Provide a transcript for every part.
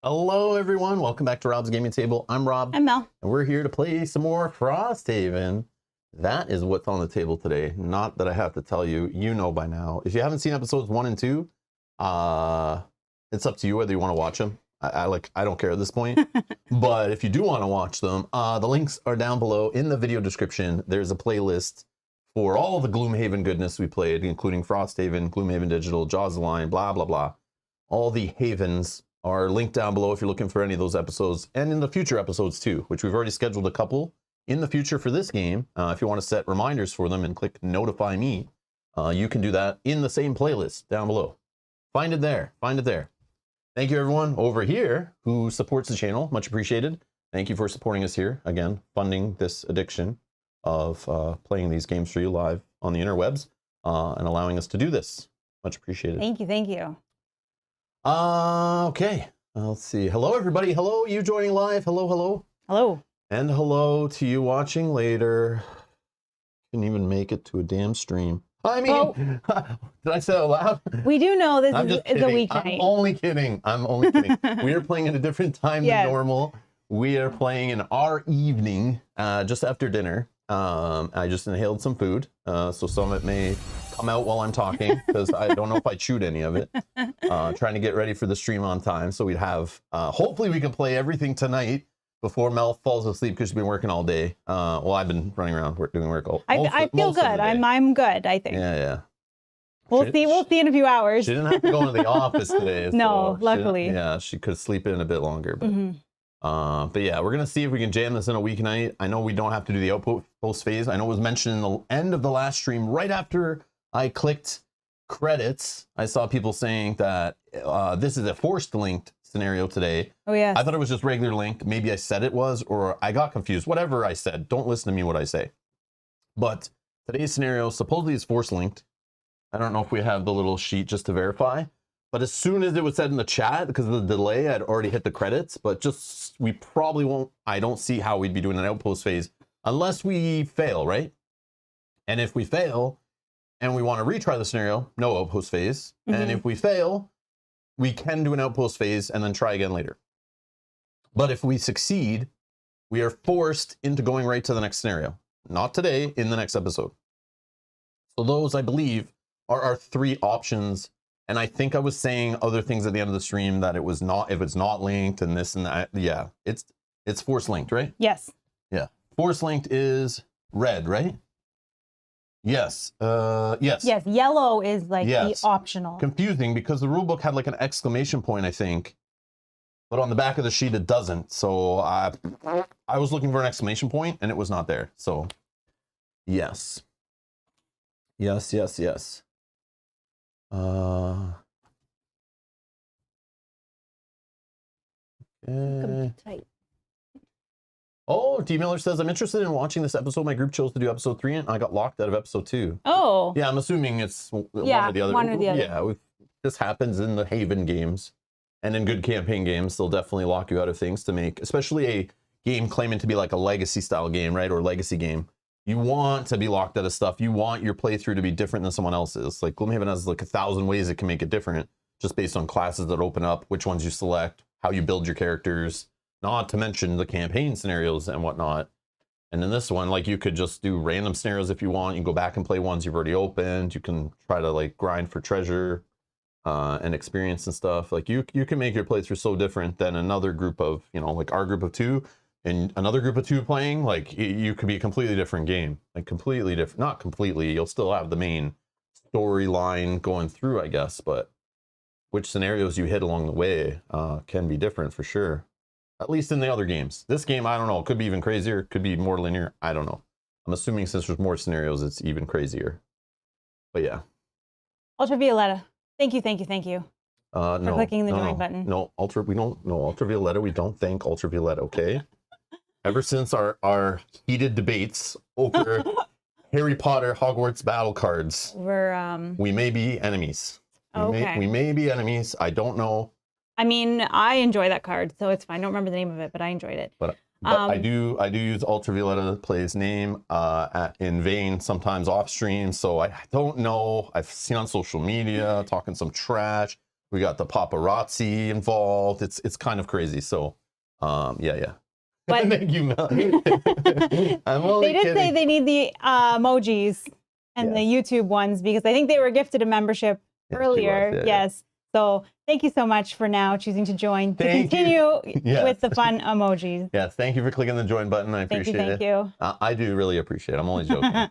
Hello everyone, welcome back to Rob's Gaming Table. I'm Rob. I'm Mel. And we're here to play some more Frosthaven. That is what's on the table today. Not that I have to tell you, you know by now. If you haven't seen episodes 1 and 2, it's up to you whether you want to watch them. I don't care at this point. But if you do want to watch them, the links are down below in the video description. There's a playlist for all the Gloomhaven goodness we played, including Frosthaven, Gloomhaven Digital, Jaws of the Lion, blah, blah, blah. All the havens are linked down below if you're looking for any of those episodes, and in the future episodes too, which we've already scheduled a couple in the future for this game. If you want to set reminders for them and click notify me, you can do that in the same playlist down below. Find it there. Find it there. Thank you everyone over here who supports the channel. Much appreciated. Thank you for supporting us here. Again, funding this addiction of playing these games for you live on the interwebs and allowing us to do this. Much appreciated. Thank you. Thank you. Okay, let's see. Hello, everybody. Hello, you joining live. Hello, hello. Hello. And hello to you watching later. Couldn't even make it to a damn stream. I mean, did I say that loud? We do know this is a weeknight. I'm only kidding. I'm only kidding. We are playing at a different time than normal. We are playing in our evening, just after dinner. I just inhaled some food, so some of it may come out while I'm talking because I don't know if I chewed any of it. Trying to get ready for the stream on time, so we'd have. Hopefully, we can play everything tonight before Mel falls asleep because she's been working all day. Well, I've been running around doing work all. I feel good. I'm good. I think. Yeah. We'll see. We'll see in a few hours. She didn't have to go into the office today. No, so luckily. She could sleep in a bit longer. But yeah, we're gonna see if we can jam this in a weeknight. I know we don't have to do the outpost phase. I know it was mentioned in the end of the last stream, right after I clicked credits. I saw people saying that this is a forced linked scenario today. Oh yeah. I thought it was just regular link. Maybe I said it was, or I got confused. Whatever I said, don't listen to me what I say. But today's scenario supposedly is forced linked. I don't know if we have the little sheet just to verify. But as soon as it was said in the chat, because of the delay, I'd already hit the credits. But just, we probably won't, I don't see how we'd be doing an outpost phase unless we fail, right? And if we fail and we want to retry the scenario, no outpost phase. And if we fail, we can do an outpost phase and then try again later. But if we succeed, we are forced into going right to the next scenario. Not today, in the next episode. So those, I believe, are our 3 options. And I think I was saying other things at the end of the stream that it was not, if it's not linked and this and that. Yeah, it's force linked, right? Yes. Yeah. Force linked is red, right? Yes. Yes. Yes. Yellow is like the optional. Confusing because the rulebook had like an exclamation point, I think. But on the back of the sheet, it doesn't. So I was looking for an exclamation point and it was not there. So yes. Yes. Okay. Oh, D Miller says, I'm interested in watching this episode. My group chose to do episode 3 and I got locked out of episode 2. Oh. Yeah, I'm assuming it's one or the other. One or the other. Yeah, this happens in the Haven games and in good campaign games. They'll definitely lock you out of things to make, especially a game claiming to be like a legacy style game, right? Or legacy game. You want to be locked out of stuff. You want your playthrough to be different than someone else's. Like Gloomhaven has like 1,000 ways it can make it different just based on classes that open up, which ones you select, how you build your characters, not to mention the campaign scenarios and whatnot. And in this one, like you could just do random scenarios if you want. You can go back and play ones you've already opened. You can try to like grind for treasure and experience and stuff. Like you can make your playthrough so different than another group of, like our group of 2 and another group of 2 playing. Like you could be a completely different game, like completely different. Not completely. You'll still have the main storyline going through, I guess, but which scenarios you hit along the way can be different for sure. At least in the other games. This game, I don't know. It could be even crazier. It could be more linear. I don't know. I'm assuming since there's more scenarios, it's even crazier. But yeah. Ultravioletta. Thank you for clicking the join button. No, Ultravioletta. We don't thank Ultravioletta, okay? Ever since our heated debates over Harry Potter Hogwarts battle cards, we may be enemies. We may be enemies. I don't know. I mean, I enjoy that card, so it's fine. I don't remember the name of it, but I enjoyed it. But I do use Ultravioletta to play his name in vain, sometimes off stream. So I don't know. I've seen on social media talking some trash. We got the paparazzi involved. It's kind of crazy. So, yeah. But thank you, Mel. They did say they need the emojis and the YouTube ones because I think they were gifted a membership earlier. Yes. So thank you so much for now choosing to join to continue with the fun emojis. Yes, thank you for clicking the join button. I appreciate it. Thank you. I do really appreciate it. I'm only joking.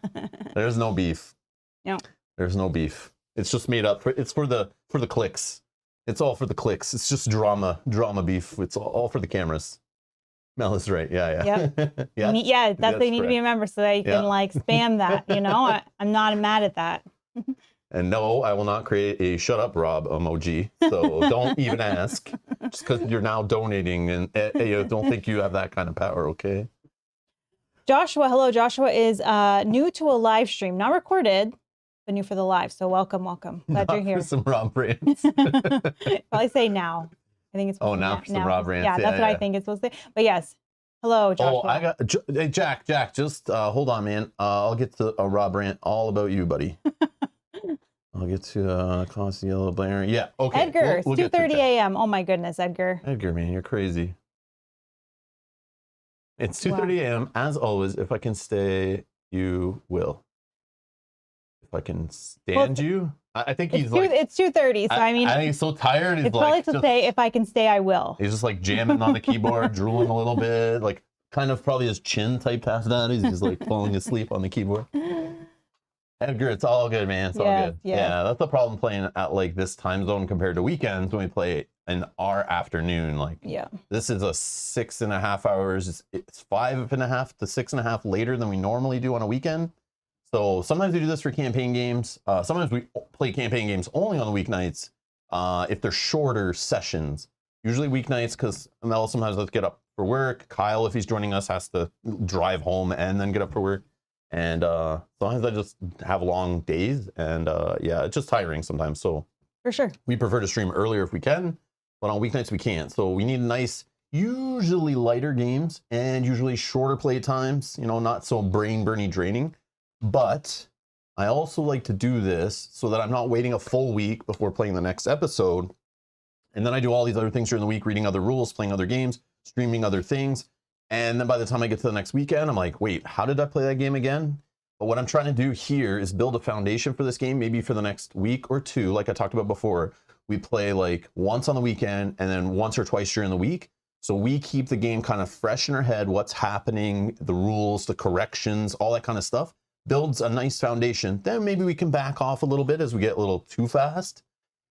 There's no beef. No. There's no beef. It's just made up. It's for the clicks. It's all for the clicks. It's just drama beef. It's all for the cameras. Mel is right. Yeah. Yep. That's they need to be a member so that you can like spam that. You know, I'm not mad at that. And no, I will not create a "shut up, Rob" emoji. So don't even ask. Just because you're now donating, and don't think you have that kind of power. Okay. Joshua, hello. Joshua is new to a live stream, not recorded, but new for the live. So welcome. Glad you're here. For some Rob rants. Probably say now. I think it's. Now for some Rob rants. Yeah, that's what I think it's supposed to say. But yes, hello, Joshua. Hey, Jack, just hold on, man. I'll get to a Rob rant all about you, buddy. I'll get to Cost Yellow Blair. Yeah, okay. Edgar, it's 2:30 a.m. Oh my goodness, Edgar. Edgar, man, you're crazy. It's 2:30 a.m. As always, if I can stay, you will. If I can stand you, I think he's like. It's 2:30, so I mean. I think he's so tired. He's it's probably to say, if I can stay, I will. He's just like jamming on the keyboard, drooling a little bit, like kind of probably his chin type past that. He's just like falling asleep on the keyboard. Edgar, it's all good, man. It's all good. Yeah, that's the problem playing at like this time zone compared to weekends when we play in our afternoon. Like, this is a 6.5 hours. It's 5.5 to 6.5 later than we normally do on a weekend. So sometimes we do this for campaign games. Sometimes we play campaign games only on the weeknights if they're shorter sessions. Usually weeknights because Mel sometimes has to get up for work. Kyle, if he's joining us, has to drive home and then get up for work. And sometimes I just have long days, and it's just tiring sometimes. So for sure, we prefer to stream earlier if we can, but on weeknights we can't. So we need nice, usually lighter games and usually shorter play times. You know, not so brain-burning draining. But I also like to do this so that I'm not waiting a full week before playing the next episode, and then I do all these other things during the week, reading other rules, playing other games, streaming other things. And then by the time I get to the next weekend, I'm like, wait, how did I play that game again? But what I'm trying to do here is build a foundation for this game, maybe for the next week or two. Like I talked about before, we play like once on the weekend and then once or twice during the week. So we keep the game kind of fresh in our head, what's happening, the rules, the corrections, all that kind of stuff. Builds a nice foundation. Then maybe we can back off a little bit as we get a little too fast.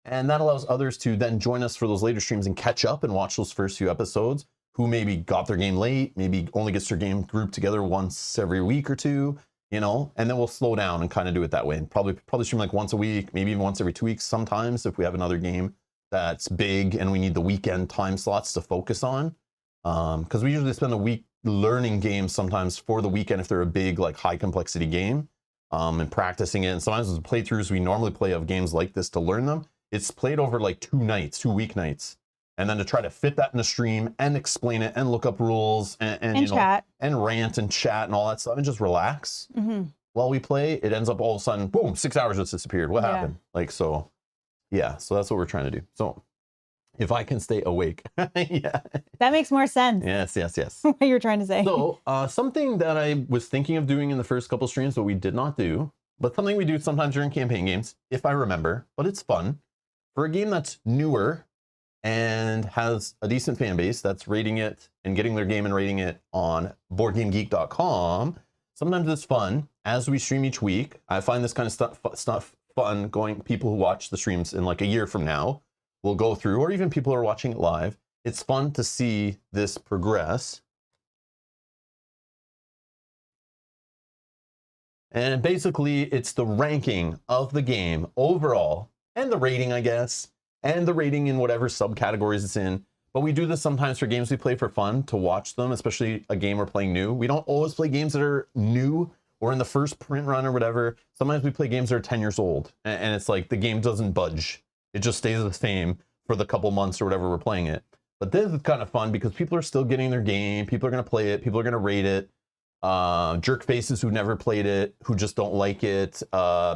And that allows others to then join us for those later streams and catch up and watch those first few episodes, who maybe got their game late, maybe only gets their game grouped together once every week or two, you know, and then we'll slow down and kind of do it that way. And probably stream like once a week, maybe even once every 2 weeks sometimes if we have another game that's big and we need the weekend time slots to focus on. Because we usually spend the week learning games sometimes for the weekend if they're a big, like high complexity game, and practicing it. And sometimes with the playthroughs we normally play of games like this to learn them, it's played over like 2 weeknights. And then to try to fit that in the stream and explain it and look up rules and you know, chat and rant and chat and all that stuff and just relax while we play, it ends up all of a sudden, boom, 6 hours just disappeared. What happened? Like, so that's what we're trying to do. So if I can stay awake. That makes more sense. Yes. What you're trying to say. So something that I was thinking of doing in the first couple streams, but we did not do, but something we do sometimes during campaign games, if I remember, but it's fun. For a game that's newer and has a decent fan base that's rating it and getting their game and rating it on BoardGameGeek.com. Sometimes it's fun as we stream each week. I find this kind of stuff fun going. People who watch the streams in like a year from now will go through, or even people who are watching it live. It's fun to see this progress. And basically, it's the ranking of the game overall and the rating, I guess. And the rating in whatever subcategories it's in. But we do this sometimes for games we play for fun, to watch them, especially a game we're playing new. We don't always play games that are new or in the first print run or whatever. Sometimes we play games that are 10 years old. And it's like the game doesn't budge. It just stays the same for the couple months or whatever we're playing it. But this is kind of fun because people are still getting their game. People are going to play it. People are going to rate it. jerk faces who never played it, who just don't like it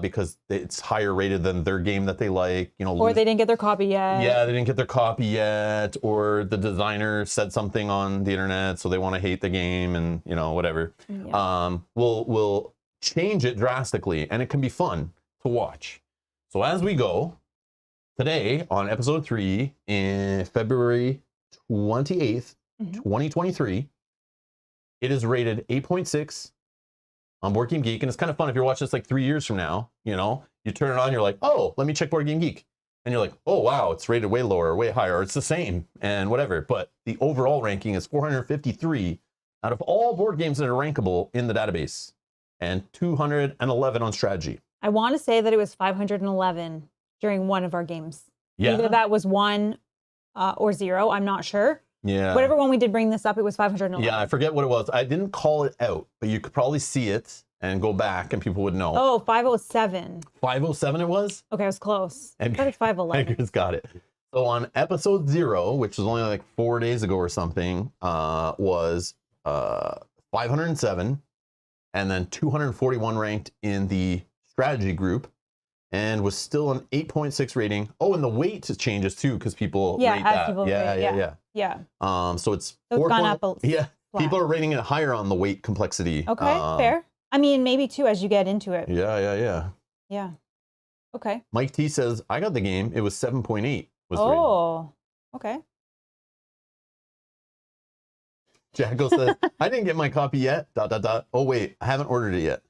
because it's higher rated than their game that they like, you know. Or they didn't get their copy yet. Yeah, they didn't get their copy yet, or the designer said something on the internet, so they want to hate the game, and you know, whatever. Yeah. We'll change it drastically, and it can be fun to watch. So as we go today on episode 3 in February 28th, 2023. It is rated 8.6 on Board Game Geek, and it's kind of fun if you're watching this like 3 years from now, you know, you turn it on, you're like, oh, let me check Board Game Geek. And you're like, oh, wow, it's rated way lower, way higher, or it's the same, and whatever. But the overall ranking is 453 out of all board games that are rankable in the database, and 211 on strategy. I want to say that it was 511 during one of our games. Yeah. Either that was 1 or 0, I'm not sure. Yeah. Whatever one we did bring this up, it was 511. Yeah, I forget what it was. I didn't call it out, but you could probably see it and go back and people would know. Oh, 507. 507 it was? Okay, I was close. I thought it was 511. Edgar's got it. So on episode 0, which was only like 4 days ago or something, was 507, and then 241 ranked in the strategy group, and was still an 8.6 rating. Oh, and the weight changes too because people rate that. People rate, yeah. So it's gone up. People are rating it higher on the weight complexity. Okay, fair. I mean, maybe too as you get into it. Yeah. Okay. Mike T says, I got the game. It was 7.8. Oh, okay. Jacko says, I didn't get my copy yet. ... Oh, wait, I haven't ordered it yet.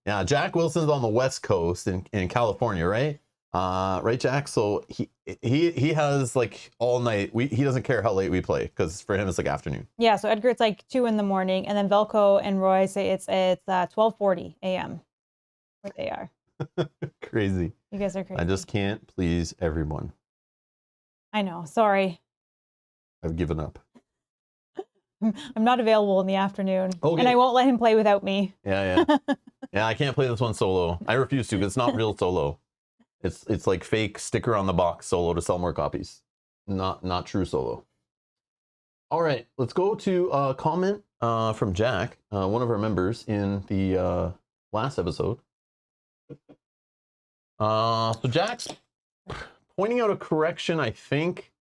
Yeah, Jack Wilson's on the West Coast in California, right? Right, Jack? So he has like all night. He doesn't care how late we play because for him it's like afternoon. Yeah, so Edgar, it's like 2 in the morning, and then Velko and Roy say it's 12:40 a.m. where they are. Crazy. You guys are crazy. I just can't please everyone. I know. Sorry. I've given up. I'm not available in the afternoon, okay. And I won't let him play without me. Yeah. Yeah, I can't play this one solo. I refuse to because it's not real solo. It's like fake sticker on the box solo to sell more copies. Not true solo. All right, let's go to a comment from Jack, one of our members in the last episode. So Jack's pointing out a correction, I think,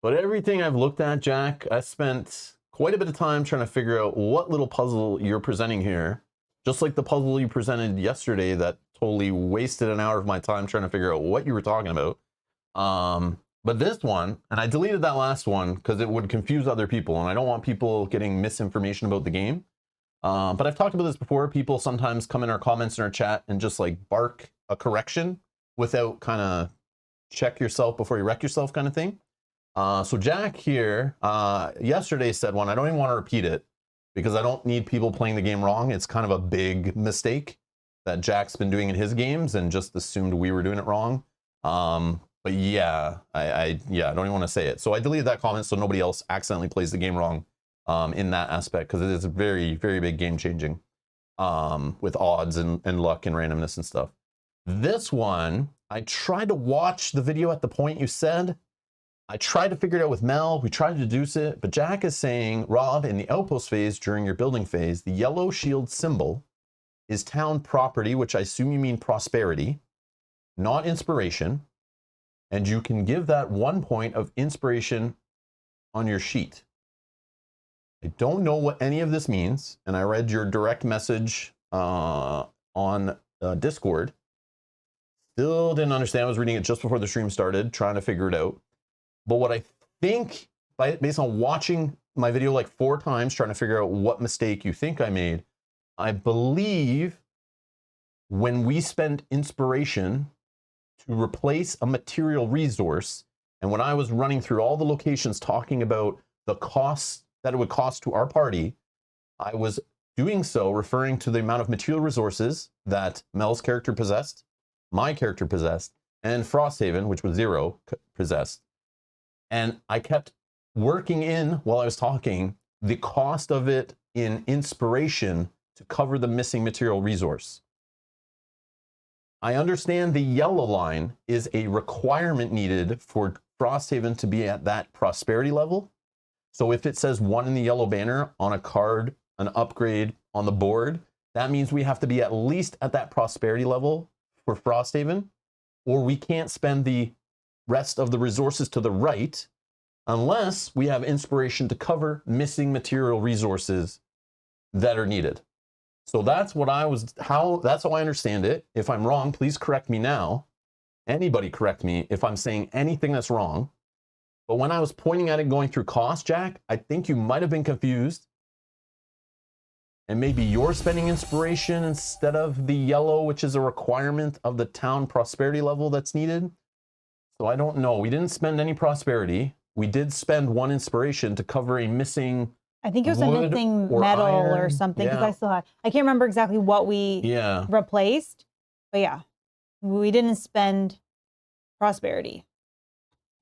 but everything I've looked at, Jack, I spent quite a bit of time trying to figure out what little puzzle you're presenting here. Just like the puzzle you presented yesterday that totally wasted an hour of my time trying to figure out what you were talking about. But this one, and I deleted that last one because it would confuse other people, and I don't want people getting misinformation about the game. But I've talked about this before. People sometimes come in our comments in our chat and just like bark a correction without kind of check yourself before you wreck yourself kind of thing. So Jack here yesterday said one. I don't even want to repeat it because I don't need people playing the game wrong. It's kind of a big mistake that Jack's been doing in his games and just assumed we were doing it wrong. But yeah, I don't even want to say it. So I deleted that comment so nobody else accidentally plays the game wrong in that aspect, because it is very, very big game changing with odds and luck and randomness and stuff. This one, I tried to watch the video at the point you said. I tried to figure it out with Mel. We tried to deduce it, but Jack is saying, Rob, in the outpost phase during your building phase, the yellow shield symbol is town property, which I assume you mean prosperity, not inspiration. And you can give that 1 point of inspiration on your sheet. I don't know what any of this means, and I read your direct message on Discord. Still didn't understand. I was reading it just before the stream started, trying to figure it out. But what I think, based on watching my video like 4 times, trying to figure out what mistake you think I made, I believe when we spend inspiration to replace a material resource, and when I was running through all the locations talking about the costs that it would cost to our party, I was doing so referring to the amount of material resources that Mel's character possessed, my character possessed, and Frosthaven, which was 0, possessed. And I kept working in, while I was talking, the cost of it in inspiration to cover the missing material resource. I understand the yellow line is a requirement needed for Frosthaven to be at that prosperity level, So if it says 1 in the yellow banner on a card, an upgrade on the board, that means we have to be at least at that prosperity level for Frosthaven, or we can't spend the rest of the resources to the right unless we have inspiration to cover missing material resources that are needed. So that's what that's how I understand it. If I'm wrong, please correct me now. Anybody correct me if I'm saying anything that's wrong. But when I was pointing at it going through cost, Jack, I think you might have been confused. And maybe you're spending inspiration instead of the yellow, which is a requirement of the town prosperity level that's needed. So I don't know. We didn't spend any prosperity. We did spend 1 inspiration to cover a missing, I think it was a missing metal or something, because I still had, I can't remember exactly what we replaced. But yeah, we didn't spend prosperity.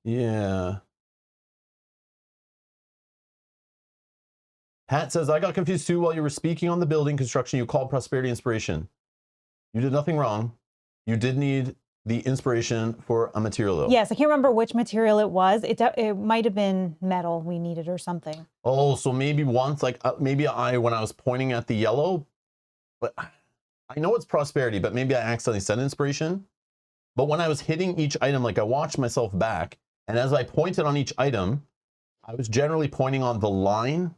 Yeah. Pat says, I got confused too while you were speaking on the building construction. You called prosperity inspiration. You did nothing wrong. You did need the inspiration for a material though. Yes, I can't remember which material it was. It might have been metal we needed or something. Oh, so maybe once, like maybe when I was pointing at the yellow, but I know it's prosperity, but maybe I accidentally said inspiration. But when I was hitting each item, like I watched myself back, and as I pointed on each item, I was generally pointing on the line.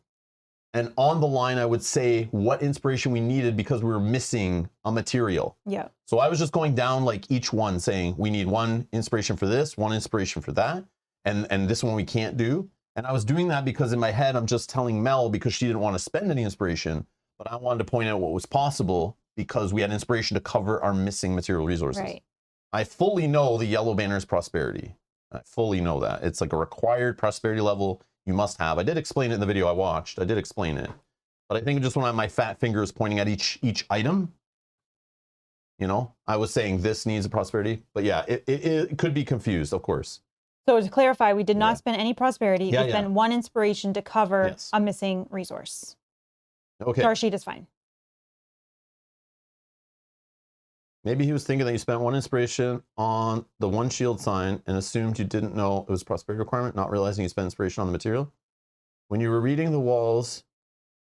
And on the line, I would say what inspiration we needed because we were missing a material. Yeah. So I was just going down like each one saying, we need 1 inspiration for this, 1 inspiration for that. And this one we can't do. And I was doing that because in my head, I'm just telling Mel because she didn't want to spend any inspiration, but I wanted to point out what was possible because we had inspiration to cover our missing material resources. Right. I fully know the yellow banner is prosperity. I fully know that. It's like a required prosperity level you must have. I did explain it in the video I watched. I did explain it. But I think just when my fat finger is pointing at each item, you know, I was saying this needs a prosperity. But yeah, it could be confused, of course. So to clarify, we did not spend any prosperity. We spent 1 inspiration to cover a missing resource. Okay. Our sheet is fine. Maybe he was thinking that you spent 1 inspiration on the 1 shield sign and assumed you didn't know it was a prosperity requirement, not realizing you spent inspiration on the material. When you were reading the walls,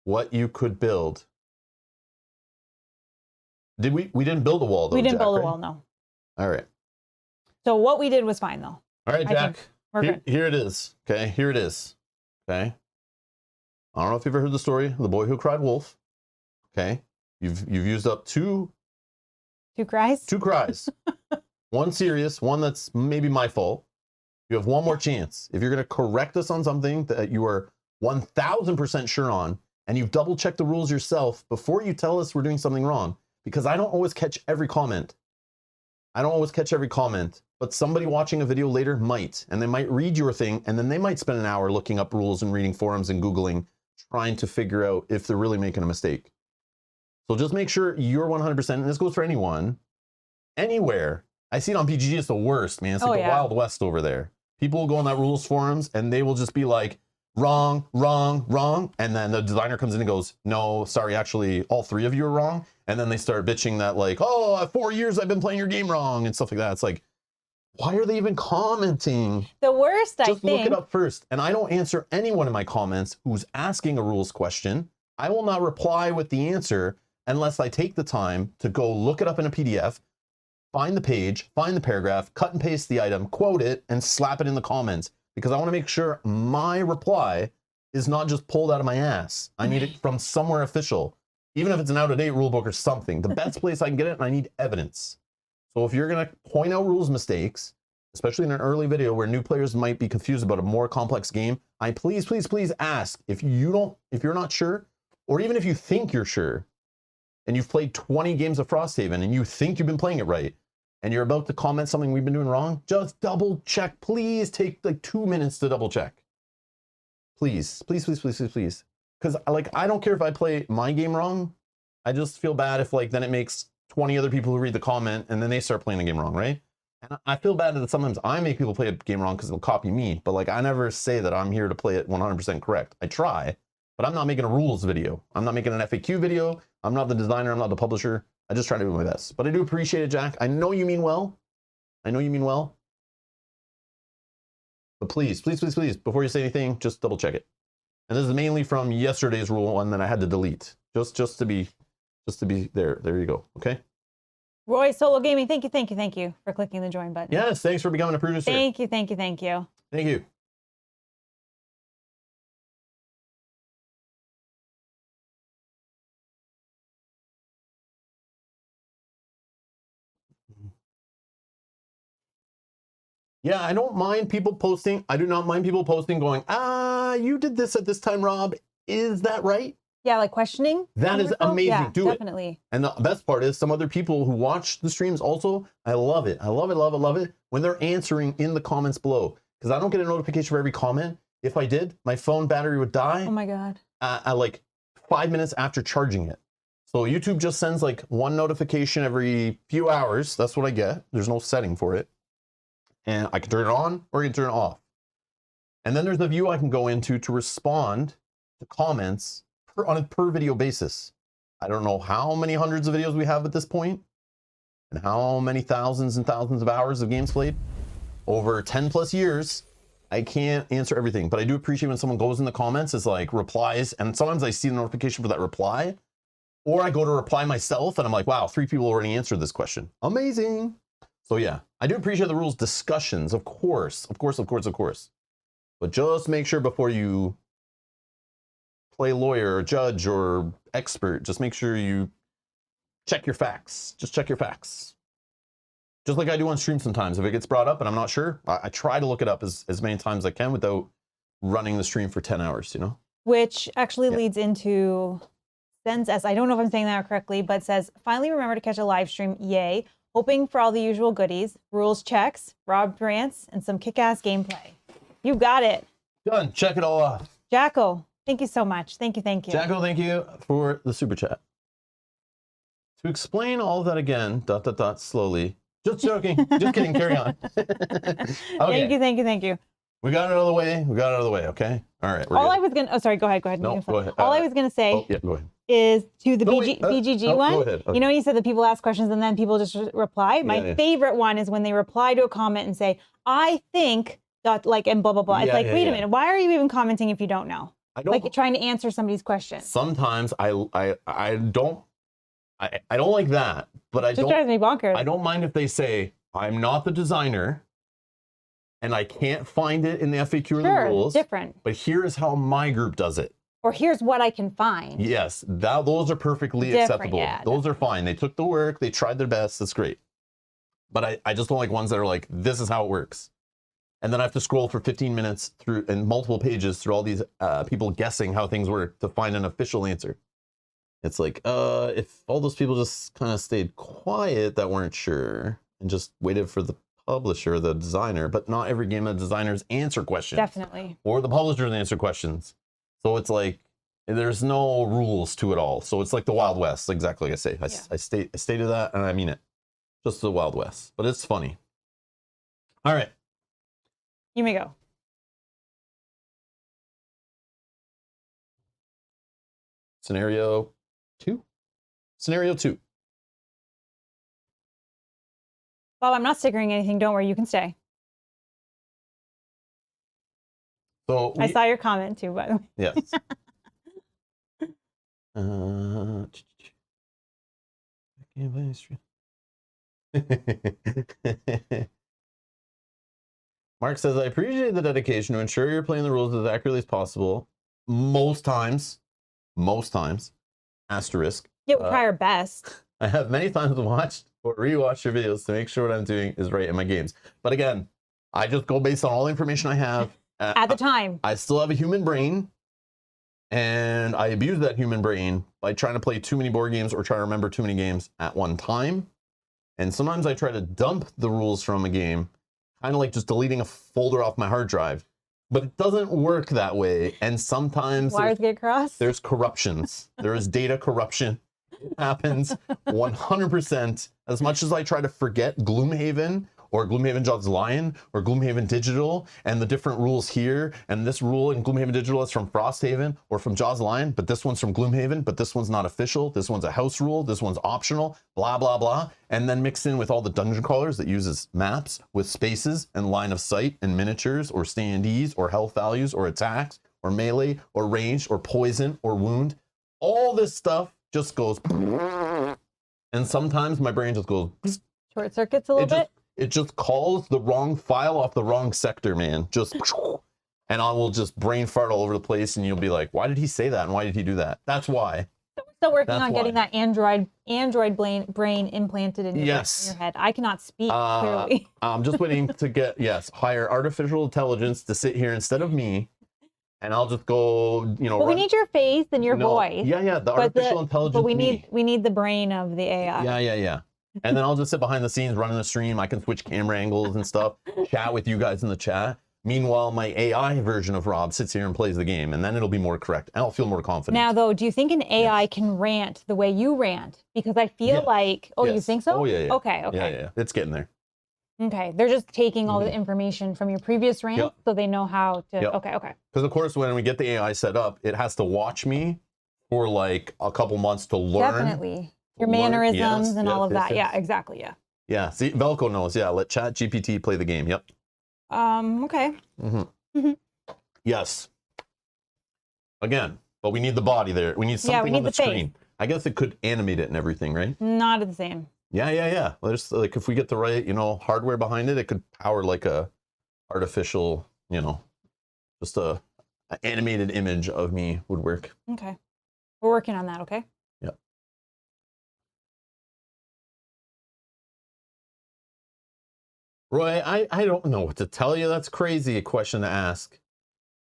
what you could build. Did we didn't build a wall though, we didn't Jack, build right? a wall, no. All right. So what we did was fine though. All right, Jack. Here it is. Okay, here it is. Okay. I don't know if you've ever heard the story of the boy who cried wolf. Okay. You've used up 2 cries? 2 cries. 1 serious, 1 that's maybe my fault. You have 1 more chance. If you're going to correct us on something that you are 1000% sure on, and you've double checked the rules yourself before you tell us we're doing something wrong, because I don't always catch every comment. But somebody watching a video later might, and they might read your thing, and then they might spend an hour looking up rules and reading forums and Googling, trying to figure out if they're really making a mistake. So just make sure you're 100%, and this goes for anyone, anywhere. I see it on PGG, it's the worst, man. It's like the Wild West over there. People will go on that rules forums, and they will just be like, wrong, wrong, wrong. And then the designer comes in and goes, no, sorry, actually, all 3 of you are wrong. And then they start bitching that like, oh, 4 years I've been playing your game wrong and stuff like that. It's like, why are they even commenting? The worst, I think. Just look it up first. And I don't answer anyone in my comments who's asking a rules question. I will not reply with the answer unless I take the time to go look it up in a PDF, find the page, find the paragraph, cut and paste the item, quote it, and slap it in the comments. Because I want to make sure my reply is not just pulled out of my ass. I need it from somewhere official, even if it's an out-of-date rulebook or something. The best place I can get it, and I need evidence. So if you're going to point out rules mistakes, especially in an early video where new players might be confused about a more complex game, I please ask. If you're not sure, or even if you think you're sure, and you've played 20 games of Frosthaven and you think you've been playing it right, and you're about to comment something we've been doing wrong, just double check. Please take like 2 minutes to double check. Please. Because like, I don't care if I play my game wrong. I just feel bad if like, then it makes 20 other people who read the comment and then they start playing the game wrong, right? And I feel bad that sometimes I make people play a game wrong because they'll copy me. But like, I never say that I'm here to play it 100% correct. I try, but I'm not making a rules video. I'm not making an FAQ video. I'm not the designer. I'm not the publisher. I just try to do my best. But I do appreciate it, Jack. I know you mean well. But please, before you say anything, just double check it. And this is mainly from yesterday's rule one that I had to delete. Just to be there. There you go. Okay. Roy Solo Gaming, thank you for clicking the join button. Yes, thanks for becoming a producer. Thank you. Thank you. Yeah, I don't mind people posting. I do not mind people posting going, you did this at this time, Rob. Is that right? Yeah, like questioning. That is amazing. Yeah, do definitely. It. And the best part is some other people who watch the streams also, I love it. I love it when they're answering in the comments below. Because I don't get a notification for every comment. If I did, my phone battery would die. Oh my God. At like 5 minutes after charging it. So YouTube just sends like one notification every few hours. That's what I get. There's no setting for it. And I can turn it on or I can turn it off. And then there's the view I can go into to respond to comments on a per video basis. I don't know how many hundreds of videos we have at this point and how many thousands and thousands of hours of games played over 10 plus years. I can't answer everything, but I do appreciate when someone goes in the comments, is like replies, and sometimes I see the notification for that reply, or I go to reply myself and I'm like, wow, 3 people already answered this question. Amazing. So yeah, I do appreciate the rules discussions, of course. But just make sure before you play lawyer or judge or expert, just make sure you check your facts. Just check your facts. Just like I do on stream sometimes. If it gets brought up and I'm not sure, I try to look it up as many times as I can without running the stream for 10 hours, you know? Which actually leads into Sends S. I don't know if I'm saying that correctly, but says, finally remember to catch a live stream. Yay. Hoping for all the usual goodies, rules checks, Rob rants, and some kick-ass gameplay. You got it. Done. Check it all off. Jacko, thank you so much. Thank you. Jacko, thank you for the super chat. To explain all of that again, ... slowly. Just joking. Just kidding. Carry on. Okay. Thank you. We got it out of the way. Okay. All right. I was gonna. Oh, sorry. Go ahead. No, go ahead. All I was gonna say. Yeah, go ahead. Is to the BGG one. Go ahead. Okay. You know, you said that people ask questions and then people just reply. My favorite one is when they reply to a comment and say, "I think dot like and blah blah blah." It's like, wait a minute, why are you even commenting if you don't know? I don't like trying to answer somebody's question. Sometimes I don't like that, but it just drives me bonkers. I don't mind if they say, "I'm not the designer, and I can't find it in the FAQ or the rules." Different. But here is how my group does it. Or here's what I can find. Yes, those are perfectly acceptable. Yeah, those are fine. They took the work. They tried their best. That's great. But I just don't like ones that are like, this is how it works. And then I have to scroll for 15 minutes through and multiple pages through all these people guessing how things work to find an official answer. It's like, if all those people just kind of stayed quiet that weren't sure and just waited for the publisher, the designer, but not every game of designers answer questions. Definitely. Or the publishers answer questions. So it's like, there's no rules to it all. So it's like the Wild West, exactly like I say. I stated that and I mean it. Just the Wild West. But it's funny. All right. You may go. Scenario 2. Bob, I'm not stickering anything. Don't worry, you can stay. So I saw your comment too, by the way. Yes. Mark says, I appreciate the dedication to ensure you're playing the rules as accurately as possible. Most times, asterisk. Yeah, we try our best. I have many times watched or rewatched your videos to make sure what I'm doing is right in my games. But again, I just go based on all the information I have. At the time. I still have a human brain, and I abuse that human brain by trying to play too many board games or try to remember too many games at one time. And sometimes I try to dump the rules from a game, kind of like just deleting a folder off my hard drive. But it doesn't work that way. And sometimes wires get crossed. There's corruptions. There is data corruption. It happens 100%. As much as I try to forget Gloomhaven or Gloomhaven Jaws Lion or Gloomhaven Digital and the different rules here, and this rule in Gloomhaven Digital is from Frosthaven or from Jaws Lion, but this one's from Gloomhaven, but this one's not official, this one's a house rule, this one's optional, blah, blah, blah, and then mixed in with all the dungeon crawlers that uses maps with spaces and line of sight and miniatures or standees or health values or attacks or melee or ranged or poison or wound. All this stuff just goes, and sometimes my brain just goes, short circuits a little bit. It just calls the wrong file off the wrong sector, man. Just, and I will just brain fart all over the place, and you'll be like, why did he say that? And why did he do that? That's why. So we're still working on getting that Android brain implanted in your head. I cannot speak clearly. I'm just waiting to get, hire artificial intelligence to sit here instead of me. And I'll just go, But we need your face and your voice. Yeah, the artificial intelligence. But we need the brain of the AI. Yeah. And then I'll just sit behind the scenes running the stream. I can switch camera angles and stuff, chat with you guys in the chat. Meanwhile, my AI version of Rob sits here and plays the game, and then it'll be more correct, and I'll feel more confident. Now, though, do you think an AI can rant the way you rant? Because I feel like, you think so? Oh, yeah. Okay. Yeah. It's getting there. Okay, they're just taking all the information from your previous rant, so they know how to. Okay. Because of course, when we get the AI set up, it has to watch me for like a couple months to learn. Definitely, your mannerisms and all of that. Yeah, exactly. Yeah. Yeah. See, Velko knows. Yeah, let Chat GPT play the game. Yep. Okay. Yes. Again, but we need the body there. We need something on the screen. Face. I guess it could animate it and everything, right? Not the same. Yeah. There's like, if we get the right, hardware behind it, it could power like a artificial, just a animated image of me would work. Okay. We're working on that, okay? Yep. Roy, I don't know what to tell you. That's crazy a question to ask.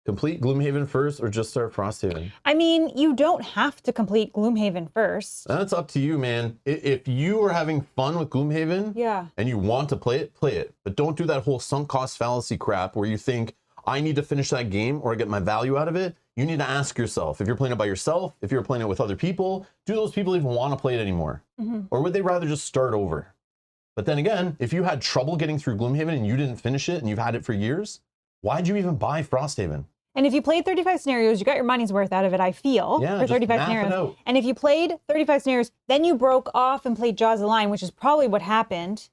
Complete Gloomhaven first or just start Frosthaven? I mean, you don't have to complete Gloomhaven first. That's up to you, man. If you are having fun with Gloomhaven and you want to play it. But don't do that whole sunk cost fallacy crap where you think, I need to finish that game or get my value out of it. You need to ask yourself, if you're playing it by yourself, if you're playing it with other people, do those people even want to play it anymore? Or would they rather just start over? But then again, if you had trouble getting through Gloomhaven and you didn't finish it and you've had it for years, why'd you even buy Frosthaven? And if you played 35 scenarios, you got your money's worth out of it, I feel, for 35 scenarios. And if you played 35 scenarios, then you broke off and played Jaws of the Lion, which is probably what happened.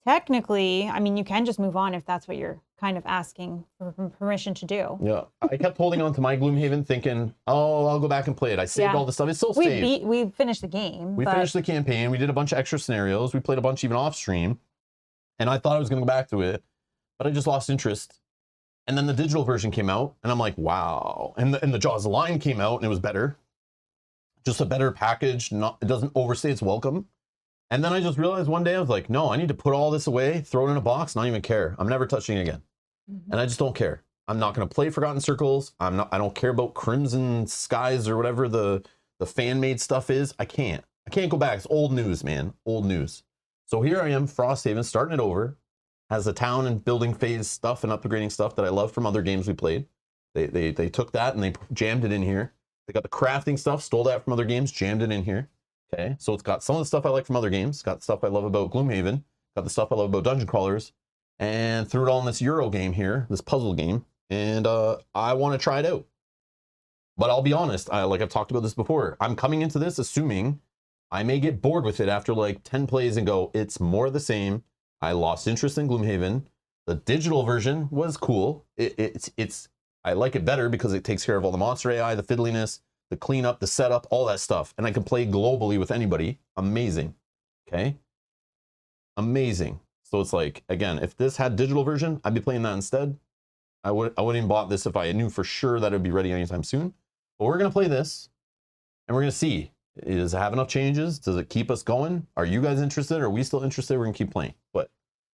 Technically, I mean, you can just move on if that's what you're kind of asking for permission to do. Yeah, I kept holding on to my Gloomhaven thinking, I'll go back and play it. I saved all the stuff. It's still saved. We finished the game. We finished the campaign. We did a bunch of extra scenarios. We played a bunch even off stream. And I thought I was going to go back to it, but I just lost interest. And then the digital version came out, and I'm like, wow. And the Jaws of the Lion came out, and it was better. Just a better package. It doesn't overstay its welcome. And then I just realized one day, I was like, no, I need to put all this away, throw it in a box, not even care. I'm never touching it again. And I just don't care. I'm not going to play Forgotten Circles. I don't care about Crimson Skies or whatever the fan-made stuff is. I can't go back. It's old news, man. Old news. So here I am, Frosthaven, starting it over. Has a town and building phase stuff and upgrading stuff that I love from other games we played. They took that and they jammed it in here. They got the crafting stuff, stole that from other games, jammed it in here. Okay, so it's got some of the stuff I like from other games, got the stuff I love about Gloomhaven, got the stuff I love about Dungeon Crawlers, and threw it all in this Euro game here, this puzzle game, and I want to try it out. But I'll be honest, like I've talked about this before, I'm coming into this assuming I may get bored with it after like 10 plays and go, it's more of the same. I lost interest in Gloomhaven. The digital version was cool. I like it better because it takes care of all the monster AI, the fiddliness, the cleanup, the setup, all that stuff. And I can play globally with anybody. Amazing. Okay? Amazing. So it's like, again, if this had digital version, I'd be playing that instead. I wouldn't even bought this if I knew for sure that it would be ready anytime soon. But we're going to play this, and we're going to see. Does it have enough changes? Does it keep us going? Are you guys interested? Are we still interested? We're going to keep playing. But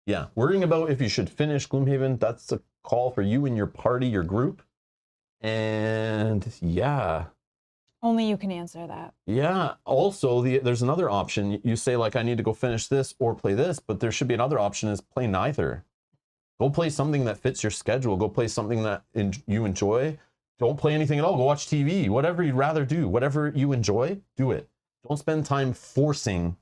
yeah, worrying about if you should finish Gloomhaven, that's a call for you and your party, your group. And yeah. Only you can answer that. Yeah. Also, there's another option. You say, like, I need to go finish this or play this, but there should be another option is play neither. Go play something that fits your schedule. Go play something that you enjoy. Don't play anything at all. Go watch TV. Whatever you'd rather do. Whatever you enjoy, do it. Don't spend time forcing.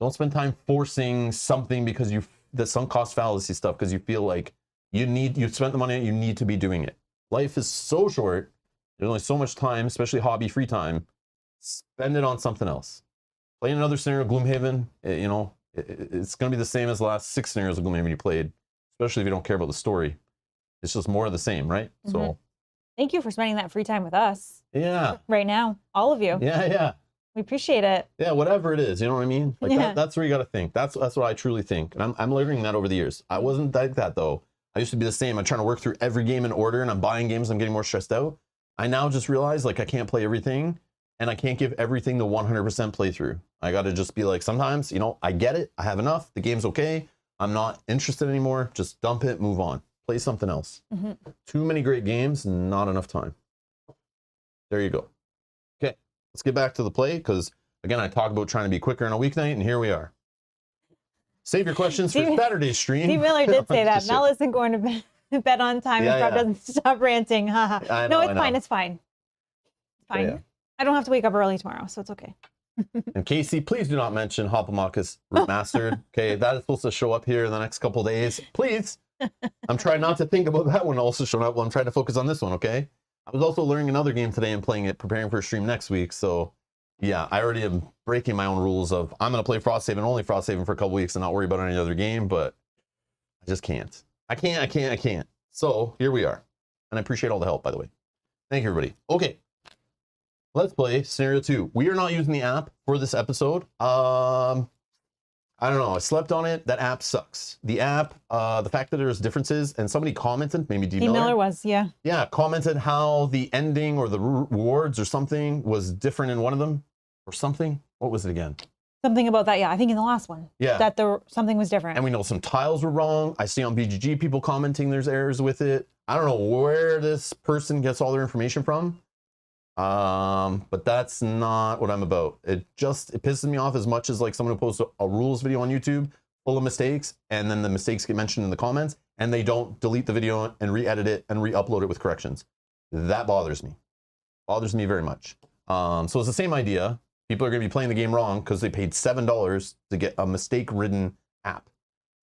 Don't spend time forcing something because the sunk cost fallacy stuff, because you feel like you spent the money and you need to be doing it. Life is so short. There's only so much time, especially hobby free time. Spend it on something else. Play another scenario of Gloomhaven. It's going to be the same as the last 6 scenarios of Gloomhaven you played, especially if you don't care about the story. It's just more of the same, right? So Thank you for spending that free time with us. Yeah. Right now, all of you. Yeah. We appreciate it. Yeah, whatever it is, you know what I mean? Like that's where you got to think. That's what I truly think. And I'm learning that over the years. I wasn't like that though. I used to be the same. I'm trying to work through every game in order, and I'm buying games. I'm getting more stressed out. I now just realize like I can't play everything, and I can't give everything the 100% playthrough. I got to just be like, sometimes, you know, I get it. I have enough. The game's okay. I'm not interested anymore. Just dump it, move on. Play something else. Too many great games, not enough time. There you go. Okay, let's get back to the play, because again, I talk about trying to be quicker on a weeknight, and here we are. Save your questions for Saturday's stream. Steve Miller did say that. Mel isn't going to bed on time if Rob doesn't stop ranting. No, it's fine. It's fine. It's fine. Yeah. I don't have to wake up early tomorrow, so it's okay. And Casey, please do not mention Hopomakas Remastered. Okay, that is supposed to show up here in the next couple of days. Please. I'm trying not to think about that one also showing up while I'm trying to focus on this one, okay? I was also learning another game today and playing it, preparing for a stream next week. So, yeah, I already am breaking my own rules of I'm going to play Frosthaven, only Frosthaven for a couple weeks and not worry about any other game, but I just can't. I can't. So, here we are. And I appreciate all the help, by the way. Thank you, everybody. Okay. Let's play scenario 2. We are not using the app for this episode. I don't know. I slept on it. That app sucks. The app, the fact that there's differences, and somebody commented, maybe D. Miller was, yeah. Yeah, commented how the ending or the rewards or something was different in one of them or something. What was it again? Something about that, yeah. I think in the last one. Yeah. That something was different. And we know some tiles were wrong. I see on BGG people commenting there's errors with it. I don't know where this person gets all their information from. But that's not what I'm about. It pisses me off as much as like someone who posts a rules video on YouTube full of mistakes, and then the mistakes get mentioned in the comments, and they don't delete the video and re-edit it and re-upload it with corrections. That bothers me. Bothers me very much. So it's the same idea. People are going to be playing the game wrong because they paid $7 to get a mistake-ridden app.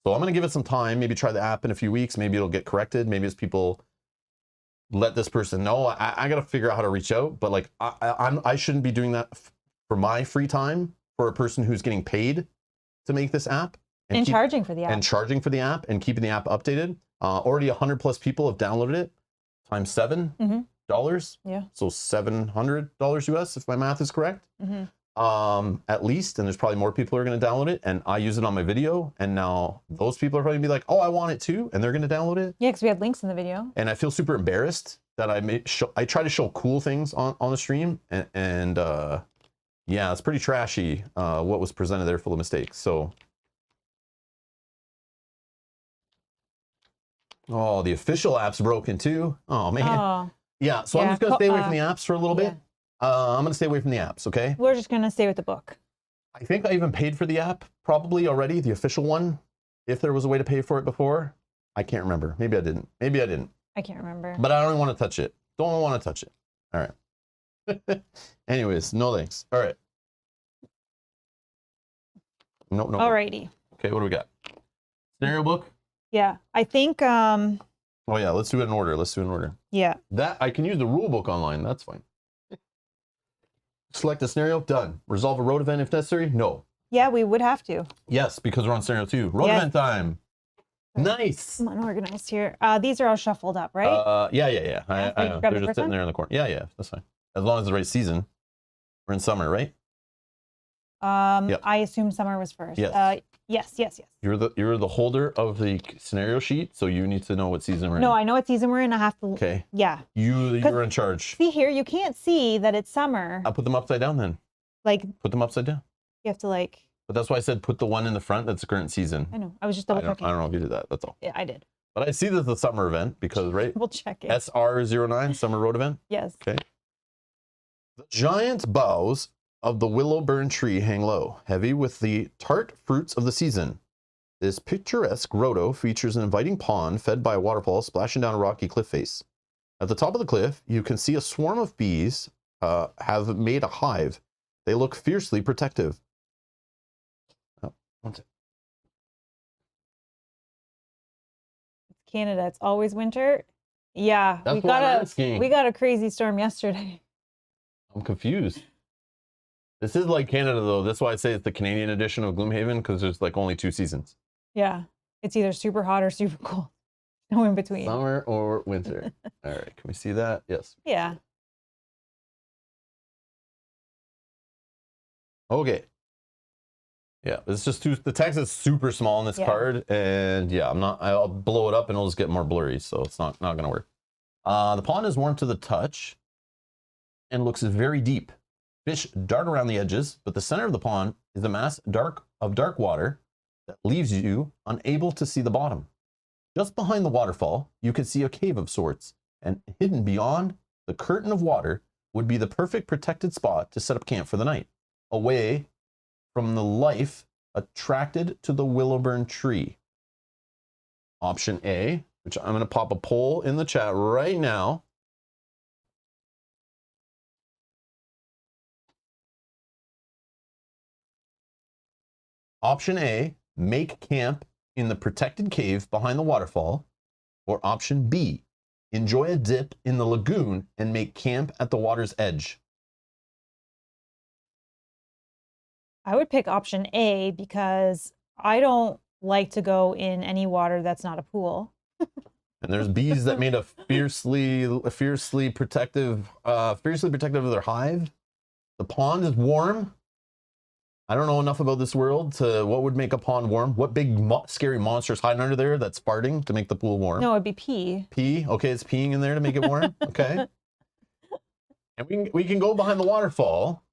So I'm going to give it some time. Maybe try the app in a few weeks. Maybe it'll get corrected. Maybe as people let this person know, I got to figure out how to reach out. But like, I shouldn't be doing that for my free time for a person who's getting paid to make this app. And charging for the app. And charging for the app and keeping the app updated. Already 100+ people have downloaded it. Times $7. Yeah. So $700 US, if my math is correct. At least, and there's probably more people who are going to download it, and I use it on my video, and now those people are probably going to be like, oh, I want it too, and they're going to download it. Yeah, because we had links in the video. And I feel super embarrassed that I try to show cool things on the stream, and yeah, it's pretty trashy what was presented there, full of mistakes. So, oh, the official app's broken too. Oh man. Oh. Yeah, so I'm just going to stay away from the apps for a little bit. I'm going to stay away from the apps, okay? We're just going to stay with the book. I think I even paid for the app, probably already, the official one. If there was a way to pay for it before, I can't remember. Maybe I didn't. Maybe I didn't. I can't remember. But I don't want to touch it. Don't want to touch it. All right. Anyways, no thanks. All right. No. Alrighty. Okay, what do we got? Scenario book? Yeah, I think... Oh yeah, let's do it in order. Yeah. That, I can use the rule book online. That's fine. Select a scenario, done. Resolve a road event if necessary, no. Yeah, we would have to. Yes, because we're on scenario 2. Road event time. Nice. I'm unorganized here. These are all shuffled up, right? Yeah. I know. They're just sitting there in the corner. Yeah, that's fine. As long as the right season. We're in summer, right? Yep. I assume summer was first. Yes. Yes. You're the holder of the scenario sheet, so you need to know what season we're in. No, I know what season we're in. I have to. Okay. Yeah. You're in charge. See here, you can't see that it's summer. I'll put them upside down then. Like. Put them upside down. You have to like. But that's why I said put the one in the front that's the current season. I know. I was just double checking. I don't know if you did that. That's all. Yeah, I did. But I see this is the summer event because, right? We'll check it. SR09, summer road event? Yes. Okay. The giant boughs of the willow burn tree hang low, heavy with the tart fruits of the season. This picturesque grotto features an inviting pond fed by a waterfall splashing down a rocky cliff face. At the top of the cliff, you can see a swarm of bees have made a hive. They look fiercely protective. Oh, one sec. It's Canada. It's always winter. Yeah, we got a crazy storm yesterday. I'm confused. This is like Canada, though. That's why I say it's the Canadian edition of Gloomhaven, because there's like only 2 seasons. Yeah. It's either super hot or super cold. No in between. Summer or winter. All right, can we see that? Yes. Yeah. Okay. Yeah, it's just the text is super small on this card, and yeah, I'll blow it up and it'll just get more blurry, so it's not gonna work. The pond is warm to the touch and looks very deep. Fish dart around the edges, but the center of the pond is a mass of dark water that leaves you unable to see the bottom. Just behind the waterfall, you can see a cave of sorts, and hidden beyond the curtain of water would be the perfect protected spot to set up camp for the night, away from the life attracted to the Willowburn tree. Option A, which I'm going to pop a poll in the chat right now. Option A, make camp in the protected cave behind the waterfall. Or option B, enjoy a dip in the lagoon and make camp at the water's edge. I would pick option A because I don't like to go in any water that's not a pool. And there's bees that made a fiercely protective of their hive. The pond is warm. I don't know enough about this world to what would make a pond warm. What big scary monster's hiding under there that's farting to make the pool warm? No, it'd be pee. Pee? Okay, it's peeing in there to make it warm. Okay. And we can go behind the waterfall,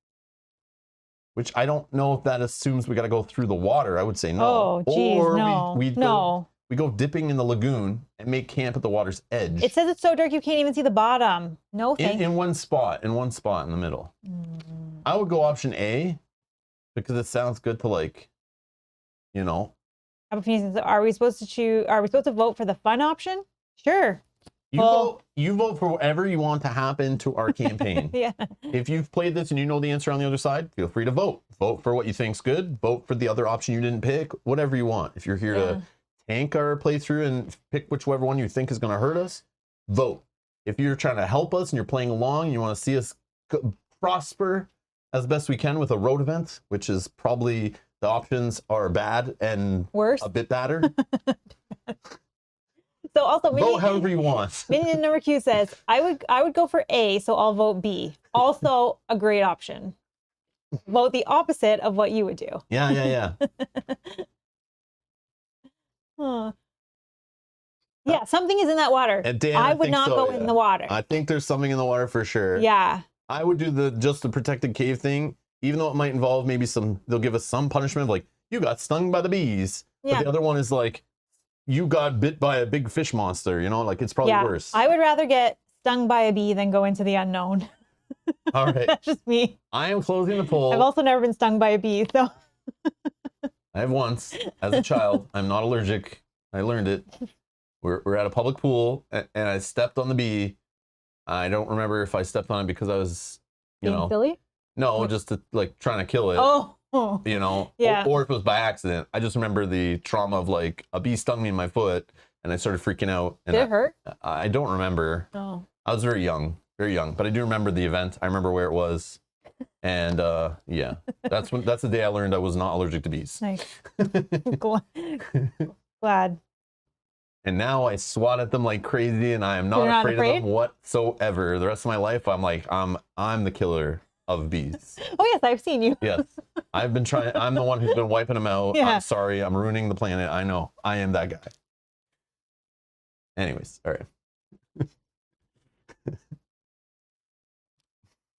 which I don't know if that assumes we got to go through the water. I would say no. Oh, geez, or no. We go dipping in the lagoon and make camp at the water's edge. It says it's so dark you can't even see the bottom. No, thank you. In one spot in the middle. I would go option A because it sounds good to, like, you know. Are we supposed to vote for the fun option? Sure. You vote for whatever you want to happen to our campaign. Yeah. If you've played this and you know the answer on the other side, feel free to vote. Vote for what you think's good. Vote for the other option you didn't pick. Whatever you want. If you're here to tank our playthrough and pick whichever one you think is going to hurt us, vote. If you're trying to help us and you're playing along, and you want to see us prosper as best we can with a road event, which is probably the options are bad and worse, a bit badder. So also, vote however you want. Minion number Q says, I would go for A, so I'll vote B. Also a great option. Vote the opposite of what you would do. Yeah. Huh. Yeah, something is in that water. Dan, I would not go in the water. I think there's something in the water for sure. Yeah. I would do just the protected cave thing, even though it might involve maybe they'll give us some punishment of, like, you got stung by the bees. Yeah. But the other one is like, you got bit by a big fish monster, you know, like, it's probably worse. I would rather get stung by a bee than go into the unknown. All right. That's just me. I am closing the poll. I've also never been stung by a bee, so. I have once, as a child. I'm not allergic. I learned it. We're at a public pool, and I stepped on the bee. I don't remember if I stepped on it because I was, Being silly? No, just like trying to kill it. Oh. You know, yeah. Or if it was by accident. I just remember the trauma of, like, a bee stung me in my foot, and I started freaking out. And Did it hurt? I don't remember. Oh. I was very young, but I do remember the event. I remember where it was, and yeah, that's the day I learned I was not allergic to bees. Nice. Glad. And now I swat at them like crazy, and I am not afraid of them whatsoever. The rest of my life, I'm like, I'm the killer of bees. Oh yes, I've seen you. Yes, I've been trying. I'm the one who's been wiping them out. Yeah. I'm sorry, I'm ruining the planet. I know, I am that guy. Anyways, all right.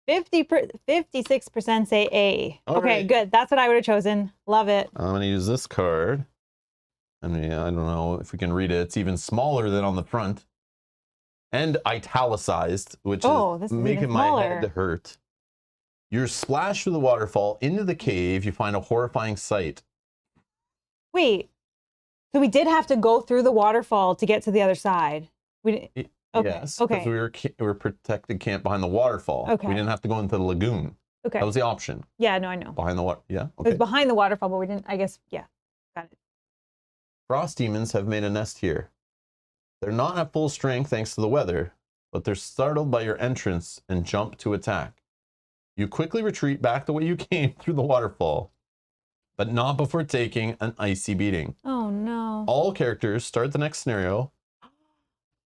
56% say A. All okay, right. Good. That's what I would have chosen. Love it. I'm gonna use this card. I mean, I don't know if we can read it. It's even smaller than on the front, and italicized, which is making my head hurt. You're splashed through the waterfall into the cave. You find a horrifying sight. Wait, so we did have to go through the waterfall to get to the other side? Okay. Yes, because we were protected camp behind the waterfall. Okay. We didn't have to go into the lagoon. Okay. That was the option. Yeah, no, I know. Behind the water. Yeah. Okay. It was behind the waterfall, but we didn't. I guess. Yeah. Got it. Frost demons have made a nest here. They're not at full strength thanks to the weather, but they're startled by your entrance and jump to attack. You quickly retreat back the way you came through the waterfall, but not before taking an icy beating. Oh no. All characters start the next scenario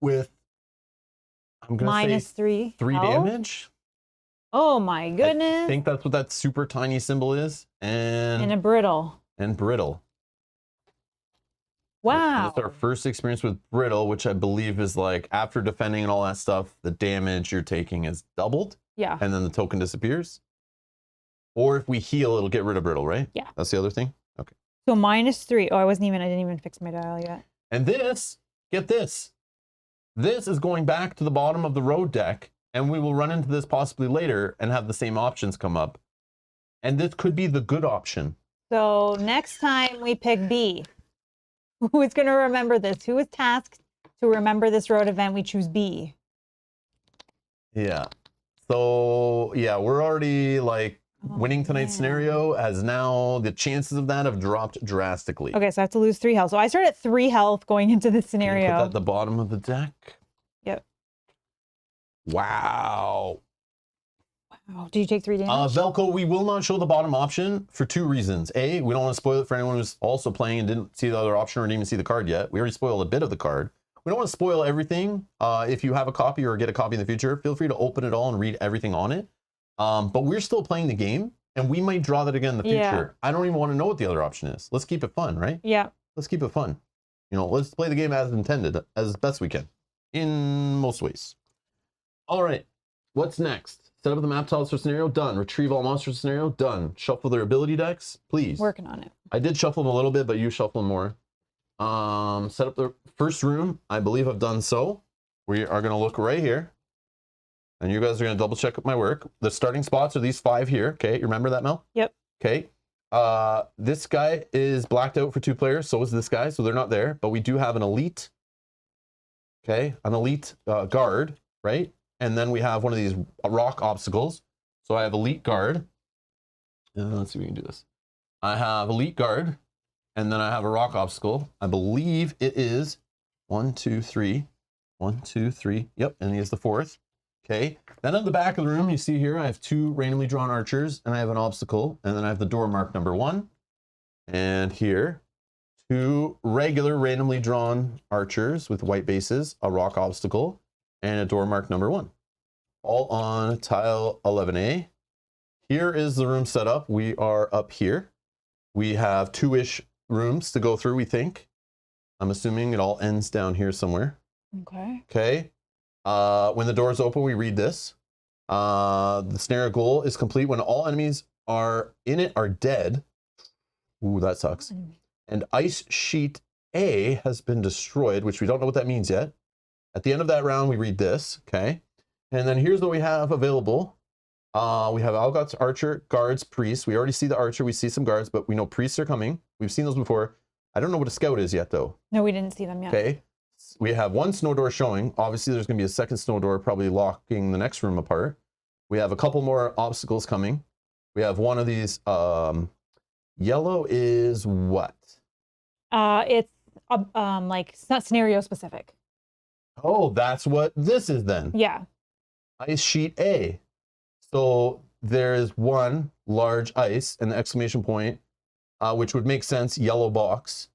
with, I'm going to say -3. 3 damage. Oh my goodness. I think that's what that super tiny symbol is. And a brittle. And brittle. Wow. That's our first experience with brittle, which I believe is like after defending and all that stuff, the damage you're taking is doubled. Yeah. And then the token disappears. Or if we heal, it'll get rid of brittle, right? Yeah. That's the other thing? Okay. So -3. Oh, I didn't even fix my dial yet. And this, get this. This is going back to the bottom of the road deck, and we will run into this possibly later and have the same options come up. And this could be the good option. So next time we pick B, who is going to remember this? Who is tasked to remember this road event? We choose B. Yeah. So, yeah, we're already like winning tonight's scenario, as now the chances of that have dropped drastically. Okay, so I have to lose 3 health. So I start at 3 health going into this scenario. Put that at the bottom of the deck. Yep. Wow. Wow. Did you take 3 damage? Velko, we will not show the bottom option for 2 reasons. A, we don't want to spoil it for anyone who's also playing and didn't see the other option or didn't even see the card yet. We already spoiled a bit of the card. We don't want to spoil everything. If you have a copy or get a copy in the future, feel free to open it all and read everything on it. But we're still playing the game, and we might draw that again in the future. Yeah. I don't even want to know what the other option is. Let's keep it fun, right? Yeah. Let's keep it fun. You know, let's play the game as intended, as best we can, in most ways. All right, what's next? Set up the map tiles for scenario, done. Retrieve all monsters scenario, done. Shuffle their ability decks, please. Working on it. I did shuffle them a little bit, but you shuffle them more. Set up the first room. I believe I've done so. We are going to look right here. And you guys are going to double check my work. The starting spots are these 5 here. Okay, you remember that, Mel? Yep. Okay. This guy is blacked out for 2 players. So is this guy. So they're not there. But we do have an elite. Okay, an elite guard, right? And then we have one of these rock obstacles. So I have elite guard. Let's see if we can do this. I have elite guard. And then I have a rock obstacle. I believe it is 1, 2, 3. 1, 2, 3. Yep, and he is the 4th. Okay, then at the back of the room, you see here, I have 2 randomly drawn archers, and I have an obstacle, and then I have the door mark number 1. And here, 2 regular randomly drawn archers with white bases, a rock obstacle, and a door mark number 1. All on tile 11A. Here is the room set up. We are up here. We have 2-ish rooms to go through, we think. I'm assuming it all ends down here somewhere. Okay. Okay. When the doors open, we read this. The scenario goal is complete when all enemies are in it are dead. Ooh, that sucks. And ice sheet A has been destroyed, which we don't know what that means yet. At the end of that round, we read this. Okay. And then here's what we have available. We have Algoth's archer, guards, priests. We already see the archer. We see some guards, but we know priests are coming. We've seen those before. I don't know what a scout is yet, though. No, we didn't see them yet. Okay. We have 1 snow door showing. Obviously, there's going to be a second snow door probably locking the next room apart. We have a couple more obstacles coming. We have one of these. Yellow is what? It's like it's not scenario specific. Oh, that's what this is then. Yeah. Ice sheet A. So there is 1 large ice and the exclamation point, which would make sense. Yellow box.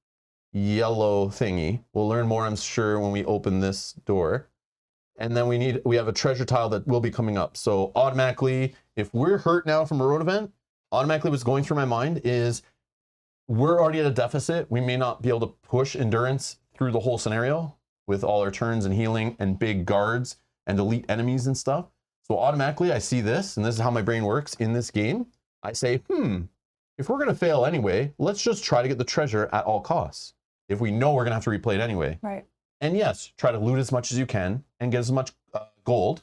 Yellow thingy. We'll learn more, I'm sure, when we open this door. And then we have a treasure tile that will be coming up. So automatically, if we're hurt now from a road event, automatically what's going through my mind is we're already at a deficit. We may not be able to push endurance through the whole scenario with all our turns and healing and big guards and elite enemies and stuff. So automatically I see this, and this is how my brain works in this game. I say, if we're going to fail anyway, let's just try to get the treasure at all costs. If we know we're going to have to replay it anyway. Right. And yes, try to loot as much as you can and get as much gold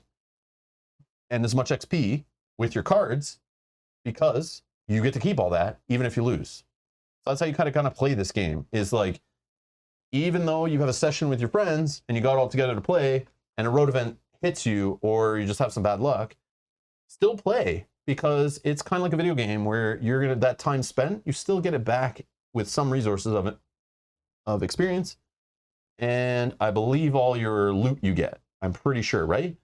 and as much XP with your cards, because you get to keep all that even if you lose. So that's how you kind of play this game, is like, even though you have a session with your friends and you got all together to play and a road event hits you or you just have some bad luck, still play, because it's kind of like a video game where you're going to, that time spent, you still get it back with some resources of experience. And I believe all your loot you get, I'm pretty sure, right?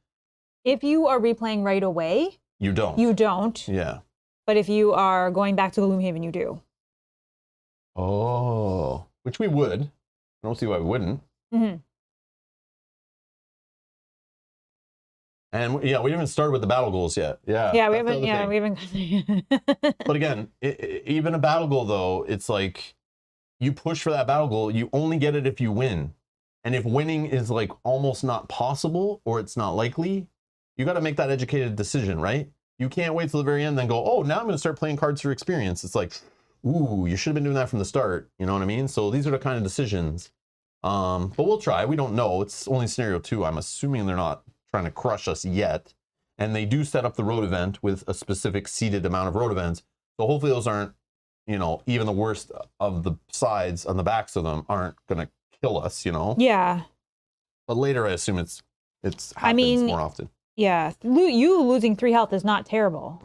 If you are replaying right away, you don't. You don't. Yeah. But if you are going back to Gloomhaven, you do. Oh, which we would. I don't see why we wouldn't. Mm-hmm. And yeah, we haven't started with the battle goals yet. Yeah, we haven't. Yeah, we haven't. But again, even a battle goal though, it's like you push for that battle goal. You only get it if you win, and if winning is like almost not possible or it's not likely, you got to make that educated decision, right? You can't wait till the very end, then go, oh, now I'm going to start playing cards for experience. It's like, ooh, you should have been doing that from the start. You know what I mean? So these are the kind of decisions. But we'll try. We don't know. It's only scenario 2. I'm assuming they're not trying to crush us yet. And they do set up the road event with a specific seeded amount of road events. So hopefully those aren't, you know, even the worst of the sides on the backs of them aren't going to kill us, you know? Yeah. But later I assume it's happens more often. Yeah. You losing 3 health is not terrible.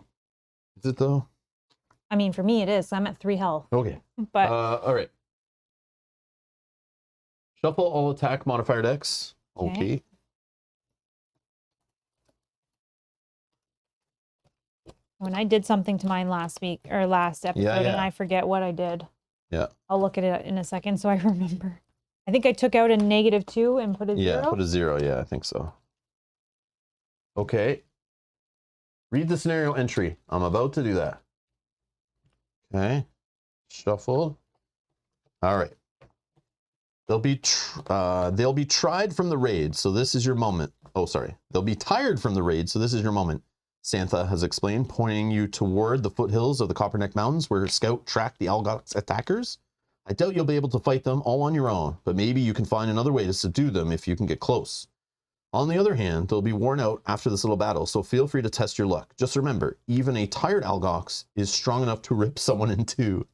Is it though? I mean, for me it is. I'm at 3 health. Okay. But all right. Shuffle all attack modifier decks. Okay. When I did something to mine last week or last episode and I forget what I did. Yeah. I'll look at it in a second so I remember. I think I took out a -2 and put a 0. Yeah, put a 0. Yeah, I think so. Okay. Read the scenario entry. I'm about to do that. Okay. Shuffle. All right. They'll be tried from the raid, so this is your moment. Oh, sorry. They'll be tired from the raid, so this is your moment. Santha has explained, pointing you toward the foothills of the Copperneck Mountains where Scout tracked the Algox attackers. I doubt you'll be able to fight them all on your own, but maybe you can find another way to subdue them if you can get close. On the other hand, they'll be worn out after this little battle, so feel free to test your luck. Just remember, even a tired Algox is strong enough to rip someone in two.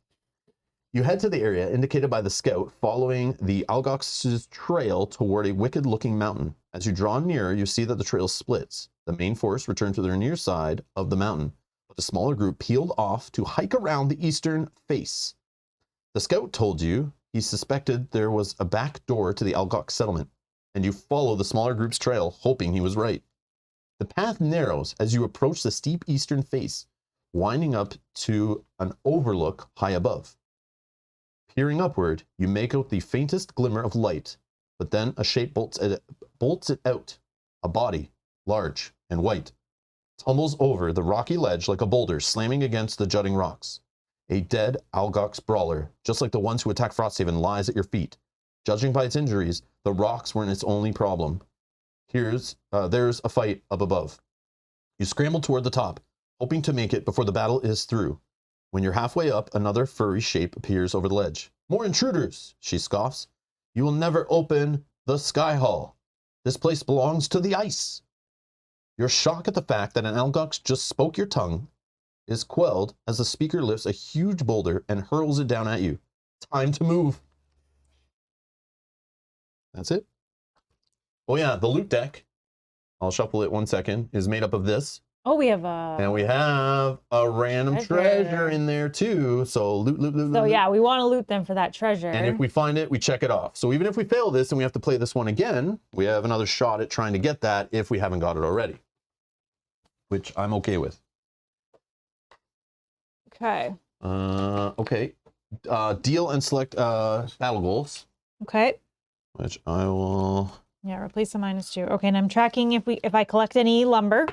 You head to the area indicated by the Scout, following the Algox's trail toward a wicked-looking mountain. As you draw nearer, you see that the trail splits. The main force returned to their near side of the mountain, but the smaller group peeled off to hike around the eastern face. The Scout told you he suspected there was a back door to the Algox settlement, and you follow the smaller group's trail, hoping he was right. The path narrows as you approach the steep eastern face, winding up to an overlook high above. Peering upward, you make out the faintest glimmer of light, but then a shape bolts it out. A body, large and white, tumbles over the rocky ledge like a boulder slamming against the jutting rocks. A dead Algox brawler, just like the ones who attacked Frosthaven, lies at your feet. Judging by its injuries, the rocks weren't its only problem. There's a fight up above. You scramble toward the top, hoping to make it before the battle is through. When you're halfway up, another furry shape appears over the ledge. More intruders, she scoffs. You will never open the Sky Hall. This place belongs to the ice. Your shock at the fact that an Algox just spoke your tongue is quelled as the speaker lifts a huge boulder and hurls it down at you. Time to move. That's it. Oh yeah, the loot deck, I'll shuffle it 1 second, is made up of this. Oh, we have and we have a random treasure in there too. So loot. So yeah, we want to loot them for that treasure. And if we find it, we check it off. So even if we fail this and we have to play this one again, we have another shot at trying to get that if we haven't got it already, which I'm okay with. Okay. Okay. Deal and select battle goals. Okay. Which I will. Yeah, replace the -2. Okay, and I'm tracking if I collect any lumber.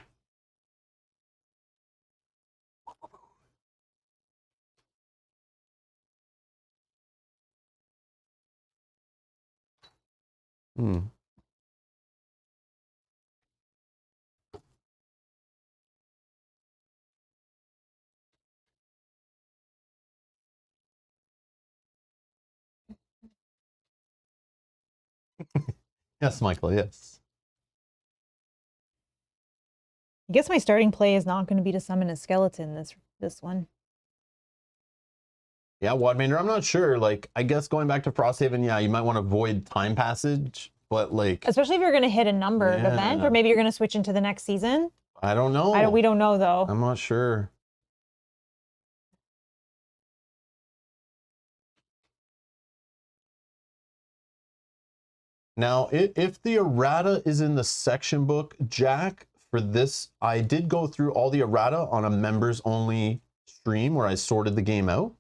Yes, Michael, yes. I guess my starting play is not going to be to summon a skeleton this one. Yeah, Wadmander, I'm not sure. Like, I guess going back to Frosthaven, yeah, you might want to avoid time passage, but like... Especially if you're going to hit a numbered event, or maybe you're going to switch into the next season. I don't know. We don't know, though. I'm not sure. Now, if the errata is in the section book, Jack, for this, I did go through all the errata on a members-only stream where I sorted the game out.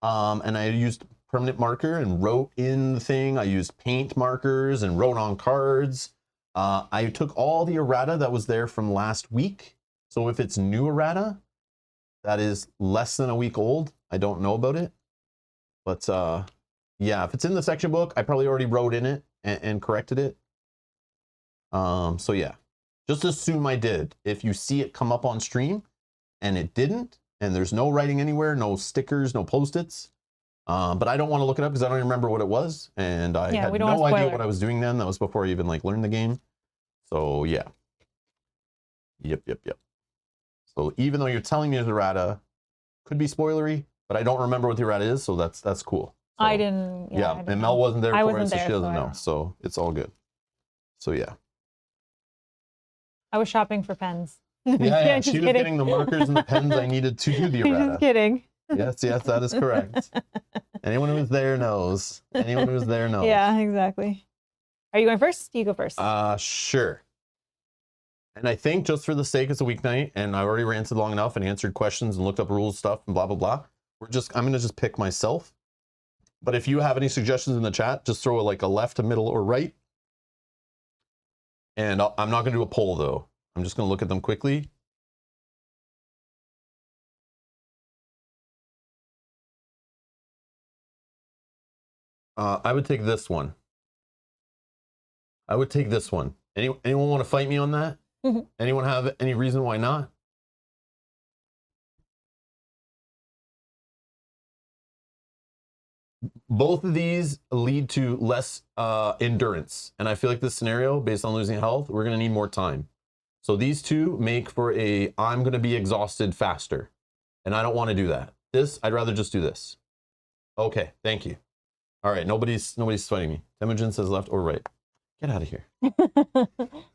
And I used permanent marker and wrote in the thing. I used paint markers and wrote on cards. I took all the errata that was there from last week. So if it's new errata that is less than a week old, I don't know about it. But yeah, if it's in the section book, I probably already wrote in it and corrected it. So yeah, just assume I did. If you see it come up on stream and it didn't, and there's no writing anywhere, no stickers, no post-its, but I don't want to look it up because I don't even remember what it was, and I had no idea what I was doing then. That was before I even like learned the game. So yeah. Yep. So even though you're telling me there's errata, could be spoilery, but I don't remember what the errata is, so that's cool. So, I didn't. Yeah, and Mel wasn't there for it, so she doesn't know. So it's all good. So yeah. I was shopping for pens. Yeah, she was getting the markers and the pens I needed to do the errata. Just kidding. Yes, that is correct. Anyone who was there knows. Anyone who was there knows. Yeah, exactly. Are you going first? You go first. Sure. And I think just for the sake it's a weeknight, and I already ranted long enough and answered questions and looked up rules stuff and blah blah blah. I'm gonna just pick myself. But if you have any suggestions in the chat, just throw like a left, a middle, or right. And I'm not gonna do a poll though. I'm just gonna look at them quickly. I would take this one. I would take this one. Anyone want to fight me on that? Anyone have any reason why not? Both of these lead to less endurance. And I feel like this scenario, based on losing health, we're going to need more time. So these two make for I'm going to be exhausted faster. And I don't want to do that. I'd rather just do this. Okay, thank you. All right, nobody's fighting me. Temujin says left or right. Get out of here. All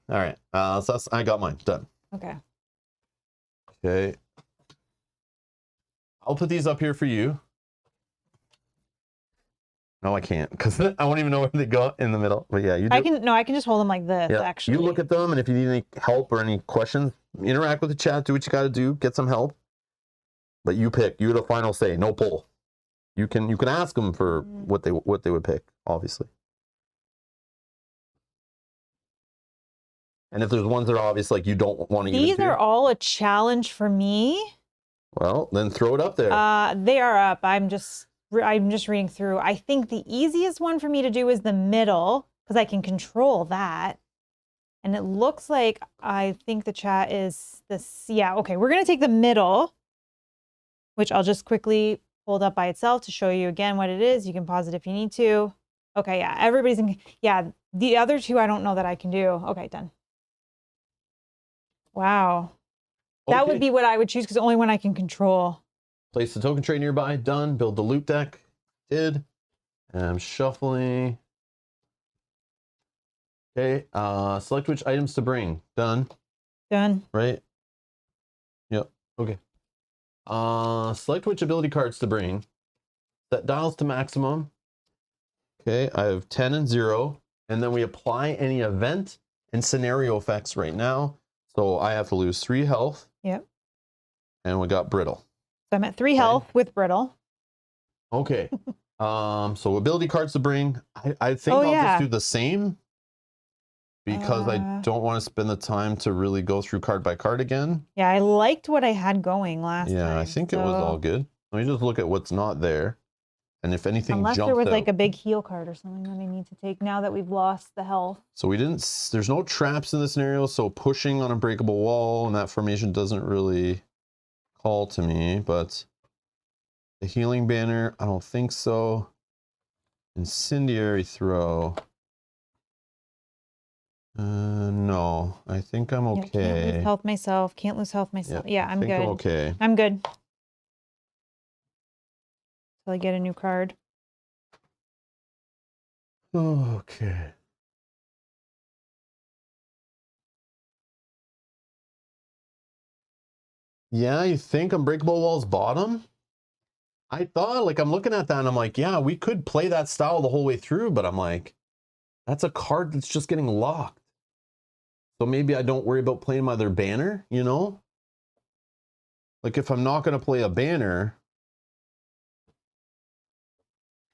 right, so I got mine done. Okay. I'll put these up here for you. No, I can't, because I won't even know where they go in the middle. But yeah, you do. I can just hold them like this, actually. You look at them, and if you need any help or any questions, interact with the chat, do what you got to do, get some help. But you pick. You the final say. No poll. You can ask them for what they would pick, obviously. And if there's ones that are obvious, like you don't want to use. These are all a challenge for me. Well, then throw it up there. They are up. I'm just reading through. I think the easiest one for me to do is the middle, because I can control that. And it looks like I think the chat is this. Yeah, okay. We're going to take the middle, which I'll just quickly hold up by itself to show you again what it is. You can pause it if you need to. Okay, yeah. Everybody's in. Yeah, the other two I don't know that I can do. Okay, done. Wow. Okay. That would be what I would choose, because the only one I can control. Place the token tray nearby. Done. Build the loot deck. Did. And I'm shuffling. Okay. Select which items to bring. Done. Done. Right? Yep. Okay. Select which ability cards to bring. Set dials to maximum. Okay. I have 10 and 0. And then we apply any event and scenario effects right now. So I have to lose 3 health. Yep. And we got brittle. So I'm at 3 health with brittle. Okay. So ability cards to bring. I think I'll just do the same, because I don't want to spend the time to really go through card by card again. Yeah, I liked what I had going last time. Yeah, I think it was all good. Let me just look at what's not there. And if anything Unless jumps there was out, like a big heal card or something that I need to take now that we've lost the health. So there's no traps in this scenario, so pushing on a breakable wall and that formation doesn't really call to me, but the healing banner, I don't think so. Incendiary throw. No, I think I'm okay. Can't lose health myself. Can't lose health myself. Yeah, I'm good. I'm okay. I'm good. Till I get a new card. Okay. Yeah, you think Unbreakable Wall's bottom? I thought, like, I'm looking at that and I'm like, yeah, we could play that style the whole way through, but I'm like, that's a card that's just getting locked. So maybe I don't worry about playing my other banner, you know? Like, if I'm not going to play a banner,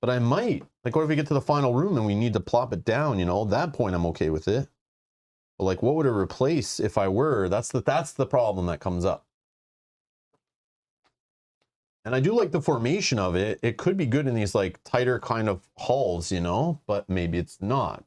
but I might. Like, what if we get to the final room and we need to plop it down, you know? At that point, I'm okay with it. But like, what would it replace if I were? That's the problem that comes up. And I do like the formation of it. It could be good in these like tighter kind of halls, you know, but maybe it's not.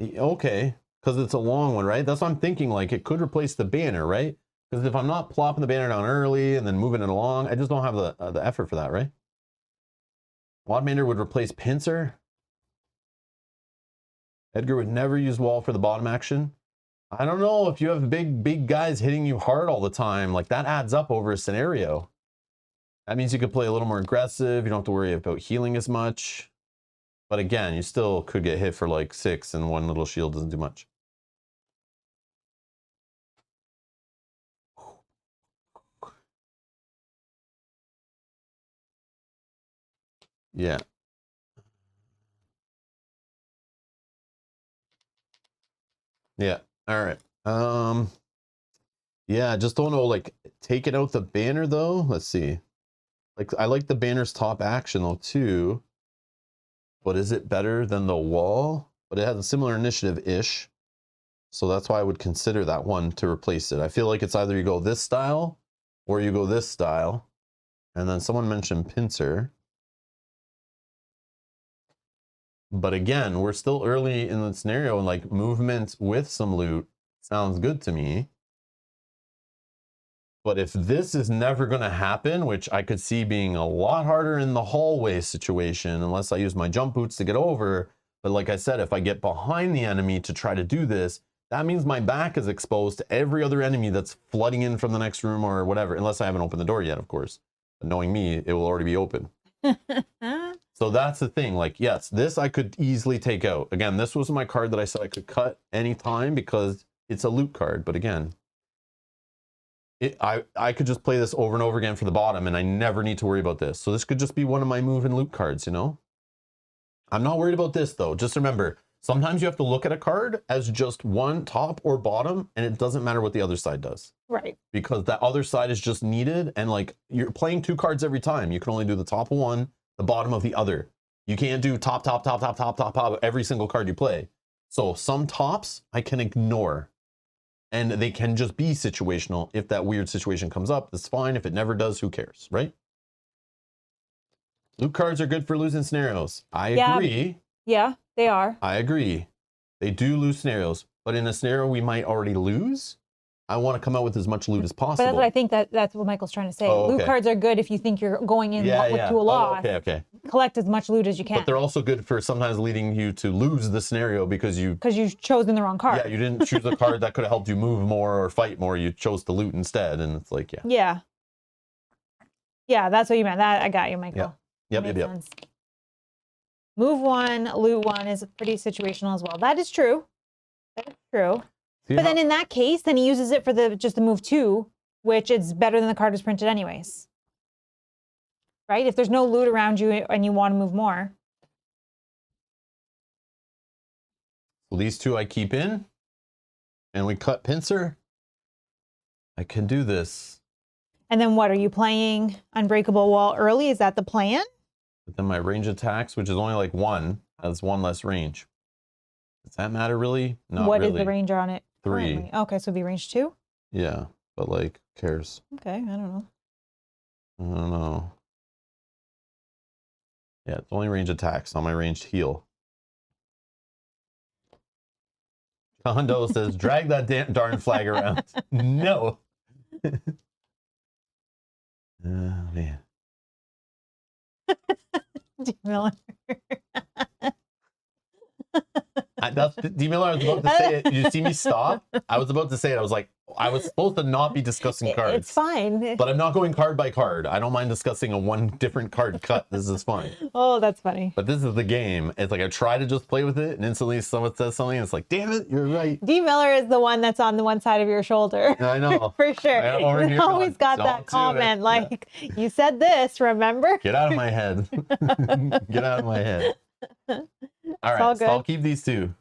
Okay, because it's a long one, right? That's what I'm thinking. Like, it could replace the banner, right? Because if I'm not plopping the banner down early and then moving it along, I just don't have the effort for that, right? Wadmander would replace Pincer. Edgar would never use wall for the bottom action. I don't know, if you have big guys hitting you hard all the time, like that adds up over a scenario. That means you could play a little more aggressive. You don't have to worry about healing as much. But again, you still could get hit for like 6 and one little shield doesn't do much. Yeah. Yeah. All right. Yeah, I just don't know, like, taking out the banner though. Let's see. Like, I like the banner's top action though too. But is it better than the wall? But it has a similar initiative-ish. So that's why I would consider that one to replace it. I feel like it's either you go this style or you go this style. And then someone mentioned Pincer. But again, we're still early in the scenario, and like movement with some loot sounds good to me. But if this is never going to happen, which I could see being a lot harder in the hallway situation, unless I use my jump boots to get over. But like I said, if I get behind the enemy to try to do this, that means my back is exposed to every other enemy that's flooding in from the next room or whatever, unless I haven't opened the door yet, of course. But knowing me, it will already be open. So that's the thing. Like, yes, this I could easily take out. Again, this was my card that I said I could cut anytime because it's a loot card. But again, I could just play this over and over again for the bottom and I never need to worry about this. So this could just be one of my move and loot cards, you know? I'm not worried about this though. Just remember, sometimes you have to look at a card as just one top or bottom and it doesn't matter what the other side does. Right. Because that other side is just needed, and like you're playing 2 cards every time. You can only do the top of one, the bottom of the other. You can't do top every single card you play. So some tops I can ignore. And they can just be situational. If that weird situation comes up, that's fine. If it never does, who cares, right? Loot cards are good for losing scenarios. I agree. Yeah, they are. I agree. They do lose scenarios. But in a scenario we might already lose, I want to come out with as much loot as possible. But that's what I think that's what Michael's trying to say. Oh, okay. Loot cards are good if you think you're going in to a loss. Oh, okay. Collect as much loot as you can. But they're also good for sometimes leading you to lose the scenario because you've chosen the wrong card. Yeah, you didn't choose a card that could have helped you move more or fight more. You chose to loot instead, and it's like, yeah. Yeah, that's what you meant. That I got you, Michael. Yep. Move 1, loot 1 is pretty situational as well. That is true. That is true. But then in that case, then he uses it for just the move 2, which is better than the card was printed anyways. Right? If there's no loot around you and you want to move more. Well, these 2 I keep in, and we cut Pincer. I can do this. And then what, are you playing Unbreakable Wall early? Is that the plan? But then my range attacks, which is only like 1, has 1 less range. Does that matter really? Not what really. What is the range on it? 3. Currently? Okay, so it'd be range 2? Yeah, but like, who cares? Okay, I don't know. Yeah, it's only range attacks, not my ranged heal. Kondo says, drag that darn flag around. No. Oh, man. D. Miller. D. Miller, I was about to say it. Did you see me stop? I was about to say it. I was like, I was supposed to not be discussing cards. It's fine. But I'm not going card by card. I don't mind discussing a 1 different card cut. This is fine. Oh, that's funny. But this is the game. It's like I try to just play with it, and instantly someone says something, and it's like, damn it, you're right. D. Miller is the one that's on the one side of your shoulder. I know. For sure. You always got that comment, like, you said this, remember? Get out of my head. Get out of my head. All right, so I'll keep these 2.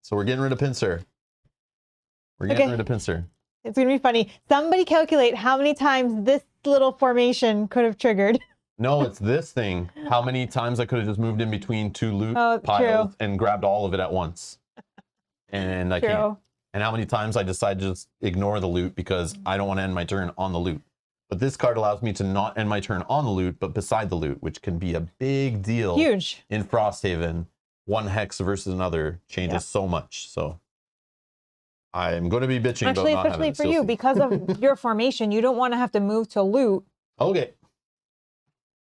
So we're getting rid of Pincer. We're getting rid of Pincer. It's going to be funny. Somebody calculate how many times this little formation could have triggered. No, it's this thing. How many times I could have just moved in between two loot piles and grabbed all of it at once. And I can't. And how many times I decide to just ignore the loot because I don't want to end my turn on the loot. But this card allows me to not end my turn on the loot, but beside the loot, which can be a big deal. Huge. In Frosthaven. One hex versus another changes so much. So I'm going to be bitching about not having especially for you, because of your formation, you don't want to have to move to loot. Okay.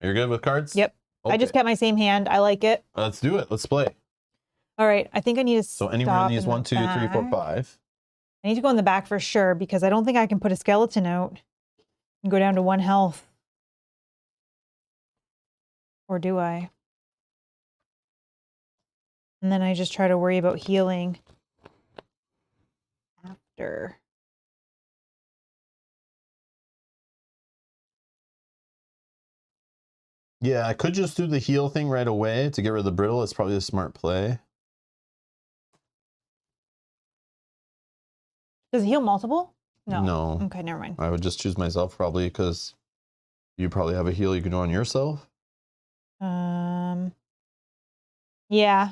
You're good with cards? Yep. Okay. I just kept my same hand. I like it. Let's do it. Let's play. All right. I think I need to So anywhere in these 1, 2, 3, 4, 5. I need to go in the back for sure because I don't think I can put a skeleton out and go down to 1 health. Or do I? And then I just try to worry about healing after. Yeah, I could just do the heal thing right away to get rid of the brittle. It's probably a smart play. Does it heal multiple? No. No. Okay, never mind. I would just choose myself probably because you probably have a heal you can do on yourself. Yeah,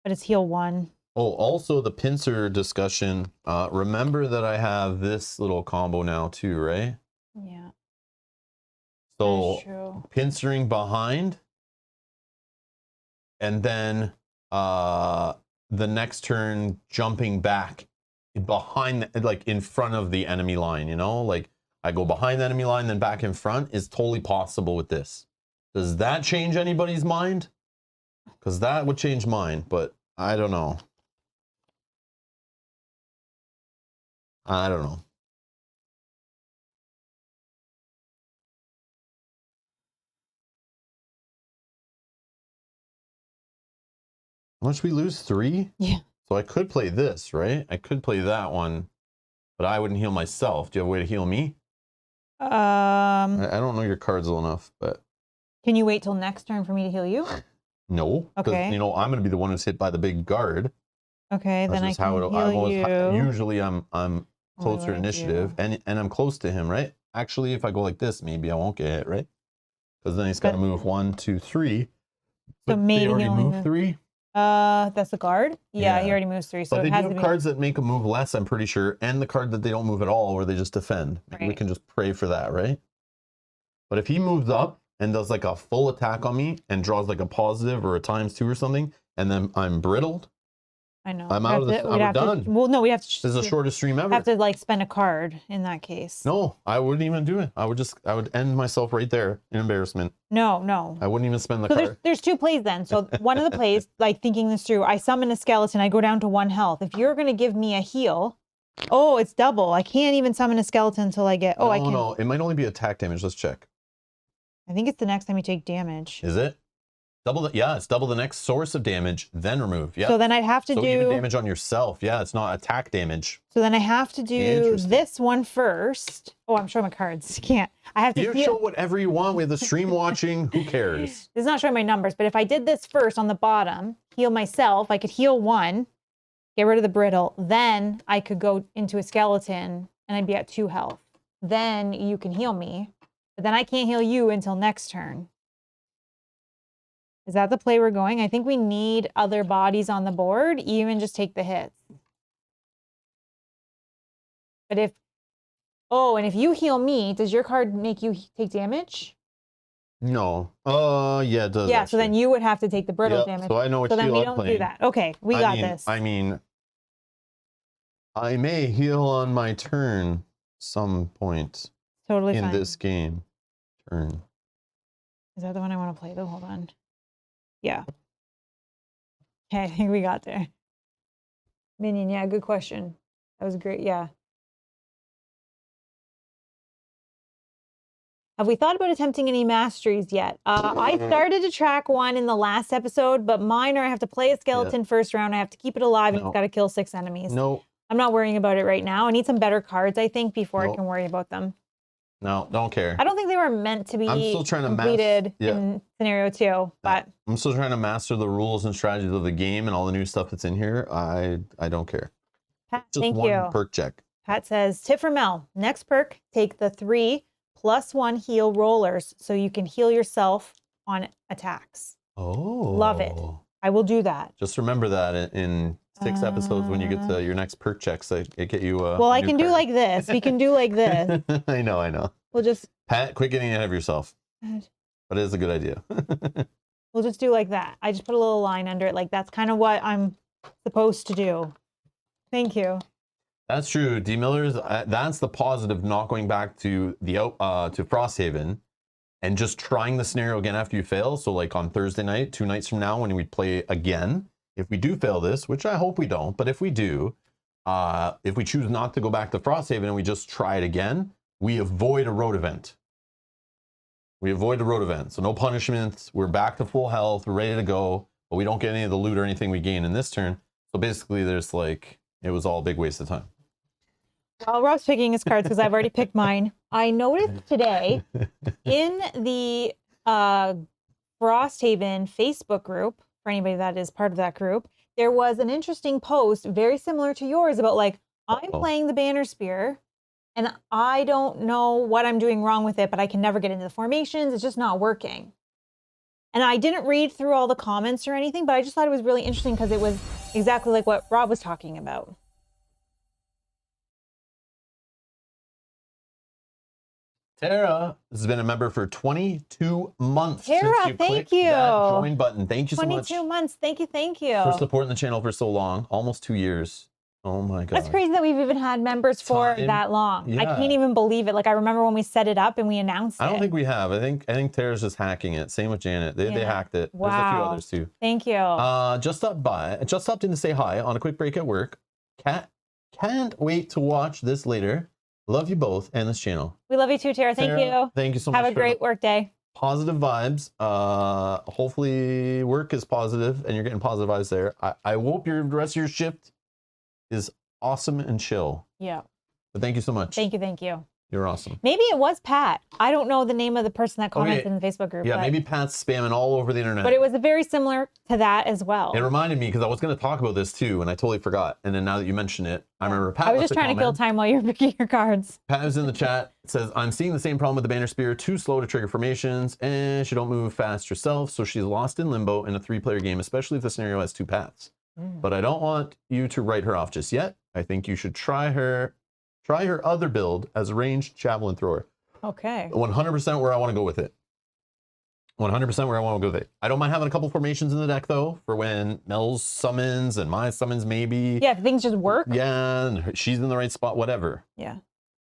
but it's heal 1. Oh, also the pincer discussion. Remember that I have this little combo now too, right? Yeah. So pincering behind, and then the next turn jumping back behind, like in front of the enemy line, you know? Like I go behind the enemy line, then back in front is totally possible with this. Does that change anybody's mind? Because that would change mine, but I don't know. I don't know. How much we lose? 3? Yeah. So I could play this, right? I could play that one, but I wouldn't heal myself. Do you have a way to heal me? I don't know your cards well enough, but... Can you wait till next turn for me to heal you? No. Okay. You know, I'm going to be the one who's hit by the big guard. Okay, then I can heal you. Usually I'm closer initiative, and I'm close to him, right? Actually, if I go like this, maybe I won't get hit, right? Because then he's got to move 1, 2, 3. So maybe he already moved 3. That's the guard. Yeah, he already moves 3. So but it they has do to have be cards that make a move less, I'm pretty sure, and the card that they don't move at all, where they just defend. Right. We can just pray for that, right? But if he moves up and does like a full attack on me and draws like a positive or a ×2 or something, and then I'm brittled. I know. I'm out of this. I'm done. Well, no, we have to. This is the shortest stream ever. Have to like spend a card in that case. No, I wouldn't even do it. I would end myself right there in embarrassment. No. I wouldn't even spend the card. There's 2 plays then. So one of the plays, like thinking this through, I summon a skeleton, I go down to 1 health. If you're going to give me a heal, oh, it's double. I can't even summon a skeleton until I get. Oh, I can. No, it might only be attack damage. Let's check. I think it's the next time you take damage. Is it? It's double the next source of damage, then remove. Yeah. So then I'd have to do even damage on yourself. Yeah, it's not attack damage. So then I have to do this one first. Oh, I'm showing my cards. Can't. I have to. You show whatever you want. We have the stream watching. Who cares? It's not showing my numbers, but if I did this first on the bottom, heal myself, I could heal 1, get rid of the brittle. Then I could go into a skeleton and I'd be at 2 health. Then you can heal me, but then I can't heal you until next turn. Is that the play we're going? I think we need other bodies on the board, even just take the hits. But if, and if you heal me, does your card make you take damage? No. Yeah, it does. Yeah, actually. So then you would have to take the brittle damage. So I know what so then we don't do that. Okay, we got this. I mean, I may heal on my turn some point. Totally in this game. Turn. Is that the one I want to play though? Hold on. Yeah. Okay, I think we got there. Minion, yeah, good question. That was great, yeah. Have we thought about attempting any masteries yet? I started to track one in the last episode, but mine are I have to play a skeleton first round, I have to keep it alive, and it's got to kill 6 enemies. No. I'm not worrying about it right now. I need some better cards, I think, before I can worry about them. No, don't care. I don't think they were meant to be completed in scenario 2, but I'm still trying to master the rules and strategies of the game and all the new stuff that's in here. I don't care. Pat, just one perk check. Pat says, tip for Mel. Next perk, take the 3 +1 heal rollers, so you can heal yourself on attacks. Oh. Love it. I will do that. Just remember that in 6 episodes when you get to your next perk checks, it get you well, I can do like this. We can do like this. I know. We'll just... Pat, quit getting ahead of yourself. But it is a good idea. We'll just do like that. I just put a little line under it. Like, that's kind of what I'm supposed to do. Thank you. That's true. D Millers, that's the positive, not going back to the to Frosthaven and just trying the scenario again after you fail. So like on Thursday night, 2 nights from now, when we play again, if we do fail this, which I hope we don't, but if we do, if we choose not to go back to Frosthaven and we just try it again, we avoid a road event. We avoid the road event, so no punishments. We're back to full health. We're ready to go, but we don't get any of the loot or anything we gain in this turn. So basically, there's like, it was all a big waste of time. While Rob's picking his cards, because I've already picked mine, I noticed today in the Frosthaven Facebook group, for anybody that is part of that group, there was an interesting post very similar to yours about like, I'm playing the Banner Spear, and I don't know what I'm doing wrong with it, but I can never get into the formations. It's just not working. And I didn't read through all the comments or anything, but I just thought it was really interesting because it was exactly like what Rob was talking about. Tara has been a member for 22 months. Tara, thank you. That join button. Thank you so much. 22 months. Thank you. Thank you. For supporting the channel for so long. Almost 2 years. Oh my God. That's crazy that we've even had members for that long. Yeah. I can't even believe it. Like, I remember when we set it up and we announced it. I don't think we have. I think Tara's just hacking it. Same with Janet. They hacked it. Wow. There's a few others too. Thank you. Just stopped in to say hi on a quick break at work. Can't wait to watch this later. Love you both and this channel. We love you too, Tara. Thank you. Thank you so much. Have a great work day. Positive vibes. Hopefully work is positive and you're getting positive vibes there. I hope the rest of your shift is awesome and chill. Yeah. But thank you so much. Thank you. Thank you. You're awesome. Maybe it was Pat. I don't know the name of the person that commented in the Facebook group. Yeah, maybe Pat's spamming all over the internet. But it was very similar to that as well. It reminded me because I was going to talk about this too, and I totally forgot. And then now that you mention it, I remember Pat. I was just trying to kill time while you're picking your cards. Pat was in the chat. It says, I'm seeing the same problem with the Banner Spear. Too slow to trigger formations, and she don't move fast herself, so she's lost in limbo in a 3-player game, especially if the scenario has 2 paths. But I don't want you to write her off just yet. I think you should try her other build as a ranged javelin thrower. Okay. 100% where I want to go with it. 100% where I want to go with it. I don't mind having a couple formations in the deck though, for when Mel's summons and my summons maybe. Yeah, if things just work. Yeah, and she's in the right spot, whatever. Yeah.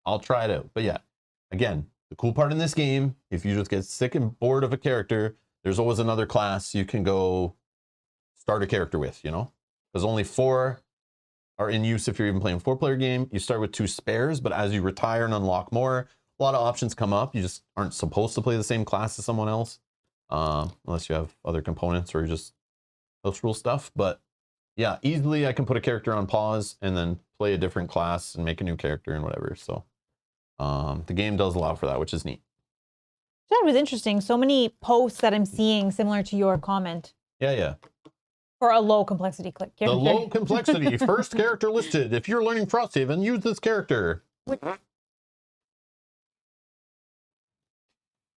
I'll try it out. But yeah, again, the cool part in this game, if you just get sick and bored of a character, there's always another class you can go start a character with, you know? Because only 4 are in use if you're even playing a 4-player game. You start with 2 spares, but as you retire and unlock more, a lot of options come up. You just aren't supposed to play the same class as someone else, unless you have other components or just house rule stuff. But yeah, easily I can put a character on pause and then play a different class and make a new character and whatever. So the game does allow for that, which is neat. That was interesting. So many posts that I'm seeing similar to your comment. Yeah. For a low complexity character. The low complexity first character listed. If you're learning Frosthaven, use this character.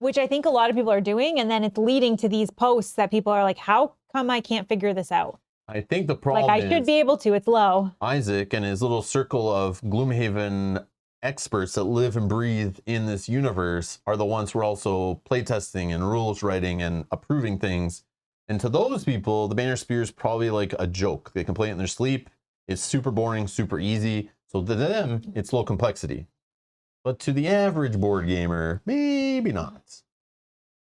Which I think a lot of people are doing, and then it's leading to these posts that people are like, how come I can't figure this out? I think the problem I should be able to, it's low. Isaac and his little circle of Gloomhaven experts that live and breathe in this universe are the ones who are also playtesting and rules writing and approving things. And to those people, the Banner Spear is probably like a joke. They can play it in their sleep. It's super boring, super easy. So to them, it's low complexity. But to the average board gamer, maybe not.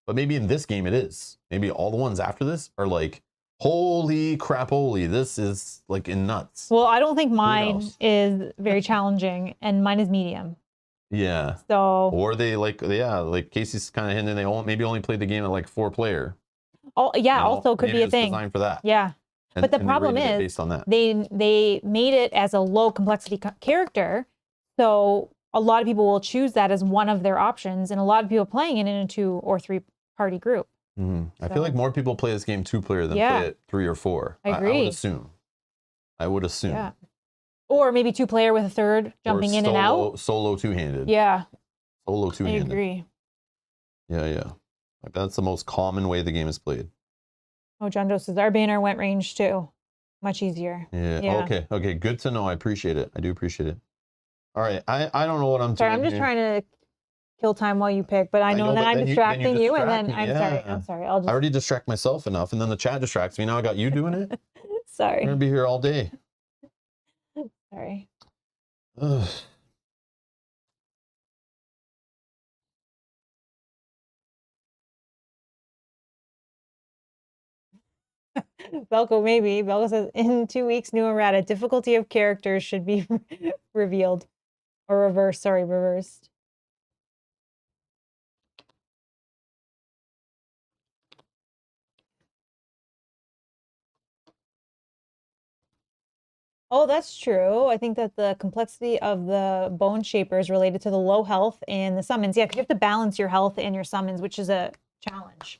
But maybe in this game it is. Maybe all the ones after this are like, holy crap-oly, this is like in nuts. Well, I don't think mine is very challenging, and mine is medium. Yeah. So. Or they like Casey's kind of hinting they maybe only played the game at like 4-player. Oh yeah, you know, also could be a thing. Designed for that. Yeah, but the problem is based on that. they made it as a low complexity character, so a lot of people will choose that as one of their options, and a lot of people playing it in a 2 or 3 party group. I feel like more people play this game 2-player than play it 3 or 4. I agree. I would assume. Yeah. Or maybe 2-player with a third jumping in and out. Solo 2-handed. Yeah. Solo two-handed. I agree. Yeah. Like, that's the most common way the game is played. Oh, John Doe says our banner went range too. Much easier. Yeah. Okay. Good to know. I appreciate it. I do appreciate it. All right. I don't know what I'm Sorry, doing I'm just here. trying to kill time while you pick, but I know that I'm distracting you, and then I'm sorry. I already distract myself enough, and then the chat distracts me. Now I got you doing it. Sorry. I'm gonna be here all day. Sorry. Ugh. Belko, maybe. Belko says, in 2 weeks, new errata. Difficulty of characters should be revealed. Or reversed. Sorry, reversed. Oh, that's true. I think that the complexity of the bone shaper is related to the low health and the summons. Yeah, because you have to balance your health and your summons, which is a challenge.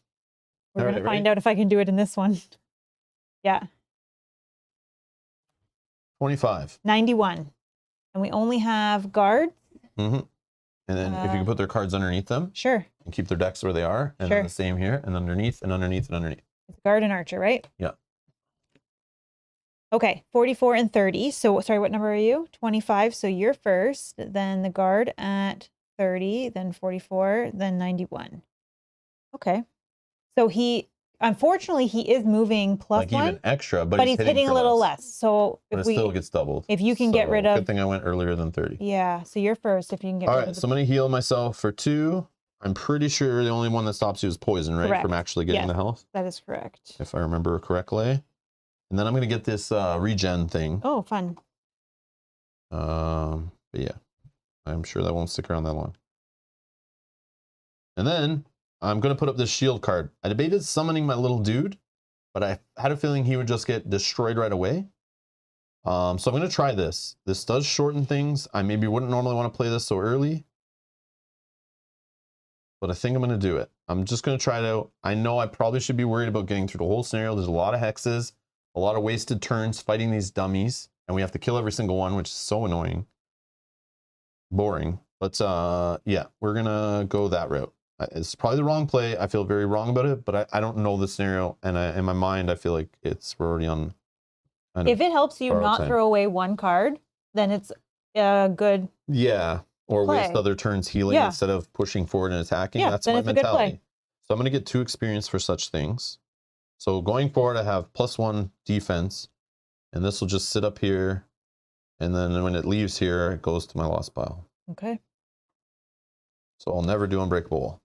We're going to find out if I can do it in this one. Yeah. 25. 91. And we only have guards. Mm-hmm. And then if you can put their cards underneath them. Sure. And keep their decks where they are. And then the same here. And underneath and underneath and underneath. It's guard and archer, right? Yeah. Okay, 44 and 30. So, sorry, what number are you? 25. So you're first. Then the guard at 30. Then 44. Then 91. Okay. So unfortunately, he is moving plus like one. Even extra, but he's hitting a little less. So if it still gets doubled. If you can get rid of. Good thing I went earlier than 30. Yeah. So you're first if you can get rid of. All right. So I'm going to heal myself for 2. I'm pretty sure the only one that stops you is poison, right? Correct. From actually getting the health. That is correct. If I remember correctly. And then I'm going to get this regen thing. Oh, fun. But yeah, I'm sure that won't stick around that long. And then I'm going to put up this shield card. I debated summoning my little dude, but I had a feeling he would just get destroyed right away. So I'm going to try this. This does shorten things. I maybe wouldn't normally want to play this so early, but I think I'm going to do it. I'm just going to try it out. I know I probably should be worried about getting through the whole scenario. There's a lot of hexes. A lot of wasted turns fighting these dummies, and we have to kill every single one, which is so annoying. Boring. But yeah, we're gonna go that route. It's probably the wrong play. I feel very wrong about it, but I don't know the scenario, and in my mind, I feel like we're already on. If it helps you not throw away one card, then it's a good. Yeah, or play. waste other turns healing instead of pushing forward and attacking. Yeah, that's my mentality. So I'm gonna get 2 experience for such things. So going forward, I have +1 defense, and this will just sit up here, and then when it leaves here, it goes to my lost pile. Okay. So I'll never do Unbreakable Wall.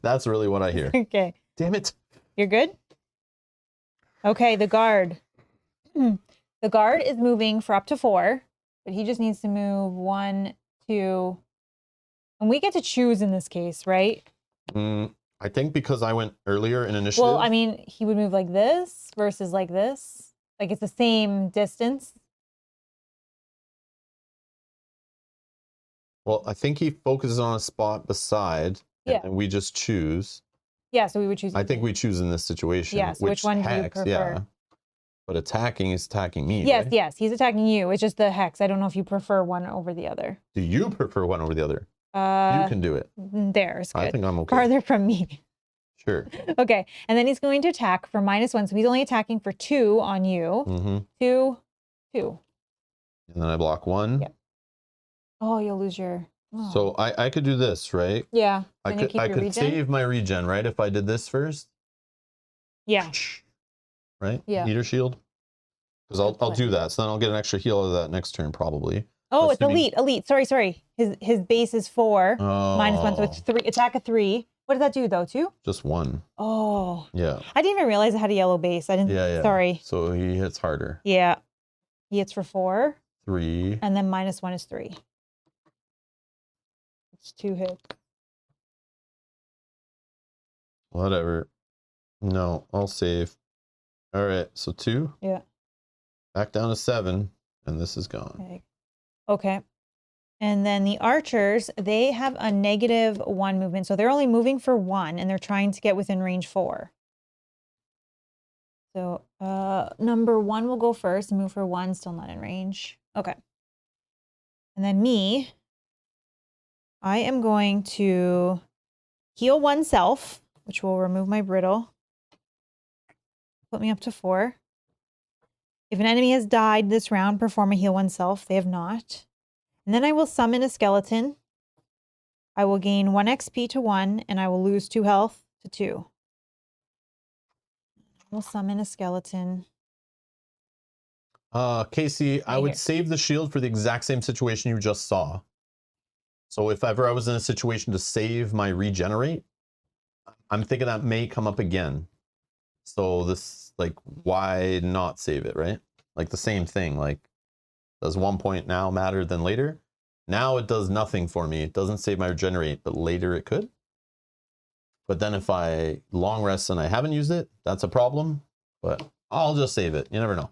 That's really what I hear. Okay. Damn it. You're good? Okay, the guard. The guard is moving for up to 4, but he just needs to move 1, 2, and we get to choose in this case, right? I think because I went earlier in initiative. Well, I mean, he would move like this versus like this. Like it's the same distance. Well, I think he focuses on a spot beside, and we just choose. Yeah, so we would choose. I think we choose in this situation. Yes, which one do you prefer? Yeah. But attacking is attacking me. Yes, right? yes, he's attacking you. It's just the hex. I don't know if you prefer one over the other. Do you prefer one over the other? You can do it. There's good. I think I'm okay. Farther from me. Sure. Okay, and then he's going to attack for -1, so he's only attacking for 2 on you. Mm-hmm. 2, 2. And then I block 1. Yep. Oh, you'll lose your. Oh. So I could do this, right? Yeah. I could save my regen, right? If I did this first. Yeah. Right? Yeah. Meter shield. Because I'll do that. So then I'll get an extra heal out of that next turn probably. Oh, it's elite. Sorry. His base is 4 -1, so it's 3. Attack of 3. What does that do though? 2? Just 1. Oh. Yeah. I didn't even realize it had a yellow base. I didn't. Yeah. Sorry. So he hits harder. Yeah. He hits for 4. 3. And then -1 is 3. It's 2 hits. Whatever. No, I'll save. All right. So 2. Yeah. Back down to 7, and this is gone. Okay. And then the archers, they have a -1 movement. So they're only moving for 1, and they're trying to get within range 4. So number 1 will go first and move for 1, still not in range. Okay. And then me, I am going to heal oneself, which will remove my brittle. Put me up to 4. If an enemy has died this round, perform a heal oneself. They have not. And then I will summon a skeleton. I will gain 1 XP to 1, and I will lose 2 health to 2. We'll summon a skeleton. Casey, I would save the shield for the exact same situation you just saw. So if ever I was in a situation to save my regenerate, I'm thinking that may come up again. So this, like, why not save it, right? Like the same thing, like, does 1 point now matter than later? Now it does nothing for me. It doesn't save my regenerate, but later it could. But then if I long rest and I haven't used it, that's a problem. But I'll just save it. You never know.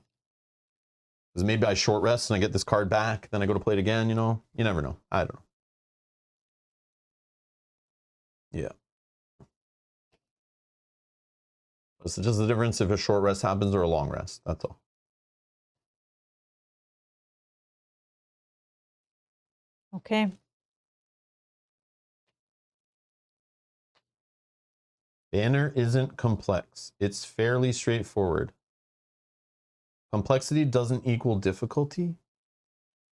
Because maybe I short rest and I get this card back, then I go to play it again, you know? You never know. I don't know. Yeah. It's just the difference if a short rest happens or a long rest. That's all. Okay. Banner isn't complex. It's fairly straightforward. Complexity doesn't equal difficulty,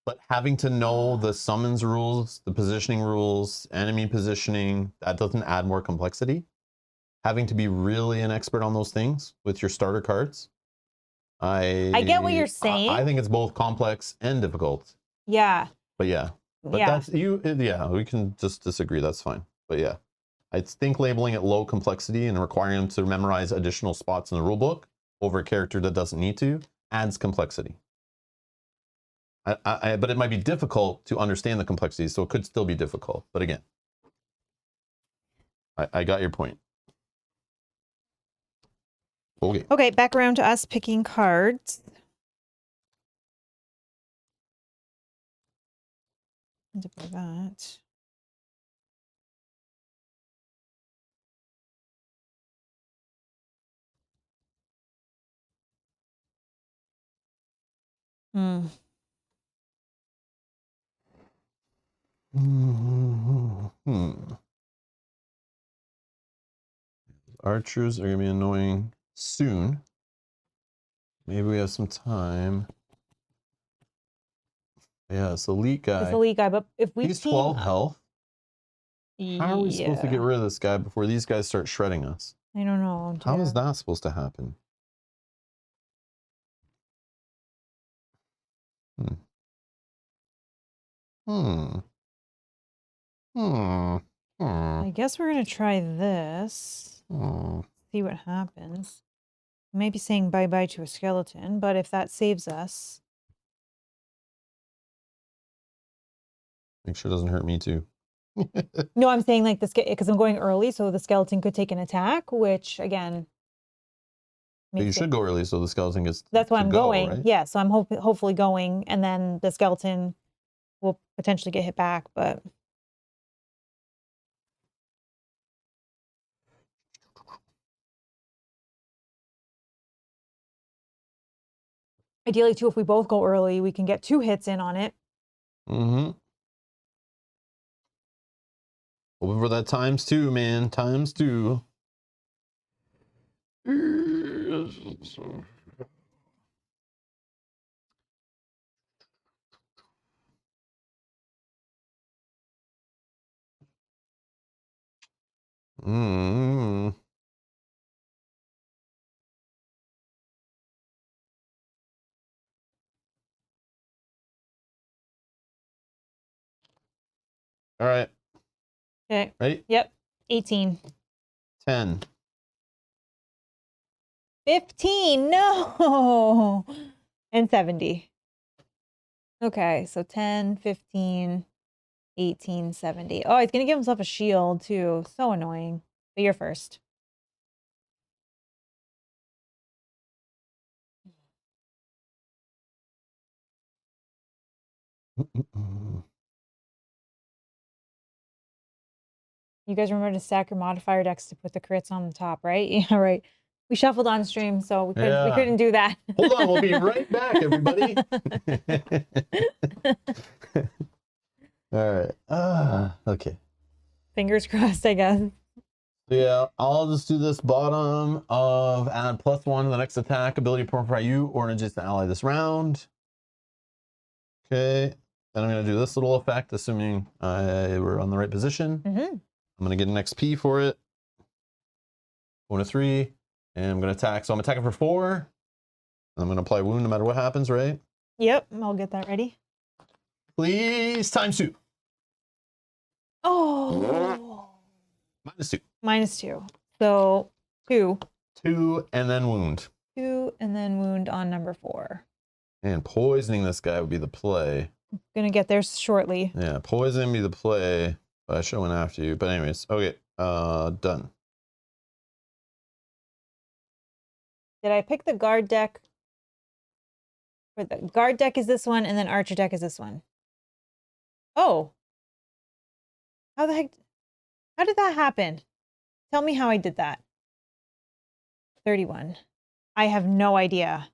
but having to know the summons rules, the positioning rules, enemy positioning, that doesn't add more complexity. Having to be really an expert on those things with your starter cards. I get what you're saying. I think it's both complex and difficult. Yeah. But yeah. But that's you. Yeah, we can just disagree. That's fine. But yeah, I think labeling it low complexity and requiring them to memorize additional spots in the rulebook over a character that doesn't need to adds complexity. But it might be difficult to understand the complexity, so it could still be difficult. But again, I got your point. Okay. Okay, back around to us picking cards. That. Hmm. Archers are gonna be annoying soon. Maybe we have some time. Yeah, it's elite guy. It's elite guy, but if we he's 12 health. How are we supposed to get rid of this guy before these guys start shredding us? I don't know. How is that supposed to happen? I guess we're gonna try this. See what happens. Maybe saying bye-bye to a skeleton, but if that saves us. Make sure it doesn't hurt me too. No, I'm saying like this because I'm going early, so the skeleton could take an attack, which again. But you should go early so the skeleton gets. That's why I'm going. Right? Yeah, so I'm hopefully going, and then the skeleton will potentially get hit back, but. Ideally, too, if we both go early, we can get 2 hits in on it. Hoping for that ×2, man. ×2. All right. Okay. Ready? Yep. 18. 10. 15. No. And 70. Okay, so 10, 15, 18, 70. Oh, he's going to give himself a shield, too. So annoying. But you're first. You guys remember to stack your modifier decks to put the crits on the top, right? Yeah, right. We shuffled on stream, so we couldn't do that. Hold on, we'll be right back, everybody. All right. Okay. Fingers crossed, I guess. Yeah, I'll just do this bottom of add +1 to the next attack ability performed by you or an adjacent ally this round. Okay. Then I'm going to do this little effect, assuming I were on the right position. I'm going to get an XP for it. 1 to 3. And I'm going to attack. So I'm attacking for 4. I'm going to apply wound no matter what happens, right? Yep, I'll get that ready. Please, ×2. Oh. -2. -2. So 2. 2 and then wound. 2 and then wound on number 4. And poisoning this guy would be the play. I'm gonna get there shortly. Yeah, poisoning be the play. But I should have went after you. But anyways, okay, done. Did I pick the guard deck? For the guard deck is this one, and then archer deck is this one. Oh. How the heck? How did that happen? Tell me how I did that. 31. I have no idea.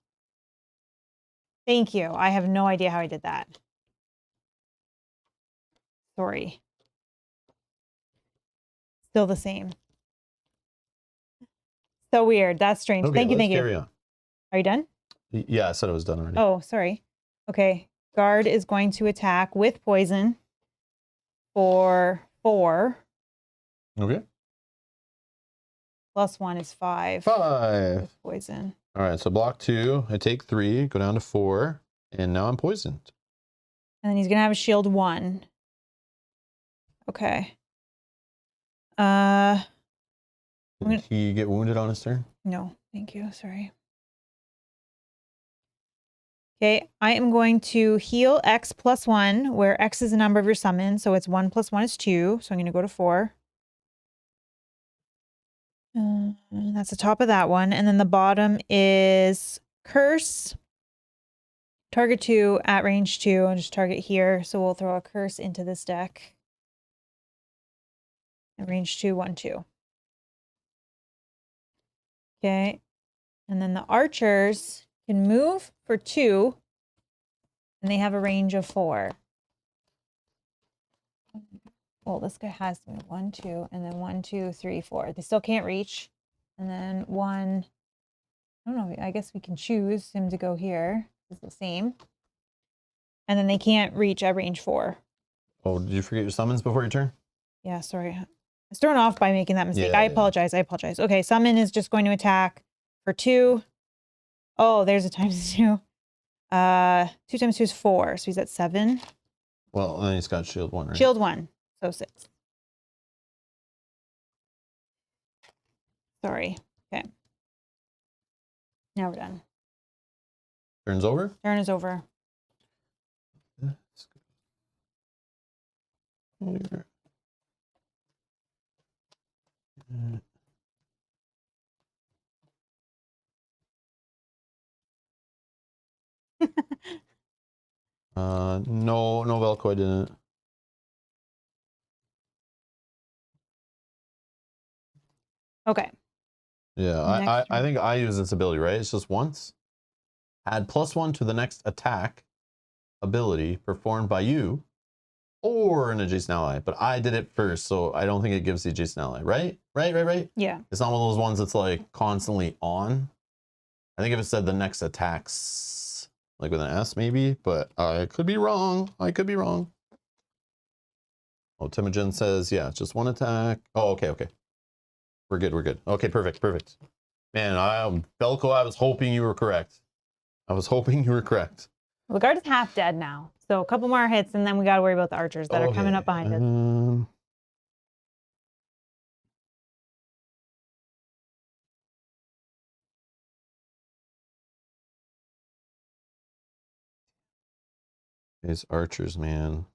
Thank you. I have no idea how I did that. Sorry. Still the same. So weird. That's strange. Okay, thank you. carry on. Are you done? Yeah, I said I was done already. Oh, sorry. Okay. Guard is going to attack with poison for 4. Okay. +1 is 5. 5. With poison. All right, so block 2. I take 3, go down to 4, and now I'm poisoned. And then he's gonna have a shield 1. Okay. Did he get wounded on his turn? No, thank you. Sorry. Okay, I am going to heal X +1, where X is the number of your summon, so it's 1 + 1 is 2. So I'm gonna go to 4. That's the top of that one. And then the bottom is curse. Target 2 at range 2. I'll just target here. So we'll throw a curse into this deck. At range 2, 1, 2. Okay. And then the archers can move for 2. And they have a range of 4. Well, this guy has to move 1, 2, and then 1, 2, 3, 4. They still can't reach. And then 1. I don't know. I guess we can choose him to go here. It's the same. And then they can't reach at range 4. Oh, did you forget your summons before your turn? Yeah, sorry. I was thrown off by making that mistake. Yeah, I apologize. I apologize. Okay, summon is just going to attack for 2. Oh, there's a ×2. 2 × 2 is 4. So he's at 7. Well, then he's got shield 1, right? Shield 1. So 6. Sorry. Okay. Now we're done. Turn's over? Turn is over. No Velcro, I didn't. Okay. Yeah, I think I use this ability, right? It's just once. Add +1 to the next attack ability performed by you or an adjacent ally. But I did it first, so I don't think it gives the adjacent ally, right? Right? Yeah. It's not one of those ones that's like constantly on. I think if it said the next attacks, like with an S maybe, but I could be wrong. I could be wrong. Oh, Timogen says, yeah, just 1 attack. Oh, okay. We're good. Okay, perfect. Man, Belko, I was hoping you were correct. Well, the guard is half dead now. So a couple more hits, and then we got to worry about the archers that are coming up behind us. These archers, man.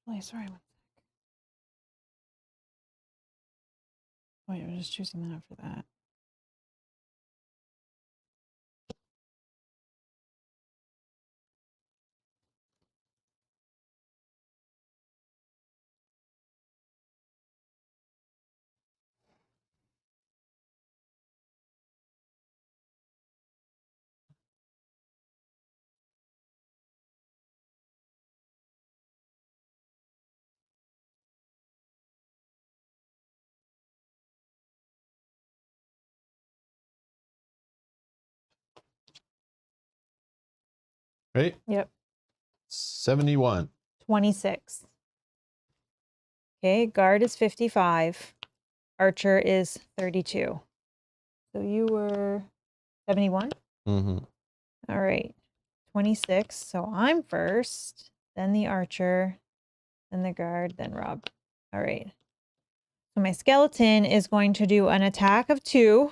Oh, sorry. Wait, I'm just choosing that for that. right? Yep. 71. 26. Okay, guard is 55. Archer is 32. So you were 71? Mm-hmm. All right. 26. So I'm first, then the archer, then the guard, then Rob. All right. So my skeleton is going to do an attack of 2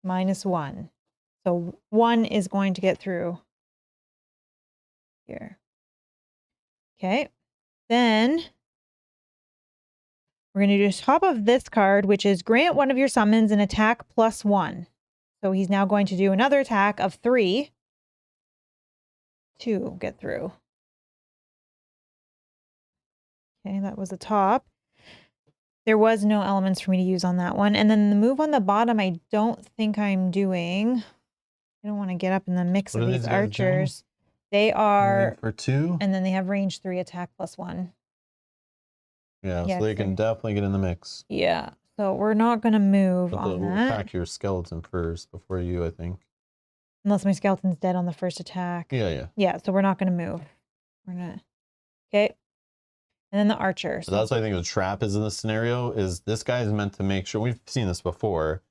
minus 1. So 1 is going to get through here. Okay. Then we're going to do top of this card, which is grant one of your summons an attack plus 1. So he's now going to do another attack of 3 to get through. Okay, that was the top. There was no elements for me to use on that one. And then the move on the bottom, I don't think I'm doing. I don't want to get up in the mix of these archers. They are for 2. And then they have range 3 attack plus 1. Yeah, so they can definitely get in the mix. Yeah. So we're not going to move on that. Attack your skeleton first before you, I think. Unless my skeleton's dead on the first attack. Yeah. Yeah, so we're not going to move. We're going to. Okay. And then the archer. So that's what I think the trap is in this scenario, is this guy is meant to make sure, we've seen this before,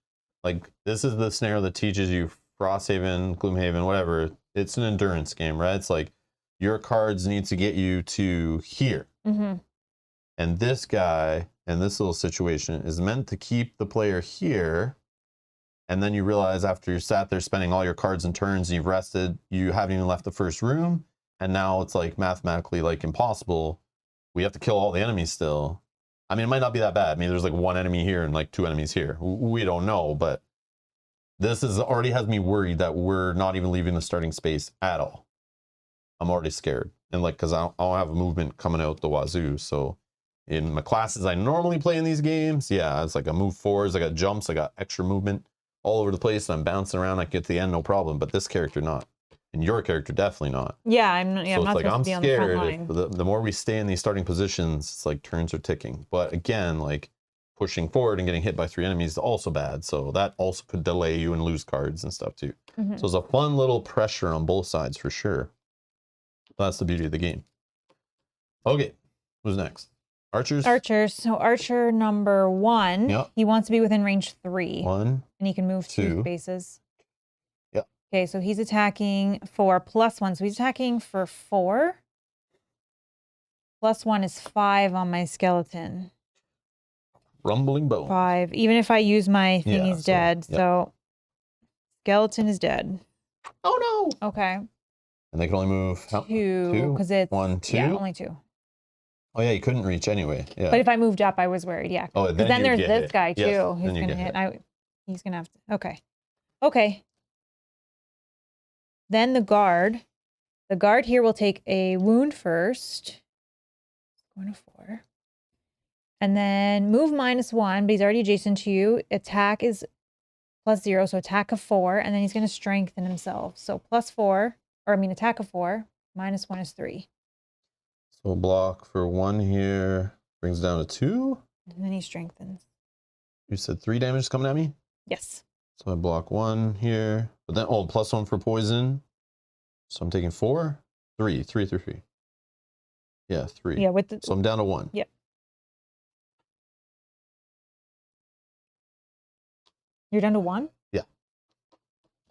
like this is the scenario that teaches you Frosthaven, Gloomhaven, whatever. It's an endurance game, right? It's like your cards need to get you to here. Mm-hmm. And this guy in this little situation is meant to keep the player here. And then you realize after you're sat there spending all your cards and turns and you've rested, you haven't even left the first room. And now it's like mathematically like impossible. We have to kill all the enemies still. I mean, it might not be that bad. I mean, there's like 1 enemy here and like 2 enemies here. We don't know, but this is already has me worried that we're not even leaving the starting space at all. I'm already scared. And like, cause I don't have a movement coming out the wazoo. So in my classes I normally play in these games, yeah, it's like I move forwards, I got jumps, I got extra movement all over the place. And I'm bouncing around, I get to the end, no problem. But this character not. And your character definitely not. Yeah, I'm not like, I'm supposed to be on the front scared line. the more we stay in these starting positions, it's like turns are ticking. But again, like pushing forward and getting hit by 3 enemies is also bad. So that also could delay you and lose cards and stuff too. Mm-hmm. So it's a fun little pressure on both sides for sure. That's the beauty of the game. Okay, who's next? Archers? Archers. So archer number 1, Yep. He wants to be within range 3. 1. And he can move 2 2 spaces. Yep. Okay, so he's attacking for plus 1. So he's attacking for 4. Plus 1 is 5 on my skeleton. Rumbling bone. 5. Even if I use my thing, he's dead. Yep. So skeleton is dead. Oh no. Okay. And they can only move 2 because it's 1, 2. Yeah, only 2. Oh yeah, you couldn't reach anyway. Yeah. But if I moved up, I was worried. Yeah. Oh, Because then there's this guy too. Yes, He's gonna hit. He's gonna have to. Okay. Okay. Then the guard. The guard here will take a wound first. Going to 4. And then move -1, but he's already adjacent to you. Attack is +0, so attack of 4, and then he's going to strengthen himself. So +4, attack of 4, -1 is 3. So block for 1 here, brings down to 2. And then he strengthens. You said 3 damage is coming at me? Yes. So I block 1 here, but then, +1 for poison. So I'm taking 4, 3. Yeah, 3. Yeah, with the. So I'm down to 1. Yep. You're down to 1? Yeah.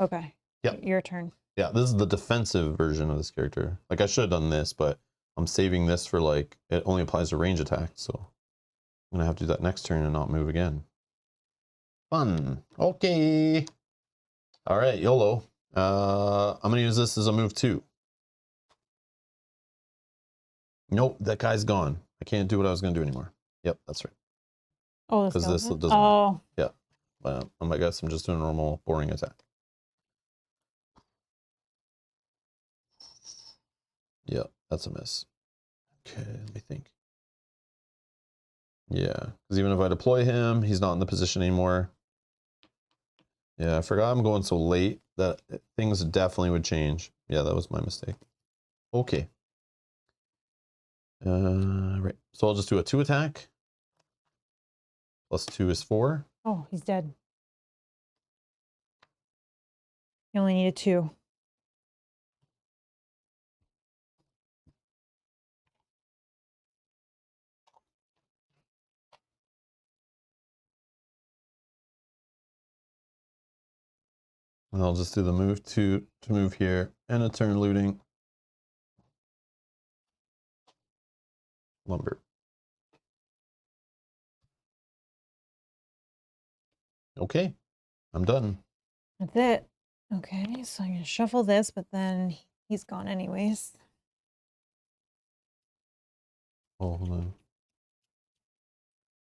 Okay. Yep. Your turn. Yeah, this is the defensive version of this character. Like I should have done this, but I'm saving this for like, it only applies to range attacks. So I'm gonna have to do that next turn and not move again. Fun. Okay. All right, YOLO. I'm gonna use this as a move 2. Nope, that guy's gone. I can't do what I was gonna do anymore. Yep, that's right. Oh, because this doesn't. Oh. Yeah. I guess I'm just doing a normal boring attack. Yeah, that's a miss. Okay, let me think. Yeah, because even if I deploy him, he's not in the position anymore. Yeah, I forgot I'm going so late that things definitely would change. Yeah, that was my mistake. Okay. Right. So I'll just do a 2 attack. +2 is 4. Oh, he's dead. You only needed 2. And I'll just do the move to move here and a turn looting. Lumber. Okay, I'm done. That's it. Okay, so I'm going to shuffle this, but then he's gone anyways. Oh, hold on.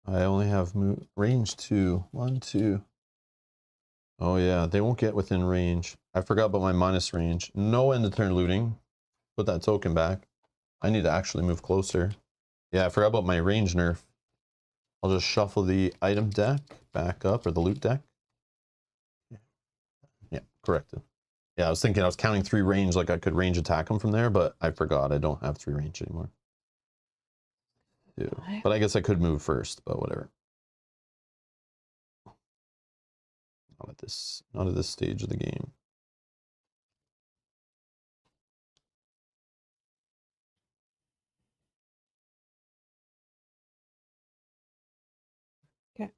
I only have range 2. 1, 2. Oh yeah, they won't get within range. I forgot about my minus range. No end of turn looting. Put that token back. I need to actually move closer. Yeah, I forgot about my range nerf. I'll just shuffle the item deck back up, or the loot deck. Yeah, corrected. Yeah, I was thinking I was counting 3 range, like I could range attack them from there, but I forgot I don't have 3 range anymore. Yeah. But I guess I could move first, but whatever. Not at this stage of the game. Okay.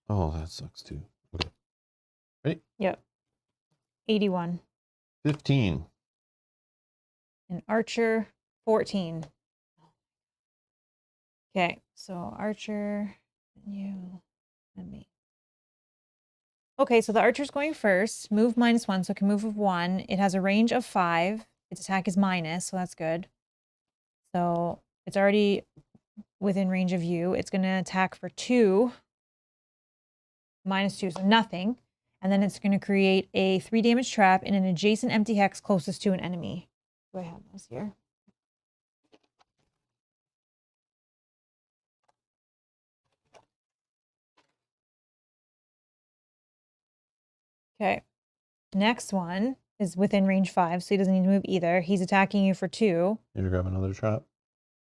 Oh, that sucks too. Okay. Ready? Yep. 81. 15. And Archer, 14. Okay, so Archer, you, and me. Okay, so the Archer's going first. Move -1, so it can move with 1. It has a range of 5. Its attack is minus, so that's good. So it's already within range of you. It's going to attack for 2. -2, so nothing. And then it's going to create a 3 damage trap in an adjacent empty hex closest to an enemy. Do I have those here? Okay. Next one is within range 5, so he doesn't need to move either. He's attacking you for 2. Need to grab another trap?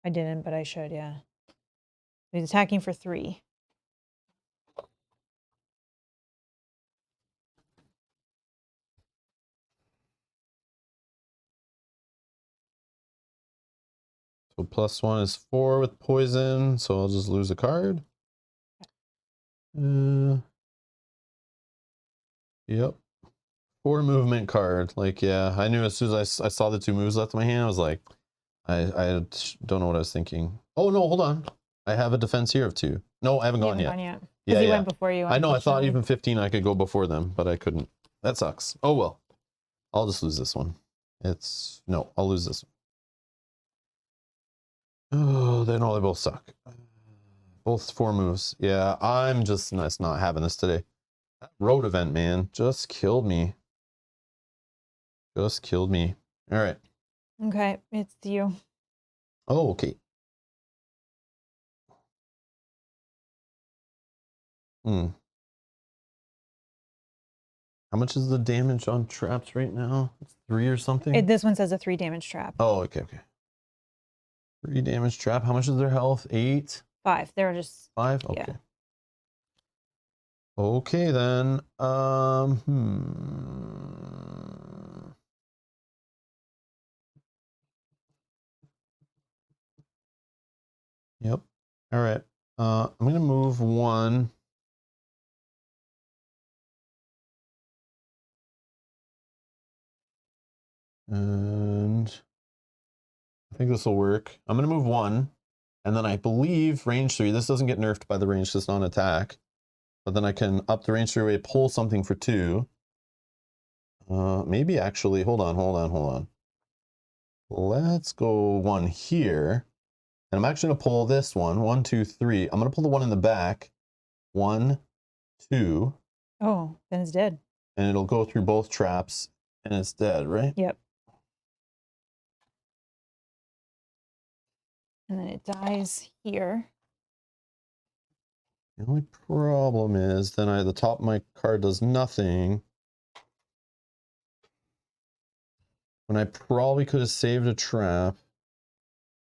I didn't, but I should, yeah. He's attacking for 3. So +1 is 4 with poison, so I'll just lose a card. Yep. 4 movement card. Like, yeah, I knew as soon as I saw the 2 moves left in my hand, I was like, I don't know what I was thinking. Oh, no, hold on. I have a defense here of 2. No, I haven't gone yet. Yeah, he went before you. I know, I thought even 15 I could go before them, but I couldn't. That sucks. Oh, well. I'll just lose this one. No, I'll lose this one. Oh, they know they both suck. Both 4 moves. Yeah, I'm just not having this today. That road event, man, just killed me. Just killed me. All right. Okay, it's you. Oh, okay. How much is the damage on traps right now? It's 3 or something? This one says a 3 damage trap. Oh, okay. 3 damage trap. How much is their health? 8? 5. They were just 5? Okay. Yeah. Okay then. Yep. All right. I'm gonna move 1. And I think this will work. I'm gonna move 1, and then I believe range 3. This doesn't get nerfed by the range, just on attack. But then I can up the range 3 away, pull something for 2. Maybe actually, hold on. Let's go 1 here. And I'm actually gonna pull this one. 1, 2, 3. I'm gonna pull the one in the back. 1, 2. Oh, then it's dead. And it'll go through both traps, and it's dead, right? Yep. And then it dies here. The only problem is then the top of my card does nothing. When I probably could have saved a trap.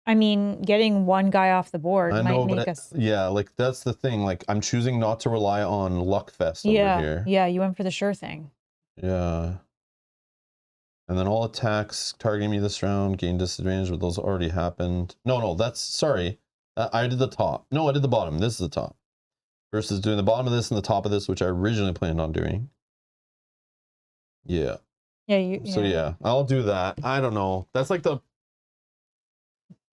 I mean, getting 1 guy off the board might make us... Yeah, like that's the thing. Like I'm choosing not to rely on Luckfest over here. Yeah, you went for the sure thing. Yeah. And then all attacks targeting me this round gain disadvantage, but those already happened. No, that's sorry. I did the top. No, I did the bottom. This is the top. versus doing the bottom of this and the top of this, which I originally planned on doing. Yeah. Yeah. So yeah, I'll do that. I don't know. That's like the.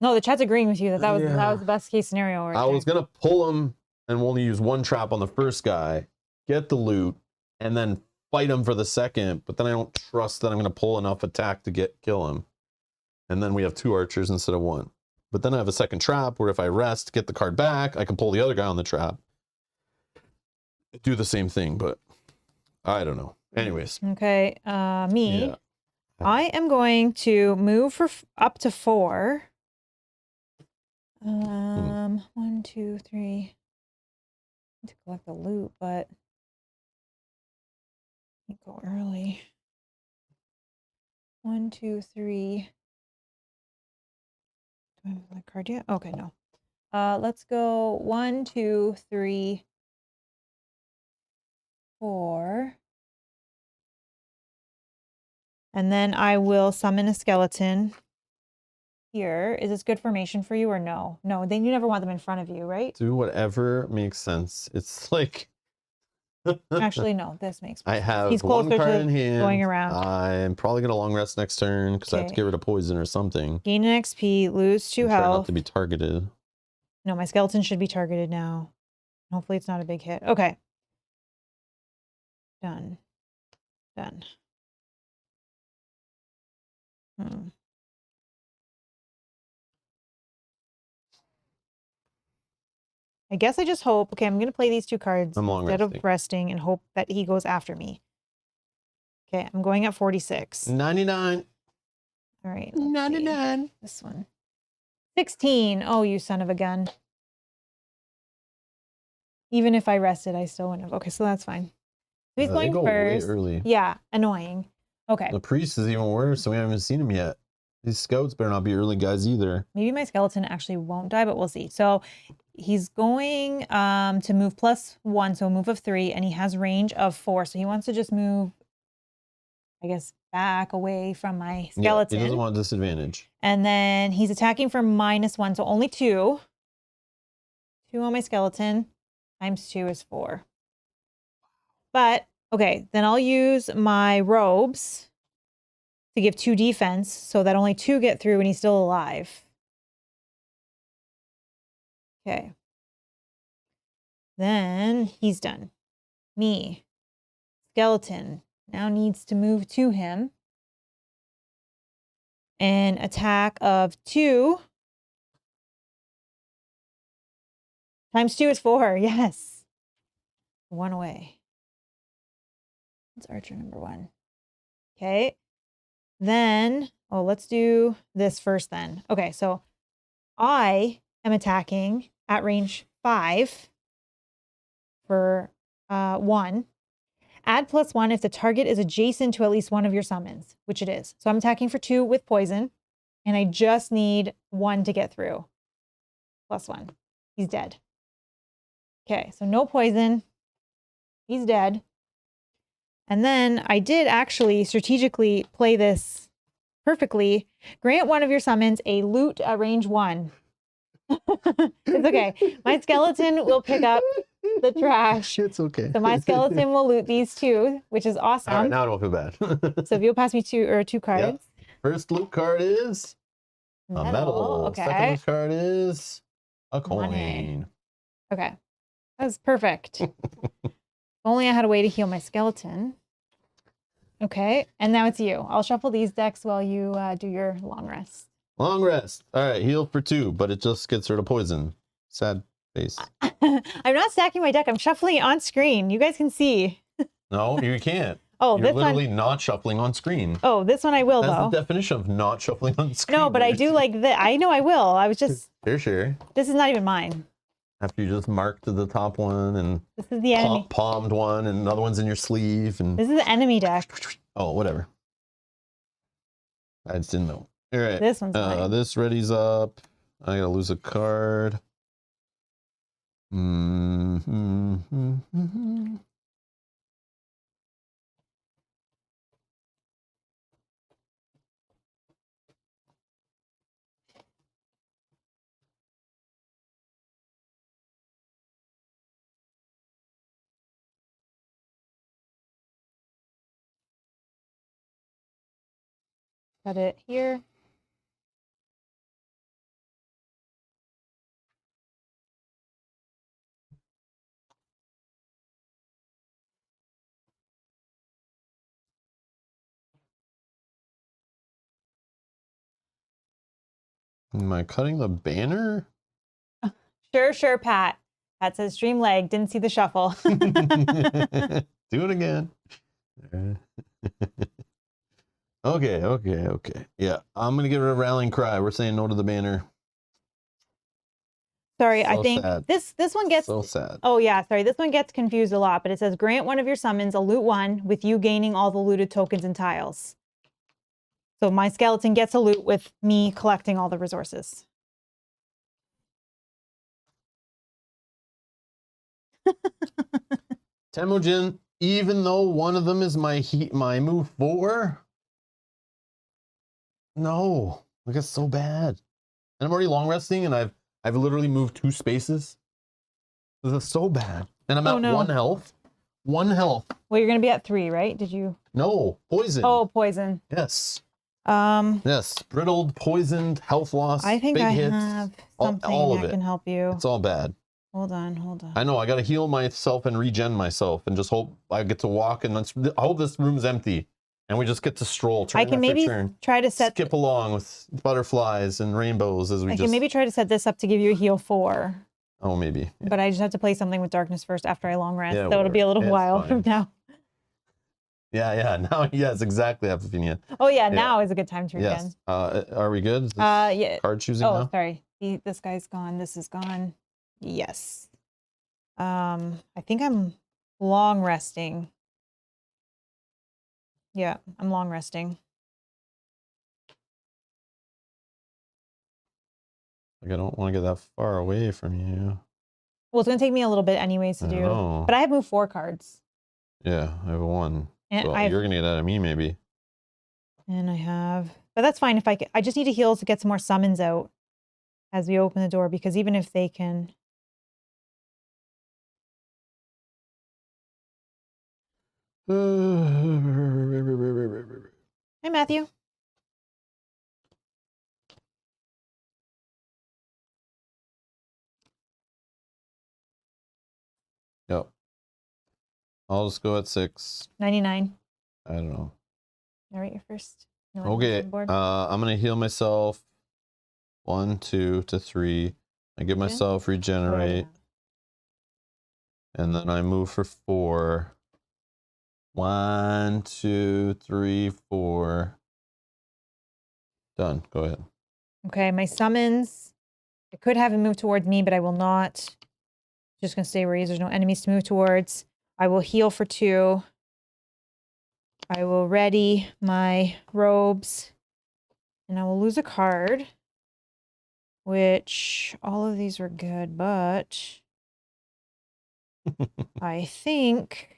No, the chat's agreeing with you that was the best case scenario. Right I was gonna pull him and only use one trap on the first guy, get the loot, and then fight him for the second. But then I don't trust that I'm gonna pull enough attack to kill him. And then we have 2 archers instead of 1. But then I have a second trap where if I rest, get the card back, I can pull the other guy on the trap. Do the same thing, but I don't know. Anyways. Okay. Me. Yeah. I am going to move for up to 4. 1, 2, 3. I need to collect the loot, but I go early. 1, 2, 3. Do I have that card yet? Okay, no. Let's go 1, 2, 3, 4. And then I will summon a skeleton here. Is this good formation for you or no? No, then you never want them in front of you, right? Do whatever makes sense. It's like... Actually, no, this makes sense. I have He's one card in hand. Going around. I'm probably going to long rest next turn because I have to get rid of poison or something. Gain an XP, lose 2 health. Try not to be targeted. No, my skeleton should be targeted now. Hopefully it's not a big hit. Okay. Done. Done. I guess I just hope. Okay, I'm going to play these 2 cards instead of resting and hope that he goes after me. Okay, I'm going at 46. 99. All right. 99. See. This one. 16. Oh, you son of a gun. Even if I rested, I still wouldn't have. Okay, so that's fine. He's going first. Way early. Yeah, annoying. Okay. The priest is even worse, so we haven't even seen him yet. These scouts better not be early guys either. Maybe my skeleton actually won't die, but we'll see. So he's going to move +1, so a move of 3, and he has range of 4. So he wants to just move, I guess, back away from my skeleton. Yeah, he doesn't want disadvantage. And then he's attacking for -1, so only 2. 2 on my skeleton. Times 2 is 4. But, okay, then I'll use my robes to give 2 defense so that only 2 get through and he's still alive. Okay. Then he's done. Me. Skeleton now needs to move to him. An attack of 2. Times 2 is 4. Yes. 1 away. That's archer number 1. Okay. Then, let's do this first then. Okay, so I am attacking at range 5 for 1. Add +1 if the target is adjacent to at least one of your summons, which it is. So I'm attacking for 2 with poison, and I just need 1 to get through. +1. He's dead. Okay, so no poison. He's dead. And then I did actually strategically play this perfectly. Grant one of your summons a loot at range 1. It's okay. My skeleton will pick up the trash. It's okay. So my skeleton will loot these 2, which is awesome. All right, now I don't feel bad. So if you'll pass me 2 cards. Yep. First loot card is a medal. Okay. Second loot card is a coin. Money. Okay. That was perfect. Only I had a way to heal my skeleton. Okay, and now it's you. I'll shuffle these decks while you do your long rest. Long rest. All right, heal for 2, but it just gets rid of poison. Sad face. I'm not stacking my deck. I'm shuffling it on screen. You guys can see. No, you can't. Oh, You're this literally one... not shuffling on screen. Oh, this one I will, That's though. the definition of not shuffling on screen. No, but I do like that. I know I will. I was just... Sure. This is not even mine. After you just marked the top one and this is the enemy. Palmed one and another one's in your sleeve. And this is the enemy deck. Oh, whatever. I just didn't know. All right. This one's mine. This ready's up. I gotta lose a card. cut it here. Am I cutting the banner? Sure, Pat. Pat says stream leg. Didn't see the shuffle. Do it again. Okay. Yeah, I'm gonna give it a rallying cry. We're saying no to the banner. Sorry, So I think sad. this one gets So sad. Oh yeah, sorry. This one gets confused a lot, but it says grant one of your summons a loot 1 with you gaining all the looted tokens and tiles. So my skeleton gets a loot with me collecting all the resources. Temujin, even though one of them is my move 4, no, like it's so bad. And I'm already long resting, and I've literally moved 2 spaces. This is so bad. And I'm at 1 health. 1 health. Well, you're gonna be at 3, right? Did you? No, poison. Oh, poison. Yes. Yes, brittled, poisoned, health loss. I think big I hits, have something all of that it. can help you. It's all bad. Hold on. I know, I gotta heal myself and regen myself and just hope I get to walk, and I hope this room's empty and we just get to stroll turn I can after maybe turn. try to skip along with butterflies and rainbows as we I can maybe try to set this up to give you a heal 4. Oh, maybe. Yeah. But I just have to play something with darkness first after I long rest. Yeah, so it'll be a little It's while fine. from now. Yeah. Now, yes, exactly. Oh yeah, now is a good time to regen. Yes. Are we good? Is this Yeah. card choosing now? Sorry. This guy's gone. This is gone. Yes. I think I'm long resting. Yeah, I'm long resting. Like, I don't want to get that far away from you. Well, it's gonna take me a little bit anyways to do. But I have moved 4 cards. Yeah, I have 1. And well, you're gonna get that at me, maybe. And I have, but that's fine if I just need to heal to get some more summons out as we open the door, because even if they can. Hey, Matthew. Yep. I'll just go at 6. 99. I don't know. All right, you're first. No Okay. I'm gonna heal myself. 1, 2 to 3. I give myself regenerate. And then I move for 4. 1, 2, 3, 4. Done. Go ahead. Okay, my summons. I could have him move towards me, but I will not. Just gonna stay where he is. There's no enemies to move towards. I will heal for 2. I will ready my robes. And I will lose a card. Which all of these were good, but I think.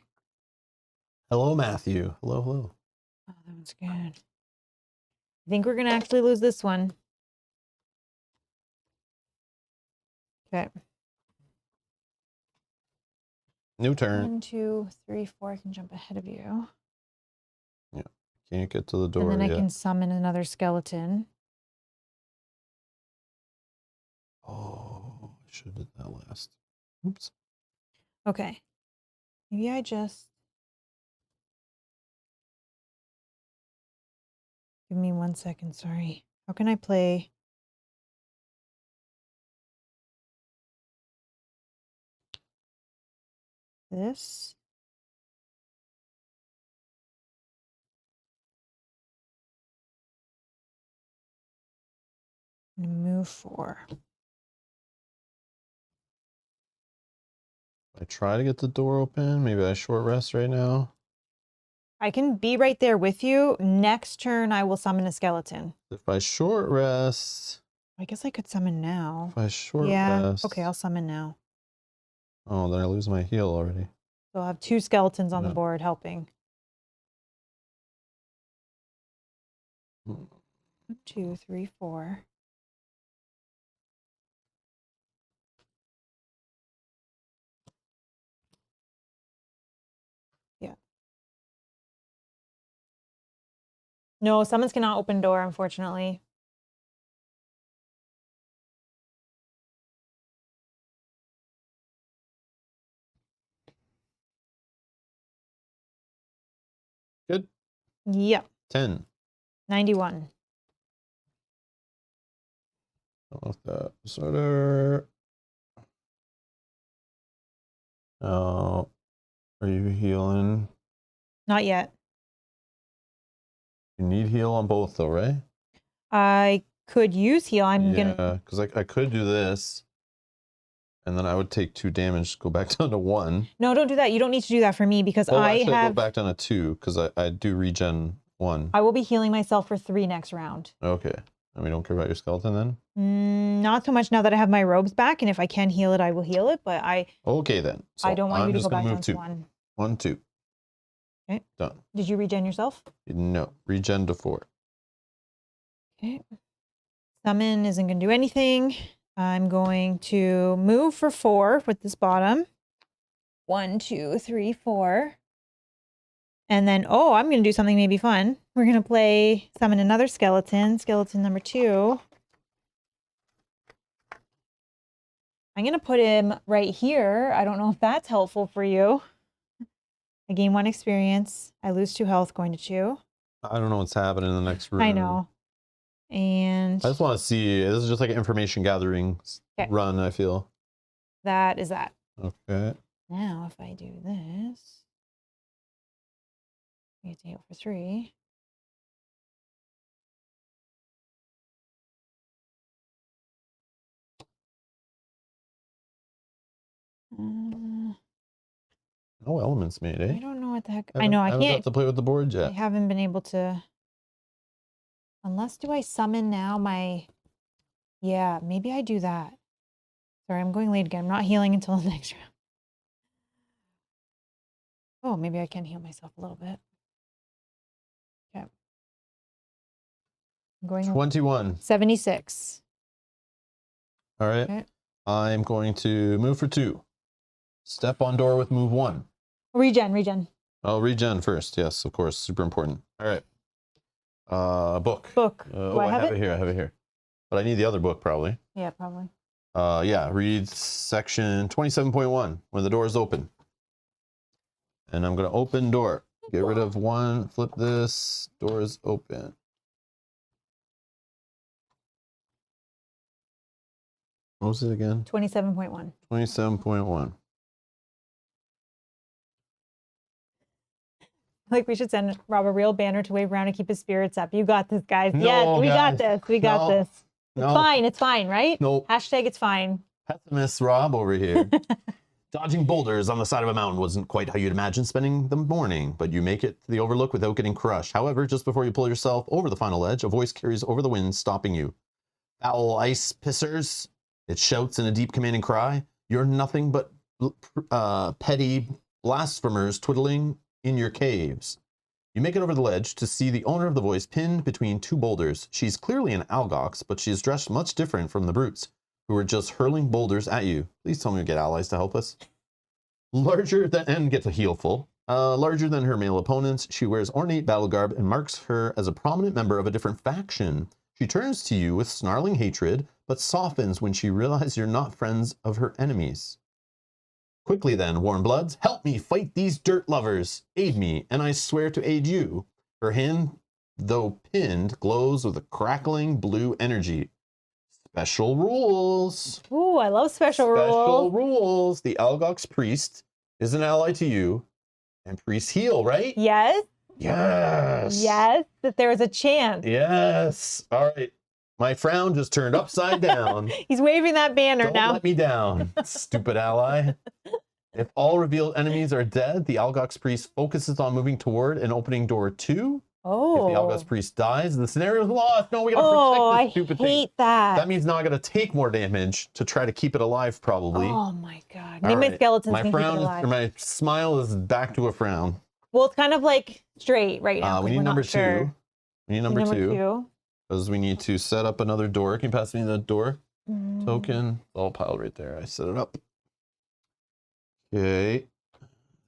Hello, Matthew. Hello. Oh, that one's good. I think we're gonna actually lose this one. Okay. New turn. 1, 2, 3, 4. I can jump ahead of you. Yeah. Can't get to the door And then yet. I can summon another skeleton. Oh, I should have did that last. Oops. Okay. Maybe I just. Give me 1 second. Sorry. How can I play? This. And move 4. I try to get the door open. Maybe I short rest right now. I can be right there with you. Next turn, I will summon a skeleton. If I short rest. I guess I could summon now. If I short rest. Okay, I'll summon now. Oh, then I lose my heal already. So I'll have 2 skeletons on the board helping. 1, 2, 3, 4. Yeah. No, summons cannot open door, unfortunately. Good. Yep. 10. 91. Off that disorder. Oh, are you healing? Not yet. You need heal on both though, right? I could use heal. I'm gonna. Yeah, because I could do this, and then I would take 2 damage, go back down to 1. No, don't do that. You don't need to do that for me because I actually, have. I go back down to 2 because I do regen 1. I will be healing myself for 3 next round. Okay, and we don't care about your skeleton then. Not so much now that I have my robes back, and if I can heal it, I will heal it. But I. Okay then. So I don't want you to just go back gonna down move to 2. 1. 1, 2. Okay. Done. Did you regen yourself? No, regen to 4. Okay. Summon isn't going to do anything. I'm going to move for 4 with this bottom. 1, 2, 3, 4. And then, oh, I'm going to do something maybe fun. We're going to summon another skeleton, skeleton number 2. I'm going to put him right here. I don't know if that's helpful for you. I gain 1 experience. I lose 2 health going to 2. I don't know what's happening in the next room. I know. And I just want to see. This is just like an information gathering run, I feel. that is that. Okay. Now, if I do this, I get to heal for 3. No elements made, eh? I don't know what the heck. I know I haven't can't. got to play with the board yet. I haven't been able to. Unless do I summon now my? Yeah, maybe I do that. Sorry, I'm going late again. I'm not healing until the next round. Oh, maybe I can heal myself a little bit. Okay. I'm going 21. 76. All right. Okay. I'm going to move for 2. Step on door with move 1. Regen. Oh, regen first. Yes, of course. Super important. All right. Book. Do I have it here. I have it here. But I need the other book probably. Yeah, probably. Yeah, read section 27.1 when the door is open. And I'm going to open door. Get rid of 1, flip this, door is open. What was it again? 27.1. 27.1. Like we should send Rob a real banner to wave around and keep his spirits up. You got this, guys. No, yes, we got guys. this. We got this. It's fine, right? Nope. Hashtag it's fine. Pessimist Rob over here. Dodging boulders on the side of a mountain wasn't quite how you'd imagine spending the morning, but you make it to the overlook without getting crushed. However, just before you pull yourself over the final ledge, a voice carries over the wind, stopping you. Foul ice pissers. It shouts in a deep commanding cry. You're nothing but petty blasphemers twiddling in your caves. You make it over the ledge to see the owner of the voice pinned between 2 boulders. She's clearly an Algox, but she is dressed much different from the brutes, who are just hurling boulders at you. Please tell me we get allies to help us. Larger than, and get a heal full. Larger than her male opponents, she wears ornate battle garb and marks her as a prominent member of a different faction. She turns to you with snarling hatred, but softens when she realizes you're not friends of her enemies. Quickly then, warm bloods, help me fight these dirt lovers. Aid me, and I swear to aid you. Her hand, though pinned, glows with a crackling blue energy. Special rules. Ooh, I love special rules. Special rules. The Algox priest is an ally to you, and priests heal, right? Yes. Yes. Yes, that there is a chance. Yes. All right. My frown just turned upside down. He's waving that banner Don't now. let me down, stupid ally. If all revealed enemies are dead, the Algox priest focuses on moving toward and opening door 2. Oh. If the Algox priest dies, the scenario is lost. No, we gotta protect this stupid thing. I hate that. That means now I gotta take more damage to try to keep it alive, probably. Oh my god. Maybe my skeletons can keep it alive. My smile is back to a frown. Well, it's kind of like straight right now. We need number 2. We need number 2. Because we need to set up another door. Can you pass me the door token? It's all piled right there. I set it up. Okay.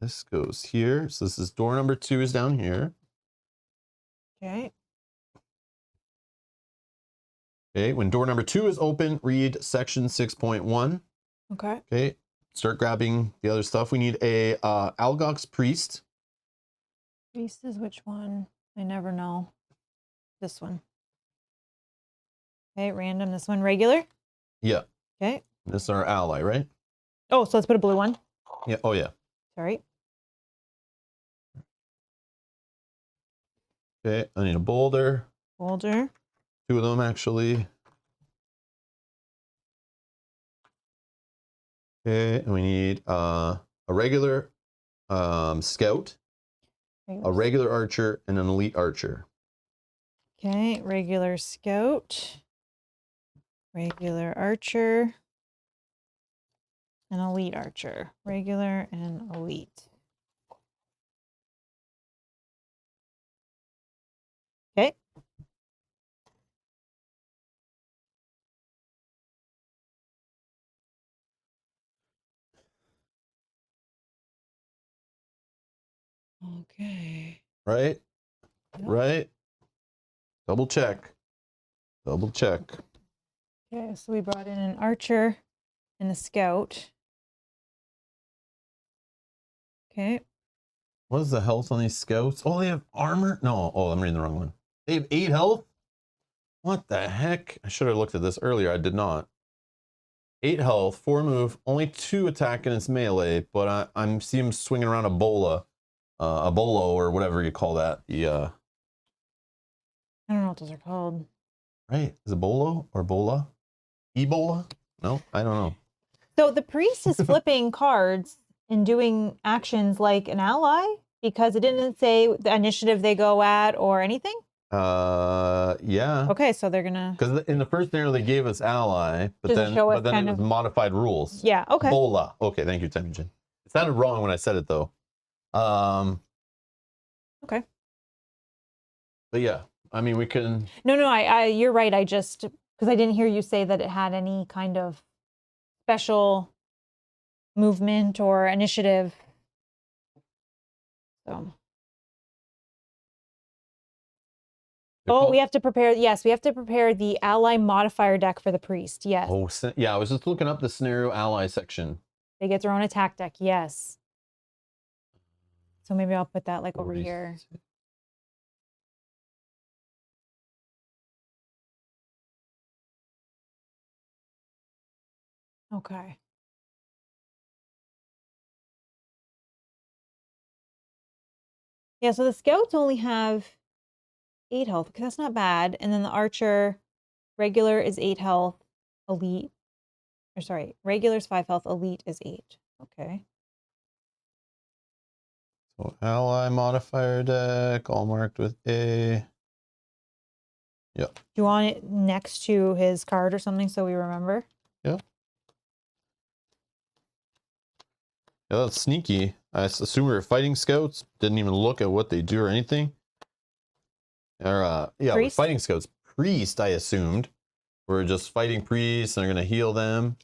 This goes here. So this is door number 2 is down here. Okay. Okay, when door number 2 is open, read section 6.1. Okay. Okay, start grabbing the other stuff. We need a Algox Priest. Priest is which one? I never know. This one. Okay, random. This one, regular? Yeah. Okay. This is our ally, right? Oh, so let's put a blue one. Yeah. Oh, yeah. Sorry. Okay, I need a boulder. Boulder. 2 of them, actually. Okay, and we need a regular scout, a regular archer, and an elite archer. Okay, regular scout, regular archer, and elite archer. Regular and elite. Okay. Okay. Right? Yep. Right? Double check. Double check. Okay, so we brought in an archer and a scout. Okay. What is the health on these scouts? Oh, they have armor? No. Oh, I'm reading the wrong one. They have 8 health? What the heck? I should have looked at this earlier. I did not. 8 health, 4 move, only 2 attack and it's melee, but I'm seeing him swinging around a bolo or whatever you call that. The I don't know what those are called. right? Is it bolo or bola? Ebola? No, I don't know. So the priest is flipping cards and doing actions like an ally because it didn't say the initiative they go at or anything. Yeah. Okay, so they're gonna. Because in the first scenario they gave us ally, but Does it show us it was kind of- modified rules. Yeah. Okay. Bola. Okay, thank you, Temujin. It sounded wrong when I said it though. Okay. But yeah, I mean we can. No, you're right. I just because I didn't hear you say that it had any kind of special movement or initiative. So. Oh, we have to prepare. Yes, we have to prepare the ally modifier deck for the priest. Yes. Oh, yeah. I was just looking up the scenario ally section. They get their own attack deck. Yes. So maybe I'll put that like over here. Okay. Yeah, so the scouts only have 8 health, because that's not bad. And then the archer, regular is 8 health, elite, or sorry, regular is 5 health, elite is 8. Okay. So ally modifier deck, all marked with A. Yep. Do you want it next to his card or something so we remember? Yep. Yeah, that's sneaky. I assume we were fighting scouts. Didn't even look at what they do or anything. Or yeah, we're fighting scouts. Priest, I assumed. We're just fighting priests and they're gonna heal them.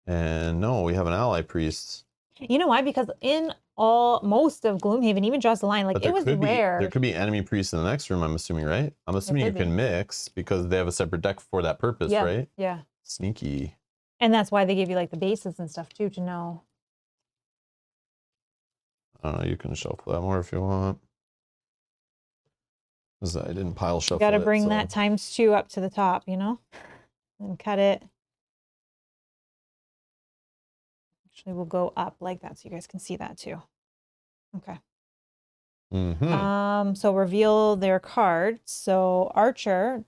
And no, we have an ally priest. You know why? Because in most of Gloomhaven, even Draws the Line, like it was rare. There could be enemy priests in the next room, I'm assuming, right? I'm assuming you can mix because they have a separate deck for that purpose, right? Yeah. Sneaky. And that's why they give you like the bases and stuff too to know. I don't know, you can shuffle that more if you want. Because I didn't pile shuffle. You gotta bring that ×2 up to the top, you know? And cut it. Actually, we'll go up like that so you guys can see that too. Okay. So reveal their card. So Archer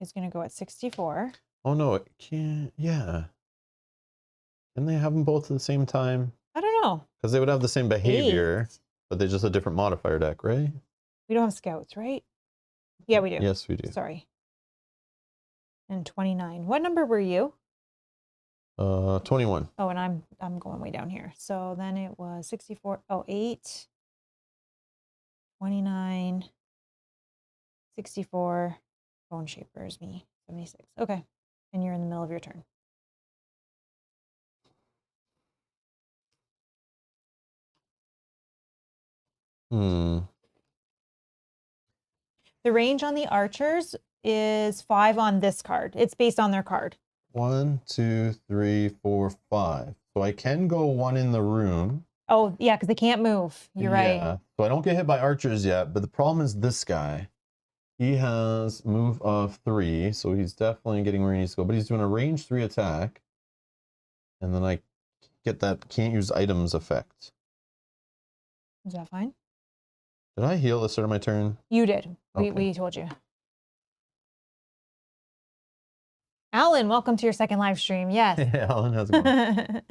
is going to go at 64. Oh no, it can't. Yeah. Can they have them both at the same time? I don't know. Because they would have the same behavior, but they're just a different modifier deck, right? We don't have scouts, right? Yeah, we do. Yes, we do. Sorry. And 29. What number were you? 21. Oh, and I'm going way down here. So then it was 64. Oh, 8. 29. 64. Bone Shaper is me. 76. Okay. And you're in the middle of your turn. The range on the archers is 5 on this card. It's based on their card. 1, 2, 3, 4, 5. So I can go 1 in the room. Oh, yeah, because they can't move. You're right. Yeah. So I don't get hit by archers yet, but the problem is this guy. He has move of 3, so he's definitely getting where he needs to go. But he's doing a range 3 attack. And then I get that can't use items effect. Is that fine? Did I heal at the start of my turn? You did. We told you. Alan, welcome to your second live stream. Yes. Yeah, Alan, how's it going?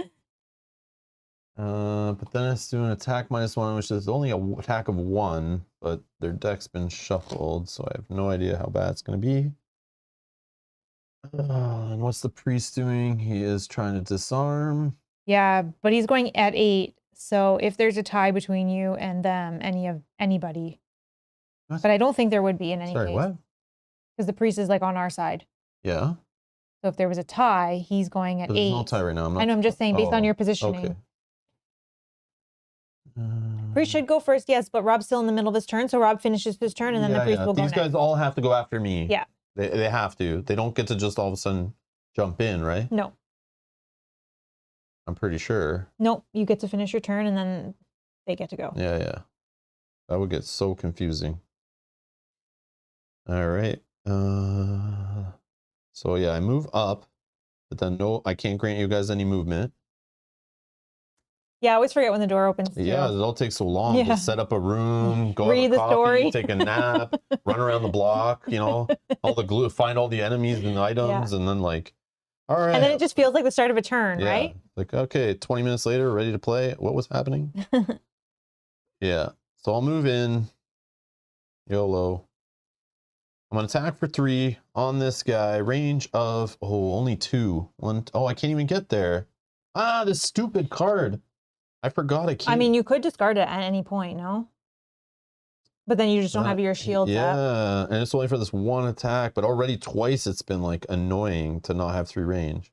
But then it's doing attack -1, which is only an attack of 1, but their deck's been shuffled, so I have no idea how bad it's going to be. And what's the priest doing? He is trying to disarm. Yeah, but he's going at 8. So if there's a tie between you and them, anybody. What? But I don't think there would be in any case. Sorry, what? Because the priest is like on our side. Yeah. So if there was a tie, he's going at 8. There's no tie right now. I know, I'm just saying based on your positioning. Okay. Priest should go first, yes, but Rob's still in the middle of his turn, so Rob finishes his turn, and then the priest will go next. These guys all have to go after me. Yeah. They have to. They don't get to just all of a sudden jump in, right? No. I'm pretty sure. Nope. You get to finish your turn, and then they get to go. Yeah, yeah. That would get so confusing. All right. So yeah, I move up, but then no, I can't grant you guys any movement. Yeah, I always forget when the door opens. Yeah, it all takes so long to set up a room, go read have a the coffee, story, take a nap, run around the block, you know, all the glue, find all the enemies and items, and then like, all right. And then it just feels like the start of a turn, right? Like, okay, 20 minutes later, ready to play. What was happening? Yeah. So I'll move in. YOLO. I'm going to attack for 3 on this guy. Range of, only 2. 1. Oh, I can't even get there. Ah, this stupid card. I forgot I can't. I mean, you could discard it at any point, no? But then you just don't have your shields up. Yeah, and it's only for this 1 attack, but already twice it's been like annoying to not have 3 range.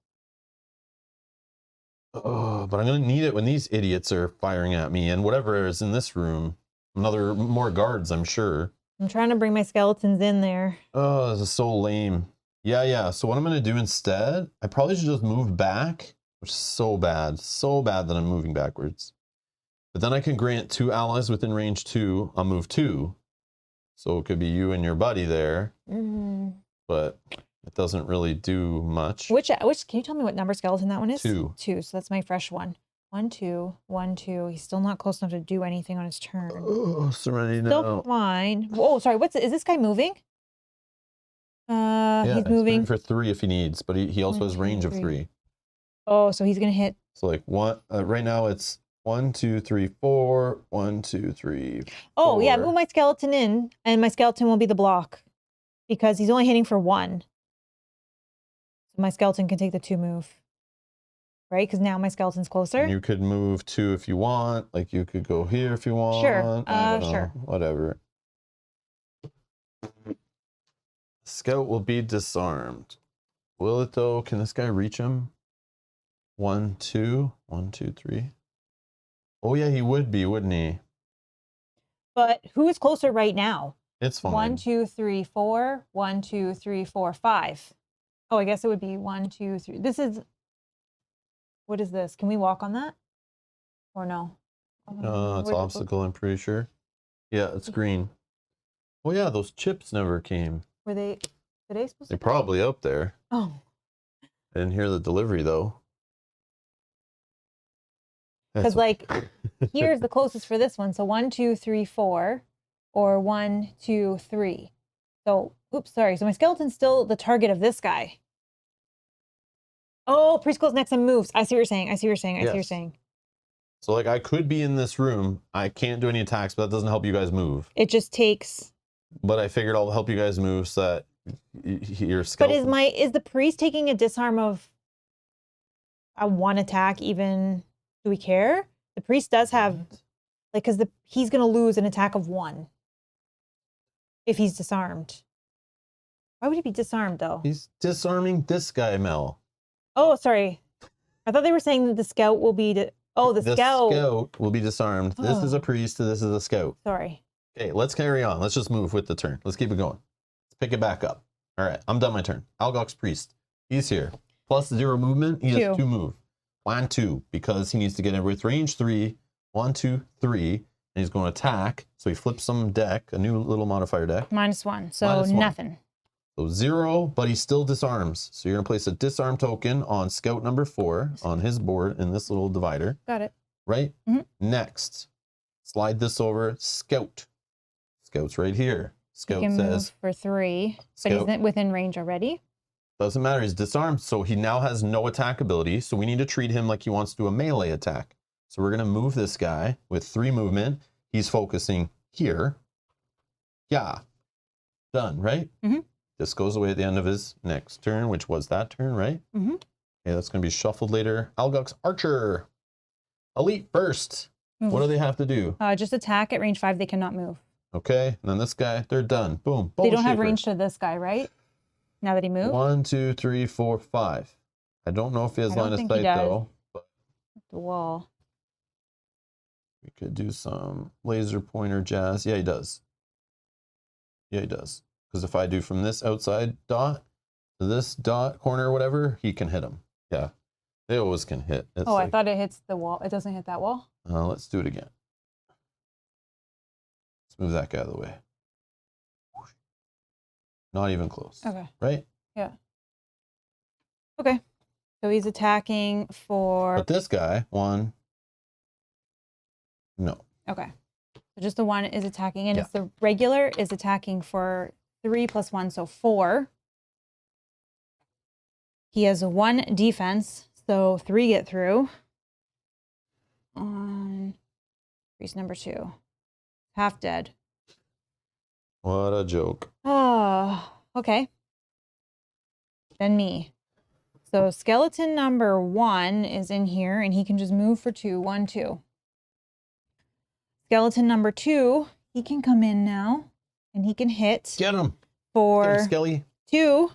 Oh, but I'm going to need it when these idiots are firing at me and whatever is in this room. More guards, I'm sure. I'm trying to bring my skeletons in there. Oh, this is so lame. Yeah. So what I'm going to do instead, I probably should just move back, which is so bad that I'm moving backwards. But then I can grant 2 allies within range 2. I'll move 2. So it could be you and your buddy there. But it doesn't really do much. Which can you tell me what number skeleton that one is? 2. 2, so that's my fresh one. 1, 2, 1, 2. He's still not close enough to do anything on his turn. Oh, Serenity now. Still fine. Oh, sorry. Is this guy moving? Yeah, he's moving for 3 if he needs, but he also has range of 3. Oh, so he's gonna hit. So like one right now it's 1, 2, 3, 4. 1, 2, 3. 4. Oh yeah, move my skeleton in, and my skeleton will be the block because he's only hitting for 1. So my skeleton can take the 2 move, right? Because now my skeleton's closer. And you could move 2 if you want. Like you could go here if you want. Sure. Sure. Whatever. Scout will be disarmed. Will it though? Can this guy reach him? 1, 2. 1, 2, 3. Oh yeah, he would be, wouldn't he? But who is closer right now? It's fine. 1, 2, 3, 4. 1, 2, 3, 4, 5. Oh, I guess it would be 1, 2, 3. This is. What is this? Can we walk on that? Or no? It's obstacle, I'm pretty sure. Yeah, it's green. Oh yeah, those chips never came. Were they supposed to? They're probably up there. Oh. I didn't hear the delivery though. Because like, here's the closest for this one. So 1, 2, 3, 4, or 1, 2, 3. So, oops, sorry. So my skeleton's still the target of this guy. Oh, priest goes next and moves. I see what you're saying. I see what you're saying. So like I could be in this room. I can't do any attacks, but that doesn't help you guys move. It just takes. But I figured I'll help you guys move so that your skeleton. But is the priest taking a disarm of a 1 attack even? Do we care? The priest does have, like, because he's going to lose an attack of 1 if he's disarmed. Why would he be disarmed though? He's disarming this guy, Mel. Oh, sorry. I thought they were saying that the scout will be. The scout will be disarmed. Oh. This is a priest. This is a scout. Sorry. Okay, let's carry on. Let's just move with the turn. Let's keep it going. Let's pick it back up. All right, I'm done my turn. Algok's Priest. He's here. Plus 0 movement. He has 2 move. 1, 2, because he needs to get in with range 3. 1, 2, 3. And he's going to attack. So he flips some deck, a new little modifier deck. -1. So nothing. So 0, but he still disarms. So you're going to place a disarm token on scout number 4 on his board in this little divider. Got it. Right? Next, slide this over. Scout. Scout's right here. Scout he can says move for 3, but he's within range already. Doesn't matter. He's disarmed, so he now has no attack ability. So we need to treat him like he wants to do a melee attack. So we're going to move this guy with 3 movement. He's focusing here. Yeah. Done, right? This goes away at the end of his next turn, which was that turn, right? Okay, that's going to be shuffled later. Algok's Archer. Elite Burst. What do they have to do? Just attack at range 5. They cannot move. Okay, and then this guy, they're done. Boom. They don't have range to this guy, right? Now that he moved? 1, 2, 3, 4, 5. I don't know if he has line of sight, though. But the wall. We could do some laser pointer jazz. Yeah, he does. Yeah, he does. Because if I do from this outside dot to this dot corner or whatever, he can hit him. Yeah, they always can hit. It's I thought it hits the wall. It doesn't hit that wall? Let's do it again. Let's move that guy out of the way. Not even close. Okay. Right? Yeah. Okay. So he's attacking for... But this guy, 1... No. Okay. So just the 1 is attacking, and it's the regular is attacking for 3 + 1, so 4. He has a 1 defense, so 3 get through. On priest number 2. Half dead. What a joke. Oh, okay. Then me. So skeleton number 1 is in here, and he can just move for 2. 1, 2. Skeleton number 2, he can come in now, and he can hit. Get him. For Get him, Skelly. 2.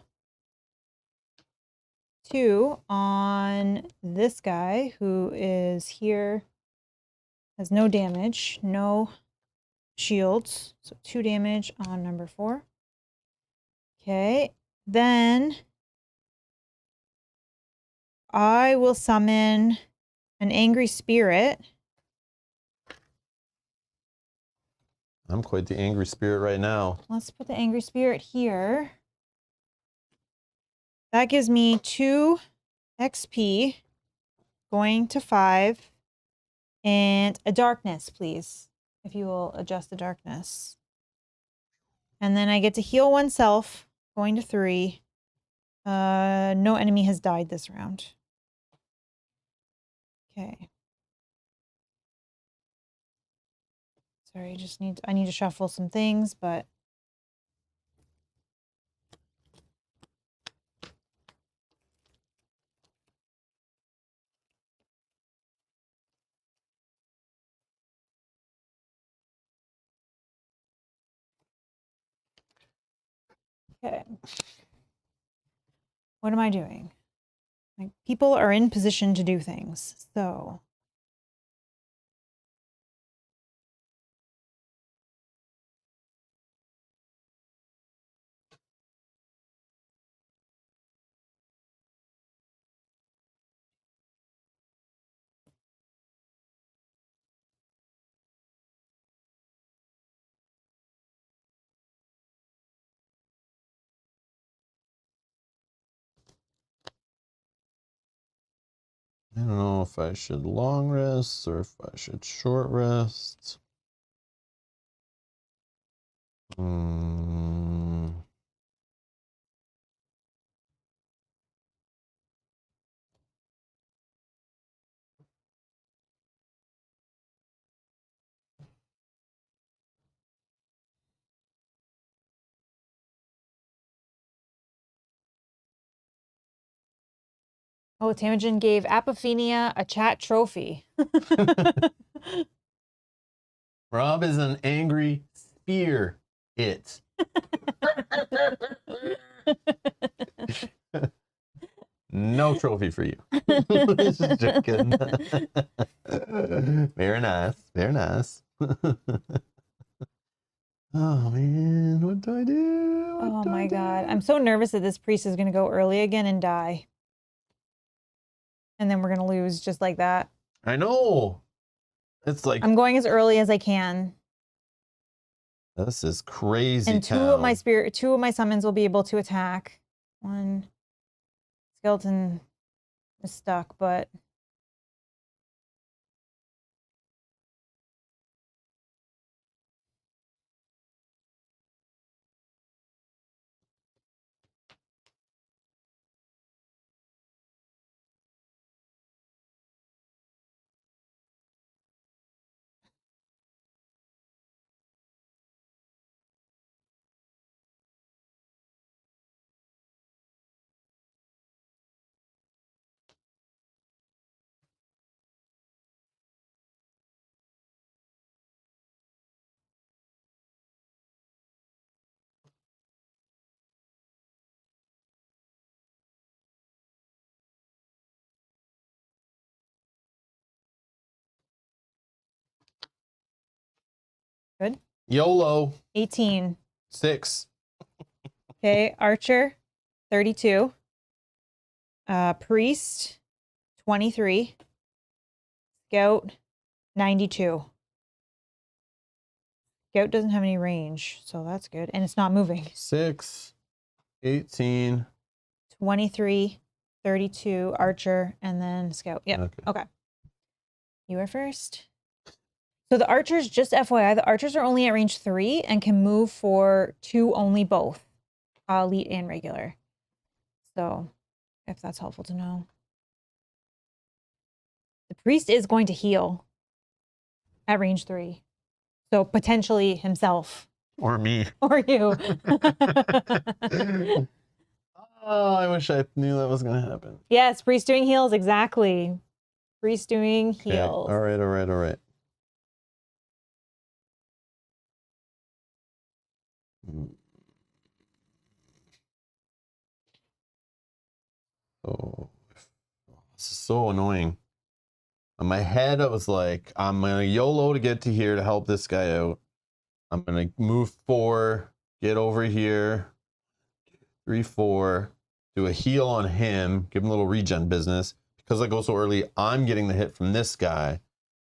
2 on this guy who is here. Has no damage, no shields. So 2 damage on number 4. Okay. Then I will summon an angry spirit. I'm quite the angry spirit right now. Let's put the angry spirit here. That gives me 2 XP, going to 5, and a darkness, please, if you will adjust the darkness. And then I get to heal oneself, going to 3. No enemy has died this round. Okay. Sorry, I need to shuffle some things, but okay. What am I doing? Like, people are in position to do things, so I don't know if I should long rest or if I should short rest. oh, Tamagen gave Apophenia a chat trophy. Rob is an angry spear. No trophy for you. Just joking. Very nice. Very nice. Oh man, what do I do? Oh my god. I'm so nervous that this priest is going to go early again and die. And then we're going to lose just like that. I know. It's like... I'm going as early as I can. This is crazy. And two of my summons will be able to attack. One skeleton is stuck, but... Good. YOLO. 18. 6. Okay, Archer, 32. Priest, 23. Scout, 92. Scout doesn't have any range, so that's good. And it's not moving. 6, 18. 23, 32, Archer, and then Scout. Yep. Okay. You are first. So the archers, just FYI, the archers are only at range 3 and can move for 2 only both, elite and regular. So if that's helpful to know. The priest is going to heal at range 3. So potentially himself. Or me. Or you. Oh, I wish I knew that was going to happen. Yes, priest doing heals, exactly. Priest doing heals. Okay. All right, all right, all right. Oh, this is so annoying. In my head, I was like, I'm going to YOLO to get to here to help this guy out. I'm going to move 4, get over here, 3, 4, do a heal on him, give him a little regen business. Because I go so early, I'm getting the hit from this guy.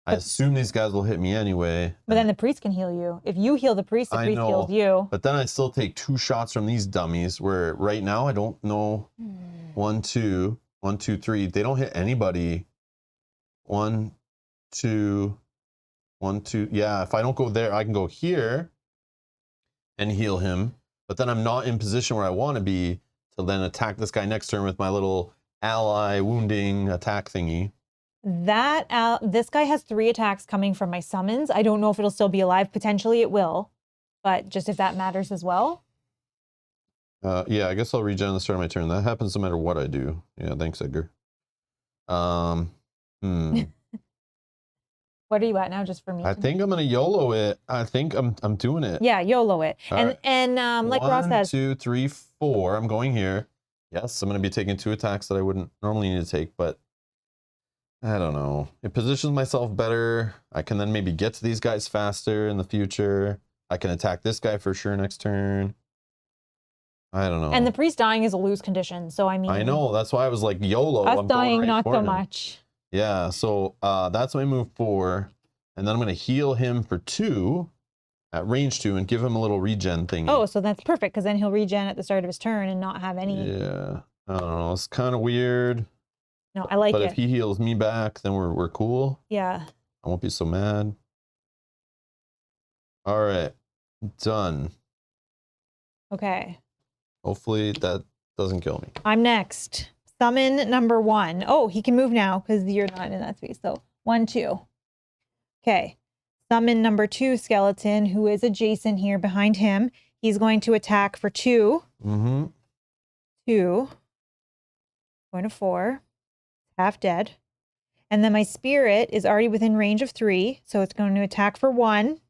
I assume these guys will hit me anyway. But then the priest can heal you. If you heal the priest heals you. But then I still take 2 shots from these dummies where right now I don't know. 1, 2, 1, 2, 3. They don't hit anybody. 1, 2, 1, 2. Yeah, if I don't go there, I can go here and heal him. But then I'm not in position where I want to be to then attack this guy next turn with my little ally wounding attack thingy. This guy has 3 attacks coming from my summons. I don't know if it'll still be alive. Potentially it will, but just if that matters as well. Yeah, I guess I'll regen at the start of my turn. That happens no matter what I do. Yeah, thanks, Edgar. What are you at now, just for me? I think I'm gonna YOLO it. I think I'm doing it. Yeah, YOLO it. All and like Ross says, 1, 2, 3, 4. I'm going here. Yes, I'm gonna be taking 2 attacks that I wouldn't normally need to take, but I don't know. It positions myself better. I can then maybe get to these guys faster in the future. I can attack this guy for sure next turn. I don't know. And the priest dying is a lose condition, so I mean. I know. That's why I was like YOLO. Us dying, not so much. Yeah. So that's my move 4, and then I'm gonna heal him for 2 at range 2 and give him a little regen thing. Oh, so that's perfect because then he'll regen at the start of his turn and not have any. Yeah. I don't know. It's kind of weird. No, I like it. But if he heals me back, then we're cool. Yeah. I won't be so mad. All right. Done. Okay. Hopefully that doesn't kill me. I'm next. Summon number 1. Oh, he can move now because you're not in that space. So 1, 2. Okay. Summon number 2 skeleton, who is adjacent here behind him. He's going to attack for 2. 2. Going to 4. Half dead. And then my spirit is already within range of 3. So it's going to attack for 1.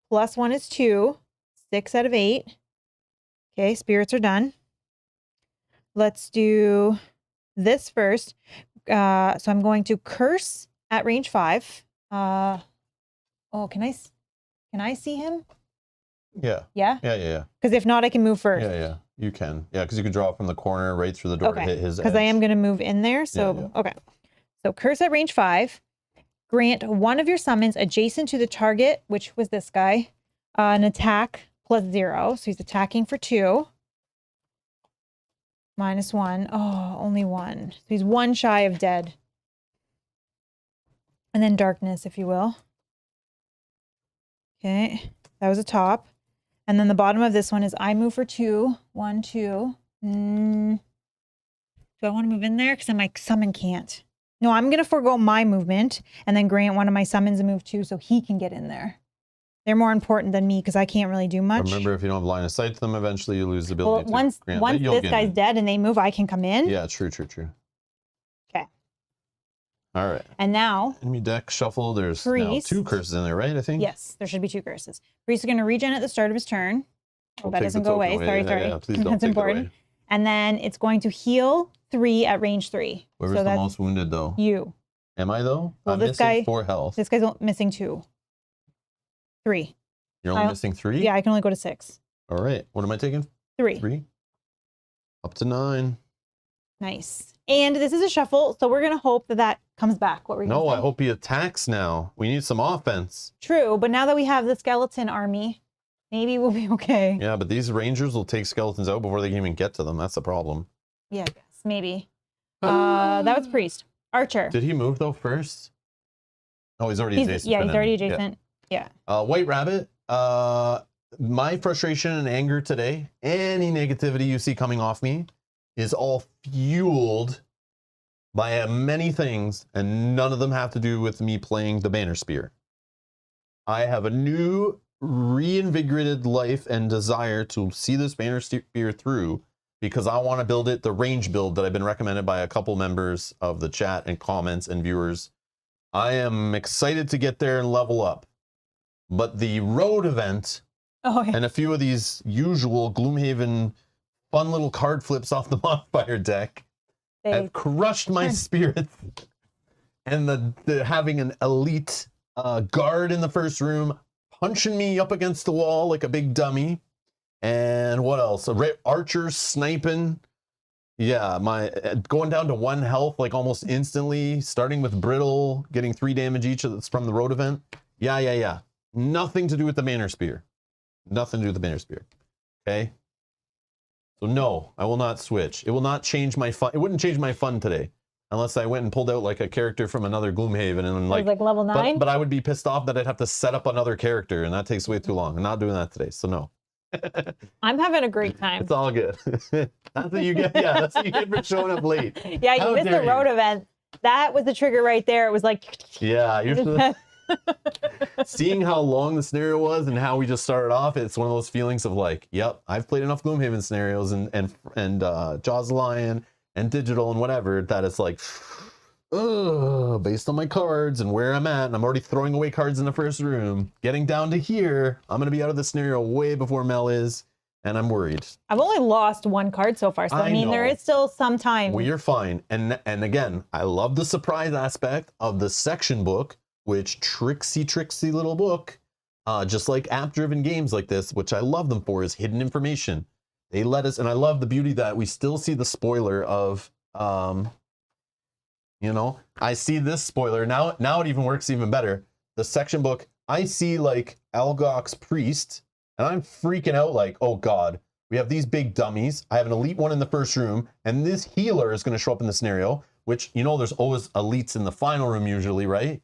Plus 1 is 2. 6 out of 8. Okay, spirits are done. Let's do this first. So I'm going to curse at range 5. Oh, can I see him? Yeah. Yeah? Yeah. Because if not, I can move first. Yeah. You can. Yeah, because you could draw from the corner right through the door to hit his edge. Because I am going to move in there. So, okay. So curse at range 5. Grant one of your summons adjacent to the target, which was this guy, an attack +0. So he's attacking for 2. -1. Oh, only 1. So he's 1 shy of dead. And then darkness, if you will. Okay. That was a top. And then the bottom of this one is I move for 2. 1, 2. Do I want to move in there? Because my summon can't. No, I'm going to forego my movement and then grant one of my summons a move 2 so he can get in there. They're more important than me because I can't really do much. Remember, if you don't have line of sight to them, eventually you lose the ability to once this guy's dead and they move, I can come in. Yeah, true. Okay. All right. And now... enemy deck shuffle. There's now 2 curses in there, right, I think? Yes, there should be 2 curses. Priest is going to regen at the start of his turn. Hope that doesn't go away. Sorry. Yeah, please don't. That's important. And then it's going to heal 3 at range 3. Whoever's the most wounded, though? You. Am I, though? Well, I'm this missing guy, 4 health. This guy's missing 2. 3. You're only missing 3? Yeah, I can only go to 6. All right. What am I taking? 3. 3. Up to 9. Nice. And this is a shuffle, so we're going to hope that comes back. What were you No, gonna say? I hope he attacks now. We need some offense. True, but now that we have the skeleton army, maybe we'll be okay. Yeah, but these rangers will take skeletons out before they can even get to them. That's the problem. Yeah, I guess. Maybe. That was priest. Archer. Did he move, though, first? Oh, he's already adjacent. Yeah, he's already adjacent. Yeah. White Rabbit. My frustration and anger today, any negativity you see coming off me, is all fueled by many things, and none of them have to do with me playing the Banner Spear. I have a new, reinvigorated life and desire to see this Banner Spear through, because I want to build it the range build that I've been recommended by a couple members of the chat and comments and viewers. I am excited to get there and level up. But the road event and a few of these usual Gloomhaven fun little card flips off the modifier deck have crushed my spirits. And the having an elite guard in the first room punching me up against the wall like a big dummy. And what else? Archer sniping. Yeah, my going down to 1 health like almost instantly, starting with Brittle, getting 3 damage each that's from the road event. Yeah. Nothing to do with the Banner Spear. Nothing to do with the Banner Spear. Okay? So no, I will not switch. It will not change my fun. It wouldn't change my fun today. Unless I went and pulled out like a character from another Gloomhaven and like level 9. But I would be pissed off that I'd have to set up another character, and that takes way too long. I'm not doing that today, so no. I'm having a great time. It's all good. That's what you get. Yeah, that's what you get for showing up late. Yeah, you missed the road event. That was the trigger right there. It was like, yeah, you're seeing how long the scenario was and how we just started off. It's one of those feelings of like, yep, I've played enough Gloomhaven scenarios and Jaws the Lion and digital and whatever that it's like, based on my cards and where I'm at, and I'm already throwing away cards in the first room, getting down to here, I'm gonna be out of the scenario way before Mel is, and I'm worried. I've only lost 1 card so far, so I mean, there is still some time. Well, you're fine. And again, I love the surprise aspect of the section book, which tricksy little book, just like app-driven games like this, which I love them for, is hidden information. They let us, and I love the beauty that we still see the spoiler of, you know, I see this spoiler. Now it even works even better. The section book, I see like Algok's priest, and I'm freaking out like, oh God, we have these big dummies. I have an elite one in the first room, and this healer is going to show up in the scenario, which, you know, there's always elites in the final room usually, right?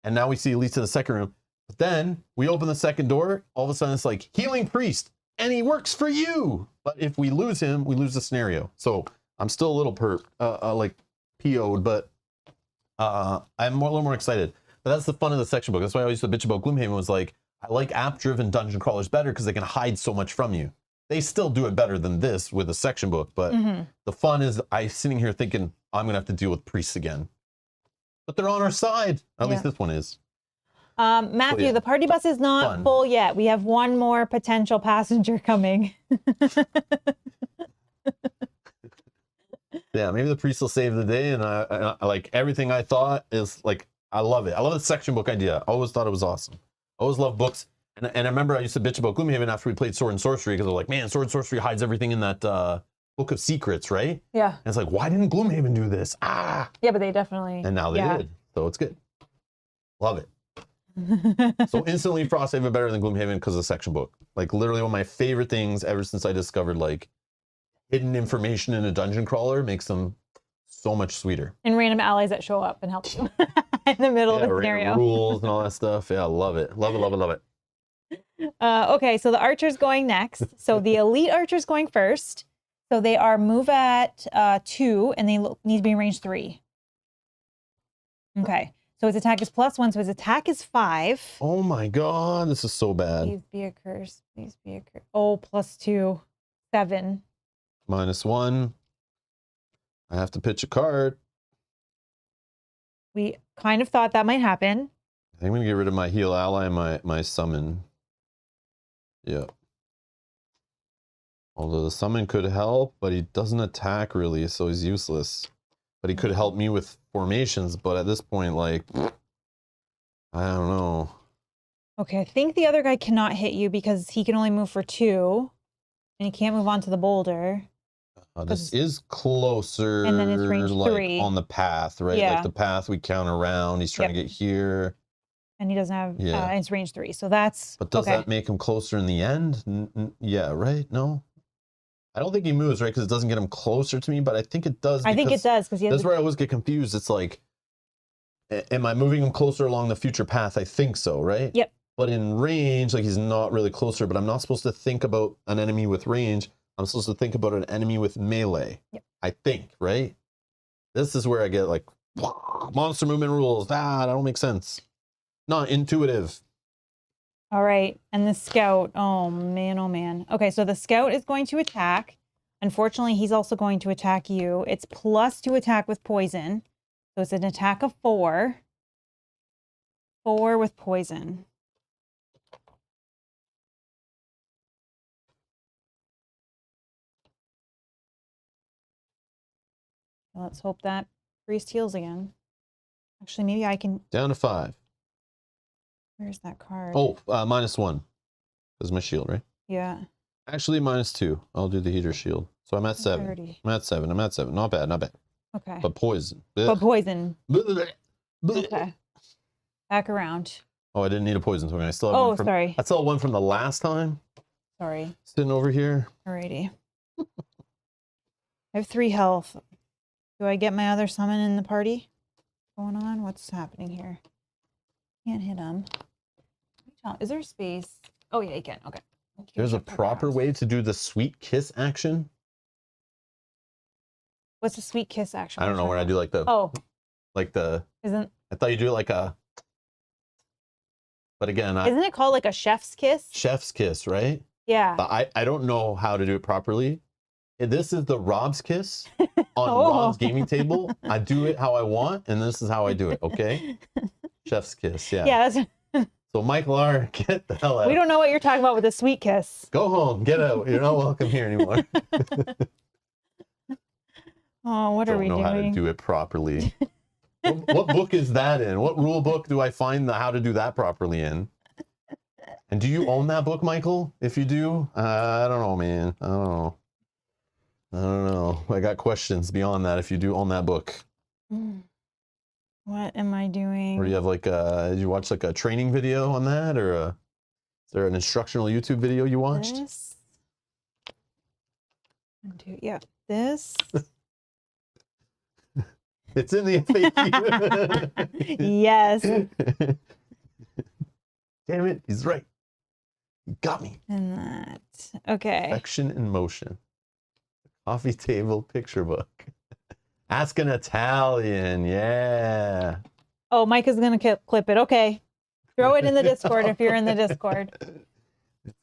And now we see elites in the second room. But then we open the second door, all of a sudden it's like, healing priest, and he works for you. But if we lose him, we lose the scenario. So I'm still a little like PO'd, but I'm a little more excited. But that's the fun of the section book. That's why I always used to bitch about Gloomhaven, was like, I like app-driven dungeon crawlers better because they can hide so much from you. They still do it better than this with a section book, but the fun is I sitting here thinking I'm gonna have to deal with priests again. But they're on our side. At least this one is. Matthew, the party bus is not full yet. We have 1 more potential passenger coming. Yeah, maybe the priest will save the day, and I like everything I thought is like, I love it. I love the section book idea. I always thought it was awesome. I always love books. And I remember I used to bitch about Gloomhaven after we played Sword and Sorcery because they're like, man, Sword and Sorcery hides everything in that Book of Secrets, right? Yeah. And it's like, why didn't Gloomhaven do this? Ah. Yeah, but they definitely. And now they did. So it's good. Love it. So instantly Frosthaven better than Gloomhaven because of the section book. Like literally one of my favorite things ever since I discovered like hidden information in a dungeon crawler makes them so much sweeter. And random allies that show up and help you in the middle of a scenario. Rules and all that stuff. Yeah, love it. Love it, love it, love it. Okay, so the archer's going next. So the elite archer's going first. So they are move at 2 and they need to be in range 3. Okay. So his attack is +1, so his attack is 5. Oh my god, this is so bad. Please be a curse. Please be a curse. Oh, +2, 7. -1. I have to pitch a card. We kind of thought that might happen. I think I'm gonna get rid of my heal ally and my summon. Yeah. Although the summon could help, but he doesn't attack really, so he's useless. But he could help me with formations, but at this point, like, I don't know. Okay, I think the other guy cannot hit you because he can only move for 2, and he can't move onto the boulder. This is closer, and then it's range like 3. on the path, right? Yeah. Like the path we count around. He's trying to get here. And he doesn't have, it's range 3, so that's But does that make him closer in the end? Yeah, right? No? I don't think he moves, right? Because it doesn't get him closer to me, but I think it does. I think it does. That's where I always get confused. It's like, am I moving him closer along the future path? I think so, right? Yep. But in range, like he's not really closer, but I'm not supposed to think about an enemy with range. I'm supposed to think about an enemy with melee. Yep. I think, right? This is where I get like, monster movement rules. That don't make sense. Not intuitive. All right, and the scout, oh man, oh man. Okay, so the scout is going to attack. Unfortunately, he's also going to attack you. It's +2 attack with poison. So it's an attack of 4. 4 with poison. Let's hope that priest heals again. Actually, maybe I can... Down to 5. Where's that card? Oh, -1. That's my shield, right? Yeah. Actually, -2. I'll do the heater shield. So I'm at 7. 30. I'm at 7. I'm at 7. Not bad, not bad. Okay. But poison. But poison. Blech. Okay. Back around. Oh, I didn't need a poison token. I still have one from... sorry. I still have one from the last time. Sorry. Sitting over here. Alrighty. I have 3 health. Do I get my other summon in the party? Going on? What's happening here? Can't hit him. Is there space? Oh yeah, you can. Okay. There's a proper way to do the sweet kiss action. What's the sweet kiss action? I don't know, where I do like the... Oh. Like the... Isn't... I thought you do it like a... But again, isn't it called like a chef's kiss? Chef's kiss, right? Yeah. But I don't know how to do it properly. This is the Rob's kiss on Rob's gaming table. I do it how I want, and this is how I do it, okay? Chef's kiss, yeah. Yeah, that's... So Michael R., get the hell out. We don't know what you're talking about with a sweet kiss. Go home, get out. You're not welcome here anymore. Oh, what are we doing? Don't know how to do it properly. What book is that in? What rule book do I find how to do that properly in? And do you own that book, Michael? If you do, I don't know, man. I don't know. I don't know. I got questions beyond that if you do own that book. What am I doing? Or do you have like did you watch like a training video on that, or is there an instructional YouTube video you watched? This. Yeah, this. It's in the FAQ. Yes. Damn it, he's right. He got me. And that. Okay. Affection in motion. Coffee table picture book. Ask an Italian. Yeah. Oh, Mike is going to clip it. Okay. Throw it in the Discord if you're in the Discord.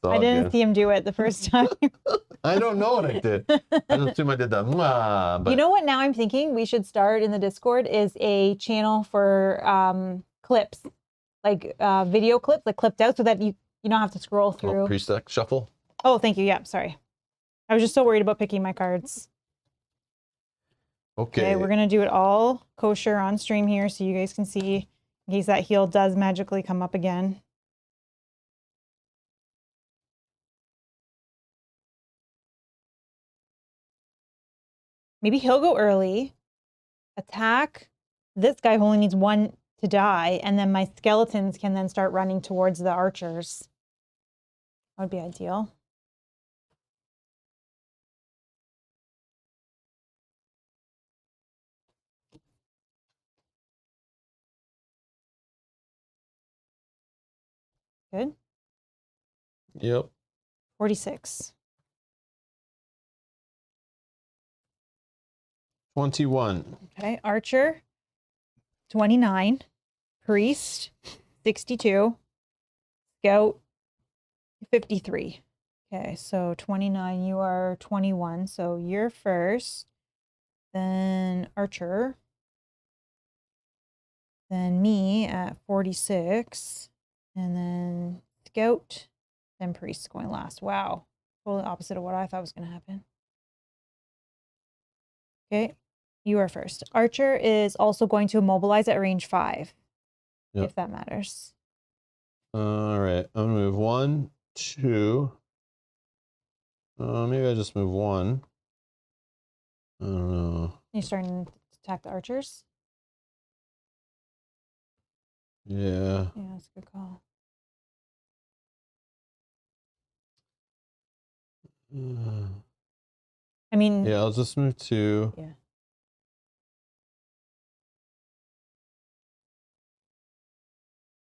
I didn't see him do it the first time. I don't know what I did. I just assume I did that. But... You know what now I'm thinking we should start in the Discord is a channel for clips. Like video clips, like clipped out so that you don't have to scroll through. Oh, pre-stack shuffle? Oh, thank you. Yeah, sorry. I was just so worried about picking my cards. Okay, we're going to do it all kosher on stream here so you guys can see in case that heal does magically come up again. maybe he'll go early, attack. This guy who only needs 1 to die, and then my skeletons can then start running towards the archers. That would be ideal. Good. Yep. 46. 21. Okay, archer, 29. Priest, 62. Scout, 53. Okay, so 29, you are 21. So you're first. Then archer. Then me at 46. And then scout. Then priest going last. Wow. Totally opposite of what I thought was going to happen. Okay, you are first. Archer is also going to immobilize at range 5. Yep. If that matters. All right, I'm gonna move 1, 2. Maybe I just move 1. I don't know. You're starting to attack the archers? Yeah. Yeah, that's a good call. I mean... Yeah, I'll just move 2. Yeah.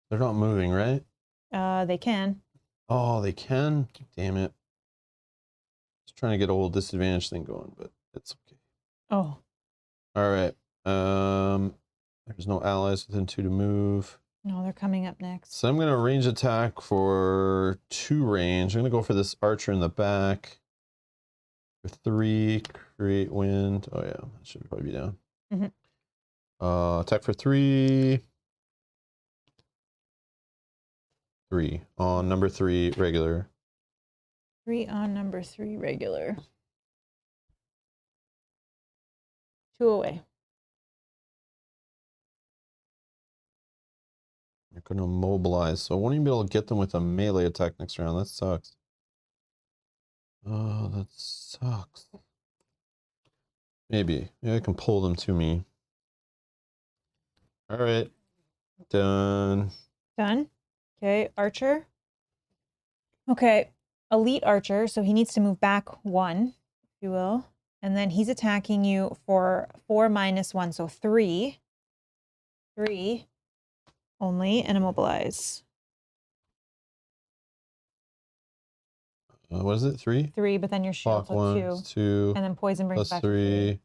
They're not moving, right? They can. Oh, they can? Damn it. Just trying to get a whole disadvantage thing going, but it's okay. Oh. All right. There's no allies within 2 to move. No, they're coming up next. So I'm going to range attack for 2 range. I'm going to go for this archer in the back. For 3, create wind. Oh, yeah. That should probably be down. Mm-hmm. Attack for 3. 3 on number 3, regular. 3 on number 3, regular. 2 away. You're going to mobilize, so I won't even be able to get them with a melee attack next round. That sucks. Oh, that sucks. Maybe I can pull them to me. All right. Done. Done. Okay, archer. Okay, elite archer, so he needs to move back 1, if you will. And then he's attacking you for 4 minus 1, so 3. 3 only, and immobilize. What is it? 3? 3, but then your shield, so 2. And then poison brings back 3.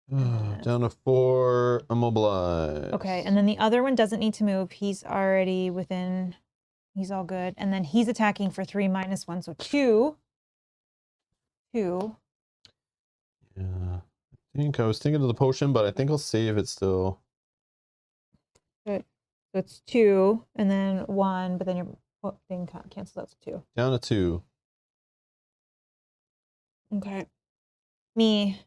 Down to 4, immobilize. Okay, and then the other one doesn't need to move. He's already within, he's all good. And then he's attacking for 3 minus 1, so 2. 2. Yeah, I was thinking of the potion, but I think I'll save it still. Good. So it's 2, and then 1, but then your thing cancels out to 2. Down to 2. Okay. Me.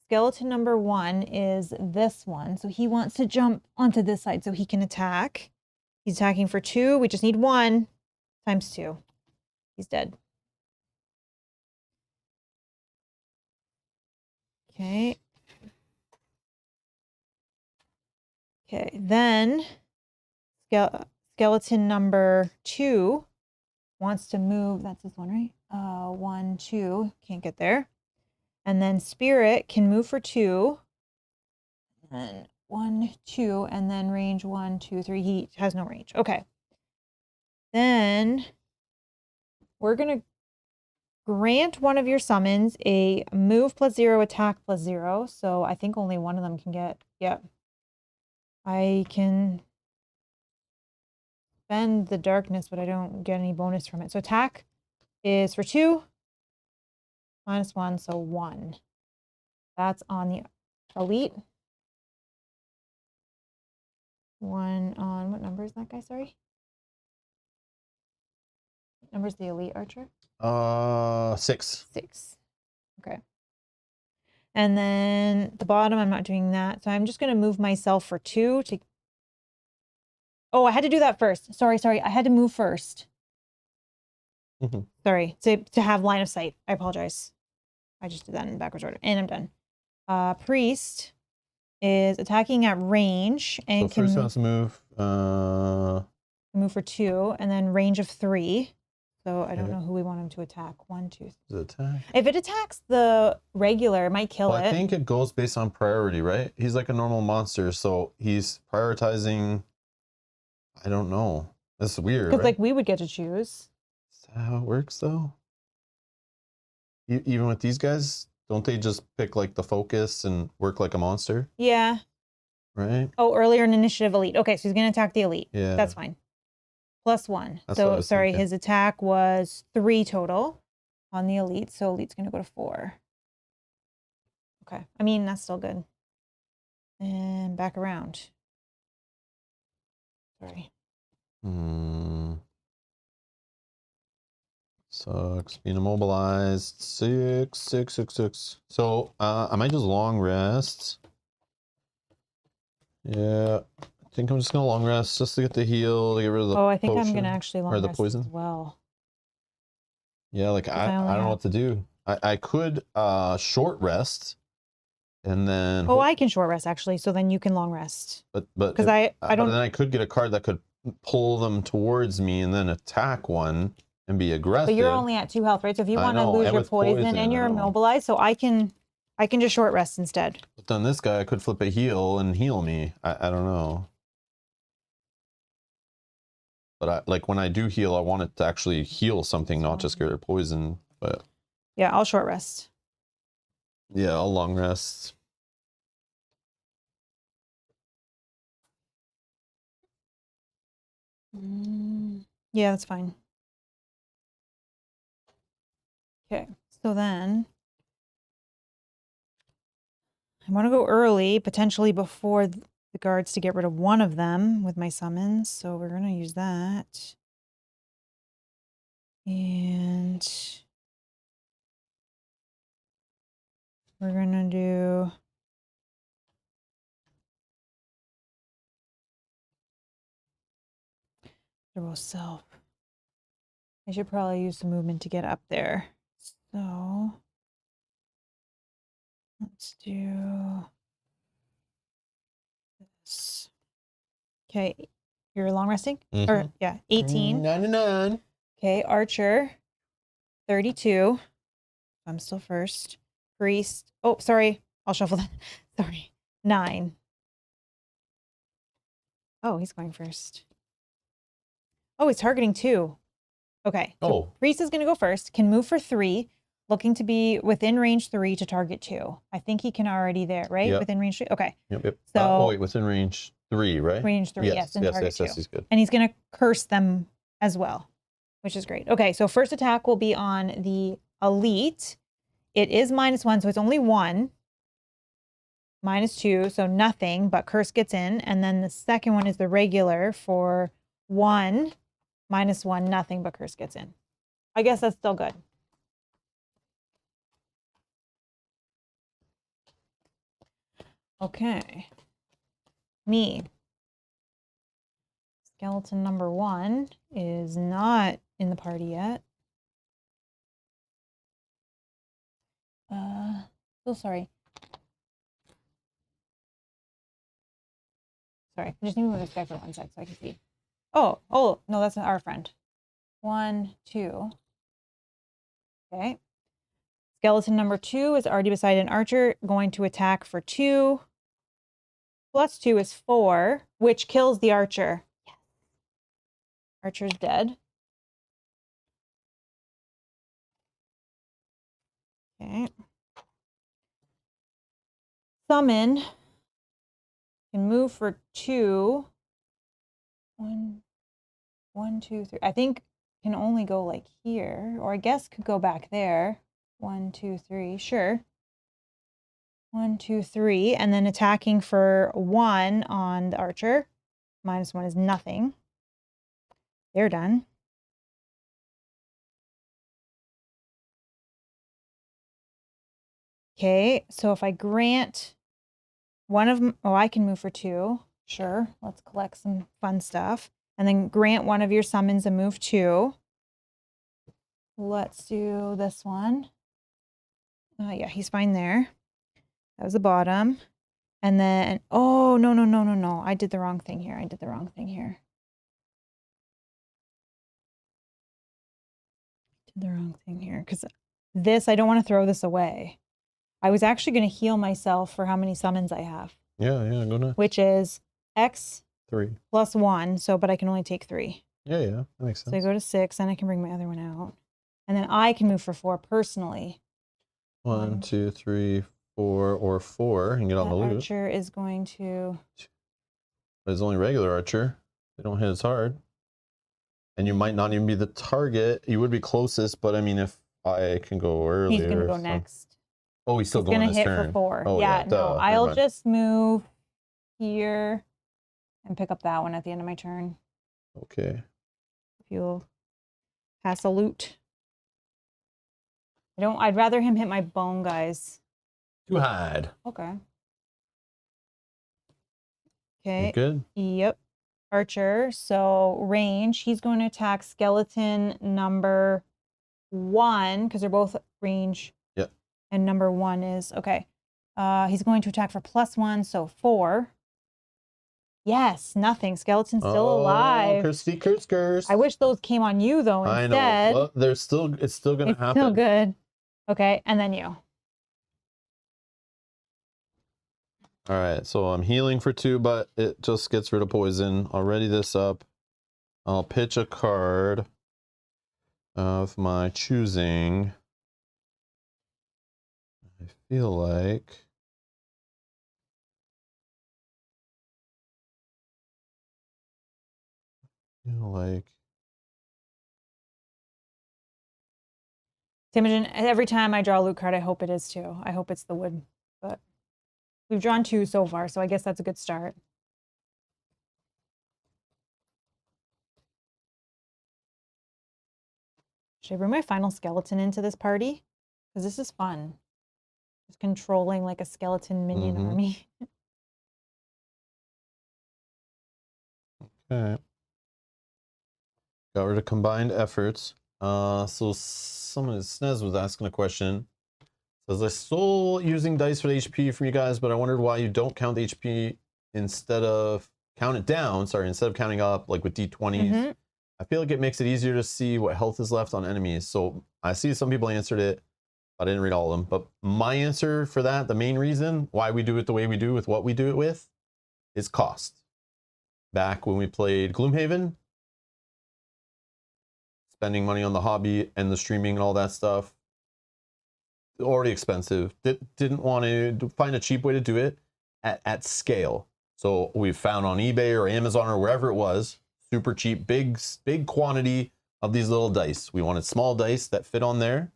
Skeleton number 1 is this one. So he wants to jump onto this side so he can attack. He's attacking for 2. We just need 1 times 2. He's dead. Okay. Okay, then skeleton number 2 wants to move. That's this one, right? 1, 2. Can't get there. And then spirit can move for 2. And 1, 2, and then range 1, 2, 3. He has no range. Okay. Then we're gonna grant one of your summons a move +0, attack +0. So I think only one of them can get. Yep. I can spend the darkness, but I don't get any bonus from it. So attack is for 2. -1, so 1. That's on the elite. 1 on, what number is that guy, sorry? What number is the elite archer? 6. 6. Okay. And then the bottom, I'm not doing that. So I'm just going to move myself for 2 to... Oh, I had to do that first. Sorry. I had to move first. Sorry, to have line of sight. I apologize. I just did that in backwards order, and I'm done. Priest is attacking at range and so first has to move. Move for 2, and then range of 3. So I don't know who we want him to attack. 1, 2, 3. Attack. If it attacks the regular, it might kill it. I think it goes based on priority, right? He's like a normal monster, so he's prioritizing. I don't know. That's weird. Because right? like we would get to choose. Is that how it works, though? Even with these guys, don't they just pick like the focus and work like a monster? Yeah. Right. Oh, earlier in initiative elite. Okay, so he's gonna attack the elite. Yeah. That's fine. +1. That's so sorry, his attack was 3 total on the elite. So elite's gonna go to 4. Okay. I mean, that's still good. And back around. Sorry. Sucks. Being immobilized. 6, 6, 6, 6. So I might just long rest. Yeah. I think I'm just gonna long rest just to get the heal, to get rid of the I think I'm gonna actually long rest poison as well. Yeah, like I don't know what to do. I could short rest and then I can short rest actually, so then you can long rest. But because I don't, then I could get a card that could pull them towards me and then attack one and be aggressive. But you're only at 2 health, right? So if you want to lose your poison and you're immobilized, so I can just short rest instead. But then this guy could flip a heal and heal me. I don't know. But like when I do heal, I want it to actually heal something, not just get rid of poison. But yeah, I'll short rest. Yeah, I'll long rest. Yeah, that's fine. Okay, so then I want to go early, potentially before the guards, to get rid of one of them with my summons. So we're going to use that. And we're going to do self. I should probably use the movement to get up there. So let's do this. Okay, you're long resting? Or yeah, 18. 99. Okay, Archer, 32. I'm still first. Priest. Oh, sorry. I'll shuffle that. Sorry. 9. Oh, he's going first. Oh, he's targeting 2. Okay. So Priest is going to go first. Can move for 3. Looking to be within range 3 to target 2. I think he can already there, right? Yep. Within range 3. Okay. Yep. So wait, within range 3, right? Range 3. Yes. And target 2. He's good. And he's going to curse them as well, which is great. Okay. So first attack will be on the elite. It is -1, so it's only 1. -2, so nothing, but curse gets in. And then the second one is the regular for 1, -1, nothing, but curse gets in. I guess that's still good. Okay. Me. Skeleton number 1 is not in the party yet. So sorry. Sorry, I just need to move this guy for 1 sec so I can see. Oh, no, that's our friend. 1, 2. Okay. Skeleton number 2 is already beside an archer, going to attack for 2. +2 is 4, which kills the archer. Yes. Archer's dead. Okay. Summon. Can move for 2. 1, 2, 3. I think can only go like here, or I guess could go back there. 1, 2, 3. Sure. 1, 2, 3, and then attacking for 1 on the archer. -1 is nothing. They're done. Okay, so if I grant one of them, I can move for 2. Sure, let's collect some fun stuff. And then grant one of your summons and move 2. Let's do this one. Yeah, he's fine there. That was the bottom. And then, oh, no. I did the wrong thing here. Did the wrong thing here. Because this, I don't want to throw this away. I was actually going to heal myself for how many summons I have. Yeah, go nuts. Which is X 3 plus 1. So, but I can only take 3. Yeah, that makes sense. So I go to 6, and I can bring my other one out. And then I can move for 4 personally. 1, 2, 3, 4, or 4 and get on the loot. Archer is going to... But it's only regular archer. They don't hit as hard. And you might not even be the target. You would be closest, but I mean, if I can go earlier. He's going to go next. Oh, he's still going to his hit turn. For 4. Oh, yeah, no, I'll mind. just move here and pick up that one at the end of my turn. Okay. If you'll pass a loot. I'd rather him hit my bone, guys. To hide. Okay. You good? Yep. Archer. So range, he's going to attack skeleton number 1 because they're both range. Yep. And number 1 is okay. He's going to attack for +1, so 4. Yes, nothing. Skeleton's still alive. Kirsty, curse. I wish those came on you though instead. I know. Well, it's still going to happen. Still good. Okay, and then you. All right, so I'm healing for 2, but it just gets rid of poison. I'll ready this up. I'll pitch a card of my choosing. I feel like... Imogen, every time I draw a loot card, I hope it is too. I hope it's the wood, but we've drawn 2 so far, so I guess that's a good start. Should I bring my final skeleton into this party? Because this is fun. Just controlling like a skeleton minion army. Okay. Got rid of combined efforts. So someone, Snez was asking a question. Says, I stole using dice for the HP from you guys, but I wondered why you don't count the HP instead of count it down. Sorry, instead of counting up like with D20s. I feel like it makes it easier to see what health is left on enemies. So I see some people answered it. I didn't read all of them, but my answer for that, the main reason why we do it the way we do with what we do it with, is cost. Back when we played Gloomhaven, spending money on the hobby and the streaming and all that stuff, already expensive. Didn't want to find a cheap way to do it at scale. So we found on eBay or Amazon or wherever it was, super cheap, big quantity of these little dice. We wanted small dice that fit on there.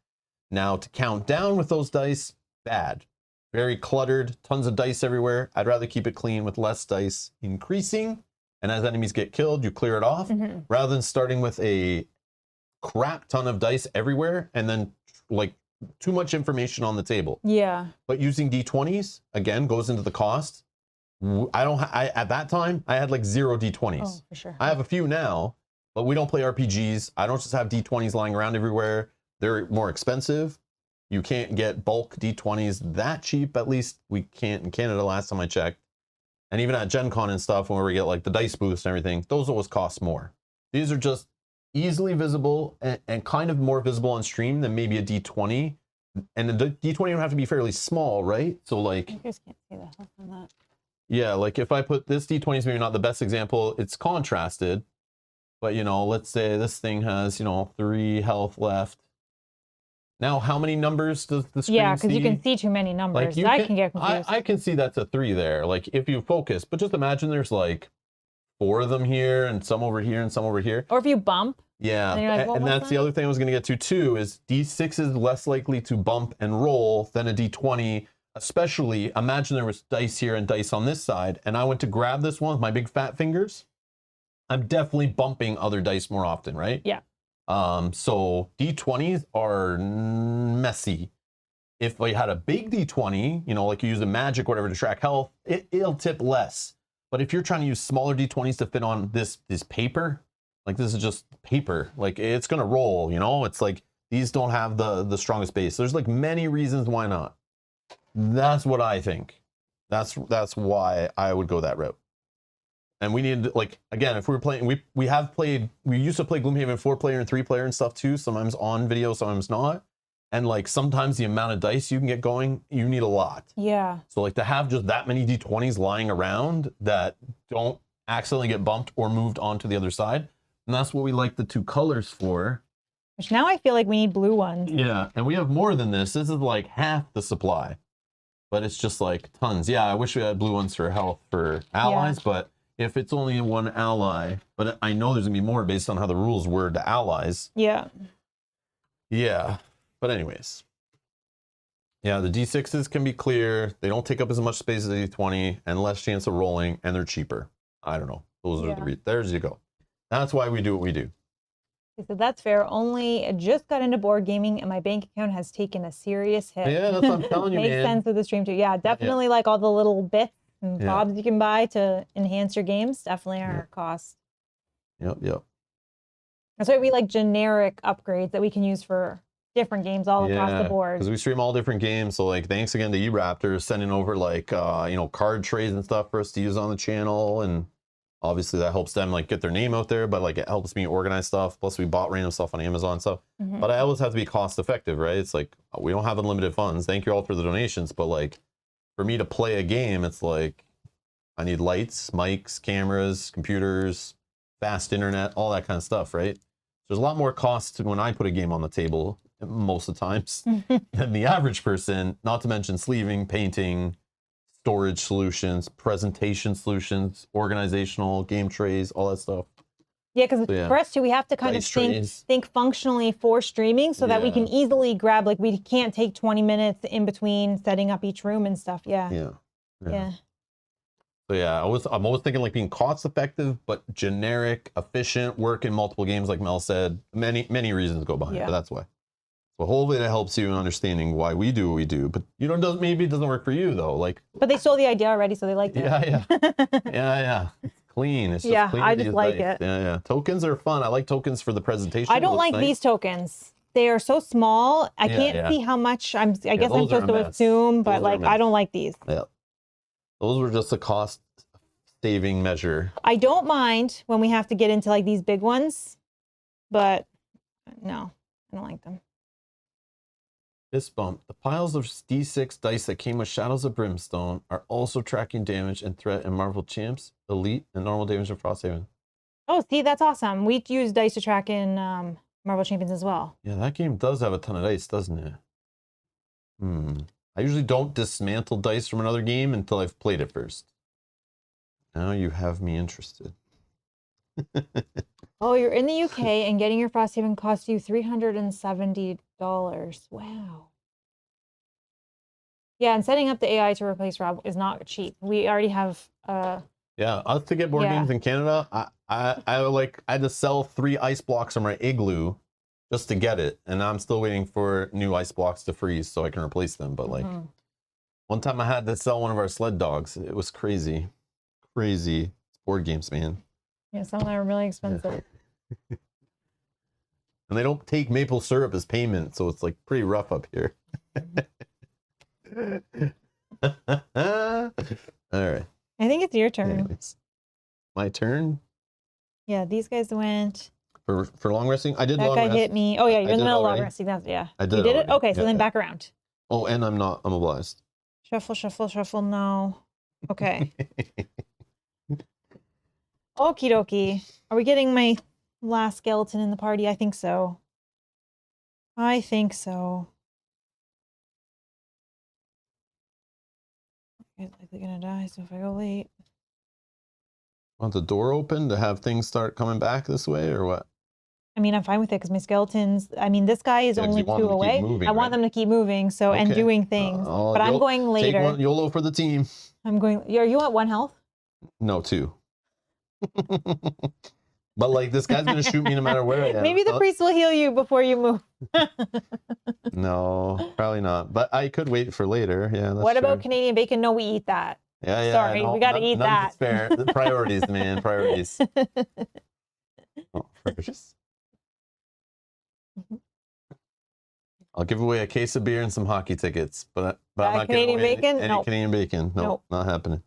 Now to count down with those dice, bad. Very cluttered, tons of dice everywhere. I'd rather keep it clean with less dice increasing. And as enemies get killed, you clear it off rather than starting with a crap ton of dice everywhere and then like too much information on the table. Yeah. But using D20s, again, goes into the cost. At that time, I had like 0 D20s. Oh, for sure. I have a few now, but we don't play RPGs. I don't just have D20s lying around everywhere. They're more expensive. You can't get bulk D20s that cheap. At least we can't in Canada last time I checked. And even at Gen Con and stuff, when we get like the dice booths and everything, those always cost more. These are just easily visible and kind of more visible on stream than maybe a D20. And the D20 don't have to be fairly small, right? So like... You guys can't see the health on that. Yeah, like if I put this D20 is maybe not the best example, it's contrasted. But, you know, let's say this thing has, 3 health left. Now, how many numbers does the screen see? Yeah, because you can see too many numbers. Like I can get confused. I can see that's a 3 there, like if you focus. But just imagine there's like 4 of them here and some over here and some over here. Or if you bump. Yeah, like, and that's the other thing I was going to get to too, is D6 is less likely to bump and roll than a D20. Especially, imagine there was dice here and dice on this side, and I went to grab this one with my big fat fingers. I'm definitely bumping other dice more often, right? Yeah. So D20s are messy. If we had a big D20, like you use a magic or whatever to track health, it'll tip less. But if you're trying to use smaller D20s to fit on this paper, like this is just paper, like it's gonna roll, it's like These don't have the strongest base. There's like many reasons why not. That's what I think. That's why I would go that route. And we need, like, again, if we were playing, we used to play Gloomhaven 4-player and 3-player and stuff too, sometimes on video, sometimes not. And like sometimes the amount of dice you can get going, you need a lot. Yeah. So like to have just that many D20s lying around that don't accidentally get bumped or moved onto the other side. And that's what we like the 2 colors for. Which now I feel like we need blue ones. Yeah, and we have more than this. This is like half the supply. But it's just like tons. Yeah, I wish we had blue ones for health for allies, but if it's only 1 ally, but I know there's gonna be more based on how the rules were to allies. Yeah. Yeah, but anyways. Yeah, the D6s can be clear. They don't take up as much space as the D20 and less chance of rolling, and they're cheaper. I don't know. Those are the there's you go. That's why we do what we do. So that's fair. Only just got into board gaming and my bank account has taken a serious hit. Yeah, that's what I'm telling you, Makes man. sense with the stream too. Yeah, definitely like all the little bits and bobs you can buy to enhance your games definitely are cost. Yep. That's why we like generic upgrades that we can use for different games all across the board. Because we stream all different games. So like thanks again to eRaptors sending over like card trays and stuff for us to use on the channel, and obviously that helps them like get their name out there, but like it helps me organize stuff. Plus we bought random stuff on Amazon stuff. But I always have to be cost effective, right? It's like we don't have unlimited funds. Thank you all for the donations, but like for me to play a game, it's like I need lights, mics, cameras, computers, fast internet, all that kind of stuff, right? There's a lot more cost when I put a game on the table most of the times than the average person, not to mention sleeving, painting, storage solutions, presentation solutions, organizational game trays, all that stuff. Yeah, because for us too, we have to kind of think functionally for streaming so that we can easily grab, like we can't take 20 minutes in between setting up each room and stuff. Yeah. So yeah, I'm always thinking like being cost effective, but generic, efficient, work in multiple games, like Mel said. Many reasons go behind it, but that's why. So hopefully that helps you in understanding why we do what we do. But maybe it doesn't work for you though. Like, but they stole the idea already, so they liked it. Yeah. It's clean. It's just clean. I just like it. Yeah. Tokens are fun. I like tokens for the presentation. I don't like these tokens. They are so small. I can't see how much I guess I'm supposed to assume, but like I don't like these. Yeah. Those were just a cost saving measure. I don't mind when we have to get into like these big ones, but no, I don't like them. Fist bump. The piles of D6 dice that came with Shadows of Brimstone are also tracking damage and threat in Marvel Champs, Elite, and normal damage in Frosthaven. Oh, see, that's awesome. We use dice to track in Marvel Champions as well. Yeah, that game does have a ton of dice, doesn't it? I usually don't dismantle dice from another game until I've played it first. Now you have me interested. Oh, you're in the UK and getting your Frosthaven costs you $370. Wow. Yeah, and setting up the AI to replace Rob is not cheap. We already have yeah, us to get board games in Canada, I had to sell 3 ice blocks from my igloo just to get it, and I'm still waiting for new ice blocks to freeze so I can replace them. But like one time I had to sell one of our sled dogs. It was crazy. Crazy board games, man. Yeah, some of them are really expensive. And they don't take maple syrup as payment, so it's like pretty rough up here. All right. I think it's your turn. Anyways. My turn? Yeah, these guys went. For long resting? I did that long guy rest. hit me. Oh, yeah, you're in the middle of long resting. That's, I did. You did it? Okay, so then back around. Oh, and I'm obliged. Shuffle, shuffle, shuffle. No. Okay. Okie dokie. Are we getting my last skeleton in the party? I think so. I think so. He's likely gonna die, so if I go late. Want the door open to have things start coming back this way, or what? I mean, I'm fine with it because my skeletons, I mean, this guy is only 2 away. I want them to keep moving, so and doing things. But I'm going later. Take one YOLO for the team. I'm going. Are you at 1 health? No, 2. But like this guy's gonna shoot me no matter where I am. Maybe the priest will heal you before you move. No, probably not. But I could wait for later. Yeah. That's what about Canadian bacon? No, we eat that. Yeah. Sorry, we got to eat that. Fair. The priorities, man. Priorities. Oh, precious. I'll give away a case of beer and some hockey tickets, but I'm not Canadian giving away bacon? any Nope. Canadian bacon. Nope, not happening.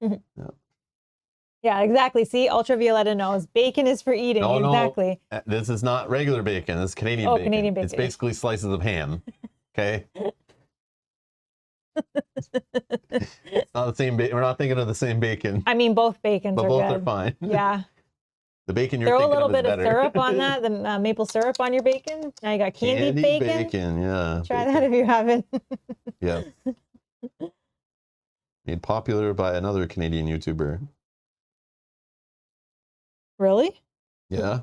No. Yeah, exactly. See, Ultravioletta knows bacon is for eating. No, exactly. No, this is not regular bacon. This is Canadian bacon. Canadian bacon. It's basically slices of ham. Okay. It's not the same bacon. We're not thinking of the same bacon. I mean, both bacons but are both good. are fine. Yeah. The bacon you're Throw thinking a little of is bit better. of syrup on that, the maple syrup on your bacon. Now you got candied bacon. Yeah. Try that if you haven't. Yeah. Made popular by another Canadian YouTuber. Really? Yeah.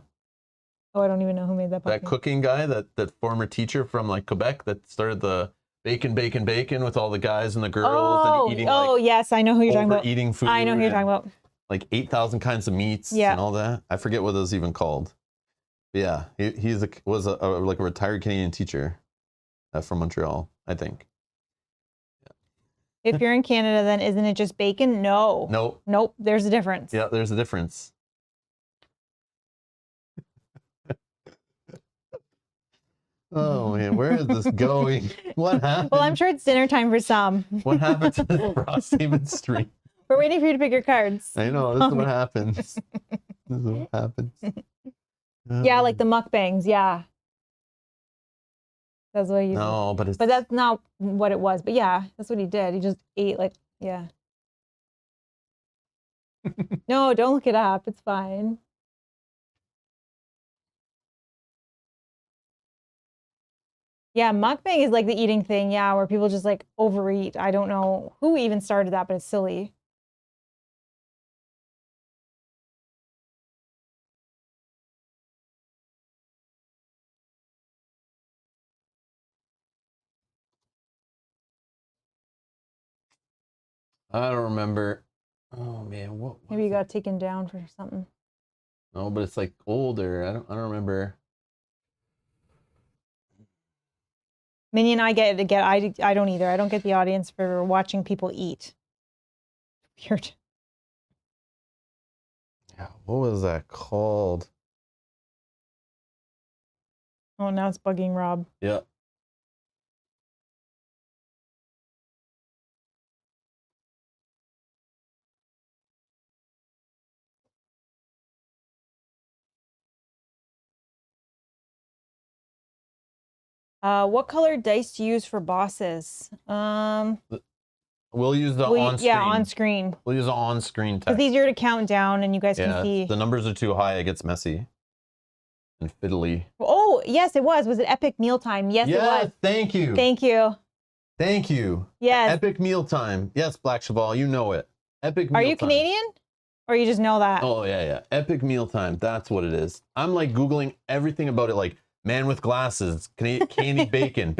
Oh, I don't even know who made that popular. That cooking guy, that former teacher from like Quebec that started the bacon with all the guys and the girls and eating yes, I know who you're talking about. Eating food. I know who you're talking about. Like 8,000 kinds of meats and all that. I forget what those even called. But yeah, he was a retired Canadian teacher from Montreal, I think. If you're in Canada, then isn't it just bacon? No. Nope. Nope. There's a difference. Yeah, there's a difference. Oh man, where is this going? What happened? Well, I'm sure it's dinner time for some. What happened to the Frosthaven stream? We're waiting for you to pick your cards. I know, this is what happens. This is what happens. Yeah, like the mukbangs, yeah. That's what he No, but that's not what it was. But yeah, that's what he did. He just ate yeah. No, don't look it up. It's fine. Yeah, mukbang is like the eating thing, yeah, where people just like overeat. I don't know who even started that, but it's silly. I don't remember. Oh man, what? Maybe you got taken down for something. No, but it's like older. I don't remember. Minion, I don't either. I don't get the audience for watching people eat. Weird. Yeah, what was that called? Oh, now it's bugging Rob. Yeah. What color dice do you use for bosses? We'll use the on-screen. Yeah, on-screen. We'll use the on-screen text. It's easier to count down and you guys can see. The numbers are too high, it gets messy and fiddly. Oh, yes, it was. Was it Epic Mealtime? Yes, it was. Thank you. Thank you. Thank you. Yes. Epic Mealtime. Yes, Black Cheval, you know it. Epic Mealtime. Are you Canadian? Or you just know that? Oh, yeah. Epic Mealtime. That's what it is. I'm like Googling everything about it, like man with glasses, candied bacon,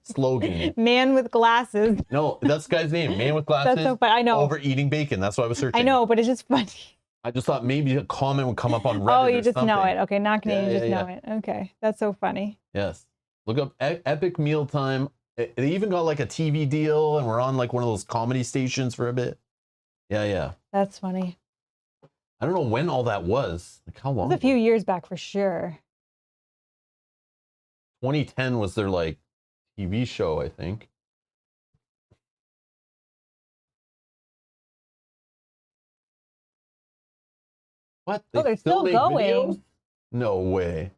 slogan. Man with glasses. No, that's the guy's name. Man with glasses. That's so funny. I know. Overeating bacon. That's what I was searching. I know, but it's just funny. I just thought maybe a comment would come up on Reddit. Oh, you just something. know it. Okay, not Canadian, you just know yeah. it. Okay, that's so funny. Yes. Look up Epic Mealtime. They even got like a TV deal, and we're on like one of those comedy stations for a bit. Yeah. That's funny. I don't know when all that was. Like how long? It was a few years back for sure. 2010 was their like TV show, I think. What? They're still going. Videos? No way.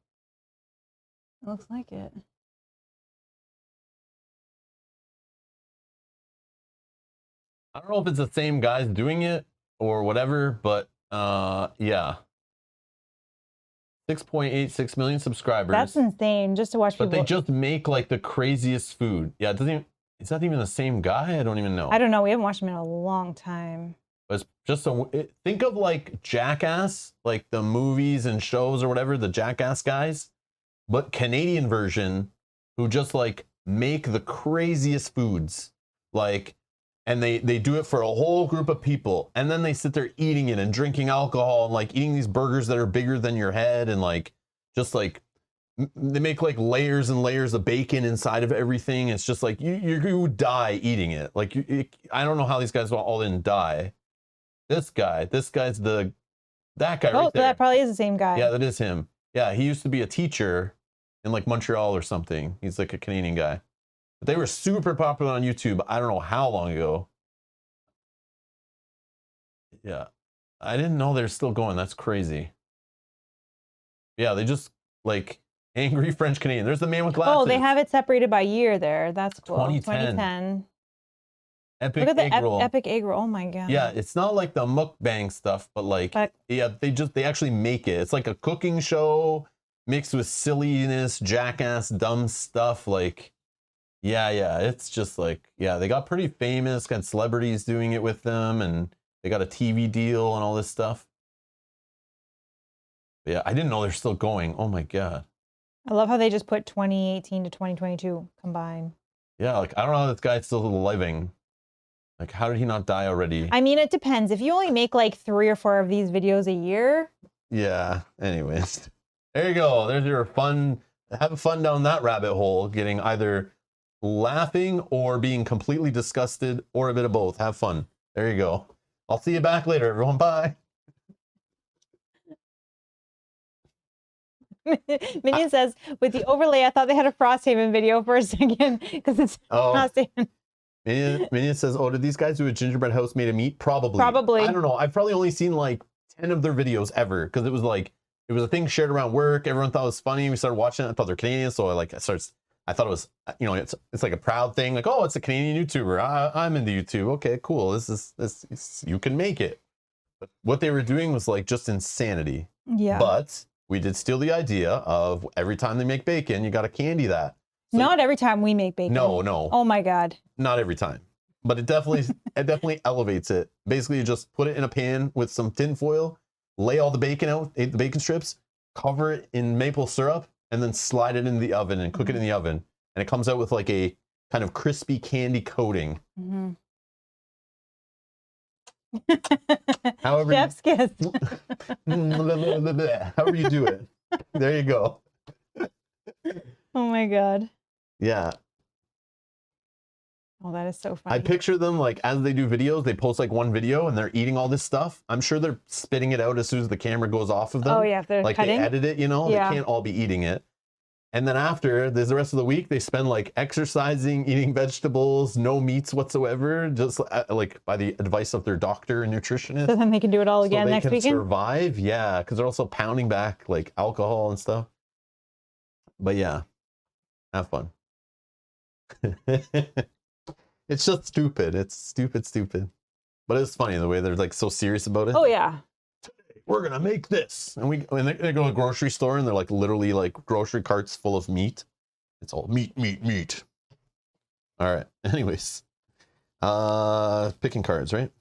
It looks like it. I don't know if it's the same guys doing it or whatever, but yeah. 6.86 million subscribers. That's insane, just to watch people. But they just make like the craziest food. Yeah, it doesn't even, it's not even the same guy. I don't even know. I don't know. We haven't watched him in a long time. But it's just think of like Jackass, like the movies and shows or whatever, the Jackass guys, but Canadian version who just like make the craziest foods. Like, and they do it for a whole group of people, and then they sit there eating it and drinking alcohol and like eating these burgers that are bigger than your head, and like just like they make like layers and layers of bacon inside of everything. It's just like you die eating it. Like I don't know how these guys all didn't die. This guy's that guy Oh, right so there. that probably is the same guy. Yeah, that is him. Yeah, he used to be a teacher in like Montreal or something. He's like a Canadian guy. But they were super popular on YouTube. I don't know how long ago. Yeah. I didn't know they're still going. That's crazy. Yeah, they just like angry French Canadian. There's the man with glasses. Oh, they have it separated by year there. That's cool. 2010. Epic Look at the egg roll. epic egg roll. Oh my god. Yeah, it's not like the mukbang stuff, but like yeah, they actually make it. It's like a cooking show mixed with silliness, jackass, dumb stuff. Like, yeah, it's just like, yeah, they got pretty famous, got celebrities doing it with them, and they got a TV deal and all this stuff. But yeah, I didn't know they're still going. Oh my god. I love how they just put 2018 to 2022 combined. Yeah, like I don't know how this guy's still living. Like, how did he not die already? I mean, it depends. If you only make like 3 or 4 of these videos a year. Yeah. Anyways, there you go. There's your fun. Have fun down that rabbit hole, getting either laughing or being completely disgusted or a bit of both. Have fun. There you go. I'll see you back later, everyone. Bye. Minion says, with the overlay, I thought they had a Frosthaven video for a second because it's Frosthaven. Minion says, oh, did these guys do a gingerbread house made of meat? Probably. I don't know. I've probably only seen like 10 of their videos ever because it was a thing shared around work. Everyone thought it was funny. We started watching it. I thought they're Canadian, so I thought it was, you know, it's like a proud thing. Like, oh, it's a Canadian YouTuber. I'm into YouTube. Okay, cool. This you can make it. But what they were doing was like just insanity. Yeah. But we did steal the idea of every time they make bacon, you got to candy that. So not every time we make bacon. No. Oh my god. Not every time. But it definitely elevates it. Basically, you just put it in a pan with some tin foil, lay all the bacon out, the bacon strips, cover it in maple syrup, and then slide it in the oven and cook it in the oven. And it comes out with like a kind of crispy candy coating. Mm-hmm. However, chef's kiss. However you do it. There you go. Oh my god. Yeah. Oh, that is so funny. I picture them like as they do videos, they post like one video and they're eating all this stuff. I'm sure they're spitting it out as soon as the camera goes off of them. Oh yeah, if they're like cutting. They edit it, you know, yeah. They can't all be eating it. And then after, there's the rest of the week, they spend like exercising, eating vegetables, no meats whatsoever, just like by the advice of their doctor and nutritionist. So then they can do it all again next weekend? Survive, yeah, because they're also pounding back like alcohol and stuff. But yeah, have fun. It's just stupid. It's stupid. But it's funny the way they're like so serious about it. Oh yeah. We're gonna make this, and they go to a grocery store and they're like literally like grocery carts full of meat. It's all meat. All right. Anyways, picking cards, right?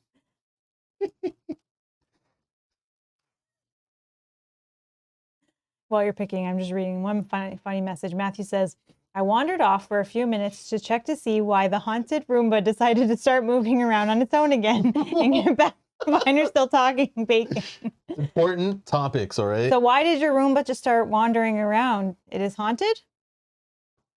While you're picking, I'm just reading one funny message. Matthew says, I wandered off for a few minutes to check to see why the haunted Roomba decided to start moving around on its own again and get back. Mine are still talking bacon. Important topics, all right? So why did your Roomba just start wandering around? It is haunted?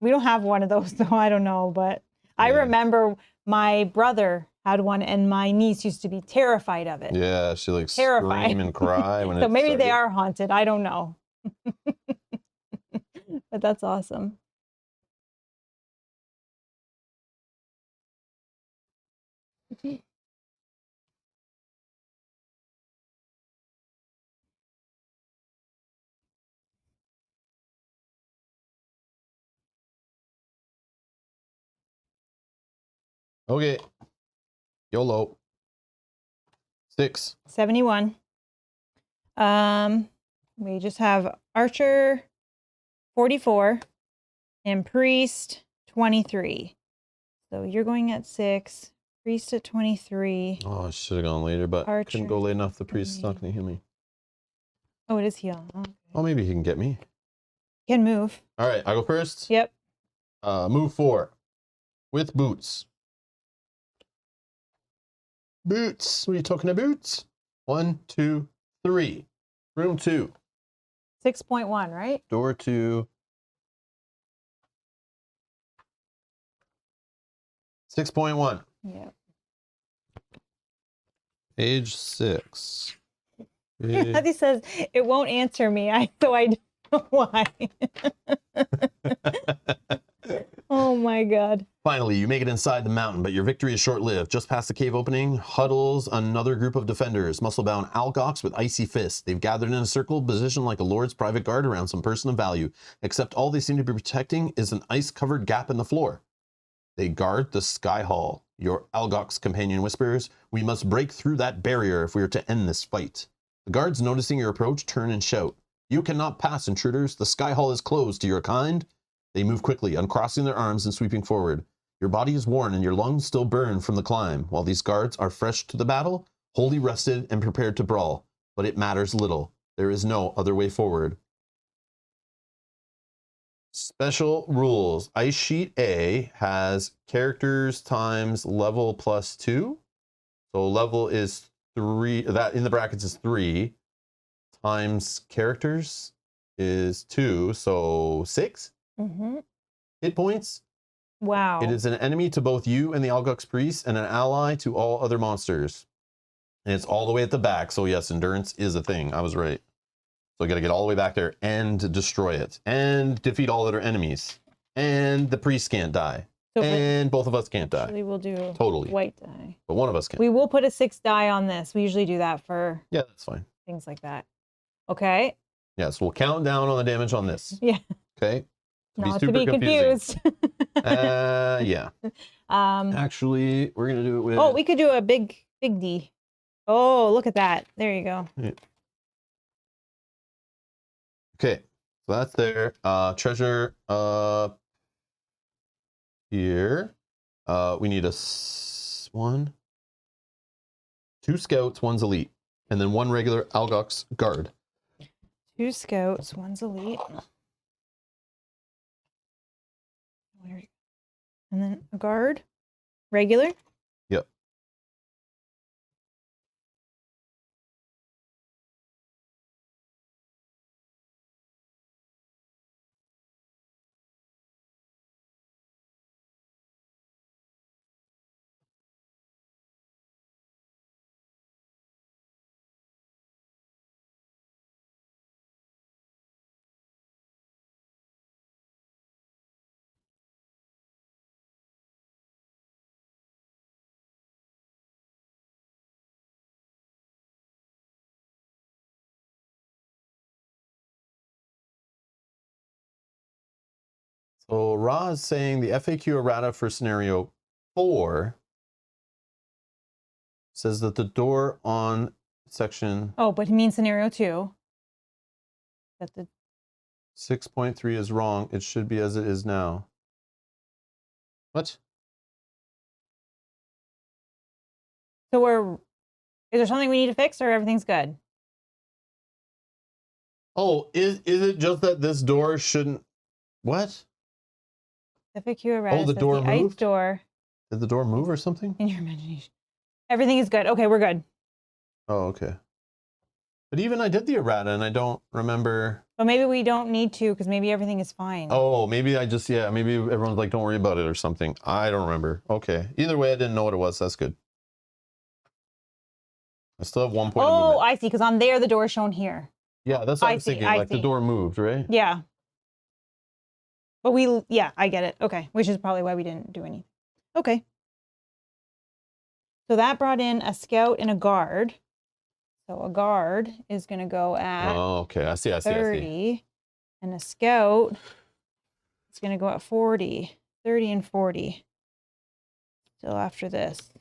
We don't have one of those, though. I don't know, but yeah. I remember my brother had one, and my niece used to be terrified of it. Yeah, she like scream and cry when so maybe they are haunted. I don't know. But that's awesome. Okay. YOLO. 6. 71. We just have Archer 44 and Priest 23. So you're going at 6, Priest at 23. Oh, I should have gone later, but Archer, couldn't go late enough. The Priest is not going to heal me. Oh, it is heal. Okay. Oh, maybe he can get me. Can move. All right, I go first. Yep. Move 4 with boots. Boots. What are you talking about? Boots? 1, 2, 3. Room 2. 6.1, right? Door 2. 6.1. Yep. Page 6. He says it won't answer me. Why? Oh my god. Finally, you make it inside the mountain, but your victory is short-lived. Just past the cave opening, huddles another group of defenders, muscle-bound Algox with icy fists. They've gathered in a circle, positioned like a lord's private guard around some person of value, except all they seem to be protecting is an ice-covered gap in the floor. They guard the Sky Hall. Your Algox companion whispers, "We must break through that barrier if we are to end this fight." The guards, noticing your approach, turn and shout, "You cannot pass, intruders. The Sky Hall is closed to your kind." They move quickly, uncrossing their arms and sweeping forward. Your body is worn and your lungs still burn from the climb, while these guards are fresh to the battle, wholly rested and prepared to brawl. But it matters little. There is no other way forward. Special rules. Ice Sheet A has characters times level plus 2. So level is 3. That in the brackets is 3. Times characters is 2. So 6 hit points. Wow. It is an enemy to both you and the Algox Priest, and an ally to all other monsters. And it's all the way at the back. So yes, endurance is a thing. I was right. So I got to get all the way back there and destroy it and defeat all other enemies. And the priest can't die. So and both of us can't die. Actually, we'll do totally white die. But one of us can. We will put a 6 die on this. We usually do that for that's fine. Things like that. Okay. Yeah, so we'll count down on the damage on this. Yeah. Okay. Not to be confused. Yeah. Actually, we're gonna do it with. Oh, we could do a big D. Oh, look at that. There you go. Yeah. Okay, so that's there. Treasure here. We need 2 scouts, 1's elite, and then 1 regular Algox guard. 2 scouts, 1's elite. And then a guard. Regular? Yep. So Ra is saying the FAQ errata for scenario 4 says that the door on section. Oh, but he means scenario 2. That the 6.3 is wrong. It should be as it is now. What? So is there something we need to fix or everything's good? Oh, is it just that this door shouldn't? What? FAQ errata. Oh, the door moved? Ice door. Did the door move or something? In your imagination. Everything is good. Okay, we're good. Oh, okay. But even I did the errata and I don't remember. But maybe we don't need to because maybe everything is fine. Oh, maybe I just, maybe everyone's like, don't worry about it or something. I don't remember. Okay. Either way, I didn't know what it was. That's good. I still have 1 point of movement. Oh, I see. Because on there, the door is shown here. Yeah, that's what I was thinking. Like the door moved, right? Yeah. But I get it. Okay. Which is probably why we didn't do anything. Okay. So that brought in a scout and a guard. So a guard is going to go at okay. I see. 30. And a scout is going to go at 40. 30 and 40. Still after this.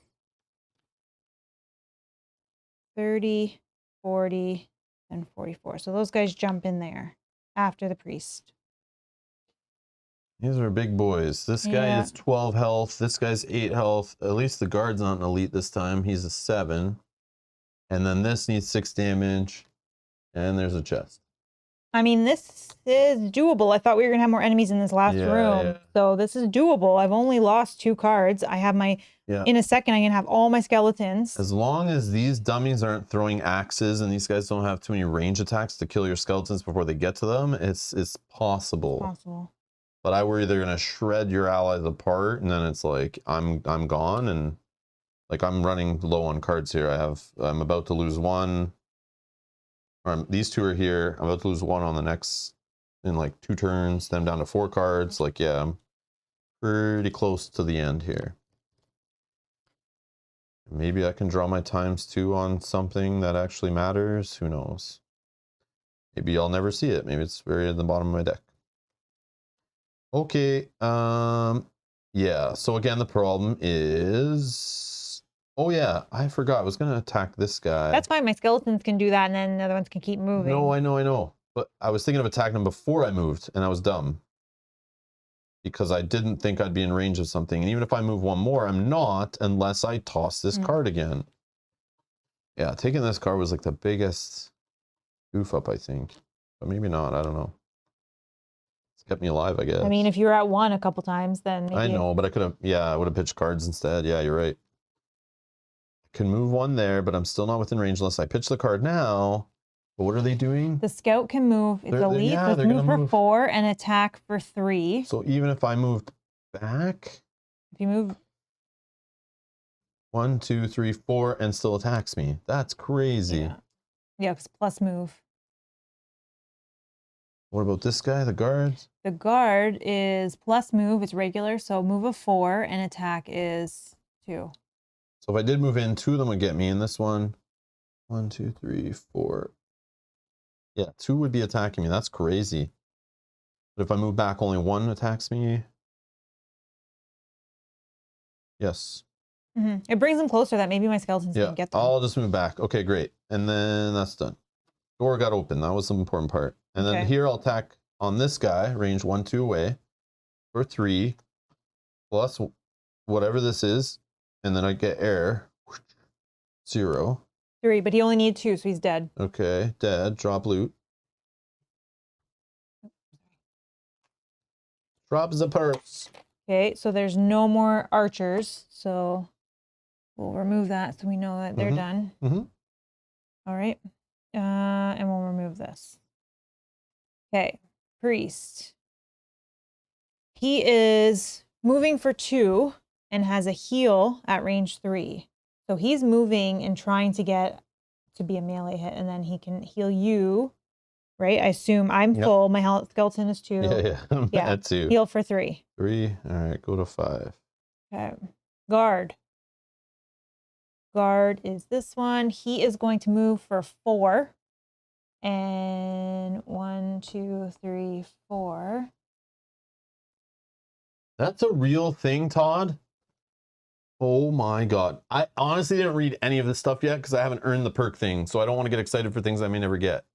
30, 40, and 44. So those guys jump in there after the priest. These are big boys. This guy is 12 health. This guy's 8 health. At least the guard's not an elite this time. He's a 7. And then this needs 6 damage. And there's a chest. I mean, this is doable. I thought we were going to have more enemies in this last room. Yeah. So this is doable. I've only lost 2 cards. I have my... Yeah. In a second, I'm going to have all my skeletons. As long as these dummies aren't throwing axes and these guys don't have too many range attacks to kill your skeletons before they get to them, it's possible. It's possible. But I worry they're going to shred your allies apart, and then it's like, I'm gone, and like I'm running low on cards here. I'm about to lose 1. These 2 are here. I'm about to lose 1 on the next in like 2 turns, then I'm down to 4 cards. Like, yeah, I'm pretty close to the end here. Maybe I can draw my ×2 on something that actually matters. Who knows? Maybe I'll never see it. Maybe it's buried at the bottom of my deck. Okay. Yeah. So again, the problem is, oh yeah, I forgot. I was gonna attack this guy. That's fine. My skeletons can do that, and then the other ones can keep moving. No, I know. But I was thinking of attacking him before I moved, and I was dumb. Because I didn't think I'd be in range of something. And even if I move 1 more, I'm not unless I toss this card again. Yeah, taking this card was like the biggest goof up, I think. But maybe not, I don't know. It's kept me alive, I guess. I mean, if you were at 1 a couple times, then maybe... I know, but I could have, yeah, I would have pitched cards instead. Yeah, you're right. I can move 1 there, but I'm still not within range unless I pitch the card now. But what are they doing? The scout can move. It's a leap. Let's move for 4 and attack for 3. So even if I moved back, if you move 1, 2, 3, 4, and still attacks me. That's crazy. Yeah, it's plus move. What about this guy, the guard? The guard is plus move. It's regular, so move a 4 and attack is 2. So if I did move in, 2 of them would get me. In this one, 1, 2, 3, 4. Yeah, 2 would be attacking me. That's crazy. But if I move back, only 1 attacks me. Yes. It brings them closer that maybe my skeletons can get them. I'll just move back. Okay, great. And then that's done. Door got open. That was the important part. And then here I'll attack on this guy, range 1, 2 away for 3 plus whatever this is. And then I get air. 0. 3, but he only needs 2, so he's dead. Okay, dead. Drop loot. Drop the purse. Okay, so there's no more archers, so we'll remove that so we know that they're done. All right, and we'll remove this. Okay, priest. He is moving for 2 and has a heal at range 3. So he's moving and trying to get to be a melee hit, and then he can heal you, right? I assume I'm full. My skeleton is 2. Yeah. At 2. Heal for 3. 3. All right, go to 5. Okay. Guard. Guard is this one. He is going to move for 4. And 1, 2, 3, 4. That's a real thing, Todd. Oh my God. I honestly didn't read any of this stuff yet because I haven't earned the perk thing. So I don't want to get excited for things I may never get.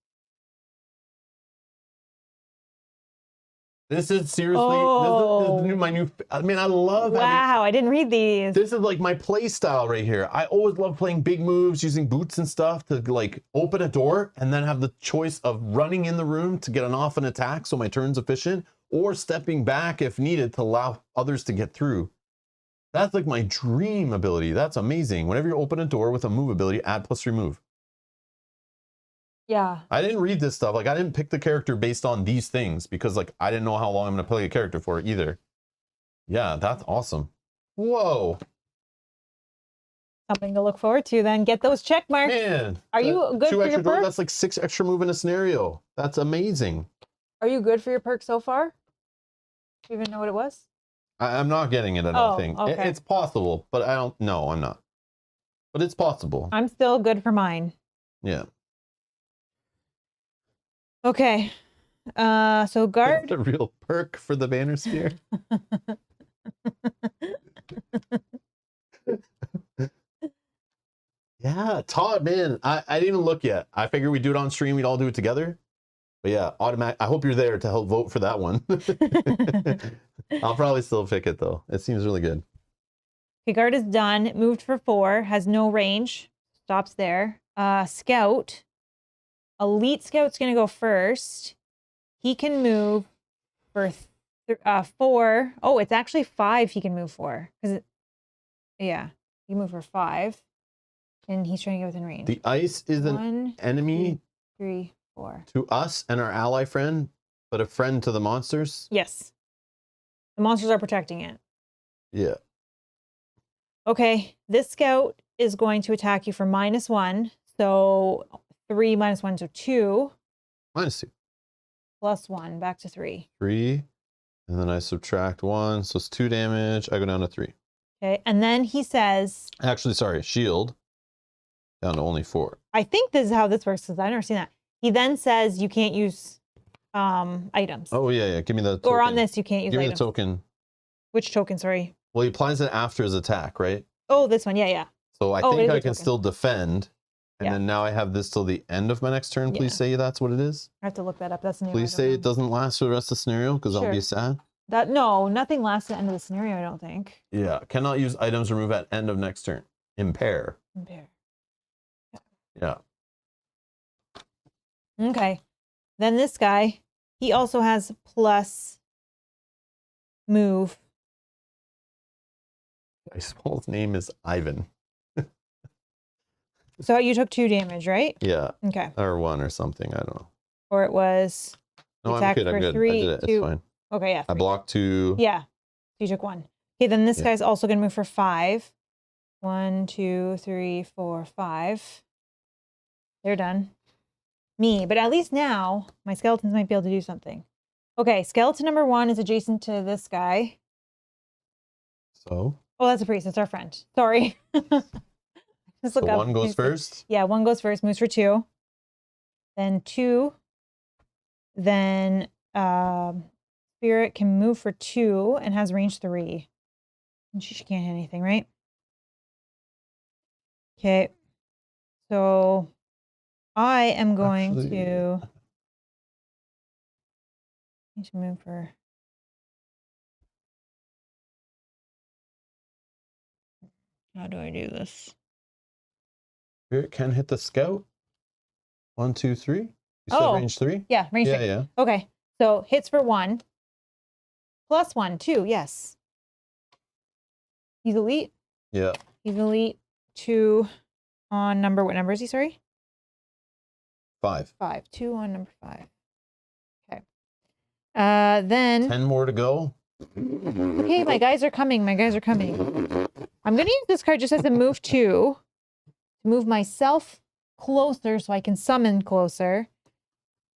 This is seriously, this is my new, I mean, I love Wow, I didn't read these. This is like my play style right here. I always love playing big moves, using boots and stuff to like open a door and then have the choice of running in the room to get an off an attack so my turn's efficient, or stepping back if needed to allow others to get through. That's like my dream ability. That's amazing. Whenever you open a door with a move ability, add +3 move. Yeah. I didn't read this stuff. Like, I didn't pick the character based on these things because like I didn't know how long I'm gonna play a character for either. Yeah, that's awesome. Whoa. Something to look forward to then. Get those check marks. Man. Are you good for your perk? That's like 6 extra move in a scenario. That's amazing. Are you good for your perk so far? Do you even know what it was? I'm not getting it, I don't think. Okay. It's possible, but I don't know. I'm not. But it's possible. I'm still good for mine. Yeah. Okay. So guard. That's a real perk for the banner spear. Yeah, Todd, man. I didn't even look yet. I figured we'd do it on stream. We'd all do it together. But yeah, automatic. I hope you're there to help vote for that one. I'll probably still pick it though. It seems really good. Okay, guard is done. Moved for 4. Has no range. Stops there. Scout. Elite Scout's gonna go first. He can move for 4. Oh, it's actually 5. He can move for yeah, he can move for 5, and he's trying to get within range. The ice is an enemy. 2, 3, 4 to us and our ally friend, but a friend to the monsters. Yes, the monsters are protecting it. Yeah. Okay, this scout is going to attack you for -1. So 3 -1, so 2. -2. plus 1, back to 3. 3. And then I subtract 1, so it's 2 damage. I go down to 3. Okay, and then he says... Actually, sorry, shield. Down to only 4. I think this is how this works, because I've never seen that. He then says you can't use items. Oh, yeah. Give me the token. Or on this, you can't use items. Give me the token. Which token, sorry? Well, he applies it after his attack, right? Oh, this one, yeah. So I think I can still defend. And then now I have this till the end of my next turn. Please say that's what it is. I have to look that up. That's new. Please say it doesn't last for the rest of the scenario, because I'll be sad. No, nothing lasts at the end of the scenario, I don't think. Yeah, cannot use items removed at end of next turn. Impair. Yeah. Okay. Then this guy, he also has plus move. My smallest name is Ivan. So you took 2 damage, right? Yeah. Okay. Or 1 or something. I don't know. Or it was... No, I'm good. I'm good. 3, I did it. 2. It's fine. Okay, yeah. 3. I blocked 2. Yeah. So you took 1. Okay, then this guy's also going to move for 5. 1, 2, 3, 4, 5. They're done. Me. But at least now, my skeletons might be able to do something. Okay, skeleton number 1 is adjacent to this guy. So? Oh, that's a priest. It's our friend. Sorry. So 1 goes first? Yeah, 1 goes first, moves for 2. Then 2. Then Spirit can move for 2 and has range 3. And she can't hit anything, right? Okay. So I am going to need to move for... How do I do this? Spirit can hit the scout. 1, 2, 3. You said range 3? Yeah, range 3. Yeah. Okay. So hits for 1. Plus 1, 2, yes. He's elite? Yeah. He's elite 2 on number... What number is he, sorry? 5. 5. 2 on number 5. Okay. Then... 10 more to go. Okay, my guys are coming. I'm going to use this card just as a move 2. To move myself closer so I can summon closer.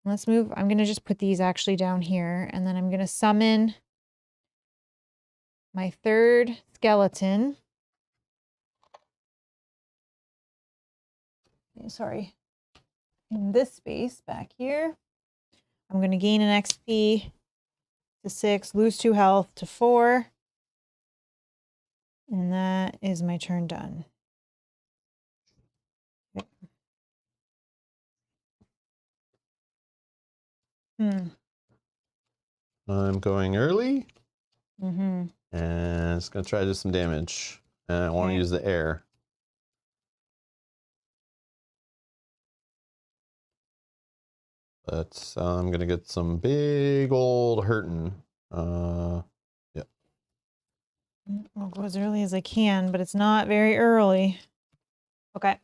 Let's move. I'm going to just put these actually down here. And then I'm going to summon my 3rd skeleton. Okay, sorry. In this space back here. I'm going to gain an XP to 6, lose 2 health to 4. And that is my turn done. I'm going early. And it's going to try to do some damage. And I want to use the air. But I'm going to get some big old hurting. I'll go as early as I can, but it's not very early. Okay.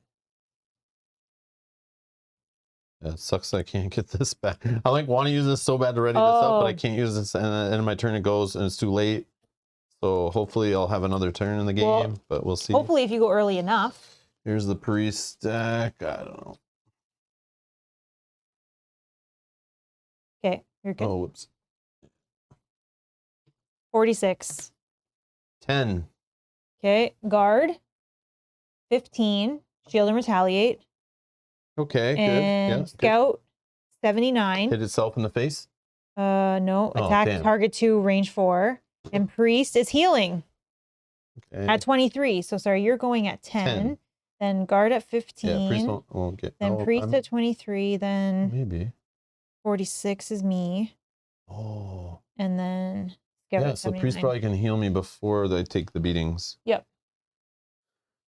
Yeah, it sucks that I can't get this back. I want to use this so bad to ready this up, but I can't use this. And then in my turn it goes and it's too late. So hopefully I'll have another turn in the game, but we'll see. Hopefully if you go early enough. Here's the priest deck. I don't know. Okay, you're good. Oh, whoops. 46. 10. Okay, guard. 15. Shield and retaliate. Okay, and good. Yeah, scout. 79. Hit itself in the face? No. Attack target 2, range 4. And priest is healing. Okay. At 23. So sorry, you're going at 10. Then guard at 15. Yeah, priest won't get. Then priest at 23. Then maybe 46 is me. Oh. And then scout at 79. So priest probably can heal me before they take the beatings. Yep.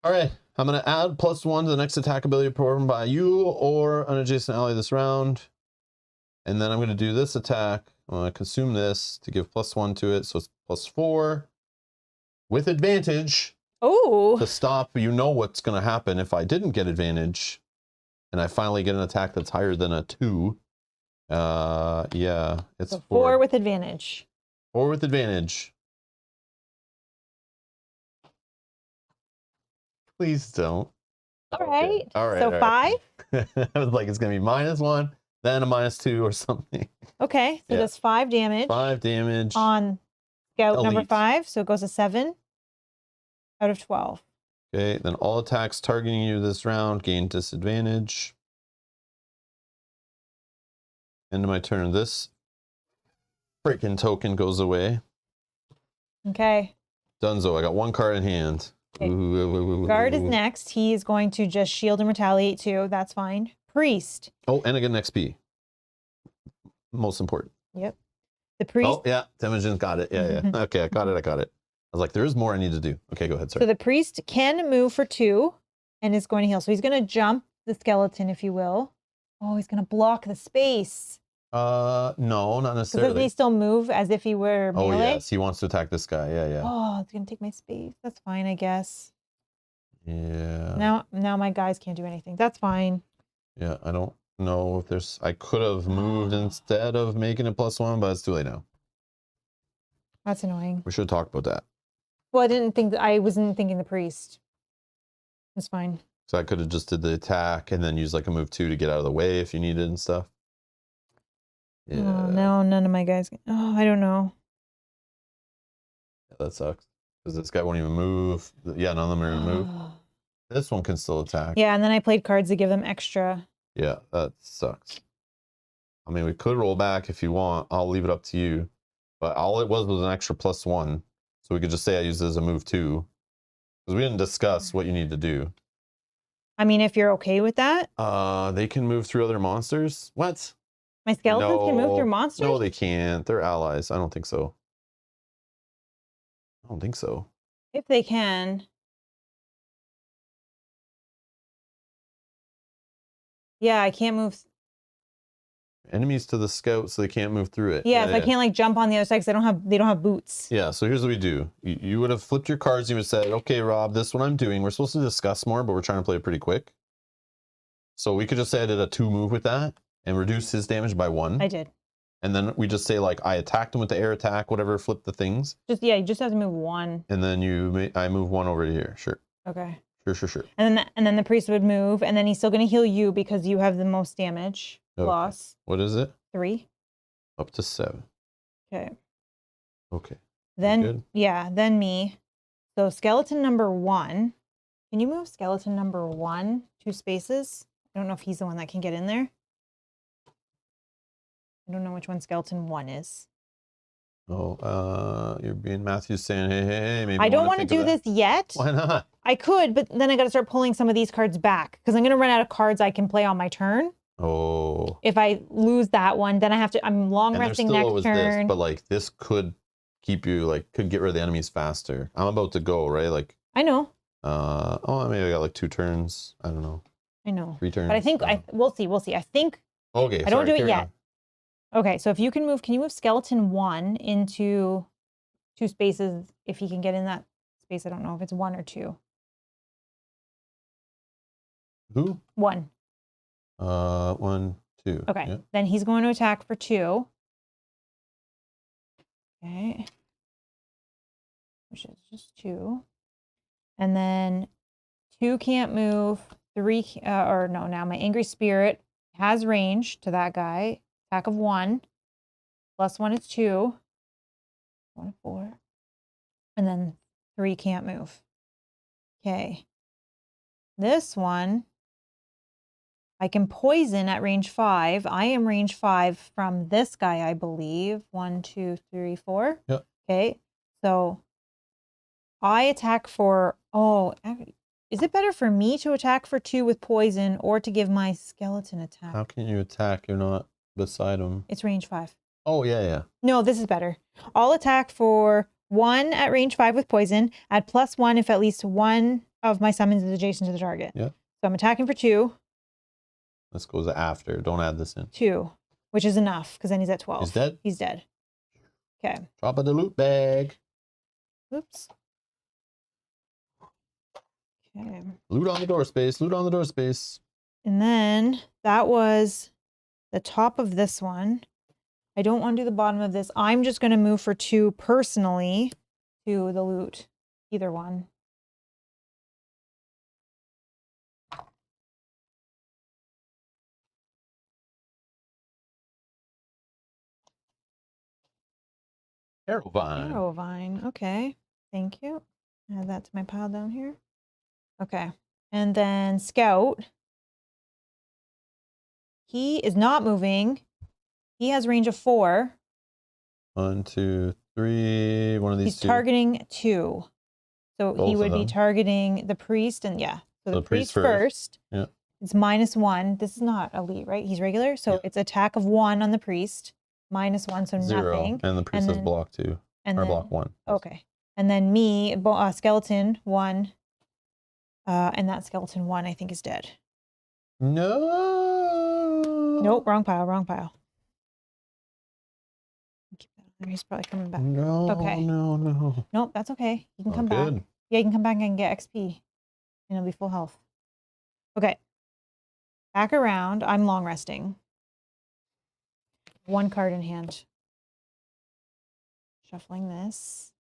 All right. I'm going to add +1 to the next attack ability performed by you or an adjacent ally this round. And then I'm going to do this attack. I'm going to consume this to give +1 to it. So it's +4 with advantage. Oh. To stop, you know what's going to happen if I didn't get advantage. And I finally get an attack that's higher than a 2. Yeah, it's so 4 with advantage. 4 with advantage. Please don't. All right. Okay. All right. So 5? I was like, it's going to be -1. then a -2 or something. Okay, so that's 5 damage. 5 damage. On scout number 5, so it goes to 7 out of 12. Okay, then all attacks targeting you this round gain disadvantage. End of my turn. This freaking token goes away. Okay. Dunzo, I got 1 card in hand. Okay. Guard is next. He is going to just shield and retaliate too. That's fine. Priest. Oh, and I get an XP. Most important. Yep. The priest. Oh, yeah. Temujin's got it. Yeah, yeah. Okay, I got it. I was like, there is more I need to do. Okay, go ahead, sorry. So the priest can move for 2 and is going to heal. So he's going to jump the skeleton, if you will. Oh, he's going to block the space. No, not necessarily. Doesn't he still move as if he were melee? Oh, yes. He wants to attack this guy. Yeah, yeah. Oh, it's going to take my space. That's fine, I guess. Yeah. Now my guys can't do anything. That's fine. Yeah, I don't know if there's... I could have moved instead of making it +1, but it's too late now. That's annoying. We should talk about that. Well, I wasn't thinking the priest. It's fine. So I could have just did the attack and then used like a move 2 to get out of the way if you needed and stuff. Yeah. Oh, no, none of my guys. Oh, I don't know. Yeah, that sucks. Because this guy won't even move. Yeah, none of them are going to move. This one can still attack. Yeah, and then I played cards to give them extra. Yeah, that sucks. I mean, we could roll back if you want. I'll leave it up to you. But all it was an extra +1. So we could just say I used it as a move 2. Because we didn't discuss what you need to do. I mean, if you're okay with that. They can move through other monsters? What? My skeletons can move through monsters? No, they can't. They're allies. I don't think so. I don't think so. If they can. Yeah, I can't move. Enemies to the scout, so they can't move through it. Yeah, so I can't like jump on the other side because they don't have boots. Yeah, so here's what we do. You would have flipped your cards. You would have said, okay, Rob, this is what I'm doing. We're supposed to discuss more, but we're trying to play it pretty quick. So we could just say I did a 2 move with that and reduce his damage by 1. I did. And then we just say like I attacked him with the air attack, whatever, flip the things. You just have to move 1. And then I move 1 over to here. Sure. Okay. Sure. And then the priest would move, and then he's still going to heal you because you have the most damage loss. What is it? 3. Up to 7. Okay. Okay. Then then me. So skeleton number 1. Can you move skeleton number 1 2 spaces? I don't know if he's the one that can get in there. I don't know which one skeleton 1 is. Oh, you're being Matthew's saying, hey, maybe I don't want to do this yet. Why not? I could, but then I got to start pulling some of these cards back because I'm going to run out of cards I can play on my turn. Oh. If I lose that one, then I'm long resting next turn. But like this could keep you could get rid of the enemies faster. I'm about to go, right? Like I know. Maybe I got like 2 turns. I don't know. I know. 3 turns. But I think we'll see. I think okay. I don't do it yet. Okay, so if you can you move skeleton 1 into 2 spaces if he can get in that space? I don't know if it's 1 or 2. Who? 1. 1, 2. Okay. Yeah. Then he's going to attack for 2. Okay. Which is just 2. And then 2 can't move. 3 now my angry spirit has range to that guy. Attack of 1. +1 is 2. 1, 4. And then 3 can't move. Okay. This one I can poison at range 5. I am range 5 from this guy, I believe. 1, 2, 3, 4. Yep. Okay. So I attack for, is it better for me to attack for 2 with poison or to give my skeleton attack? How can you attack? You're not beside him. It's range 5. Oh, yeah. No, this is better. I'll attack for 1 at range 5 with poison, add +1 if at least one of my summons is adjacent to the target. Yeah. So I'm attacking for 2. This goes after. Don't add this in. 2, which is enough because then he's at 12. He's dead? He's dead. Okay. Drop of the loot bag. Oops. Okay. Loot on the door space. Loot on the door space. And then that was the top of this one. I don't want to do the bottom of this. I'm just going to move for 2 personally to the loot. Either one. Arrowvine. Arrowvine. Okay. Thank you. Add that to my pile down here. Okay. And then Scout. He is not moving. He has range of 4. 1, 2, 3. One of these He's two. targeting 2. So Both he would of be them. targeting the priest and yeah. So the priest first. first. Yeah. It's -1. This is not elite, right? He's regular. So it's attack of 1 on the priest. -1, so 0. nothing. And the priest has block 2. And or then, block 1. Okay. And then me, skeleton 1. And that skeleton 1 I think is dead. No. Nope, wrong pile, wrong pile. Keep that on there. He's probably coming back. No, okay. No. Nope, that's okay. You can come back. Yeah, you can come back and get XP. And it'll be full health. Okay. Back around. I'm long resting. 1 card in hand. Shuffling this.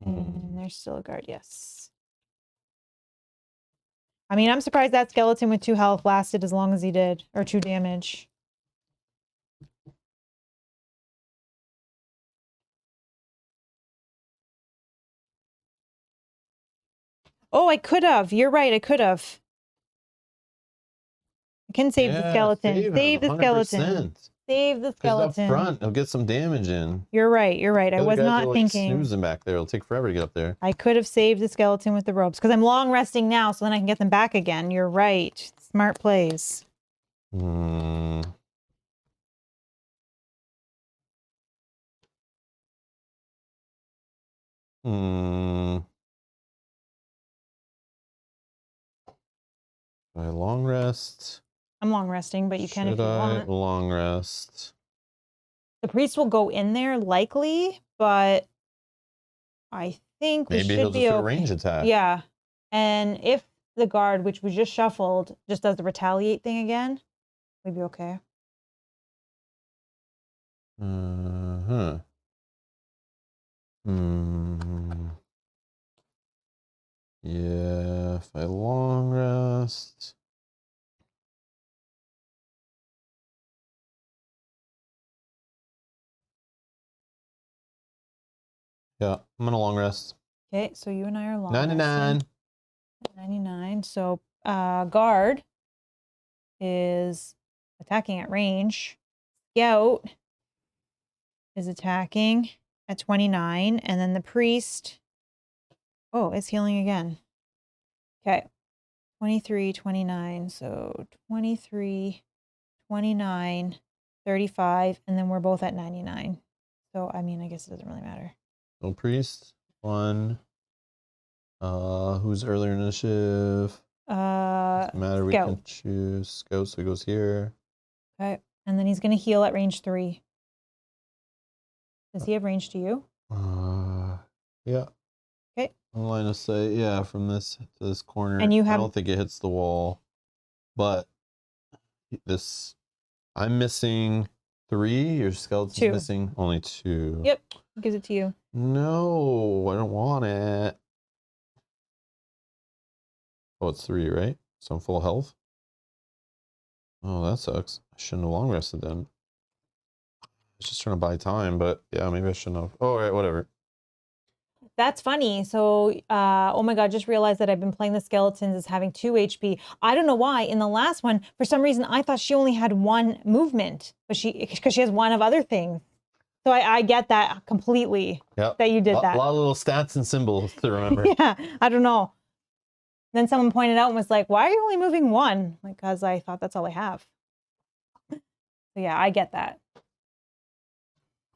And there's still a guard, yes. I mean, I'm surprised that skeleton with 2 health lasted as long as he did, or 2 damage. Oh, I could have. You're right, I could have. I can save the skeleton. Save the skeleton. Save the skeleton. Up front, he'll get some damage in. You're right, you're right. I was not thinking. Snoozing back there. It'll take forever to get up there. I could have saved the skeleton with the ropes because I'm long resting now, so then I can get them back again. You're right. Smart plays. Hmm. I long rest. I'm long resting, but you can if you want. Long rest. The priest will go in there likely, but I think we should be okay. Range attack. Yeah. And if the guard, which we just shuffled, just does the retaliate thing again, we'd be okay. Yeah, if I long rest. Yeah, I'm gonna long rest. Okay, so you and I are long 99. resting. 99. So guard is attacking at range. Scout is attacking at 29. And then the priest, is healing again. Okay. 23, 29. So 23, 29, 35. And then we're both at 99. So, I mean, I guess it doesn't really matter. So priest, 1. Who's earlier initiative? Doesn't matter, Scout. we can choose Scout, so it goes here. Okay. And then he's going to heal at range 3. Does he have range to you? Yeah. Okay. Line of sight, yeah, from this to this corner. And you have... I don't think it hits the wall, but this, I'm missing 3. Your skeleton's 2. missing only 2. Yep. Gives it to you. No, I don't want it. Oh, it's 3, right? So I'm full health. Oh, that sucks. I shouldn't have long rested then. I was just trying to buy time, but yeah, maybe I shouldn't have. Oh, all right, whatever. That's funny. So, oh my God, just realized that I've been playing the skeletons as having 2 HP. I don't know why. In the last one, for some reason, I thought she only had 1 movement, but because she has 1 of other things. So I get that completely. Yep. That you did that. A lot of little stats and symbols to remember. Yeah, I don't know. Then someone pointed out and was like, why are you only moving 1? Because I thought that's all I have. So yeah, I get that.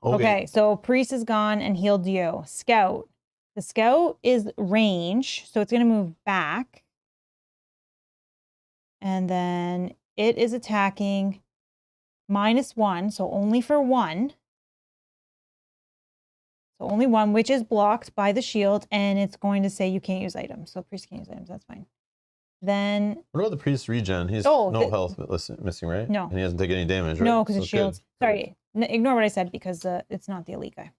Okay, so priest is gone and healed you. Scout. The scout is range, so it's going to move back. And then it is attacking -1, so only for 1. So only 1, which is blocked by the shield, and it's going to say you can't use items. So priest can't use items, that's fine. Then... What about the priest regen? He's no health missing, right? No. And he hasn't taken any damage, right? No, because it's shields. Sorry, ignore what I said because it's not the elite guy.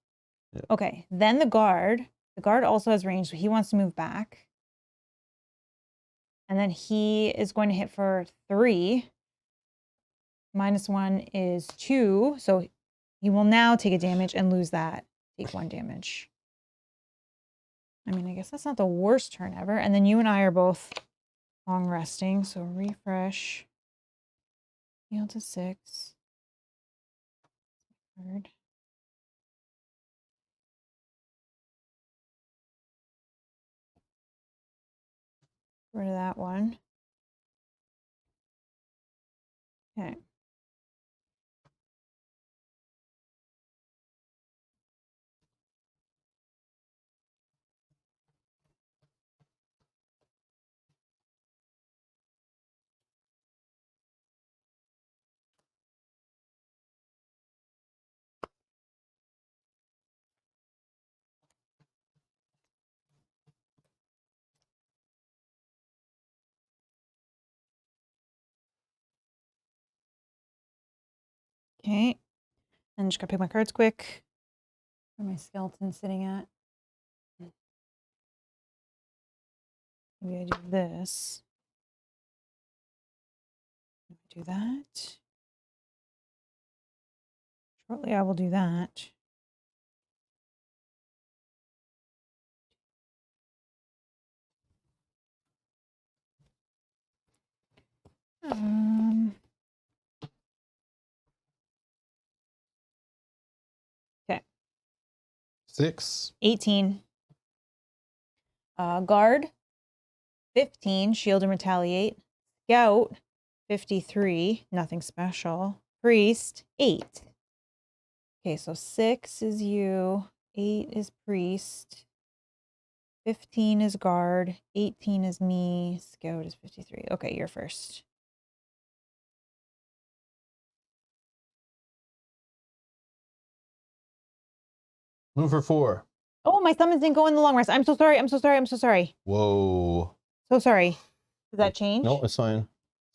Yeah. Okay, then the guard. The guard also has range, so he wants to move back. And then he is going to hit for 3. -1 is 2. So he will now take a damage and lose that. Take 1 damage. I mean, I guess that's not the worst turn ever. And then you and I are both long resting. So refresh. Heal to 6. Third. Rid of that one. Okay. Okay. And just gotta pick my cards quick. Where my skeleton sitting at? Maybe I do this. Do that. Shortly I will do that. Okay. 6. 18. Guard. 15. Shield and retaliate. Scout. 53. Nothing special. Priest. 8. Okay, so 6 is you. 8 is priest. 15 is guard. 18 is me. Scout is 53. Okay, you're first. Move for 4. Oh, my summons didn't go in the long rest. I'm so sorry. I'm so sorry. I'm so sorry. Whoa. So sorry. Does that change? No, it's fine.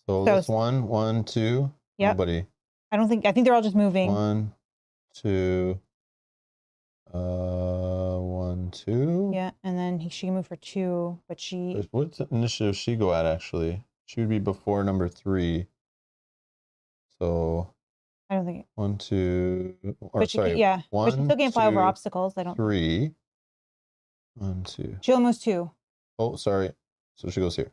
So that's 1, 1, 2. Yep. Nobody. I think they're all just moving. 1, 2. 1, 2. Yeah, and then she can move for 2, but she. What initiative does she go at actually? She would be before number 3. So. I don't think. 1, 2. Or but sorry. Yeah. 1, but she still can't fly over obstacles. I don't. 3. 1, 2. She almost 2. Oh, sorry. So she goes here.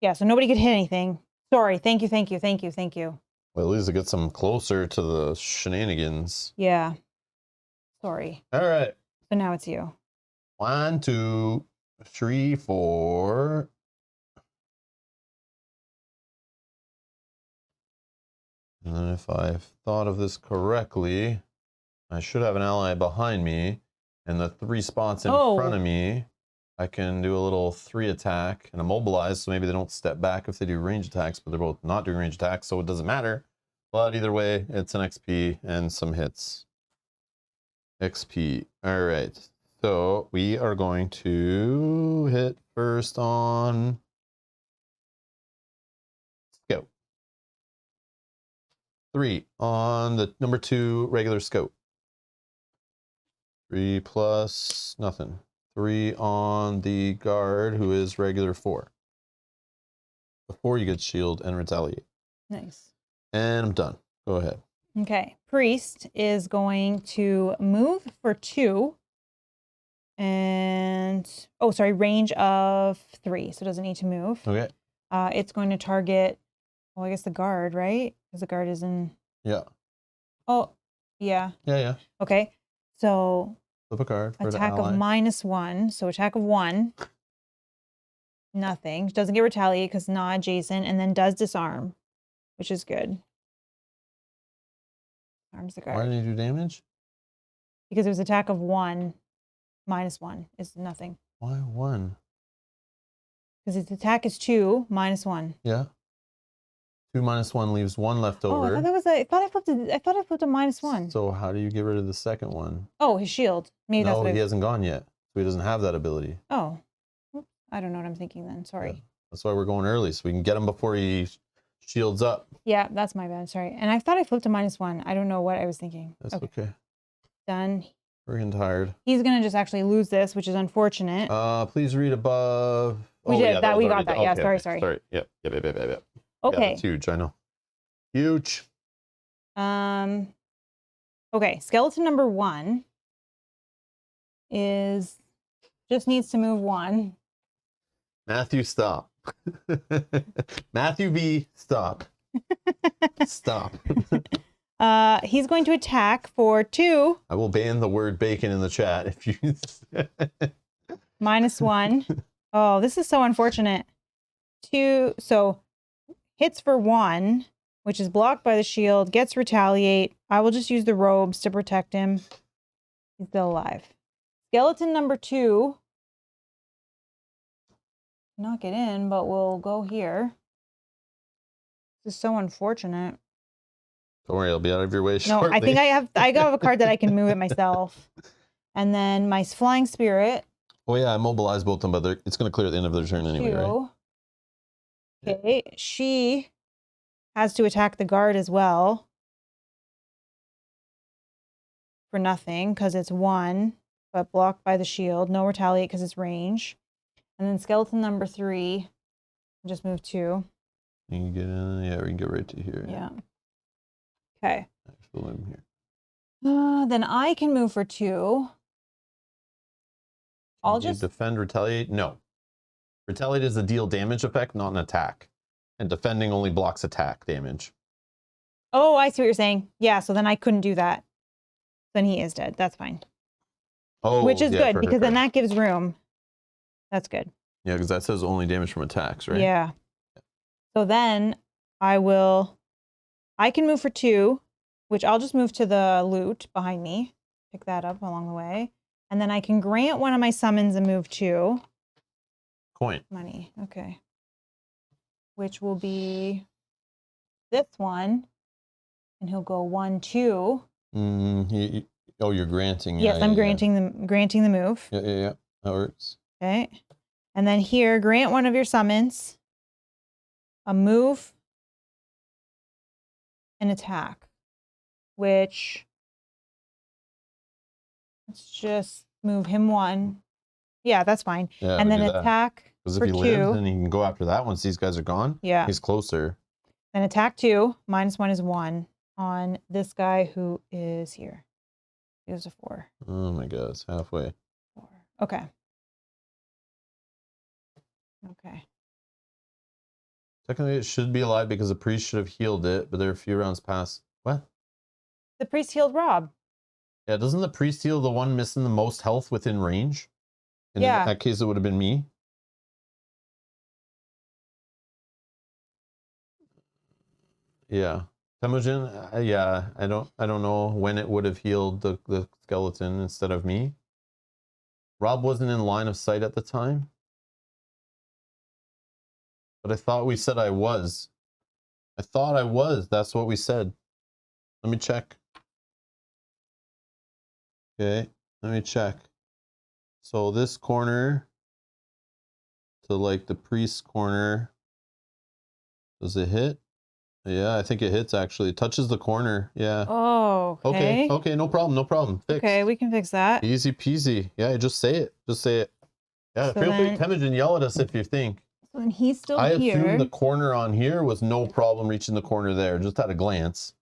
Yeah. So nobody could hit anything. Sorry. Thank you. Thank you. Thank you. Thank you. Well, at least it gets them closer to the shenanigans. Yeah. Sorry. All right. So now it's you. 1, 2, 3, 4. And then if I've thought of this correctly, I should have an ally behind me, and the 3 spots in front of me, I can do a little 3 attack and immobilize, so maybe they don't step back if they do range attacks, but they're both not doing range attacks, so it doesn't matter. But either way, it's an XP and some hits. XP. All right. So we are going to hit first on Scout. 3 on the number 2 regular Scout. 3 plus nothing. 3 on the guard, who is regular 4. Before you get shield and retaliate. Nice. And I'm done. Go ahead. Okay. Priest is going to move for 2. And, oh, sorry, range of 3. So it doesn't need to move. Okay. It's going to target, well, I guess the guard, right? Because the guard is in. Yeah. Oh, yeah. Yeah. Okay. So flip a card for attack the ally. of -1. So attack of 1. Nothing. Doesn't get retaliate because not adjacent, and then does disarm, which is good. Arms the guard. Why didn't you do damage? Because it was attack of 1. -1 is nothing. Why 1? Because its attack is 2, -1. Yeah. 2 minus 1 leaves 1 left Oh, over. I thought that was I thought I flipped a -1. So how do you get rid of the second one? Oh, his shield. Maybe that's No, what he hasn't gone yet. So he doesn't have that ability. Oh. I don't know what I'm thinking then. Sorry. Yeah. That's why we're going early, so we can get him before he shields up. Yeah, that's my bad. Sorry. And I thought I flipped a -1. I don't know what I was thinking. That's okay. Done. We're getting tired. He's going to just actually lose this, which is unfortunate. Please read above. We did that. was We got already that. done. Yeah, Okay, sorry. Yep. Okay. Yeah, that's huge, I know. Huge. Okay, skeleton number 1 just needs to move 1. Matthew, stop. Matthew B, stop. Stop. He's going to attack for 2. I will ban the word bacon in the chat if you... -1. Oh, this is so unfortunate. 2, so hits for 1, which is blocked by the shield, gets retaliate. I will just use the robes to protect him. He's still alive. Skeleton number 2. Not get in, but we'll go here. This is so unfortunate. Don't worry, I'll be out of your way shortly. No, I think I have a card that I can move it myself. And then my flying spirit. Oh yeah, I immobilized both of them, but it's going to clear at the end of their turn anyway, 2. right? Okay, she has to attack the guard as well. For nothing, because it's 1, but blocked by the shield. No retaliate because it's range. And then skeleton number 3, just move 2. You can get in, yeah, we can get right to here. Yeah. Okay. Fill in here. Then I can move for 2. I'll just defend, retaliate. No, retaliate is a deal damage effect, not an attack, and defending only blocks attack damage. Oh, I see what you're saying. Yeah, so then I couldn't do that. Then he is dead. That's fine. Oh, which is yeah, good because then that gives room. That's good. Yeah, because that says only damage from attacks, right? Yeah. So then I can move for 2, which I'll just move to the loot behind me. Pick that up along the way. And then I can grant one of my summons and move 2. Coin. Money. Okay. Which will be this one. And he'll go 1, 2. Oh, you're granting. Yes, I'm granting the move. Yeah. That works. Okay. And then here, grant one of your summons, a move, an attack, which, let's just move him 1. Yeah, that's fine. Yeah, and then attack because if for he 2. lives, then he can go after that once these guys are gone. Yeah. He's closer. Then attack 2, -1 is 1 on this guy who is here. He was a 4. Oh my god, it's halfway. 4. Okay. Okay. Technically, it should be alive because the priest should have healed it, but there are a few rounds past. What? The priest healed Rob. Yeah, doesn't the priest heal the one missing the most health within range? And yeah. In that case, it would have been me. Yeah. Temujin, yeah, I don't know when it would have healed the skeleton instead of me. Rob wasn't in line of sight at the time. But I thought we said I was. I thought I was. That's what we said. Let me check. Okay, let me check. So this corner to like the priest corner. Does it hit? Yeah, I think it hits actually. It touches the corner. Yeah. Oh, okay. Okay, no problem. Fixed. Okay, we can fix that. Easy peasy. Yeah, just say it. Yeah, so feel free to Temujin, yell at us if you think. So then he's still I here. assumed the corner on here was no problem reaching the corner there, just at a glance.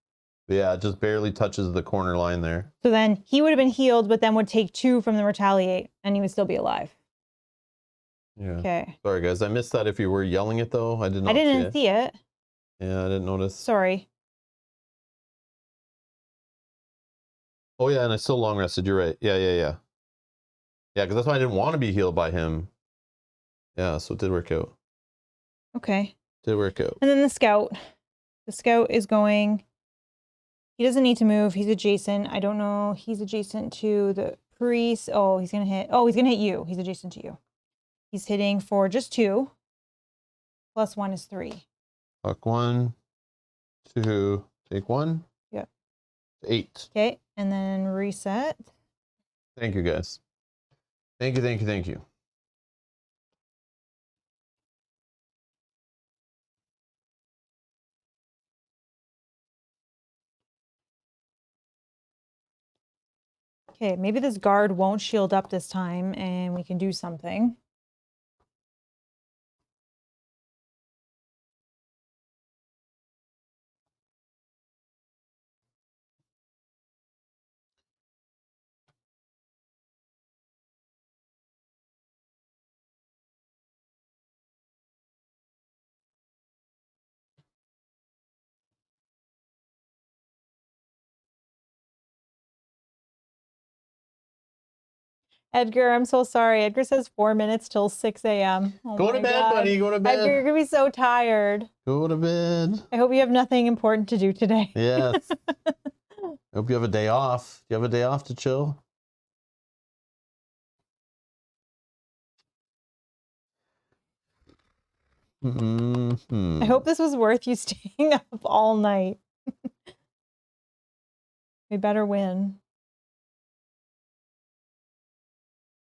But yeah, it just barely touches the corner line there. So then he would have been healed, but then would take 2 from the retaliate, and he would still be alive. Yeah. Okay. Sorry guys, I missed that if you were yelling it though. I didn't see it. Yeah, I didn't notice. Sorry. Oh yeah, and I still long rested. You're right. Yeah. Yeah, because that's why I didn't want to be healed by him. Yeah, so it did work out. Okay. Did work out. And then the scout. The scout is going. He doesn't need to move. He's adjacent. I don't know. He's adjacent to the priest. Oh, he's gonna hit. Oh, he's gonna hit you. He's adjacent to you. He's hitting for just 2. +1 is 3. Fuck 1, 2, take 1. Yep. 8. Okay, and then reset. Thank you, guys. Thank you. Okay, maybe this guard won't shield up this time and we can do something. Edgar, I'm so sorry. Edgar says 4 minutes till 6 a.m. Oh go to bed, buddy. Go to bed. Edgar, you're going to be so tired. Go to bed. I hope you have nothing important to do today. Yes. I hope you have a day off. Do you have a day off to chill? Mm-hmm. I hope this was worth you staying up all night. We better win.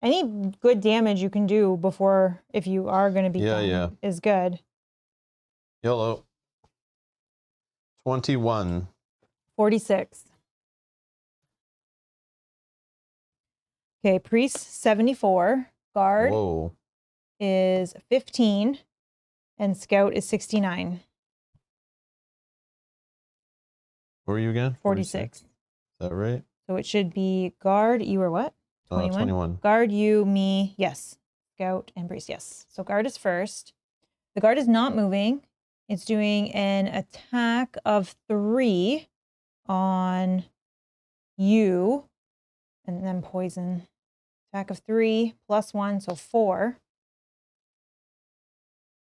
Any good damage you can do before, if you are going to be done, is good. Yellow. 21. 46. Okay, priest 74. Guard is 15. And scout is 69. Where are you again? 46. Is that right? So it should be guard. You are what? 21? 21. Guard, you, me, yes. Scout and priest, yes. So guard is first. The guard is not moving. It's doing an attack of 3 on you. And then poison. Attack of 3 plus 1, so 4.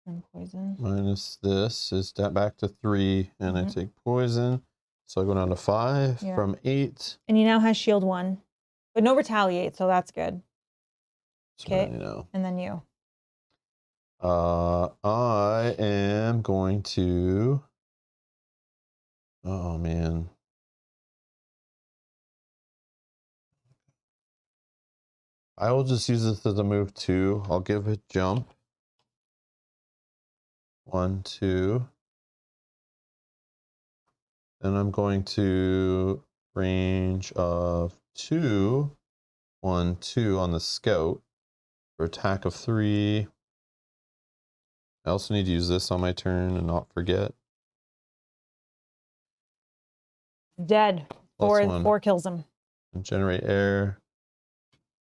And poison. Minus this is back to 3, and I take poison. So I go down to 5 from 8. And he now has shield 1. But no retaliate, so that's good. Okay. And then you. I am going to. Oh man. I will just use this as a move 2. I'll give it jump. 1, 2. Then I'm going to range of 2, 1, 2 on the scout for attack of 3. I also need to use this on my turn and not forget. Dead. 4 kills him. And generate air.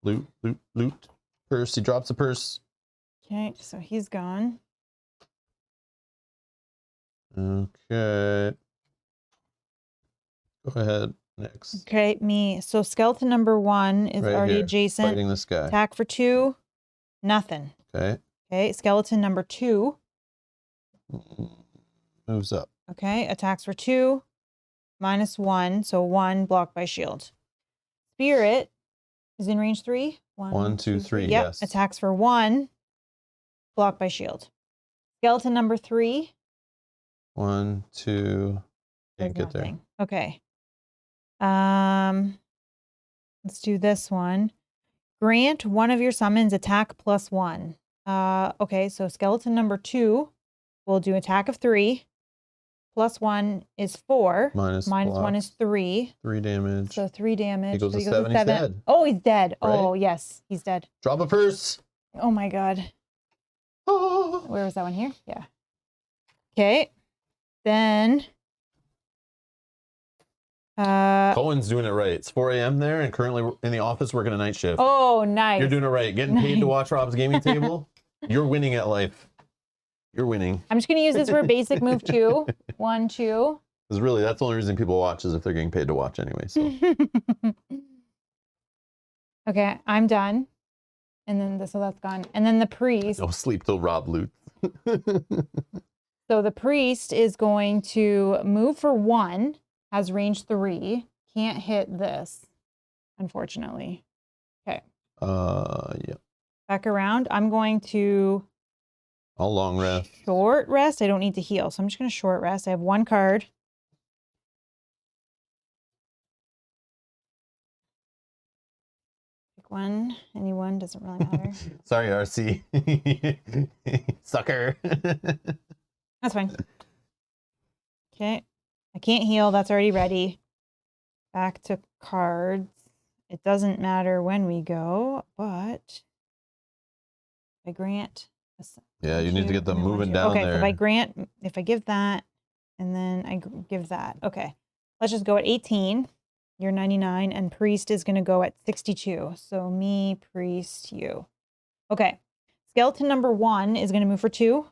Loot, loot, loot. Purse. He drops a purse. Okay, so he's gone. Okay. Go ahead. Next. Okay, me. So skeleton number 1 is already adjacent. Fighting this guy. Attack for 2. Nothing. Okay. Okay, skeleton number 2. Moves up. Okay, attacks for 2. Minus 1, so 1 blocked by shield. Spirit is in range 3. 1, 2, 3. Yep. Yes. Attacks for 1. Blocked by shield. Skeleton number 3. 1, 2. Can't get there. Okay. Let's do this one. Grant one of your summons attack plus 1. Okay, so skeleton number 2 will do attack of 3. Plus 1 is 4. Minus 1 is 3. 3 damage. So 3 damage. He goes to 7. He's dead. Oh, he's dead. Right? Oh, yes, he's dead. Drop a purse. Oh my god. Oh. Where was that one? Here? Yeah. Okay. Then Cohen's doing it right. It's 4 a.m. there, and currently in the office working a night shift. Oh, nice. You're doing it right. Getting paid to watch Rob's gaming table. You're winning at life. You're winning. I'm just going to use this for a basic move 2. 1, 2. Because really, that's the only reason people watch is if they're getting paid to watch anyway. So. Okay, I'm done. And then so that's gone. And then the priest. No sleep till Rob loots. So the priest is going to move for 1, has range 3, can't hit this, unfortunately. Okay. Yeah. Back around. I'm going to. I'll long rest. Short rest. I don't need to heal, so I'm just going to short rest. I have 1 card. Pick 1. Anyone, doesn't really matter. Sorry, RC. Sucker. That's fine. Okay. I can't heal. That's already ready. Back to cards. It doesn't matter when we go, but I grant. Yeah, you need to get them moving down there. Okay, if I give that, and then I give that. Okay. Let's just go at 18. You're 99, and priest is going to go at 62. So me, priest, you. Okay. Skeleton number 1 is going to move for 2.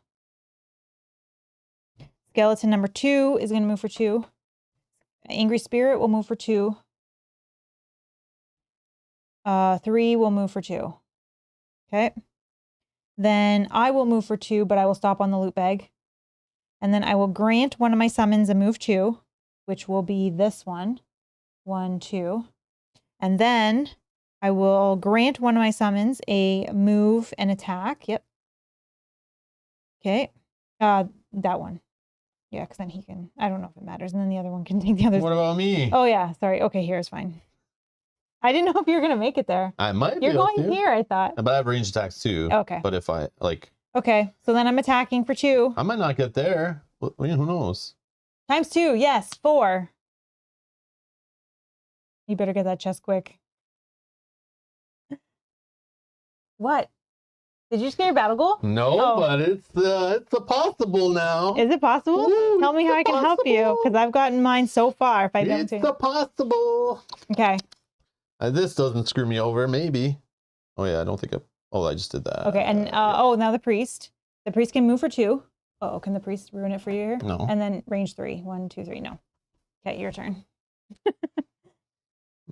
Skeleton number 2 is going to move for 2. Angry Spirit will move for 2. 3 will move for 2. Okay. Then I will move for 2, but I will stop on the loot bag. And then I will grant one of my summons a move 2, which will be this one. 1, 2. And then I will grant one of my summons a move and attack. Yep. Okay. That one. Yeah, because then he can, I don't know if it matters. And then the other one can take the other. What about me? Oh, yeah. Sorry. Okay, here is fine. I didn't know if you were going to make it there. I might be You're able going to. here, I thought. But I have range attacks too. Okay. But if I, like... Okay, so then I'm attacking for 2. I might not get there. Well, who knows? Times 2, yes, 4. You better get that chest quick. What? Did you just get your battle goal? No, but it's a possible now. Is it possible? Ooh, Tell me how I can help you, because I've gotten mine so far. If I don't it's a possible. Okay. This doesn't screw me over, maybe. Oh yeah, I don't think I just did that. Okay, and oh, now the priest. The priest can move for 2. Oh, can the priest ruin it for you here? No. And then range 3. 1, 2, 3. No. Okay, your turn.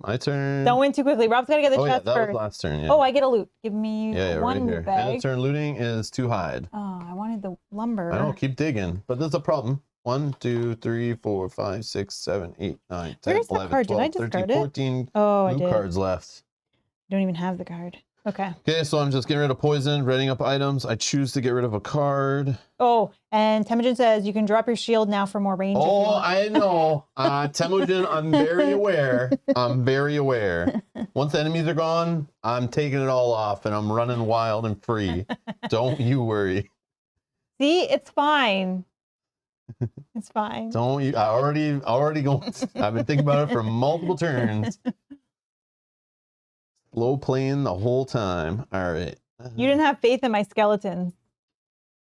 My turn. Don't win too quickly. Rob's got to get the chest that first. was last turn, yeah. Oh, I get a loot. Give me one right here. bag. And turn looting is to hide. Oh, I wanted the lumber. I don't keep digging, but there's a problem. 1, 2, 3, 4, 5, 6, 7, 8, 9, 10, Where's the 11, card? 12, Did I discard 13, it? 14 Oh, I blue did. cards left. I don't even have the card. Okay. Okay, so I'm just getting rid of poison, readying up items. I choose to get rid of a card. Oh, and Temujin says you can drop your shield now for more range. Oh, I know. Temujin, I'm very aware. I'm very aware. Once the enemies are gone, I'm taking it all off and I'm running wild and free. Don't you worry. See, it's fine. It's fine. Don't you? I already going. I've been thinking about it for multiple turns. Slow playing the whole time. All right. You didn't have faith in my skeletons.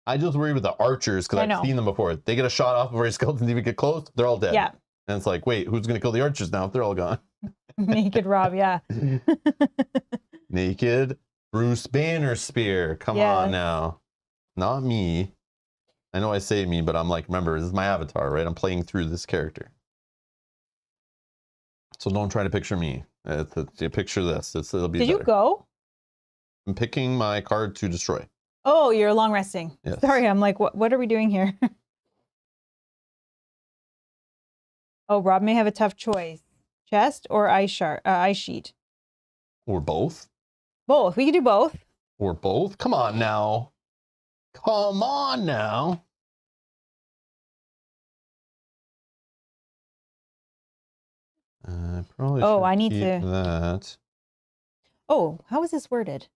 I just worry with the archers because I've seen them before. They get a shot off before your skeletons even get close. They're all dead. Yeah. And it's like, wait, who's going to kill the archers now if they're all gone? Naked Rob, yeah. Naked Bruce Banner Spear. Come on now. Not me. I know I say me, but I'm like, remember, this is my avatar, right? I'm playing through this character. So don't try to picture me. Picture this. It'll be Did better. you go? I'm picking my card to destroy. Oh, you're long resting. Yes. Sorry, I'm like, what are we doing here? Oh, Rob may have a tough choice. Chest or ice sheet? Or both? Both. We could do both. Or both? Come on now. Come on now. Probably I need keep to. that. Oh, how is this worded?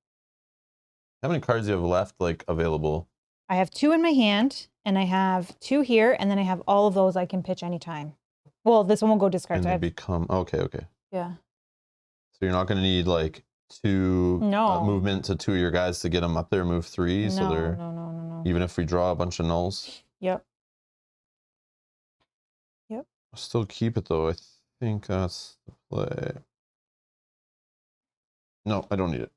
How many cards do you have left, like, available? I have 2 in my hand, and I have 2 here, and then I have all of those I can pitch anytime. Well, this one will go discard. And So they become okay. Yeah. So you're not going to need like 2 movement to 2 of your guys to get them up there, move 3. So they're no. even if we draw a bunch of nulls. Yep. I'll still keep it though. I think that's the play. No, I don't need it.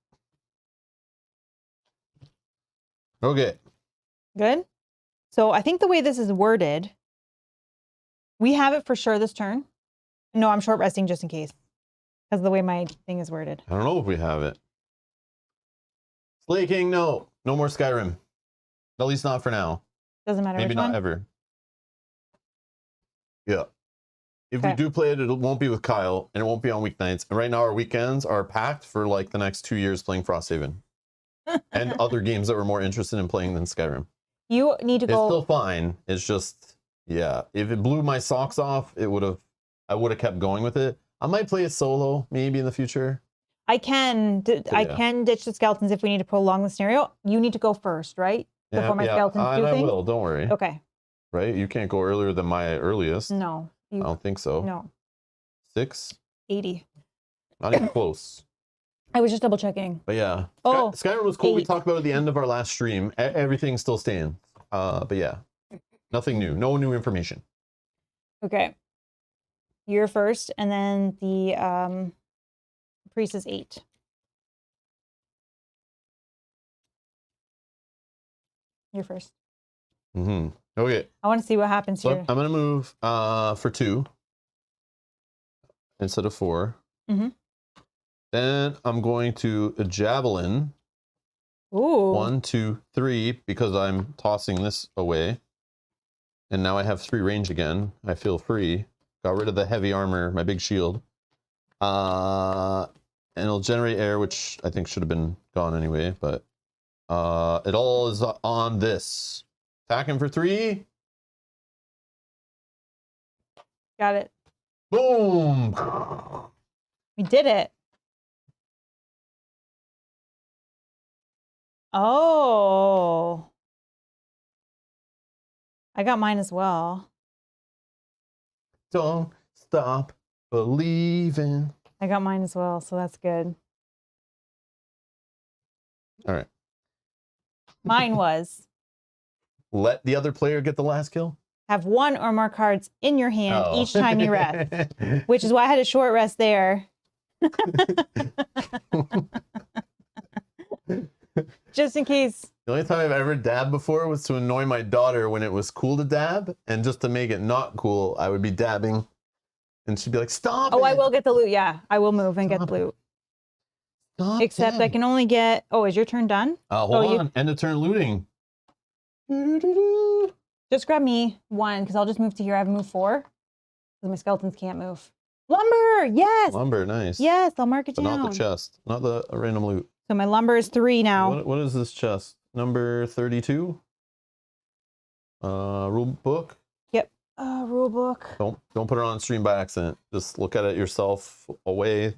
Okay. Good. So I think the way this is worded, we have it for sure this turn. No, I'm short resting just in case. Because of the way my thing is worded. I don't know if we have it. Slay King, no. No more Skyrim. At least not for now. Doesn't matter. Maybe not ever. Yeah. If we do play it, it won't be with Kyle, and it won't be on weeknights. And right now our weekends are packed for like the next 2 years playing Frosthaven. And other games that we're more interested in playing than Skyrim. You need to go. It's still fine. It's just, yeah. If it blew my socks off, I would have kept going with it. I might play it solo, maybe in the future. I can ditch the skeletons if we need to prolong the scenario. You need to go first, right? Before my skeletons do things? I will, don't worry. Okay. Right? You can't go earlier than my earliest. No. I don't think so. No. 6? 80. Not even close. I was just double checking. But yeah. Oh, Skyrim was cool. 8. We talked about it at the end of our last stream. Everything's still staying. But yeah. Nothing new. No new information. Okay. You're first, and then the priest is 8. You're first. Mm-hmm. Okay. I want to see what happens here. I'm gonna move for 2 instead of 4. Mm-hmm. Then I'm going to a javelin. Ooh. 1, 2, 3, because I'm tossing this away. And now I have 3 range again. I feel free. Got rid of the heavy armor, my big shield. And it'll generate air, which I think should have been gone anyway, but it all is on this. Attacking for 3. Got it. Boom! We did it. Oh. I got mine as well. Don't stop believing. I got mine as well, so that's good. All right. Mine was let the other player get the last kill. Have 1 or more cards in your hand each time you rest, which is why I had a short rest there. Just in case. The only time I've ever dabbed before was to annoy my daughter when it was cool to dab, and just to make it not cool, I would be dabbing, and she'd be like, "Stop!" Oh, it. I will get the loot. Yeah, I will move and get the loot. Stop Except it. I can only get. Oh, is your turn done? Hold on. End of turn looting. Just grab me 1 because I'll just move to here. I have move 4 because my skeletons can't move. Lumber, yes. Lumber, nice. Yes, I'll mark it But down. not the chest, not the random loot. So my lumber is 3 now. What is this chest? Number 32. Rule book. Yep. Rule book. Don't put it on stream by accident. Just look at it yourself away.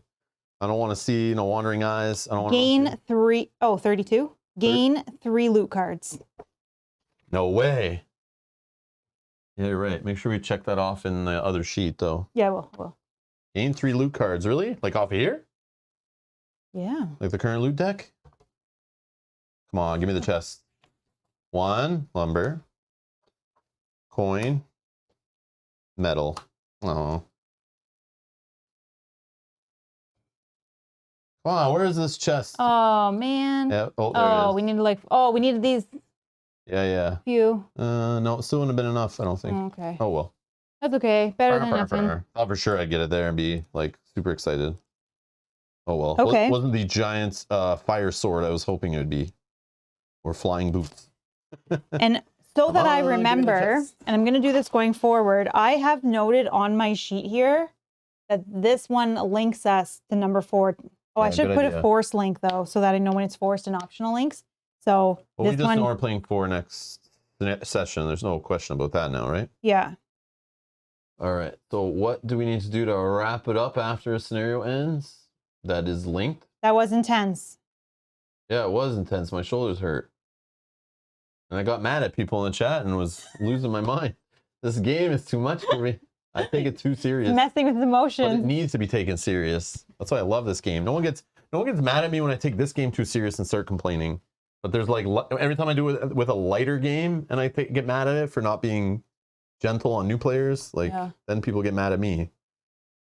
I don't want to see no wandering eyes. I don't want Gain 3. Oh, 32. Gain 3 loot cards. No way. Yeah, you're right. Make sure we check that off in the other sheet, though. Yeah, well. Gain 3 loot cards. Really? Like off of here? Yeah. Like the current loot deck? Come on, give me the chest. 1, lumber. Coin. Metal. Oh. Come on, where is this chest? Oh, man. Yeah. Oh, there it is. We needed we needed these Yeah. few. No, it still wouldn't have been enough, I don't think. Oh, okay. Oh, well. That's okay. Better than nothing. Thought for sure I'd get it there and be like super excited. Oh well. Okay. Wasn't the giant fire sword I was hoping it would be. Or flying boots. And so that I remember, and I'm going to do this going forward, I have noted on my sheet here that this one links us to number 4. Oh, Yeah, I should good put idea. a forced link though, so that I know when it's forced and optional links. So Well, we this just one, know we're playing 4 next session. There's no question about that now, right? yeah. All right. So what do we need to do to wrap it up after a scenario ends? That is linked. That was intense. Yeah, it was intense. My shoulders hurt. And I got mad at people in the chat and was losing my mind. This game is too much for me. I take it too serious. Messing with But it emotions. needs to be taken serious. That's why I love this game. No one gets mad at me when I take this game too serious and start complaining. But there's like every time I do it with a lighter game and I get mad at it for not being gentle on new players, like then people get mad at me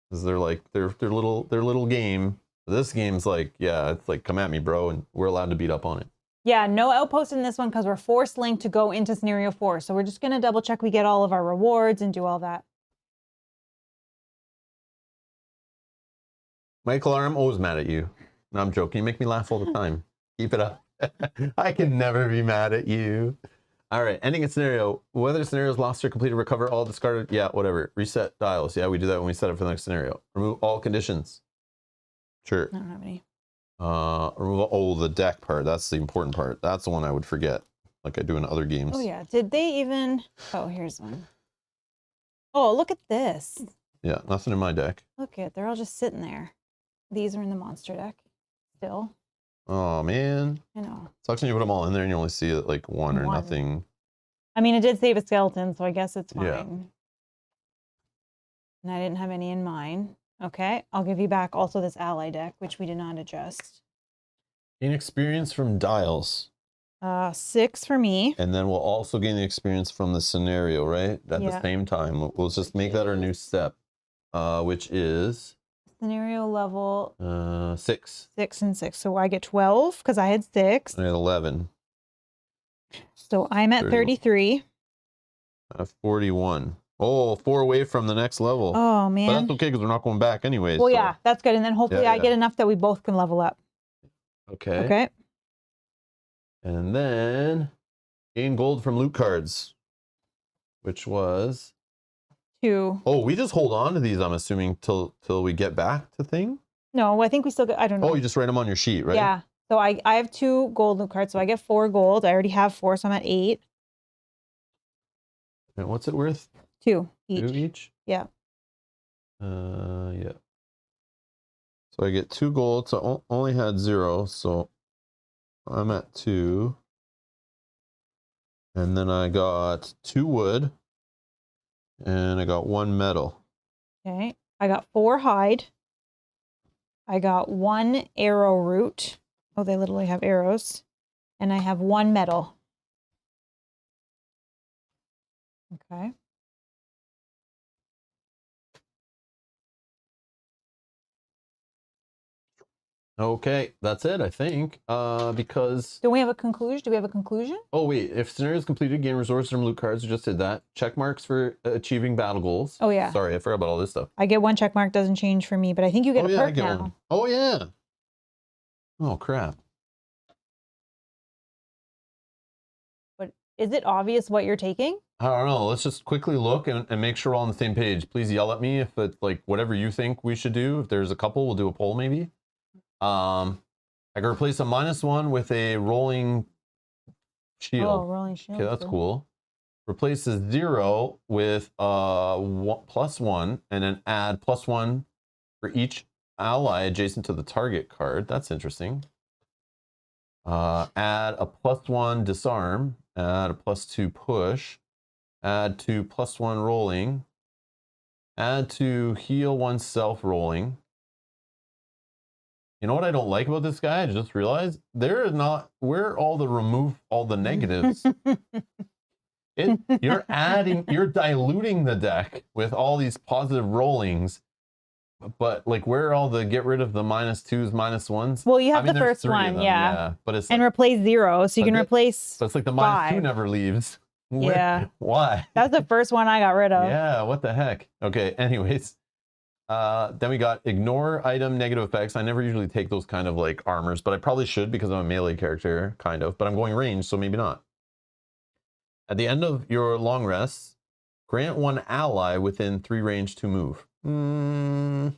because they're like their little game. This game's like, yeah, it's like come at me, bro, and we're allowed to beat up on it. Yeah, no outpost in this one because we're forced linked to go into scenario 4. So we're just going to double check we get all of our rewards and do all that. Michael R, I'm always mad at you. No, I'm joking. You make me laugh all the time. Keep it up. I can never be mad at you. All right, ending a scenario. Whether the scenario is lost or completed, recover all discarded. Yeah, whatever. Reset dials. Yeah, we do that when we set up for the next scenario. Remove all conditions. Sure. I don't have any. Remove the deck part. That's the important part. That's the one I would forget, like I do in other games. Oh yeah. Did they even? Oh, here's one. Oh, look at this. Yeah, nothing in my deck. Look at, they're all just sitting there. These are in the monster deck still. Oh man. I know. Sucks when you put them all in there and you only see like one or nothing. I mean, it did save a skeleton, so I guess it's fine. Yeah. And I didn't have any in mine. Okay, I'll give you back also this ally deck, which we did not adjust. Gain experience from dials. 6 for me. And then we'll also gain the experience from the scenario, right? At the same time. We'll just make that our new step, which is... Scenario level... 6. 6 and 6. So I get 12 because I had 6. I had 11. So I'm at 33. I have 41. Oh, 4 away from the next level. Oh, man. But that's okay because we're not going back anyways. Well, yeah, that's good. And then hopefully I get enough that we both can level up. Okay. Okay. And then gain gold from loot cards, which was 2. Oh, we just hold on to these, I'm assuming, till we get back to thing? No, I think we still get, I don't know. Oh, you just write them on your sheet, right? Yeah. So I have 2 gold loot cards, so I get 4 gold. I already have 4, so I'm at 8. And what's it worth? 2 each. 2 each? Yeah. Yeah. So I get 2 gold, so I only had 0, so I'm at 2. And then I got 2 wood, and I got 1 metal. Okay. I got 4 hide. I got 1 arrow root. Oh, they literally have arrows. And I have 1 metal. Okay. Okay, that's it, I think. Because... Do we have a conclusion? Do we have a conclusion? Oh, wait. If scenario is completed, gain resources from loot cards. We just did that. Check marks for achieving battle goals. Oh, yeah. Sorry, I forgot about all this stuff. I get 1 check mark. Doesn't change for me, but I think you get a perk now. 1. Oh, yeah. Oh, crap. But is it obvious what you're taking? I don't know. Let's just quickly look and make sure we're all on the same page. Please yell at me if it's like whatever you think we should do. If there's a couple, we'll do a poll maybe. I can replace a -1 with a rolling shield. Oh, rolling shield. Okay, that's cool. Replace a 0 with +1 and then add +1 for each ally adjacent to the target card. That's interesting. Add a +1 disarm. Add a +2 push. Add to +1 rolling. Add to heal oneself rolling. You know what I don't like about this guy? I just realized where remove all the negatives. You're diluting the deck with all these positive rollings, but like where are all the get rid of the -2s, -1s? Well, you have the first one, yeah. But it's and replace 0, so you can replace. So it's like the -2 never leaves. Yeah. Why? That's the first one I got rid of. Yeah, what the heck? Okay, anyways. Then we got ignore item negative effects. I never usually take those kind of like armors, but I probably should because I'm a melee character, kind of. But I'm going range, so maybe not. At the end of your long rest, grant 1 ally within 3 range to move. Whenever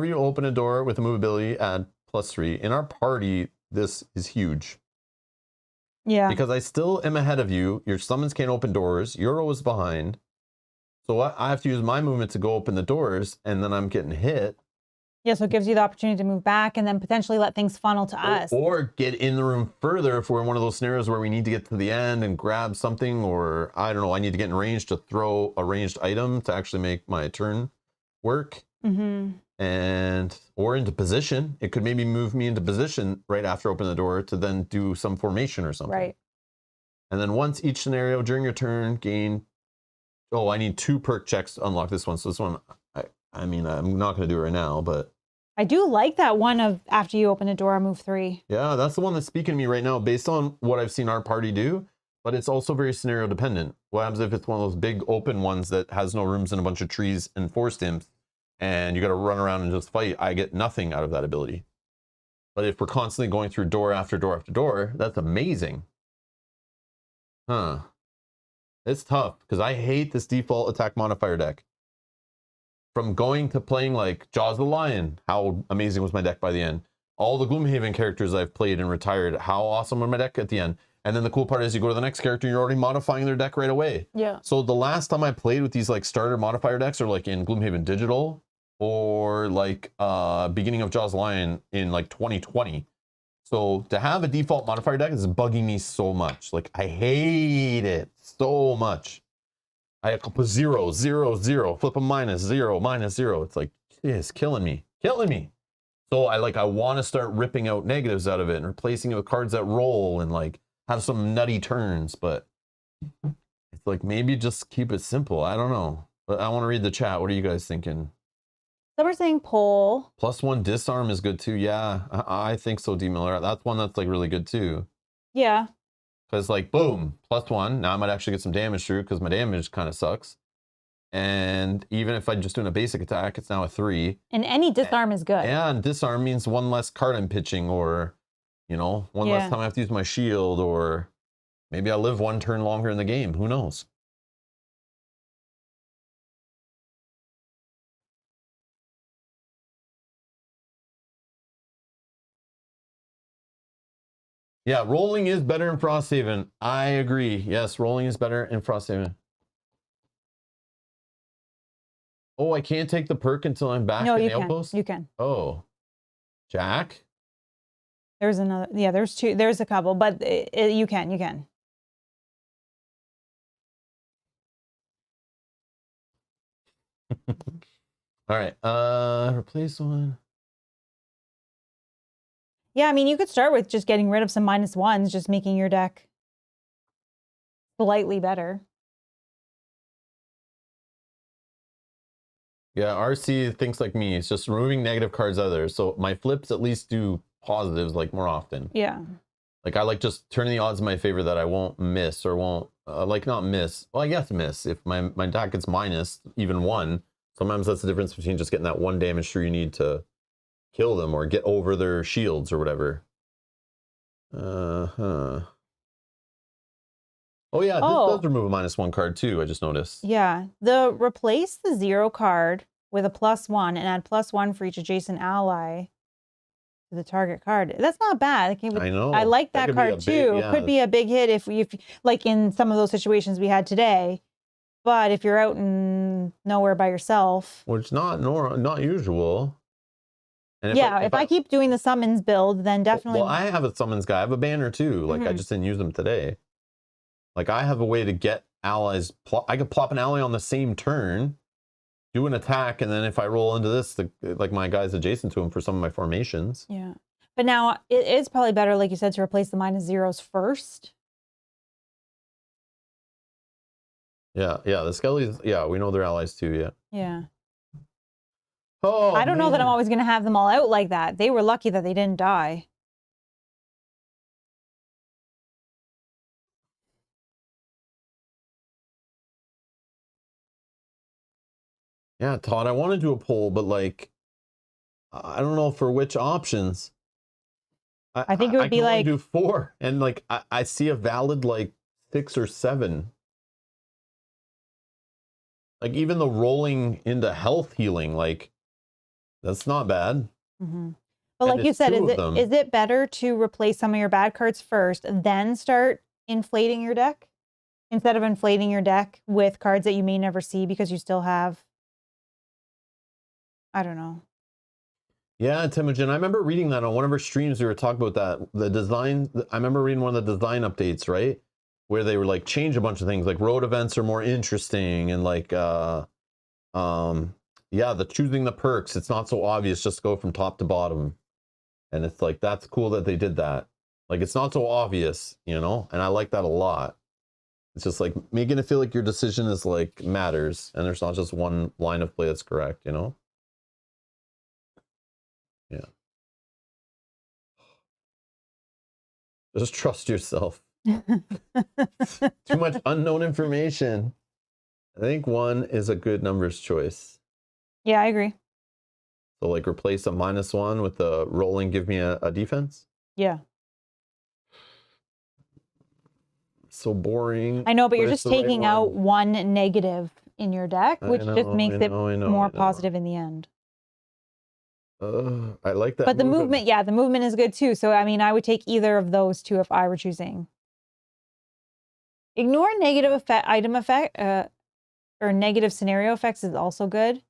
you open a door with a move ability, add +3. In our party, this is huge. Yeah. Because I still am ahead of you. Your summons can't open doors. You're always behind. So I have to use my movement to go open the doors, and then I'm getting hit. Yeah, so it gives you the opportunity to move back and then potentially let things funnel to us. Or get in the room further if we're in one of those scenarios where we need to get to the end and grab something, or I don't know, I need to get in range to throw a ranged item to actually make my turn work. Or into position. It could maybe move me into position right after opening the door to then do some formation or something. Right. And then once each scenario during your turn, gain... Oh, I need 2 perk checks to unlock this one. So this one, I mean, I'm not going to do it right now, but... I do like that one of after you open a door, move 3. Yeah, that's the one that's speaking to me right now based on what I've seen our party do, but it's also very scenario dependent. What happens if it's one of those big open ones that has no rooms and a bunch of trees and forest imps, and you got to run around and just fight? I get nothing out of that ability. But if we're constantly going through door after door after door, that's amazing. Huh. It's tough because I hate this default attack modifier deck. From going to playing like Jaws of the Lion, how amazing was my deck by the end? All the Gloomhaven characters I've played and retired, how awesome was my deck at the end? And then the cool part is you go to the next character, you're already modifying their deck right away. Yeah. So the last time I played with these like starter modifier decks are like in Gloomhaven Digital or like beginning of Jaws of the Lion in like 2020. So to have a default modifier deck is bugging me so much. Like I hate it so much. I put 0, 0, 0, flip a -0, -0. It's like, it's killing me, killing me. So I want to start ripping out negatives out of it and replacing it with cards that roll and like have some nutty turns. But it's like, maybe just keep it simple. I don't know. But I want to read the chat. What are you guys thinking? Some are saying poll. +1 disarm is good too. Yeah, I think so, D Miller. That's one that's like really good too. Yeah. Because like, boom, +1. Now I might actually get some damage through because my damage kind of sucks. And even if I'm just doing a basic attack, it's now a 3. And any disarm is good. And disarm means one less card I'm pitching, or, you know, one less time I have to use my shield, or maybe I'll live 1 turn longer in the game. Who knows? Yeah, rolling is better in Frosthaven. I agree. Yes, rolling is better in Frosthaven. Oh, I can't take the perk until I'm back in the outpost? You can. Oh. Jack? There's another. Yeah, there's 2. There's a couple, but you can. You can. All right. Replace 1. Yeah, I mean, you could start with just getting rid of some -1s, just making your deck slightly better. Yeah, RC thinks like me. It's just removing negative cards out of there. So my flips at least do positives like more often. Yeah. Like I like just turning the odds in my favor that I won't miss, or won't like not miss. Well, I guess miss if my deck gets minus even 1. Sometimes that's the difference between just getting that 1 damage through you need to kill them or get over their shields or whatever. Oh yeah, this does remove a -1 card too, I just noticed. Yeah. Replace the 0 card with a +1 and add +1 for each adjacent ally to the target card. That's not bad. I know. I like that card too. It could be a big hit if like in some of those situations we had today. But if you're out in nowhere by yourself, which not usual. And if I keep doing the summons build, then definitely. Well, I have a summons guy. I have a banner too. Like I just didn't use them today. Like I have a way to get allies. I could plop an ally on the same turn, do an attack, and then if I roll into this, like my guy's adjacent to him for some of my formations. Yeah, but now it is probably better, like you said, to replace the -0s first. Yeah, the Skellies. Yeah, we know they're allies too. Yeah. Yeah. Oh, I don't know that I'm always going to have them all out like that. They were lucky that they didn't die. Yeah, Todd, I want to do a poll, but like, I don't know for which options. I think it would be like do 4, and like I see a valid like 6 or 7. Like even the rolling into health healing, like that's not bad. But like you said, is it better to replace some of your bad cards first, then start inflating your deck, instead of inflating your deck with cards that you may never see because you still have, I don't know. Yeah, Timogen, I remember reading that on one of our streams. We were talking about that. The design, I remember reading one of the design updates, right? Where they were like change a bunch of things, like road events are more interesting, and like yeah, the choosing the perks, it's not so obvious, just go from top to bottom. And it's like that's cool that they did that. Like it's not so obvious, you know? And I like that a lot. It's just like making it feel like your decision is like matters, and there's not just one line of play that's correct, you know? Yeah. Just trust yourself. Too much unknown information. I think 1 is a good numbers choice. Yeah, I agree. So like replace a -1 with the rolling, give me a defense. Yeah. So boring. I know, but you're just taking out 1 negative in your deck, which just makes it more positive in the end. I like that. But the movement, the movement is good too. So, I mean, I would take either of those 2 if I were choosing. Ignore negative item effect, or negative scenario effects is also good.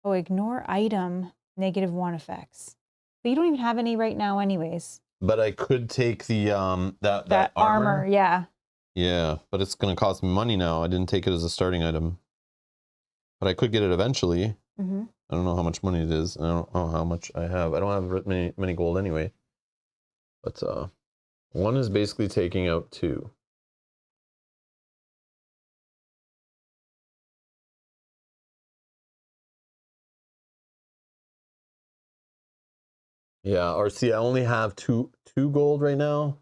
Oh, ignore item -1 effects. But you don't even have any right now anyways. But I could take the that armor, yeah. Yeah, but it's going to cost me money now. I didn't take it as a starting item. But I could get it eventually. I don't know how much money it is. I don't know how much I have. I don't have many gold anyway. But 1 is basically taking out 2. Yeah, or see, I only have two gold right now.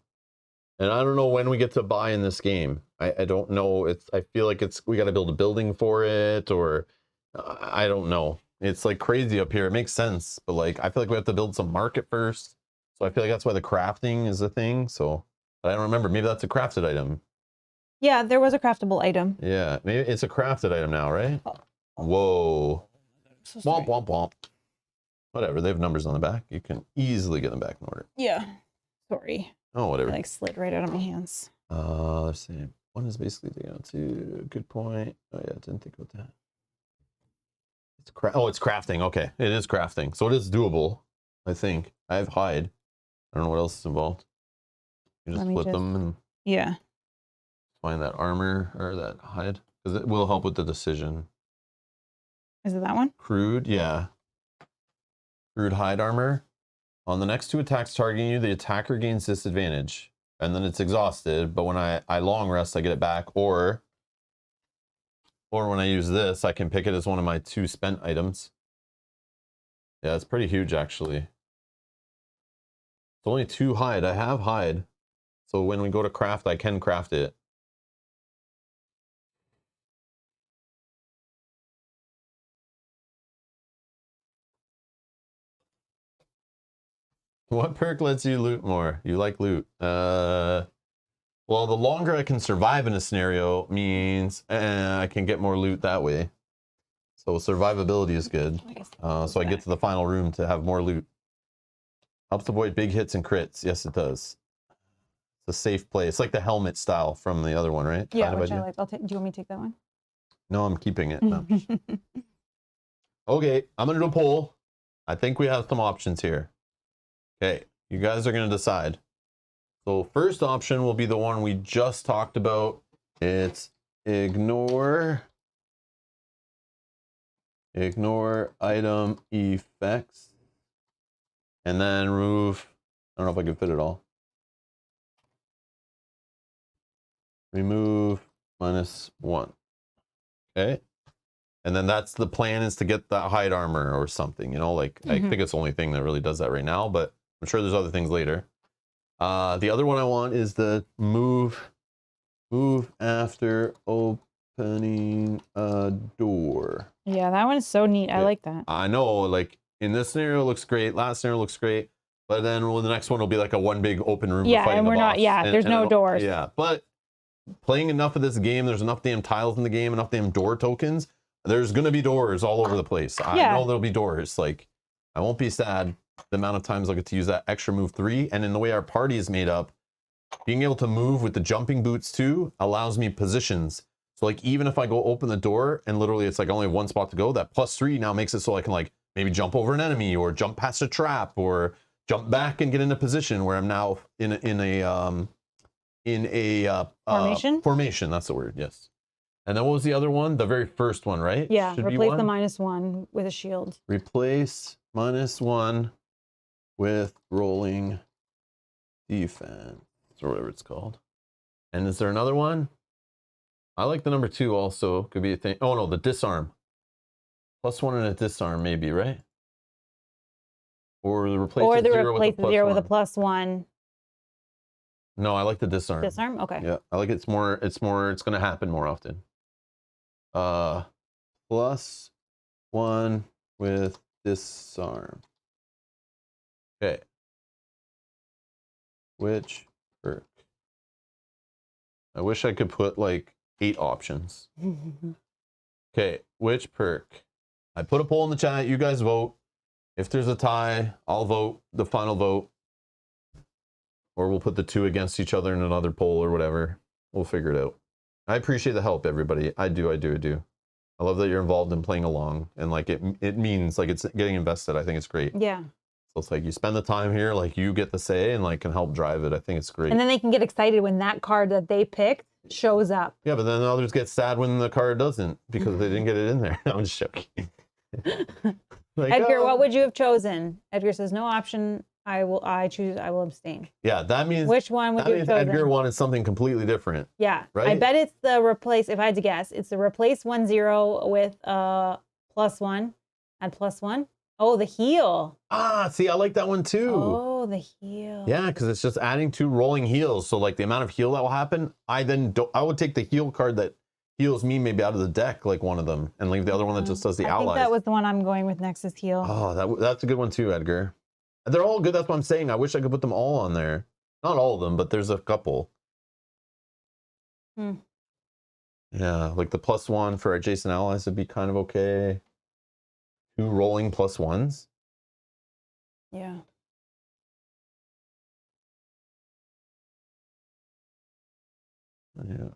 And I don't know when we get to buy in this game. I don't know. I feel like we got to build a building for it, or I don't know. It's like crazy up here. It makes sense, but like I feel like we have to build some market first. So I feel like that's why the crafting is a thing. So but I don't remember. Maybe that's a crafted item. Yeah, there was a craftable item. Yeah, maybe it's a crafted item now, right? Oh. Whoa. So Womp womp womp. Whatever. They have numbers on the back. You can easily get them back in order. Yeah. Sorry. Oh, whatever. It like slid right out of my hands. Let's see. One is basically taken out to good point. Oh yeah, I didn't think about that. It's crafting. Okay, it is crafting, so it is doable. I think I have hide. I don't know what else is involved. You just split them and yeah, find that armor or that hide because it will help with the decision. Is it that one? Crude, yeah. Crude hide armor. On the next 2 attacks targeting you, the attacker gains disadvantage, and then it's exhausted. But when I long rest, I get it back. Or when I use this, I can pick it as one of my 2 spent items. Yeah, it's pretty huge actually. It's only 2 hide. I have hide, so when we go to craft, I can craft it. What perk lets you loot more? You like loot. Well, the longer I can survive in a scenario means I can get more loot that way. So survivability is good. So I get to the final room to have more loot. Helps avoid big hits and crits. Yes, it does. It's a safe play. It's like the helmet style from the other one, right? Yeah, which I like. Do you want me to take that one? No, I'm keeping it. No. Okay, I'm going to do a poll. I think we have some options here. Okay, you guys are going to decide. So first option will be the one we just talked about. It's ignore item effects and then remove, I don't know if I can fit it all. Remove -1. Okay. And then that's the plan, is to get that hide armor or something, you know, like I think it's the only thing that really does that right now, but I'm sure there's other things later. The other one I want is the move after opening a door. Yeah, that one is so neat. I like that. I know, like in this scenario it looks great, last scenario looks great, but then the next one will be like a one big open room. Yeah, and we're not, there's no doors. Yeah, but playing enough of this game, there's enough damn tiles in the game, enough damn door tokens. There's gonna be doors all over the place. I know there'll be doors. Like, I won't be sad the amount of times I'll get to use that extra move 3. And in the way our party is made up, being able to move with the jumping boots too allows me positions. So like, even if I go open the door and literally it's like only 1 spot to go, that +3 now makes it so I can like maybe jump over an enemy or jump past a trap or jump back and get in a position where I'm now in a formation. Formation, that's the word. Yes. And then what was the other one? The very first one, right? Yeah, replace the -1 with a shield. Replace -1 with rolling defense, or whatever it's called. And is there another one? I like the number 2 also. Could be a thing. Oh no, the disarm. +1 and a disarm, maybe, right? Or the replace or the 0 replace with a 0 with a +1. No, I like the disarm. Disarm? Okay. Yeah, I like it's gonna happen more often. +1 with disarm. Okay. Which perk? I wish I could put like 8 options. Okay, which perk? I put a poll in the chat. You guys vote. If there's a tie, I'll vote the final vote. Or we'll put the 2 against each other in another poll or whatever. We'll figure it out. I appreciate the help, everybody. I do. I love that you're involved in playing along. And like it means like it's getting invested. I think it's great. Yeah. So it's like you spend the time here, like you get the say and like can help drive it. I think it's great. And then they can get excited when that card that they picked shows up. Yeah, but then others get sad when the card doesn't because they didn't get it in there. I'm just joking. Like, Edgar, what would you have chosen? Edgar says no option. I will abstain. Yeah, that means which one would you have chosen? Edgar wanted something completely different. Yeah, right. I bet it's the replace. If I had to guess, it's the replace 1-0 with +1 and +1. Oh, the heal. Ah, see, I like that one too. Oh, the heal. Yeah, because it's just adding 2 rolling heals. So like the amount of heal that will happen, I would take the heal card that heals me maybe out of the deck, like one of them, and leave the other one that just does the allies. I think that was the one I'm going with next is heal. Oh, that's a good one too, Edgar. They're all good. That's what I'm saying. I wish I could put them all on there. Not all of them, but there's a couple. Yeah, like the +1 for adjacent allies would be kind of okay. 2 rolling +1s. Yeah. Yeah.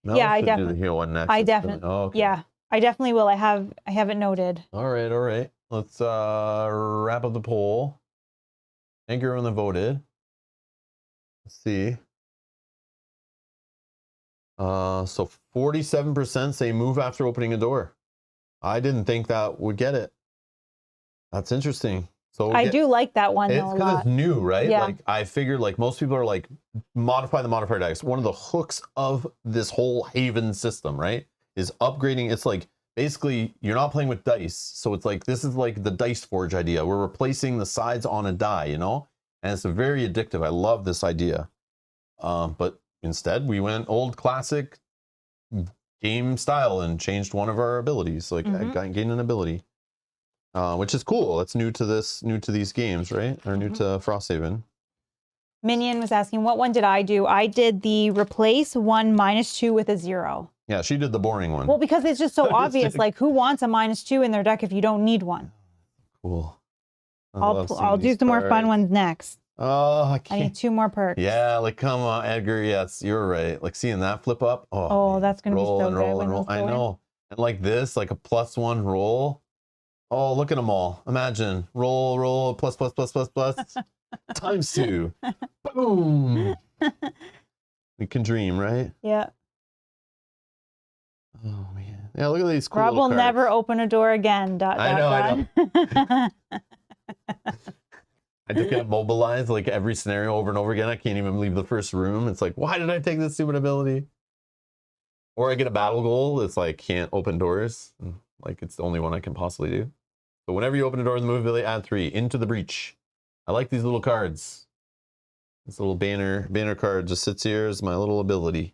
Yeah, I definitely do the heal one next. I definitely. Oh, okay. Yeah, I definitely will. I have it noted. All right. Let's wrap up the poll. Thank you everyone that voted. Let's see. So 47% say move after opening a door. I didn't think that would get it. That's interesting. So I do like that one though. It's because it's new, right? Yeah. Like I figured like most people are like modify the modifier dice. One of the hooks of this whole Haven system, right, is upgrading. It's like basically you're not playing with dice. So it's like this is like the dice forge idea. We're replacing the sides on a die, you know? And it's very addictive. I love this idea. But instead we went old classic game style and changed one of our abilities, like gain an ability. Which is cool. It's new to these games, right? Or new to Frosthaven. Minion was asking, what one did I do? I did the replace 1 -2 with a 0. Yeah, she did the boring one. Well, because it's just so obvious. Like, who wants a -2 in their deck if you don't need one? Cool. I'll do some more fun ones next. Oh, I need 2 more perks. Yeah, like come on, Edgar. Yes, you're right. Like seeing that flip up. Oh, that's gonna be so good. Roll. I know. And like this, like a +1 roll. Oh, look at them all. Imagine. Roll, plus. Times 2. Boom. We can dream, right? Yeah. Oh, man. Yeah, look at these cool Rob will cards. never open a door again. I know. I just get mobilized like every scenario over and over again. I can't even leave the first room. It's like, why did I take this stupid ability? Or I get a battle goal. It's like, can't open doors. Like it's the only one I can possibly do. But whenever you open a door in the move ability, add 3 into the breach. I like these little cards. This little banner card just sits here as my little ability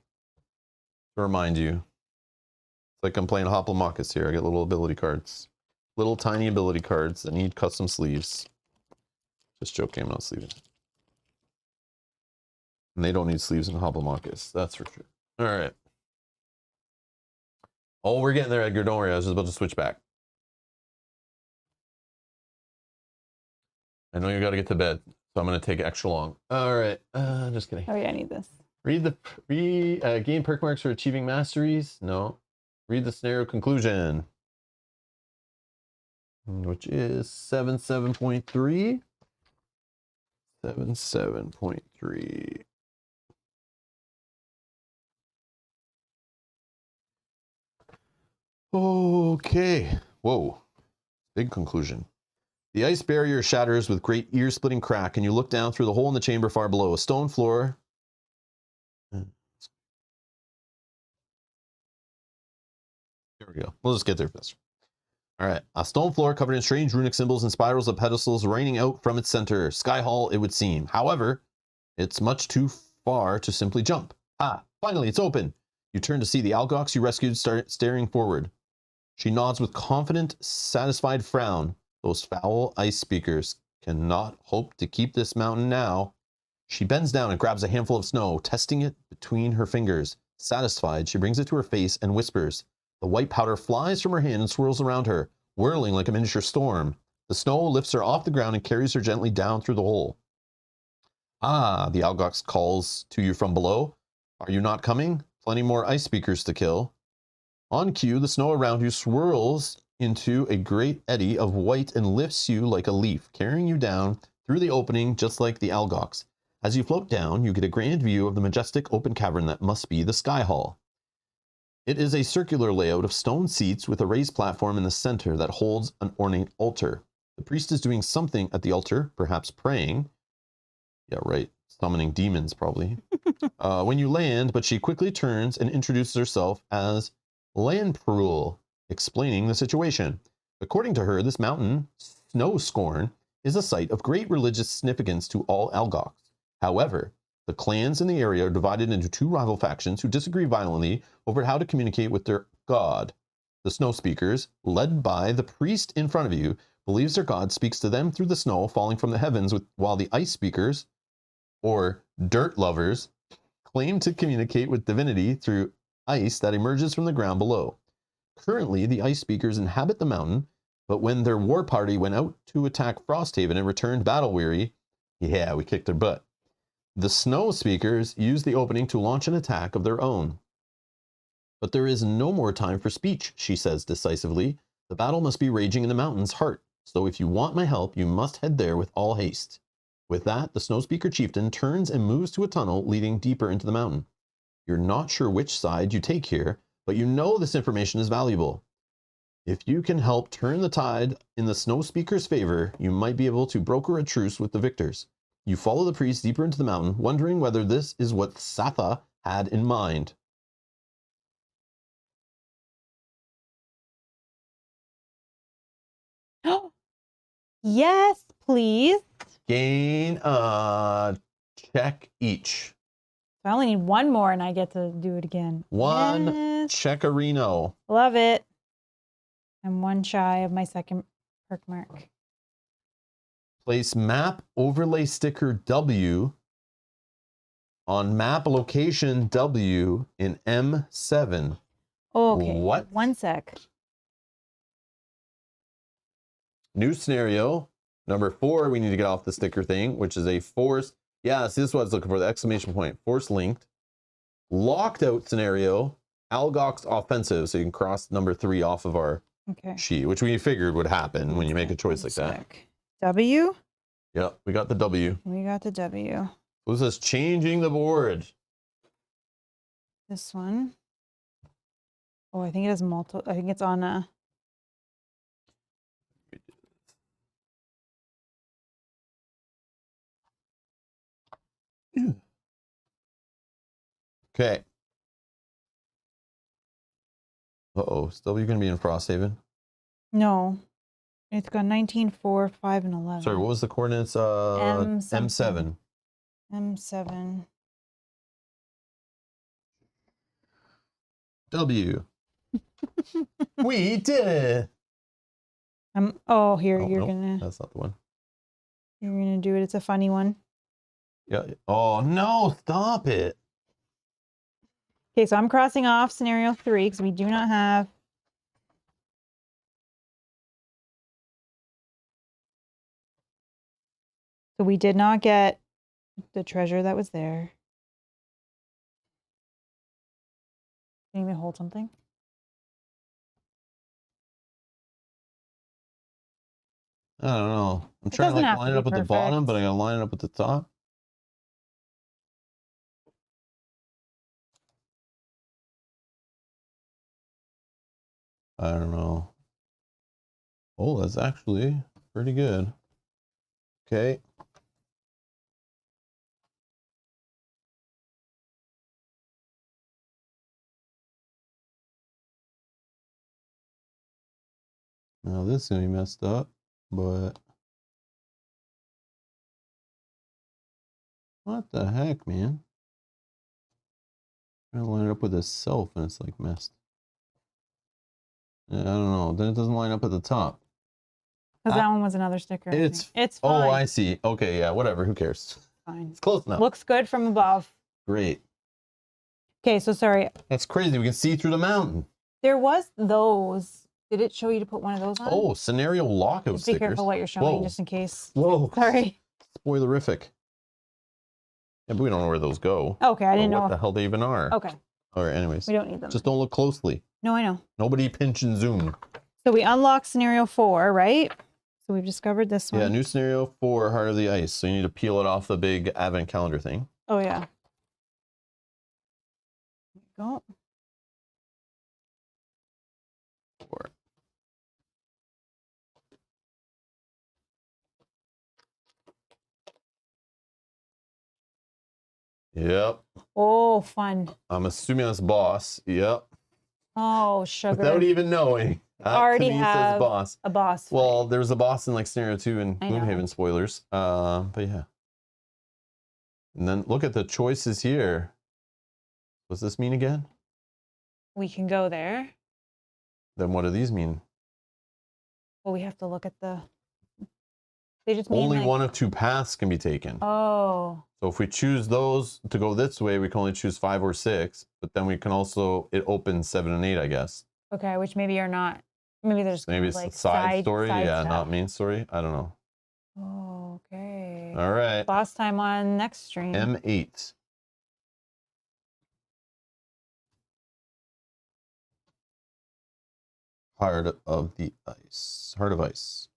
to remind you. It's like I'm playing Hoplomachus here. I get little ability cards. Little tiny ability cards that need custom sleeves. Just joking, I'm not sleeving it. And they don't need sleeves in Hoplomachus, that's for sure. All right. Oh, we're getting there, Edgar. Don't worry, I was just about to switch back. I know you got to get to bed, so I'm going to take extra long. All right, just kidding. Oh yeah, I need this. Gain perk marks for achieving masteries. No. Read the scenario conclusion, which is 7.7.3. 7.7.3. Okay. Whoa. Big conclusion. The ice barrier shatters with great ear-splitting crack, and you look down through the hole in the chamber far below. A stone floor. There we go. We'll just get there first. All right. A stone floor covered in strange runic symbols and spirals of pedestals raining out from its center. Sky Hall, it would seem. However, it's much too far to simply jump. Ah, finally, it's open. You turn to see the Algox you rescued staring forward. She nods with confident, satisfied frown. Those foul ice speakers cannot hope to keep this mountain now. She bends down and grabs a handful of snow, testing it between her fingers. Satisfied, she brings it to her face and whispers. The white powder flies from her hand and swirls around her, whirling like a miniature storm. The snow lifts her off the ground and carries her gently down through the hole. Ah, the Algox calls to you from below. Are you not coming? Plenty more ice speakers to kill. On cue, the snow around you swirls into a great eddy of white and lifts you like a leaf, carrying you down through the opening just like the Algox. As you float down, you get a grand view of the majestic open cavern that must be the Sky Hall. It is a circular layout of stone seats with a raised platform in the center that holds an ornate altar. The priest is doing something at the altar, perhaps praying. Yeah, right. Summoning demons, probably. When you land, but she quickly turns and introduces herself as Landprule, explaining the situation. According to her, this mountain, Snow Scorn, is a site of great religious significance to all Algocs. However, the clans in the area are divided into two rival factions who disagree violently over how to communicate with their god. The Snow Speakers, led by the priest in front of you, believes their god speaks to them through the snow falling from the heavens, while the Ice Speakers, or Dirt Lovers, claim to communicate with divinity through ice that emerges from the ground below. Currently, the Ice Speakers inhabit the mountain, but when their war party went out to attack Frosthaven and returned battle-weary, yeah, we kicked their butt. The Snow Speakers used the opening to launch an attack of their own. But there is no more time for speech, she says decisively. The battle must be raging in the mountain's heart, so if you want my help, you must head there with all haste. With that, the Snow Speaker chieftain turns and moves to a tunnel leading deeper into the mountain. You're not sure which side you take here, but you know this information is valuable. If you can help turn the tide in the Snow Speaker's favor, you might be able to broker a truce with the victors. You follow the priest deeper into the mountain, wondering whether this is what Satha had in mind. Yes, please. Gain check each. I only need one more and I get to do it again. One yes. Checkerino. Love it. I'm one shy of my second perk mark. Place map overlay sticker W on map location W in M7. Okay. What? One sec. New scenario. Number 4, we need to get off the sticker thing, which is a force. Yeah, see, this is what I was looking for, the exclamation point. Force linked. Locked out scenario. Algoc's offensive, so you can cross number 3 off of our sheet, which we figured would happen when you make a choice like that. W? Yeah, we got the W. We got the W. So this is changing the board. This one. Oh, I think it has multiple. I think it's on a. Okay. Uh-oh, is W going to be in Frosthaven? No. It's got 19, 4, 5, and 11. Sorry, what was the coordinates? M7. M7. W. We did it. Oh, here, Oh, you're nope, gonna. That's not the one. You're gonna do it. It's a funny one. Yeah. Oh, no, stop it. Okay, so I'm crossing off scenario 3 because we do not have. So we did not get the treasure that was there. Can you even hold something? I don't know. I'm trying to like line it up at the bottom, but I gotta line it up at the top. I don't know. Oh, that's actually pretty good. Okay. Now this is gonna be messed up, but what the heck, man? I'm trying to line it up with itself and it's like messed. Yeah, I don't know. Then it doesn't line up at the top. Because that one was another sticker. It's fine. Oh, I see. Okay, yeah, whatever. Who cares? Fine. It's close enough. Looks good from above. Great. Okay, so sorry. That's crazy. We can see through the mountain. There was those. Did it show you to put one of those on? Oh, scenario lockout stickers. Be careful what you're showing, just in case. Whoa. Sorry. Spoilerific. Yeah, but we don't know where those go. Okay, I didn't know what the hell they even are. Okay. All right, anyways. We don't need them. Just don't look closely. No, I know. Nobody pinch and zoom. So we unlock scenario 4, right? So we've discovered this one. Yeah, new scenario 4, Heart of the Ice. So you need to peel it off the big advent calendar thing. Oh, yeah. There you go. 4. Yep. Oh, fun. I'm assuming that's boss. Yep. Oh, sugar. Without even knowing. That already to me have says boss. a boss fight. Well, there's a boss in like scenario 2 in Gloomhaven, spoilers. But yeah. And then look at the choices here. What's this mean again? We can go there. Then what do these mean? Well, we have to look at the... They just mean only like... one of 2 paths can be taken. Oh. So if we choose those to go this way, we can only choose 5 or 6. But then we can also, it opens 7 and 8, I guess. Okay, which maybe are not... Maybe there's maybe it's like side story. Yeah, stuff. Not main story. I don't know. Oh, okay. All right. Boss time on next stream. M8. Heart of the Ice. Heart of Ice.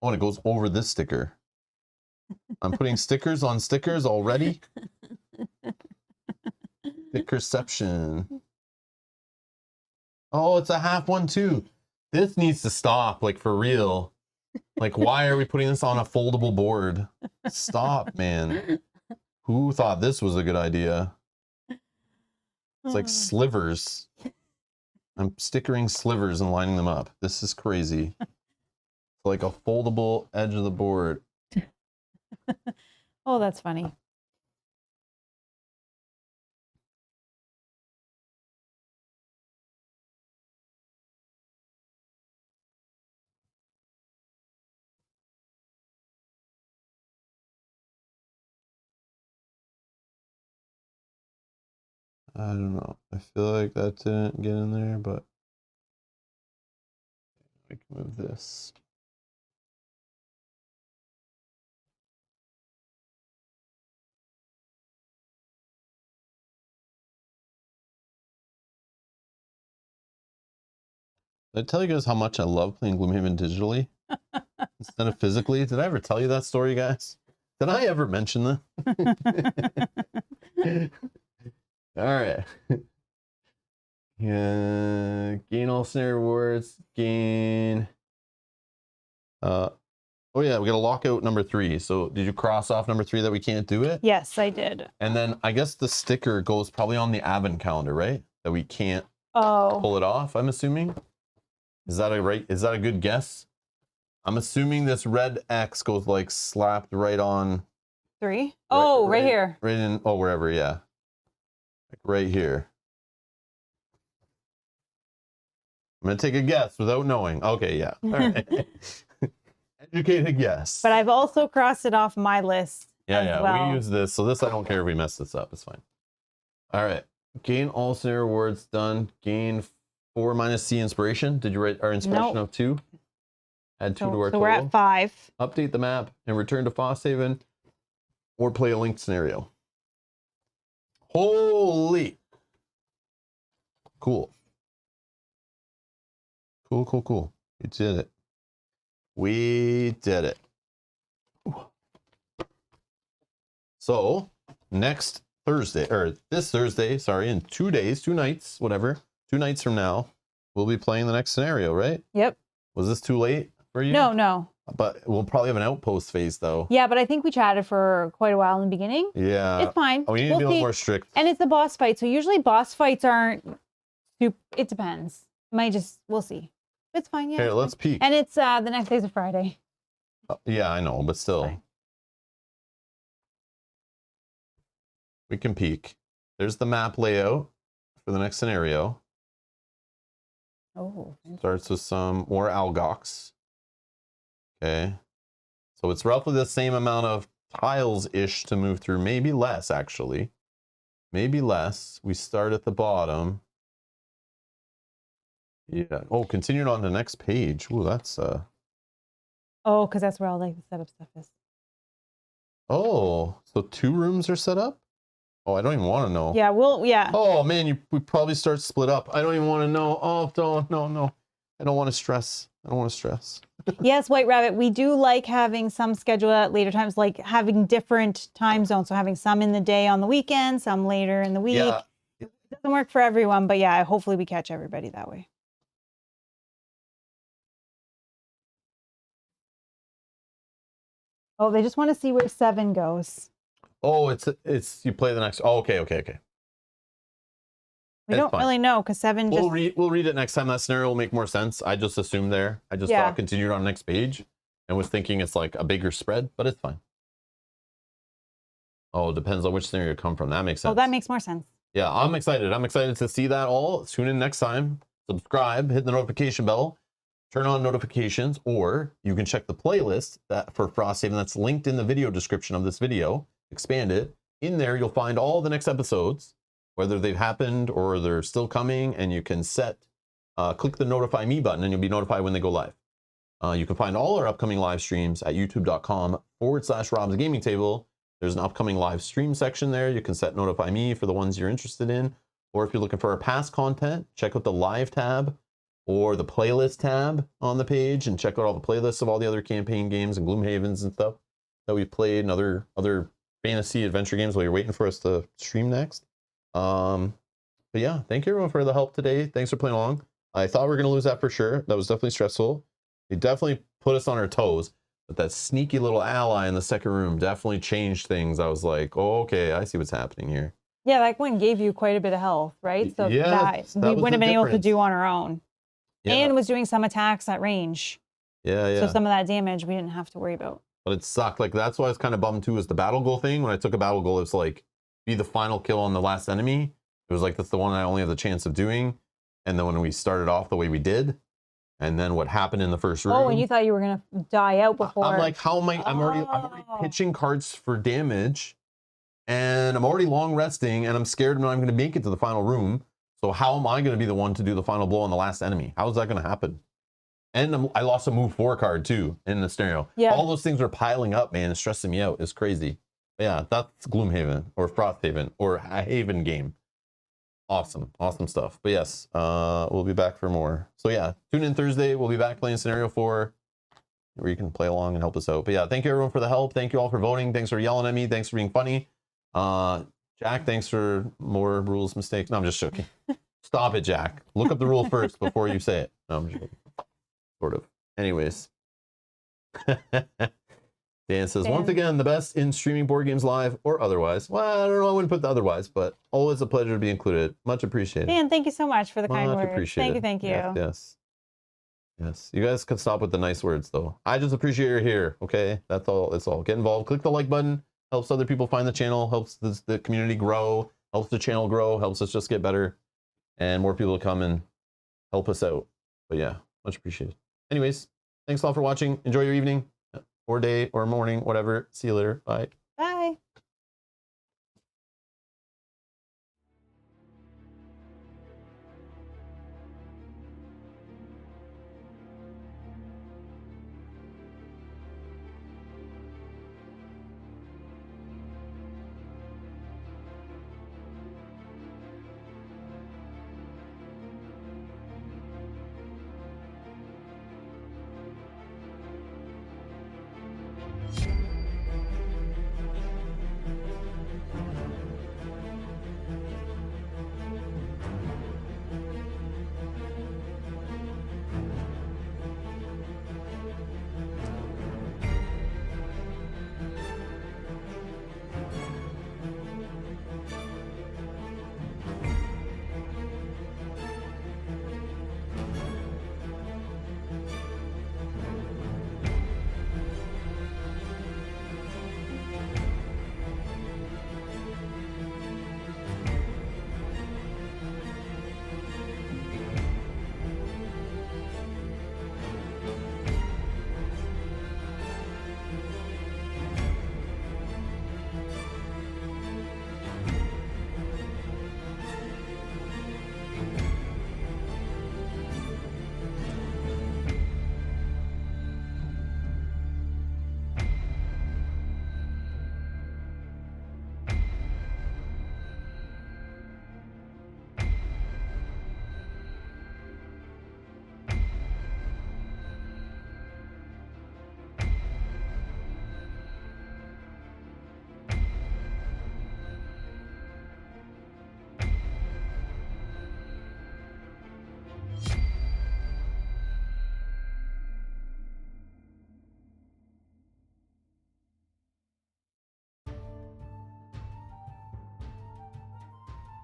Oh, and it goes over this sticker. I'm putting stickers on stickers already. Stickerception. Oh, it's a half one too. This needs to stop, like for real. Like, why are we putting this on a foldable board? Stop, man. Who thought this was a good idea? It's like slivers. I'm stickering slivers and lining them up. This is crazy. It's like a foldable edge of the board. Oh, that's funny. I don't know. I feel like that didn't get in there, but I can move this. Did I tell you guys how much I love playing Gloomhaven digitally instead of physically? Did I ever tell you that story, guys? Did I ever mention that? All right. Yeah, gain all scenario rewards. Gain. Oh yeah, we got to lock out number 3. So did you cross off number 3 that we can't do it? Yes, I did. And then I guess the sticker goes probably on the advent calendar, right? That we can't pull it off. I'm assuming. Is that a good guess? I'm assuming this red X goes like slapped right on 3. Oh, right here. Right in, oh, wherever, yeah. Like right here. I'm going to take a guess without knowing. Okay, yeah. All right. Educated guess. But I've also crossed it off my list. Yeah, well. we use this. So this, I don't care if we mess this up. It's fine. All right. Gain all scenario rewards done. Gain 4 minus C inspiration. Did you write our inspiration of 2? Add 2 to our total. So we're at 5. Update the map and return to Frosthaven or play a linked scenario. Holy. Cool. Cool. We did it. We did it. So next Thursday, or this Thursday, sorry, in 2 days, 2 nights, whatever, 2 nights from now, we'll be playing the next scenario, right? Yep. Was this too late for you? No. But we'll probably have an outpost phase, though. Yeah, but I think we chatted for quite a while in the beginning. Yeah. It's fine. Oh, we need to be a little more strict. And it's a boss fight, so usually boss fights aren't super, it depends. We'll see. It's fine, yeah. Here, let's peek. And it's the next day's a Friday. Yeah, I know, but still. Fine. We can peek. There's the map layout for the next scenario. Oh. Starts with some more Algox. Okay. So it's roughly the same amount of tiles-ish to move through. Maybe less, actually. Maybe less. We start at the bottom. Yeah. Oh, continued on the next page. Ooh, that's... Oh, because that's where all like the setup stuff is. Oh, so 2 rooms are set up? Oh, I don't even want to know. Yeah, yeah. Oh, man, we probably start split up. I don't even want to know. Oh, no. I don't want to stress. Yes, White Rabbit, we do like having some schedule at later times, like having different time zones. So having some in the day on the weekend, some later in the week. Yeah. It doesn't work for everyone, but yeah, hopefully we catch everybody that way. Oh, they just want to see where 7 goes. Oh, it's you play the next. Oh, okay. We don't really know because 7 we'll read it next time. That scenario will make more sense. I just assumed there. I just thought continued on the next page and was thinking it's like a bigger spread, but it's fine. Oh, it depends on which scenario you come from. That makes sense. Oh, that makes more sense. Yeah, I'm excited. I'm excited to see that all. Tune in next time. Subscribe, hit the notification bell, turn on notifications, or you can check the playlist that for Frosthaven that's linked in the video description of this video. Expand it. In there, you'll find all the next episodes, whether they've happened or they're still coming, and you can click the notify me button and you'll be notified when they go live. You can find all our upcoming live streams at youtube.com/Rob's Gaming Table. There's an upcoming live stream section there. You can set notify me for the ones you're interested in. Or if you're looking for our past content, check out the live tab or the playlist tab on the page and check out all the playlists of all the other campaign games and Gloomhavens and stuff that we've played and other fantasy adventure games while you're waiting for us to stream next. But yeah, thank you everyone for the help today. Thanks for playing along. I thought we were going to lose that for sure. That was definitely stressful. It definitely put us on our toes. But that sneaky little ally in the second room definitely changed things. I was like, oh, okay, I see what's happening here. Yeah, that one gave you quite a bit of health, right? So yeah, that we wouldn't have been able to do on our own. Yeah. And was doing some attacks at range. Yeah. So some of that damage we didn't have to worry about. But it sucked. Like, that's why I was kind of bummed too, is the battle goal thing. When I took a battle goal, it was like, be the final kill on the last enemy. It was like, that's the one I only have the chance of doing. And then when we started off the way we did, and then what happened in the first room. Oh, and you thought you were going to die out before. I'm like, how am I? I'm already pitching cards for damage, and I'm already long resting, and I'm scared I'm not going to make it to the final room. So how am I going to be the one to do the final blow on the last enemy? How is that going to happen? And I lost a move 4 card too in the scenario. Yeah. All those things are piling up, man. It's stressing me out. It's crazy. But yeah, that's Gloomhaven or Frosthaven or a Haven game. Awesome stuff. But yes, we'll be back for more. So yeah, tune in Thursday. We'll be back playing scenario 4 where you can play along and help us out. But yeah, thank you everyone for the help. Thank you all for voting. Thanks for yelling at me. Thanks for being funny. Jack, thanks for more rules mistakes. No, I'm just joking. Stop it, Jack. Look up the rule first before you say it. No, I'm joking. Sort of. Anyways. Dan says, once again, the best in streaming board games live or otherwise. Well, I don't know, I wouldn't put the otherwise, but always a pleasure to be included. Much appreciated. Dan, thank you so much for the kind words. Much appreciated. Thank you. Yes. You guys can stop with the nice words, though. I just appreciate you're here, okay? That's all. It's all. Get involved. Click the like button. Helps other people find the channel. Helps the community grow. Helps the channel grow. Helps us just get better. And more people to come and help us out. But yeah, much appreciated. Anyways, thanks a lot for watching. Enjoy your evening. Or day or morning, whatever. See you later. Bye.